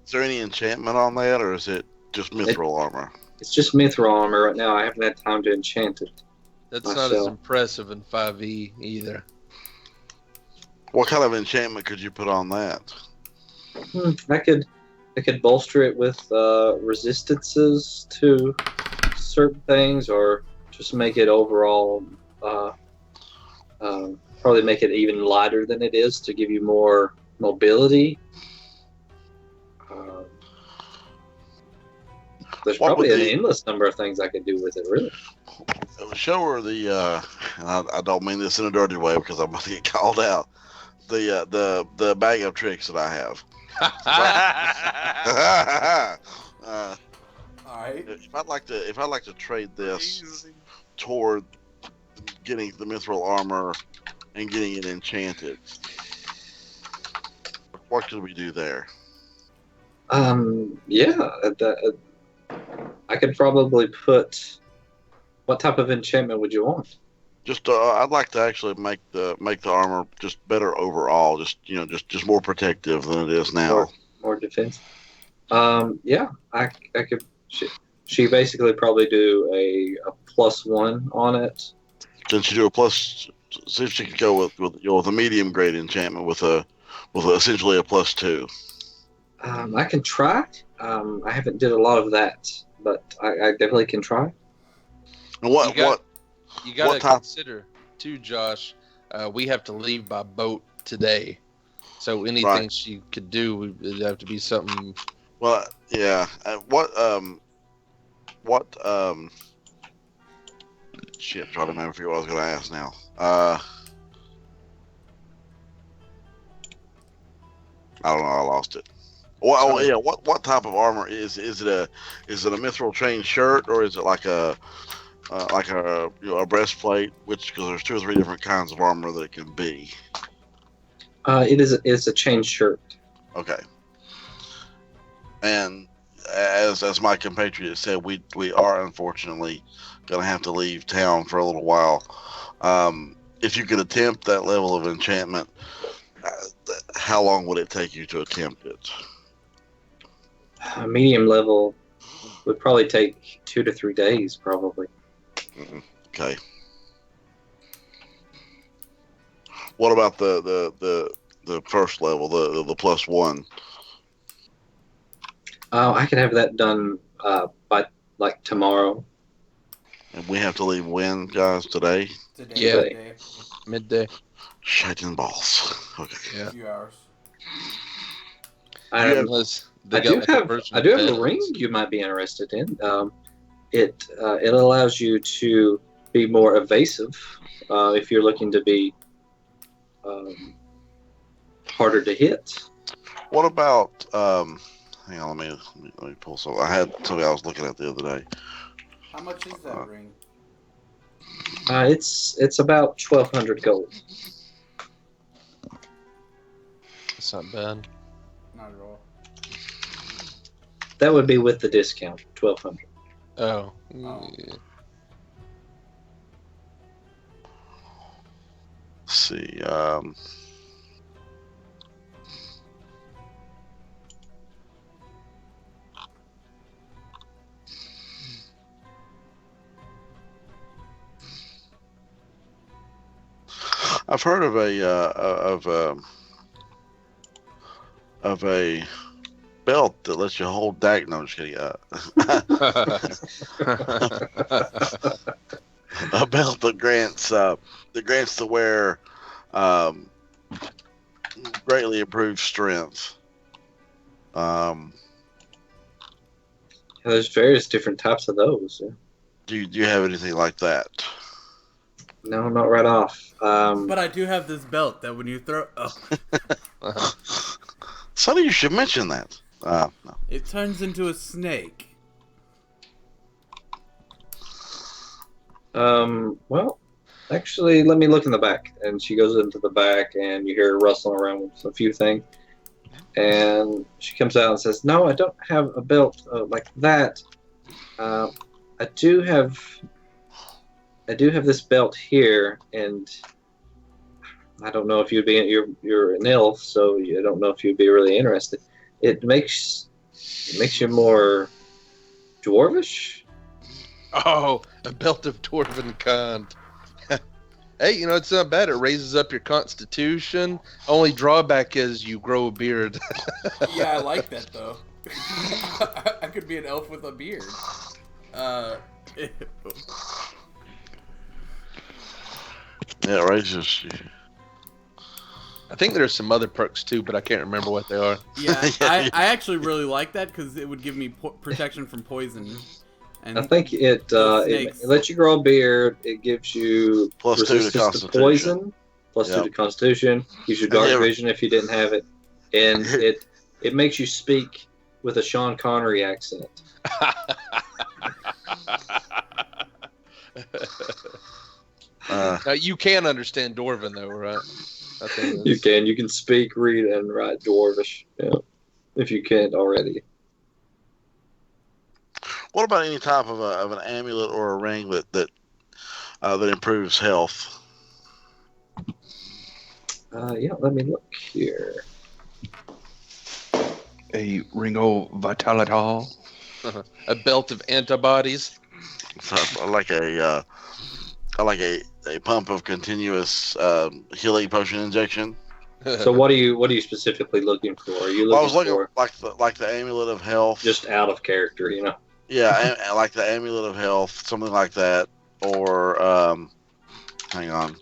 Is there any enchantment on that, or is it just mithril armor? It's just mithril armor right now. I haven't had time to enchant it. That's not as Myself. impressive in 5e either. What kind of enchantment could you put on that? I could bolster it with resistances to certain things, or just make it overall probably make it even lighter than it is to give you more mobility. Um, there's What probably would an the- endless number of things I could do with it, really. Show her the. And I don't mean this in a dirty way because I'm about to get called out. The bag of tricks that I have. All right. If I'd like to trade this toward getting the mithril armor and getting it enchanted, what could we do there? Yeah, I could probably put. What type of enchantment would you want? Just I'd like to actually make the armor just better overall. Just more protective than it is now. More defense. Yeah, I could. She basically probably do a +1 on it. Can she do a plus? See if she could go with a medium grade enchantment with essentially a +2. I can try. I haven't did a lot of that, but I definitely can try. And what You got to type- consider too, Josh. We have to leave by boat today, so anything Right. she could do would have to be something. Well, yeah. Shit, trying to remember what I was going to ask now. I don't know. I lost it. Well, yeah. What type of armor is it? A mithril chain shirt, or is it like a breastplate? Because there's 2 or 3 different kinds of armor that it can be. It's a chain shirt. Okay. And as my compatriot said, we are unfortunately going to have to leave town for a little while. If you could attempt that level of enchantment, how long would it take you to attempt it? A medium level would probably take 2 to 3 days, probably. Okay. What about the first level, the +1? I can have that done by like tomorrow. And we have to leave when, guys? Today? Today. Yeah. Today. Midday. Shaking balls. Okay. Yeah. A few hours. Unless they I got do like a have version I do of have the bed. ring you might be interested in. It allows you to be more evasive if you're looking to be harder to hit. What about hang on, let me pull some. I had something I was looking at the other day. How much is that ring? It's about 1,200 gold. It's not bad. Not at all. That would be with the discount, 1,200. Oh. Oh. Yeah. Let's see. I've heard of a belt that lets you hold daggers. No, I'm just kidding. A belt that grants the wearer greatly improved strength. There's various different types of those. Yeah. Do you have anything like that? No, not right off. But I do have this belt that when you throw, Sonny, you should mention that. No. it turns into a snake. Well, actually, let me look in the back. And she goes into the back, and you hear her rustling around with a few things. And she comes out and says, "No, I don't have a belt like that. I do have this belt here, and I don't know if you'd be. You're an elf, so I don't know if you'd be really interested. It makes you more dwarvish." Oh, a belt of dwarven kind. Hey, it's not bad. It raises up your constitution. Only drawback is you grow a beard. Yeah, I like that though. I could be an elf with a beard. Yeah, right. Just I think there's some other perks too, but I can't remember what they are. Yeah, Yeah. I actually really like that because it would give me protection from poison. And I think it snakes. lets you grow a beard. It gives you Plus 2 to resistance to Constitution. poison, plus 2 Yep. to Constitution. Gives you dark Yeah. vision if you didn't have it, and it makes you speak with a Sean Connery accent. Now, you can understand Dwarven though, right? I think You that's- can speak, read, and write Dwarvish. Yeah, if you can't already. What about any type of an amulet or a ring that improves health? Yeah, let me look here. A Ringo Vitalital. a belt of antibodies. So I like a pump of continuous healing potion injection. So what are you specifically looking for? Are you Well, I looking was looking for like the amulet of health. just out of character, you know? Yeah, and like the amulet of health, something like that, or hang on.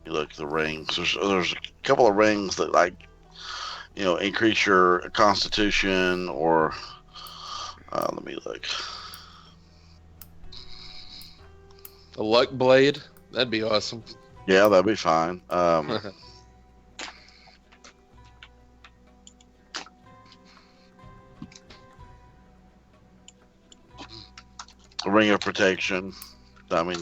You look at the rings. There's a couple of rings that increase your constitution, or let me look. A luck blade. That'd be awesome. Yeah, that'd be fine. A ring of protection. I mean,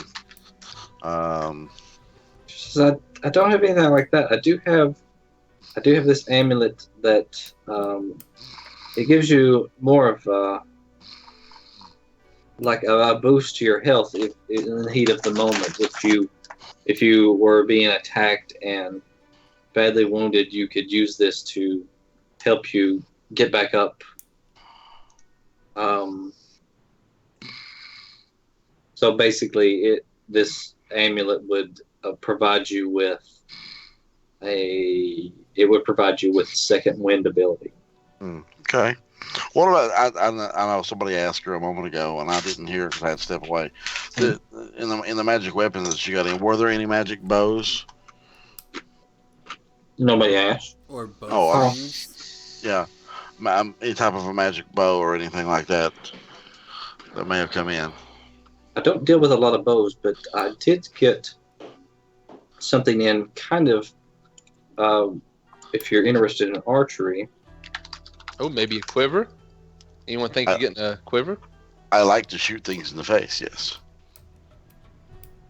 So I don't have anything like that. I do have this amulet that it gives you more of like a boost to your health in the heat of the moment. If you were being attacked and badly wounded, you could use this to help you get back up. So basically, this amulet would provide you with second wind ability. okay. What about? I know somebody asked her a moment ago, and I didn't hear because I had to step away. In the magic weapons that you got in, were there any magic bows? Nobody asked. Or both Oh, things. Yeah, any type of a magic bow or anything like that that may have come in. I don't deal with a lot of bows, but I did get something in kind of. If you're interested in archery, Oh, maybe a quiver. Anyone think of getting a quiver? I like to shoot things in the face. Yes,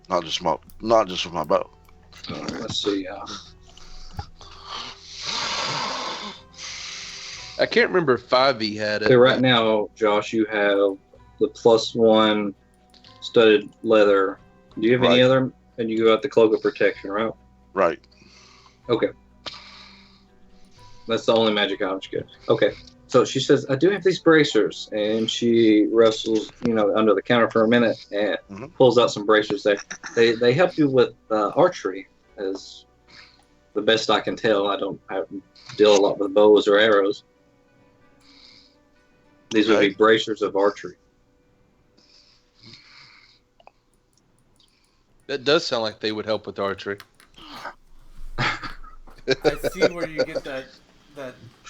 not just with my bow. let's see. I can't remember if 5e had it. So right now, Josh, you have the +1 studded leather. Do you have any Right. other? And you got the cloak of protection, right? Right. Okay. That's the only magic object. Good. Okay. So she says, I do have these bracers. And she wrestles, under the counter for a minute and pulls out some bracers there. They help you with archery, as the best I can tell. I don't deal a lot with bows or arrows. These would be bracers of archery. That does sound like they would help with archery. I see where you get that.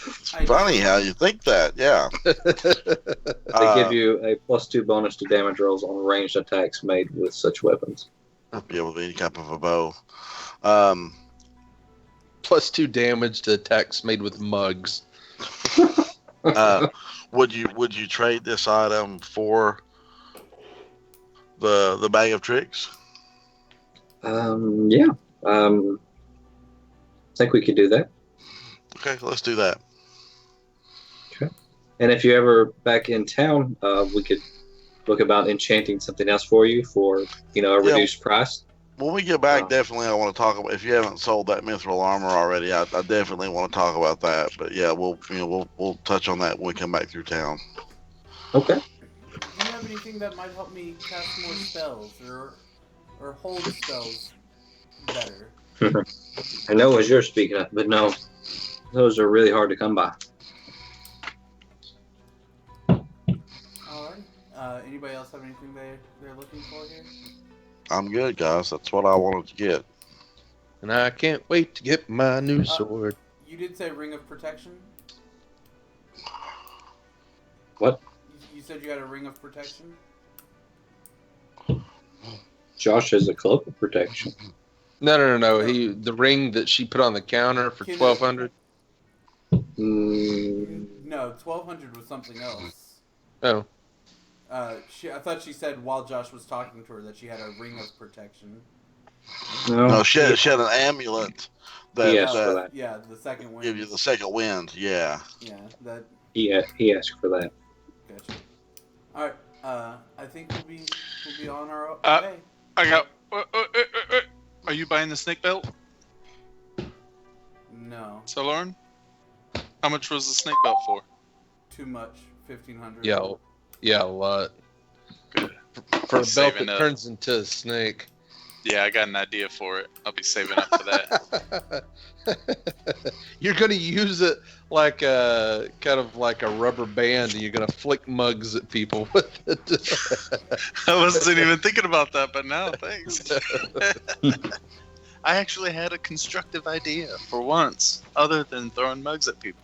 It's funny how you think that. Yeah. They give you a +2 bonus to damage rolls on ranged attacks made with such weapons. Be able to be any type of a bow. +2 damage to attacks made with mugs. Would you trade this item for the bag of tricks? Yeah. I think we could do that. Okay, let's do that. Okay. And if you're ever back in town, we could look about enchanting something else for you for a reduced price. When we get back, definitely I want to talk about. If you haven't sold that mithril armor already, I definitely want to talk about that. But yeah, we'll touch on that when we come back through town. Okay. Do you have anything that might help me cast more spells or hold spells better? I know what you're speaking of, but no, those are really hard to come by. Alright. Anybody else have anything they're looking for here? I'm good, guys. That's what I wanted to get. and I can't wait to get my new sword. You did say ring of protection? What? You said you had a ring of protection? Josh has a cloak of protection. No. The ring that she put on the counter for Kenneth. 1,200. No, 1,200 was something else. Oh. I thought she said while Josh was talking to her that she had a ring of protection. No, she had an amulet that yeah, the second wind. give you the second wind. Yeah. Yeah, that. He asked for that. Gotcha. All right. I think we'll be on our way. I got. Are you buying the snake belt? No. So, Lauren, how much was the snake belt for? Too much. 1,500. Yeah, a lot. Good. For a belt Saving that up. turns into a snake. Yeah, I got an idea for it. I'll be saving up for that. You're gonna use it like a kind of like a rubber band, and you're gonna flick mugs at people with it. I wasn't even thinking about that, but now thanks. I actually had a constructive idea for once, other than throwing mugs at people.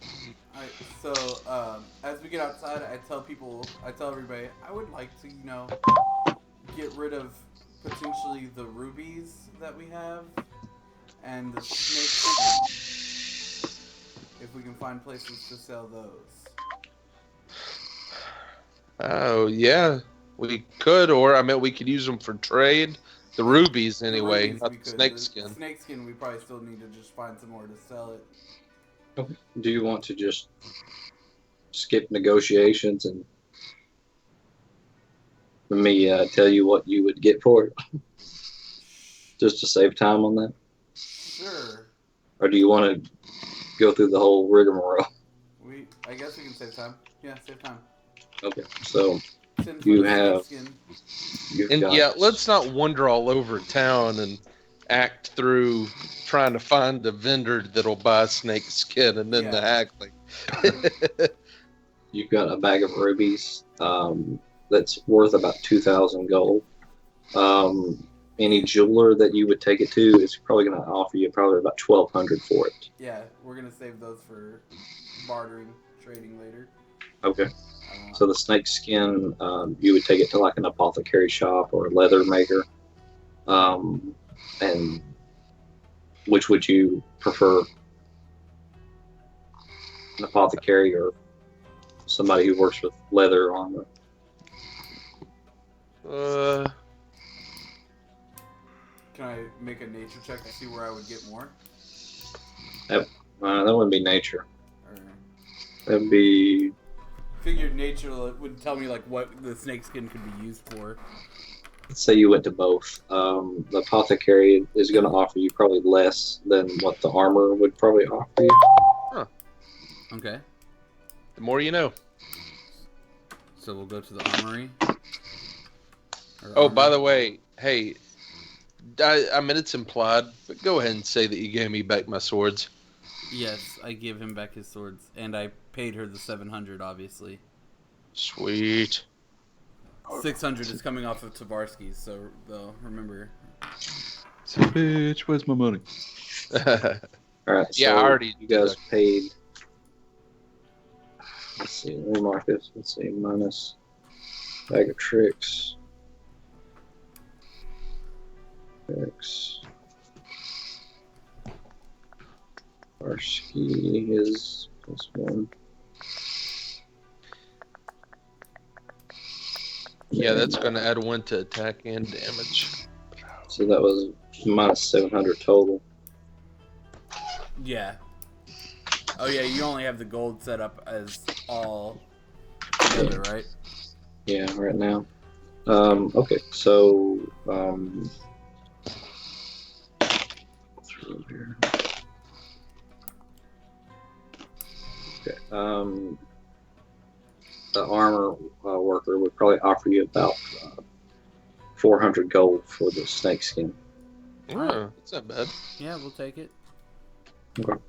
All right, so as we get outside, I tell everybody, I would like to, get rid of potentially the rubies that we have and the snakes, if we can find places to sell those. Oh yeah, we could, or we could use them for trade. The rubies anyway, The rubies not we the could. snakeskin. The snakeskin, we probably still need to just find somewhere to sell it. Do you want to just skip negotiations and let me tell you what you would get for it? Just to save time on that? Sure. Or do you want to go through the whole rigmarole? I guess we can save time. Yeah, save time. Okay, so 10 you for the have... snakeskin. And yeah, let's not wander all over town and act through trying to find a vendor that'll buy snake skin and then the haggling. You've got a bag of rubies that's worth about 2,000 gold. Any jeweler that you would take it to is probably going to offer you probably about 1,200 for it. Yeah, we're going to save those for bartering, trading later. Okay. So the snake skin, you would take it to like an apothecary shop or a leather maker. And which would you prefer? An apothecary or somebody who works with leather on the... Can I make a nature check to see where I would get more? That wouldn't be nature. Or... That'd be... Figured nature would tell me like what the snakeskin could be used for. Let's say you went to both. The apothecary is going to offer you probably less than what the armor would probably offer you. Huh. Okay. The more you know. So we'll go to the armory. By the way, hey, I mean it's implied, but go ahead and say that you gave me back my swords. Yes, I give him back his swords, and I paid her the 700, obviously. Sweet. 600 is coming off of Tavarsky's, so they'll remember. So, bitch, where's my money? All right. Yeah, so I already. You guys paid. Let's see. Let me mark this. Let's see. Minus bag of tricks. Tricks. Tavarsky is +1. Yeah, that's going to add 1 to attack and damage. So that was minus 700 total. Yeah. Oh yeah, you only have the gold set up as all together, right? Yeah, right now. Okay, so through here. Okay. The armor worker would probably offer you about 400 gold for the snake skin. Oh, that's not bad. Yeah, we'll take it. Okay.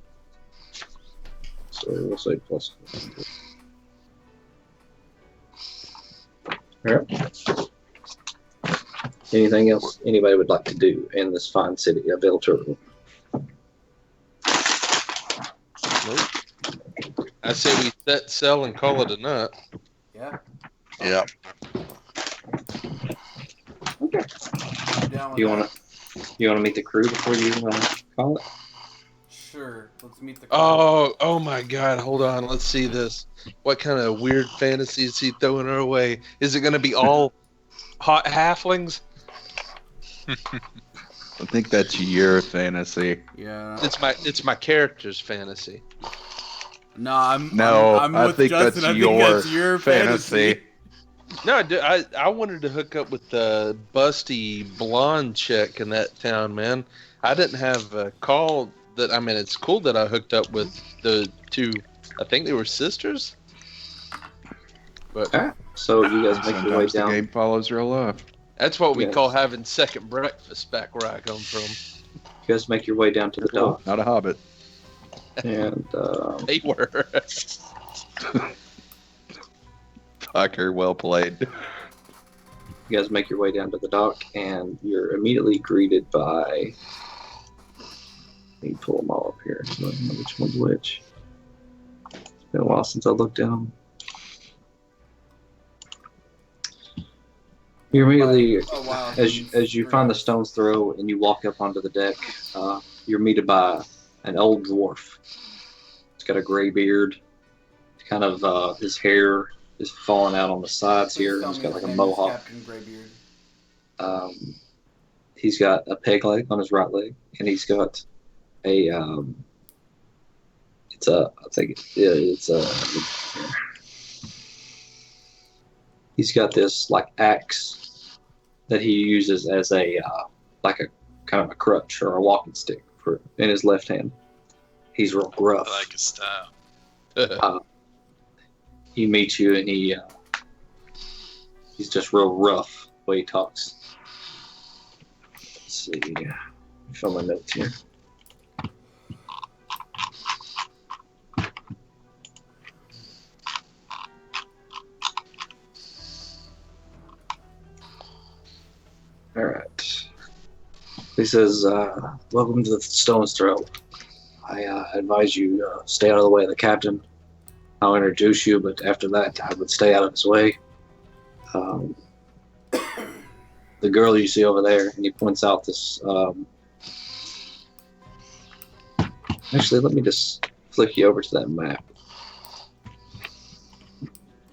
So we'll say plus 100. All right. Anything else anybody would like to do in this fine city of El Toro? I say we set sail and call it a night. Yeah. Yeah. Okay. I'm down with You that. wanna meet the crew before you call it? Sure. Let's meet the. Oh my God! Hold on. Let's see this. What kind of weird fantasy is he throwing our way? Is it going to be all hot halflings? I think that's your fantasy. Yeah. It's my character's fantasy. No, I'm I with think Justin. that's I your think that's your fantasy. No, I wanted to hook up with the busty blonde chick in that town, man. I didn't have a call that. I mean, it's cool that I hooked up with the two. I think they were sisters. But Alright. So you guys make your way Sometimes the down. game follows real life. that's what we Yes. call having second breakfast back where I come from. You guys make your way down to the Cool. dock, Not a hobbit. and They were. Fucker, well played. you guys make your way down to the dock, and you're immediately greeted by. Let me pull them all up here. I don't know which one's which. It's been a while since I looked down. You're immediately, Oh, wow. as you find the stone's throw and you walk up onto the deck, you're meted by an old dwarf. He's got a gray beard. Kind of his hair is falling out on the sides here. He's got like a mohawk. Captain Greybeard. He's got a peg leg on his right leg, and he's got a he's got this like axe that he uses as a like a kind of a crutch or a walking stick for in his left hand. He's real gruff. I like his style. He meets you, and he's just real rough the way he talks. Let's see. Let me fill my notes here. All right. He says, "Welcome to the Stone's Throw. I advise you stay out of the way of the captain. I'll introduce you, but after that, I would stay out of his way. The girl you see over there," and he points out this. Actually, let me just flick you over to that map.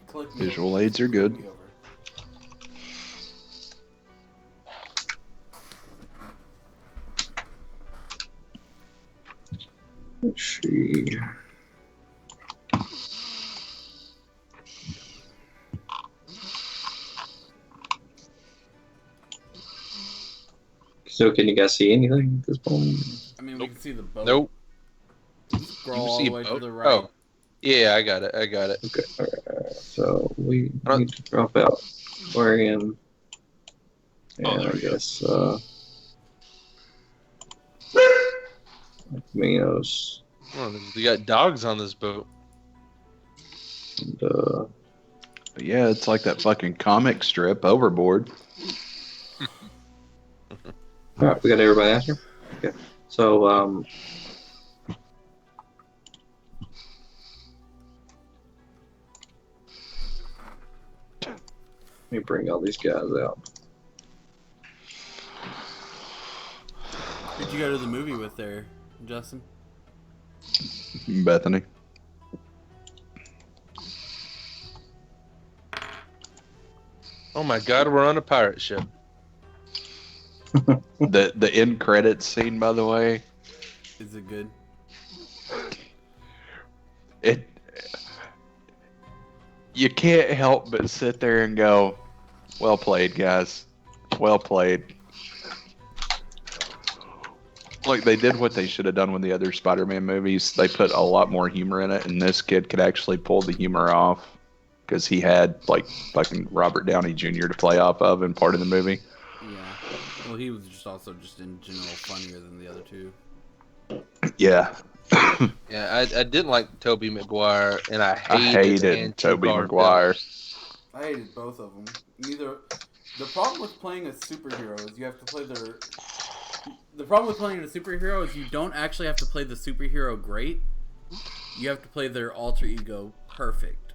Click me Visual over. aids are good. Click me over. Let's see. So, can you guys see anything at this point? I mean, we can see the boat. Nope. Scroll You all see the way to boat? the right. Oh. Yeah, I got it. Okay. So we need to drop out Aquarium. And I guess Minos Oh, we got dogs on this boat. and But yeah, it's like that fucking comic strip, Overboard. all right, we got everybody answer. Okay. So let me bring all these guys out. Who'd you go to the movie with there, Justin? Bethany. Oh my God, we're on a pirate ship. The end credits scene, by the way, Is it good? you can't help but sit there and go, well played, guys. Well played. Like, they did what they should have done with the other Spider-Man movies. They put a lot more humor in it, and this kid could actually pull the humor off because he had, like, fucking Robert Downey Jr. to play off of in part of the movie. Yeah. Well, he was just also just in general funnier than the other two. Yeah. Yeah, I didn't like Tobey Maguire, and I I hated hated Tobey Andrew Maguire. I hated both of them. Neither. The problem with playing a superhero is you have to play their. The problem with playing a superhero is you don't actually have to play the superhero great. you have to play their alter ego perfect.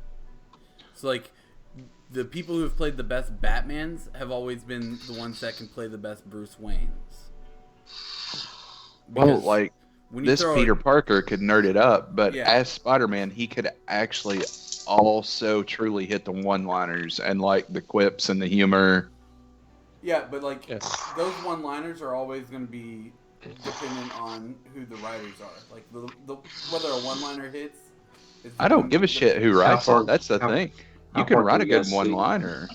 So like, the people who have played the best Batmans have always been the ones that can play the best Bruce Waynes. Well, Because like when you this throw Peter Parker could nerd it up, but Yeah. as Spider-Man, he could actually also truly hit the one-liners and like the quips and the humor. Yeah, but like Yeah. those one-liners are always going to be dependent on who the writers are. Like the whether a one-liner hits. Is I don't give a shit who writes far- it. That's the how- thing. how You can far write a can you good guys see? one-liner.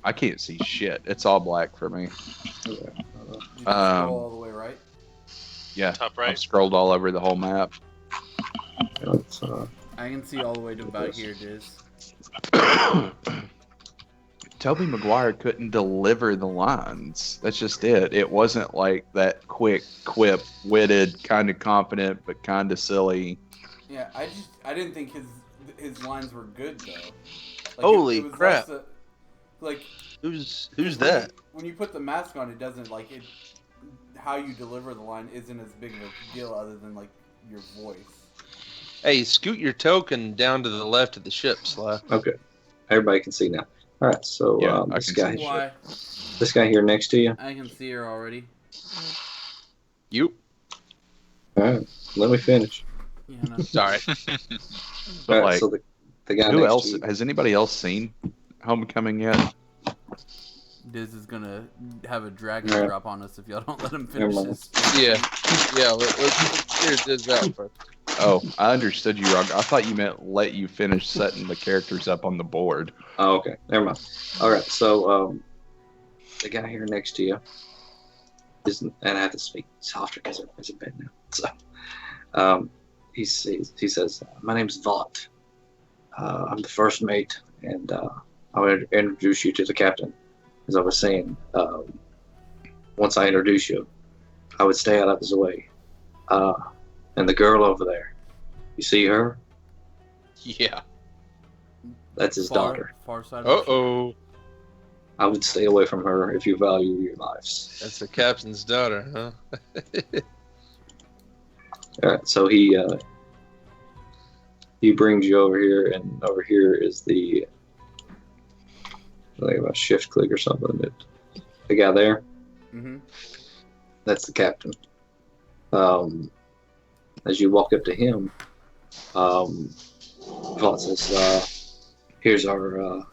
I can't see shit. It's all black for me. Did you Um, scroll all the way right? Yeah, Top I've right. scrolled all over the whole map. Let's, I can see all the way to about here, Diz. Toby Maguire couldn't deliver the lines. That's just it. It wasn't like that quick, quip, witted, kind of confident, but kind of silly. Yeah, I didn't think his lines were good though. Like, Holy was crap. less like Who's when that? when you put the mask on, it doesn't like it. How you deliver the line isn't as big of a deal, other than like your voice. Hey, scoot your token down to the left of the ship, Sly. okay. Everybody can see now. All right. So Yeah, I this can guy, see. Why? this guy here next to you. I can see her already. You. All right. Let me finish. Yeah, no. Sorry. But All right. like, So the guy who next else? to you. Has anybody else seen Homecoming yet? Diz is gonna have a dragon Yeah. drop on us if y'all don't let him Never finish mind. this. Yeah. Let's clear this out first. Oh, I understood you wrong. I thought you meant let you finish setting the characters up on the board. Oh, okay. Never mind. All right. So the guy here next to you isn't, and I have to speak softer because everybody's in bed now. So he says, "My name's Vought. I'm the first mate, and I want to introduce you to the captain. As I was saying, once I introduce you, I would stay out of his way. And the girl over there, you see her? Yeah. That's his daughter. Far side. Of the ship. Uh-oh. I would stay away from her if you value your lives." That's the captain's daughter, huh? All right, so he brings you over here, and over here is the like a shift click or something. The guy there, Mm-hmm. that's the captain. As you walk up to him, Vaught says, "Here's our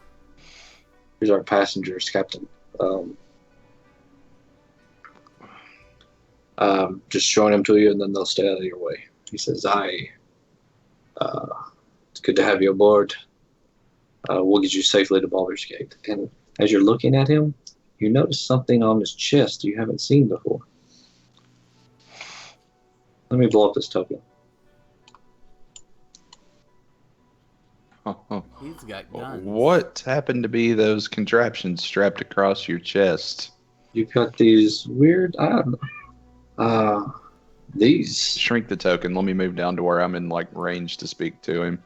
passengers, Captain. Just showing them to you, and then they'll stay out of your way." He says, it's good to have you aboard. We'll get you safely to Baldur's Gate." And as you're looking at him, you notice something on his chest you haven't seen before. Let me blow up this token. He's got guns. What happened to be those contraptions strapped across your chest? You've got these weird, I don't know, these. Shrink the token. Let me move down to where I'm in like range to speak to him.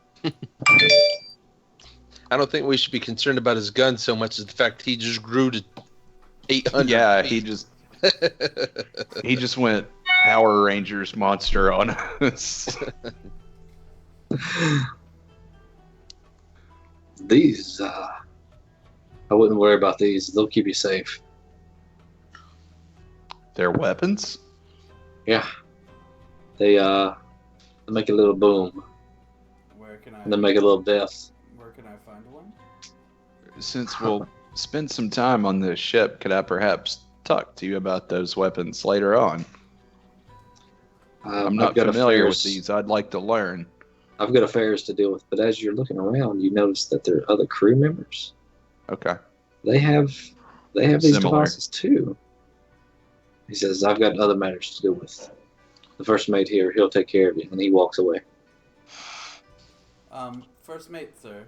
I don't think we should be concerned about his gun so much as the fact he just grew to 800. Yeah, feet. he just went Power Rangers monster on us. These, I wouldn't worry about these. They'll keep you safe. They're weapons? Yeah. They make a little boom, Where can and then make a little death. Where can I find one? Since we'll spend some time on this ship, could I perhaps talk to you about those weapons later on? I'm not familiar with these. I'd like to learn. I've got affairs to deal with, but as you're looking around, you notice that there are other crew members. Okay. They have these Similar. devices too. He says, "I've got other matters to deal with. The first mate here, he'll take care of you," and he walks away. First mate, sir.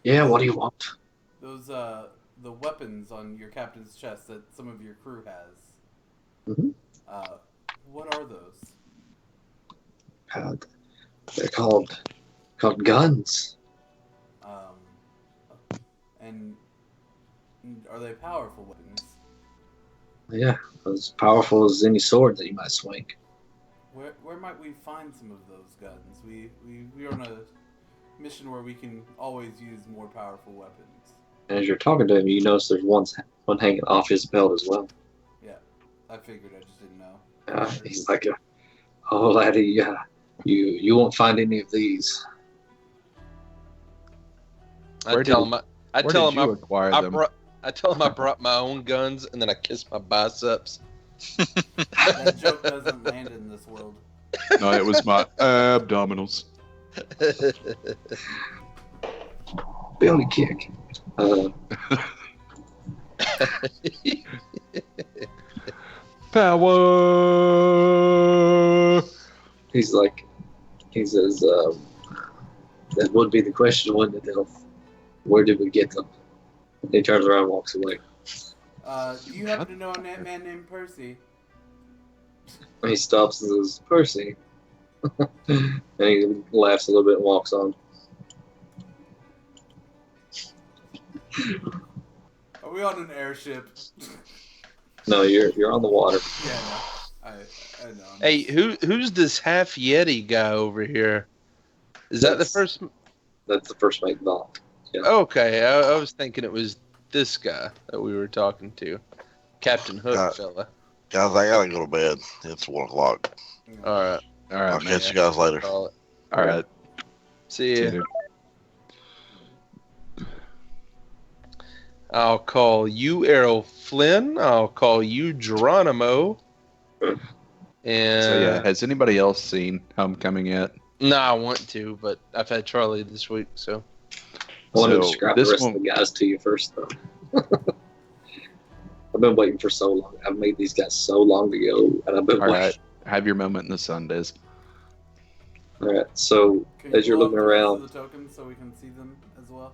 Yeah, what do you want? Those the weapons on your captain's chest that some of your crew has. Mhm. What are those? They're called guns. And are they powerful weapons? Yeah, as powerful as any sword that you might swing. Where might we find some of those guns? We're on a mission where we can always use more powerful weapons. And as you're talking to him, you notice there's one hanging off his belt as well. Yeah, I figured. I just didn't know. He's like, "Oh, laddie, you won't find any of these." Where tell did- him I Where tell did him you acquire I them? brought I tell him I brought my own guns, and then I kiss my biceps. That joke doesn't land in this world. No, it was my abdominals. Belly kick. Power. He says, that would be the question, wouldn't it, Elf? Where did we get them? He turns around and walks away. Do you happen to know a man named Percy? And he stops and says, Percy. And he laughs a little bit and walks on. Are we on an airship? No, you're on the water. Yeah, no. I know. Hey, who's this half Yeti guy over here? Is that the first? That's the first mate involved. Yeah. Okay, I was thinking it was this guy that we were talking to, Captain Hook fella. Guys, I gotta go to bed. It's 1 o'clock. All right, I'll catch you guys later. call it. All right. See See ya. you. I'll call you Errol Flynn. I'll call you Geronimo. And So yeah, has anybody else seen Homecoming yet? no, I want to, but I've had Charlie this week, so. I want to So, describe the this rest one- of the guys to you first, though. I've been waiting for so long. I've made these guys so long to go, and I've been All waiting. right. Have your moment in the sun, Diz. All right. So Can as you you're pull up looking the rest around, of the tokens so we can see them as well?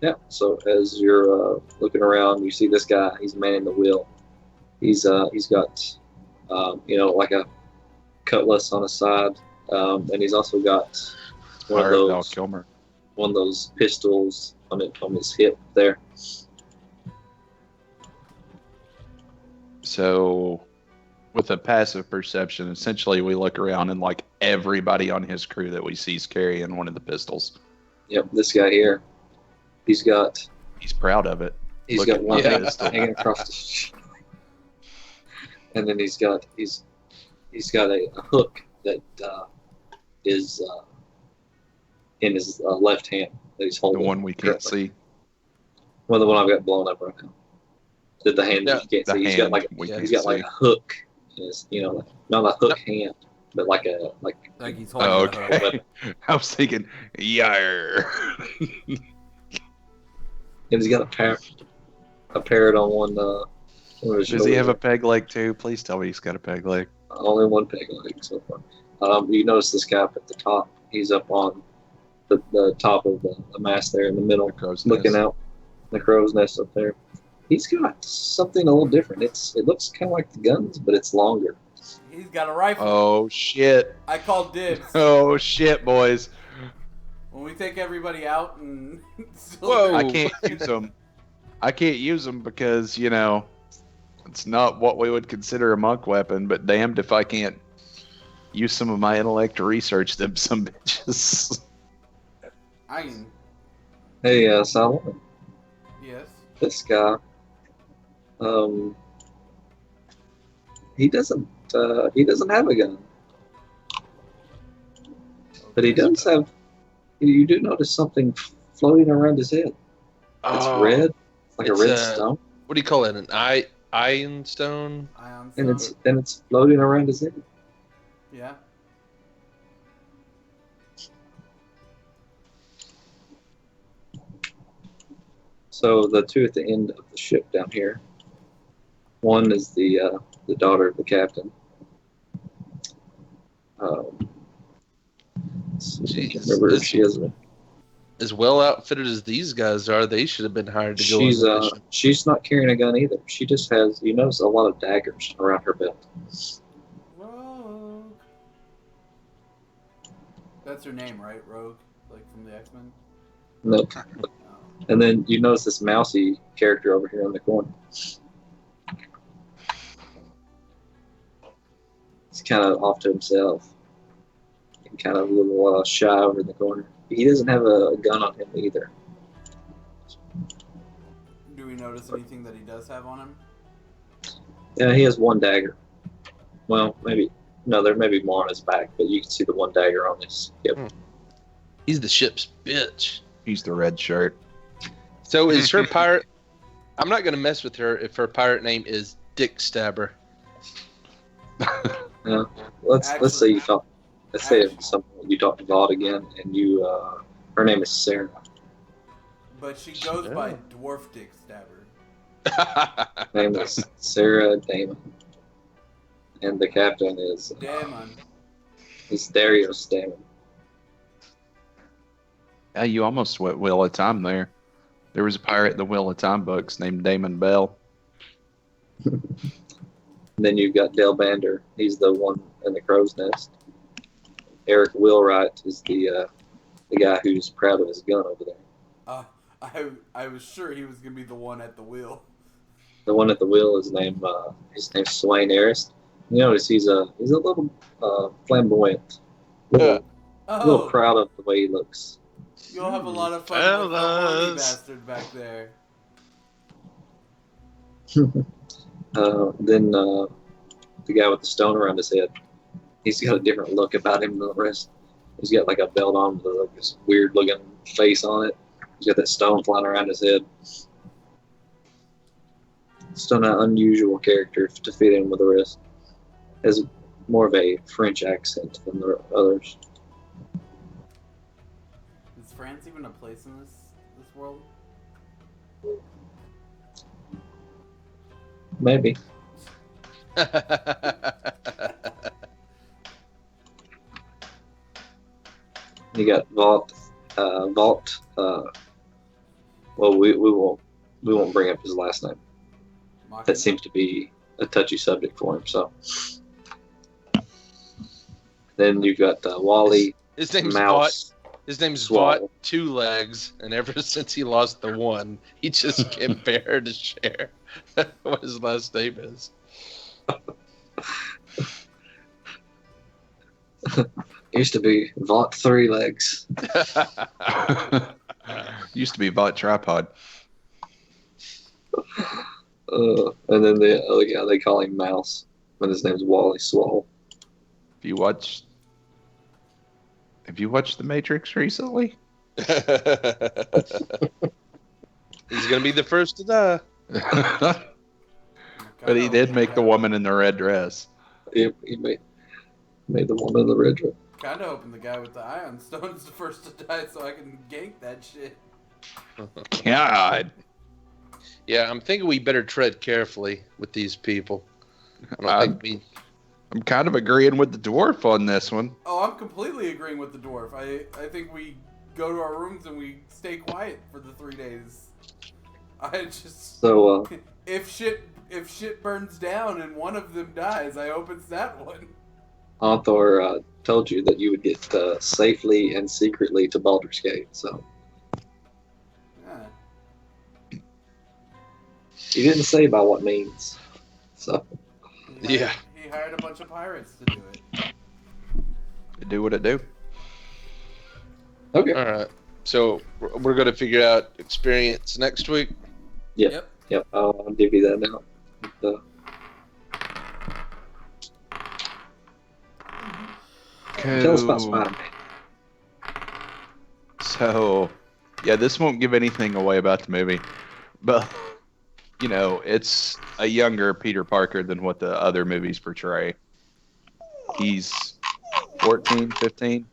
yeah. So as you're looking around, you see this guy. He's manning the wheel. He's got like a cutlass on his side, and he's also got one of Val those Kilmer. pistols on his hip there. So, with a passive perception, essentially we look around and like everybody on his crew that we see is carrying one of the pistols. Yep, this guy here. He's got proud of it. He's Look got at one my hand pistol. hanging across his and then he's got a hook that is in his left hand that he's The holding. one we can't currently. see. Well, the one I've got blown up right now. The hand that you can't The see. hand He's we got can't like see. a hook. Not a hook hand, but like Like he's holding Oh, the hook. okay. I was thinking, yar. and he's got a parrot on one of his Does he have a shoulders. peg leg too? Please tell me he's got a peg leg. Only one peg leg so far. You notice this guy up at the top. He's up on the top of the mast there in the middle, The crow's looking nest. out the crow's nest up there. He's got something a little different. It looks kind of like the guns, but it's longer. He's got a rifle. Oh shit! I called dibs. Oh shit, boys! When we take everybody out and Whoa. I can't use them. I can't use them because it's not what we would consider a monk weapon. But damned if I can't use some of my intellect to research them, some bitches. I can. Hey, Solomon, Yes. this guy, he doesn't have a gun, but he does have. You do notice something floating around his head. It's Oh, red, like it's a red a- stone, What do you call it? An iron stone? Ion and stone. it's floating around his head. Yeah. So the two at the end of the ship down here. One is the daughter of the captain. I can't remember if she is. As well outfitted as these guys are, they should have been hired to go She's on the mission. she's not carrying a gun either. She just has, you notice, a lot of daggers around her belt. Rogue. That's her name, right? Rogue, like from the X-Men. Nope. Oh. And then you notice this mousy character over here in the corner. He's kind of off to himself and kind of a little shy over in the corner. He doesn't have a gun on him either. Do we notice anything that he does have on him? Yeah, he has one dagger. Well, maybe no. There may be more on his back, but you can see the one dagger on his hip. He's the ship's bitch. He's the red shirt. So is her pirate? I'm not gonna mess with her if her pirate name is Dick Stabber. Yeah. Let's say you talk. Let's say you talk to Vaught again, and you her name is Sarah. But she goes by Dwarf Dick Stabber. Her name is Sarah Damon, and the captain is Damon. Is Darius Damon. Yeah, you almost went Wheel of Time there. There was a pirate in the Wheel of Time books named Damon Bell. And then you've got Dale Bander. He's the one in the crow's nest. Eric Wheelwright is the guy who's proud of his gun over there. I was sure he was gonna be the one at the wheel. The one at the wheel is named his name's Swain Arist. You notice he's a little flamboyant, a little proud of the way he looks. You'll have a lot of fun with the horny bastard back there. Then the guy with the stone around his head, he's got a different look about him than the rest. He's got like a belt on with like this weird looking face on it. He's got that stone flying around his head. Still an unusual character to fit in with the rest. Has more of a French accent than the others. Is France even a place in this world? Maybe. You got Vault. Well, we won't bring up his last name. That seems to be a touchy subject for him. So then you've got Wally. His name's Mouse. His name's Swallow. Vaught Two Legs, and ever since he lost the one, he just can't bear to share what his last name is. Used to be Vaught Three Legs. Used to be Bot Tripod. And then the other guy, they call him Mouse, and his name's Wally Swall. Have you watched The Matrix recently? He's gonna be the first to die. But he did make the woman in the red dress. He made the woman in the red dress. Kinda hoping the guy with the ion stone is the first to die so I can gank that shit. God. Yeah, I'm thinking we better tread carefully with these people. I'm kind of agreeing with the dwarf on this one. Oh, I'm completely agreeing with the dwarf. I think we go to our rooms and we stay quiet for the 3 days. I just So if shit burns down and one of them dies, I hope it's that one. Author told you that you would get safely and secretly to Baldur's Gate. So Yeah. he didn't say by what means. So He hired a bunch of pirates to do it. It do what it do. Okay. All right. So we're going to figure out experience next week. Yep. Yep. I'll give you that now. Tell us about Spider-Man. So, yeah, this won't give anything away about the movie, but you know, it's a younger Peter Parker than what the other movies portray. He's 14, 15.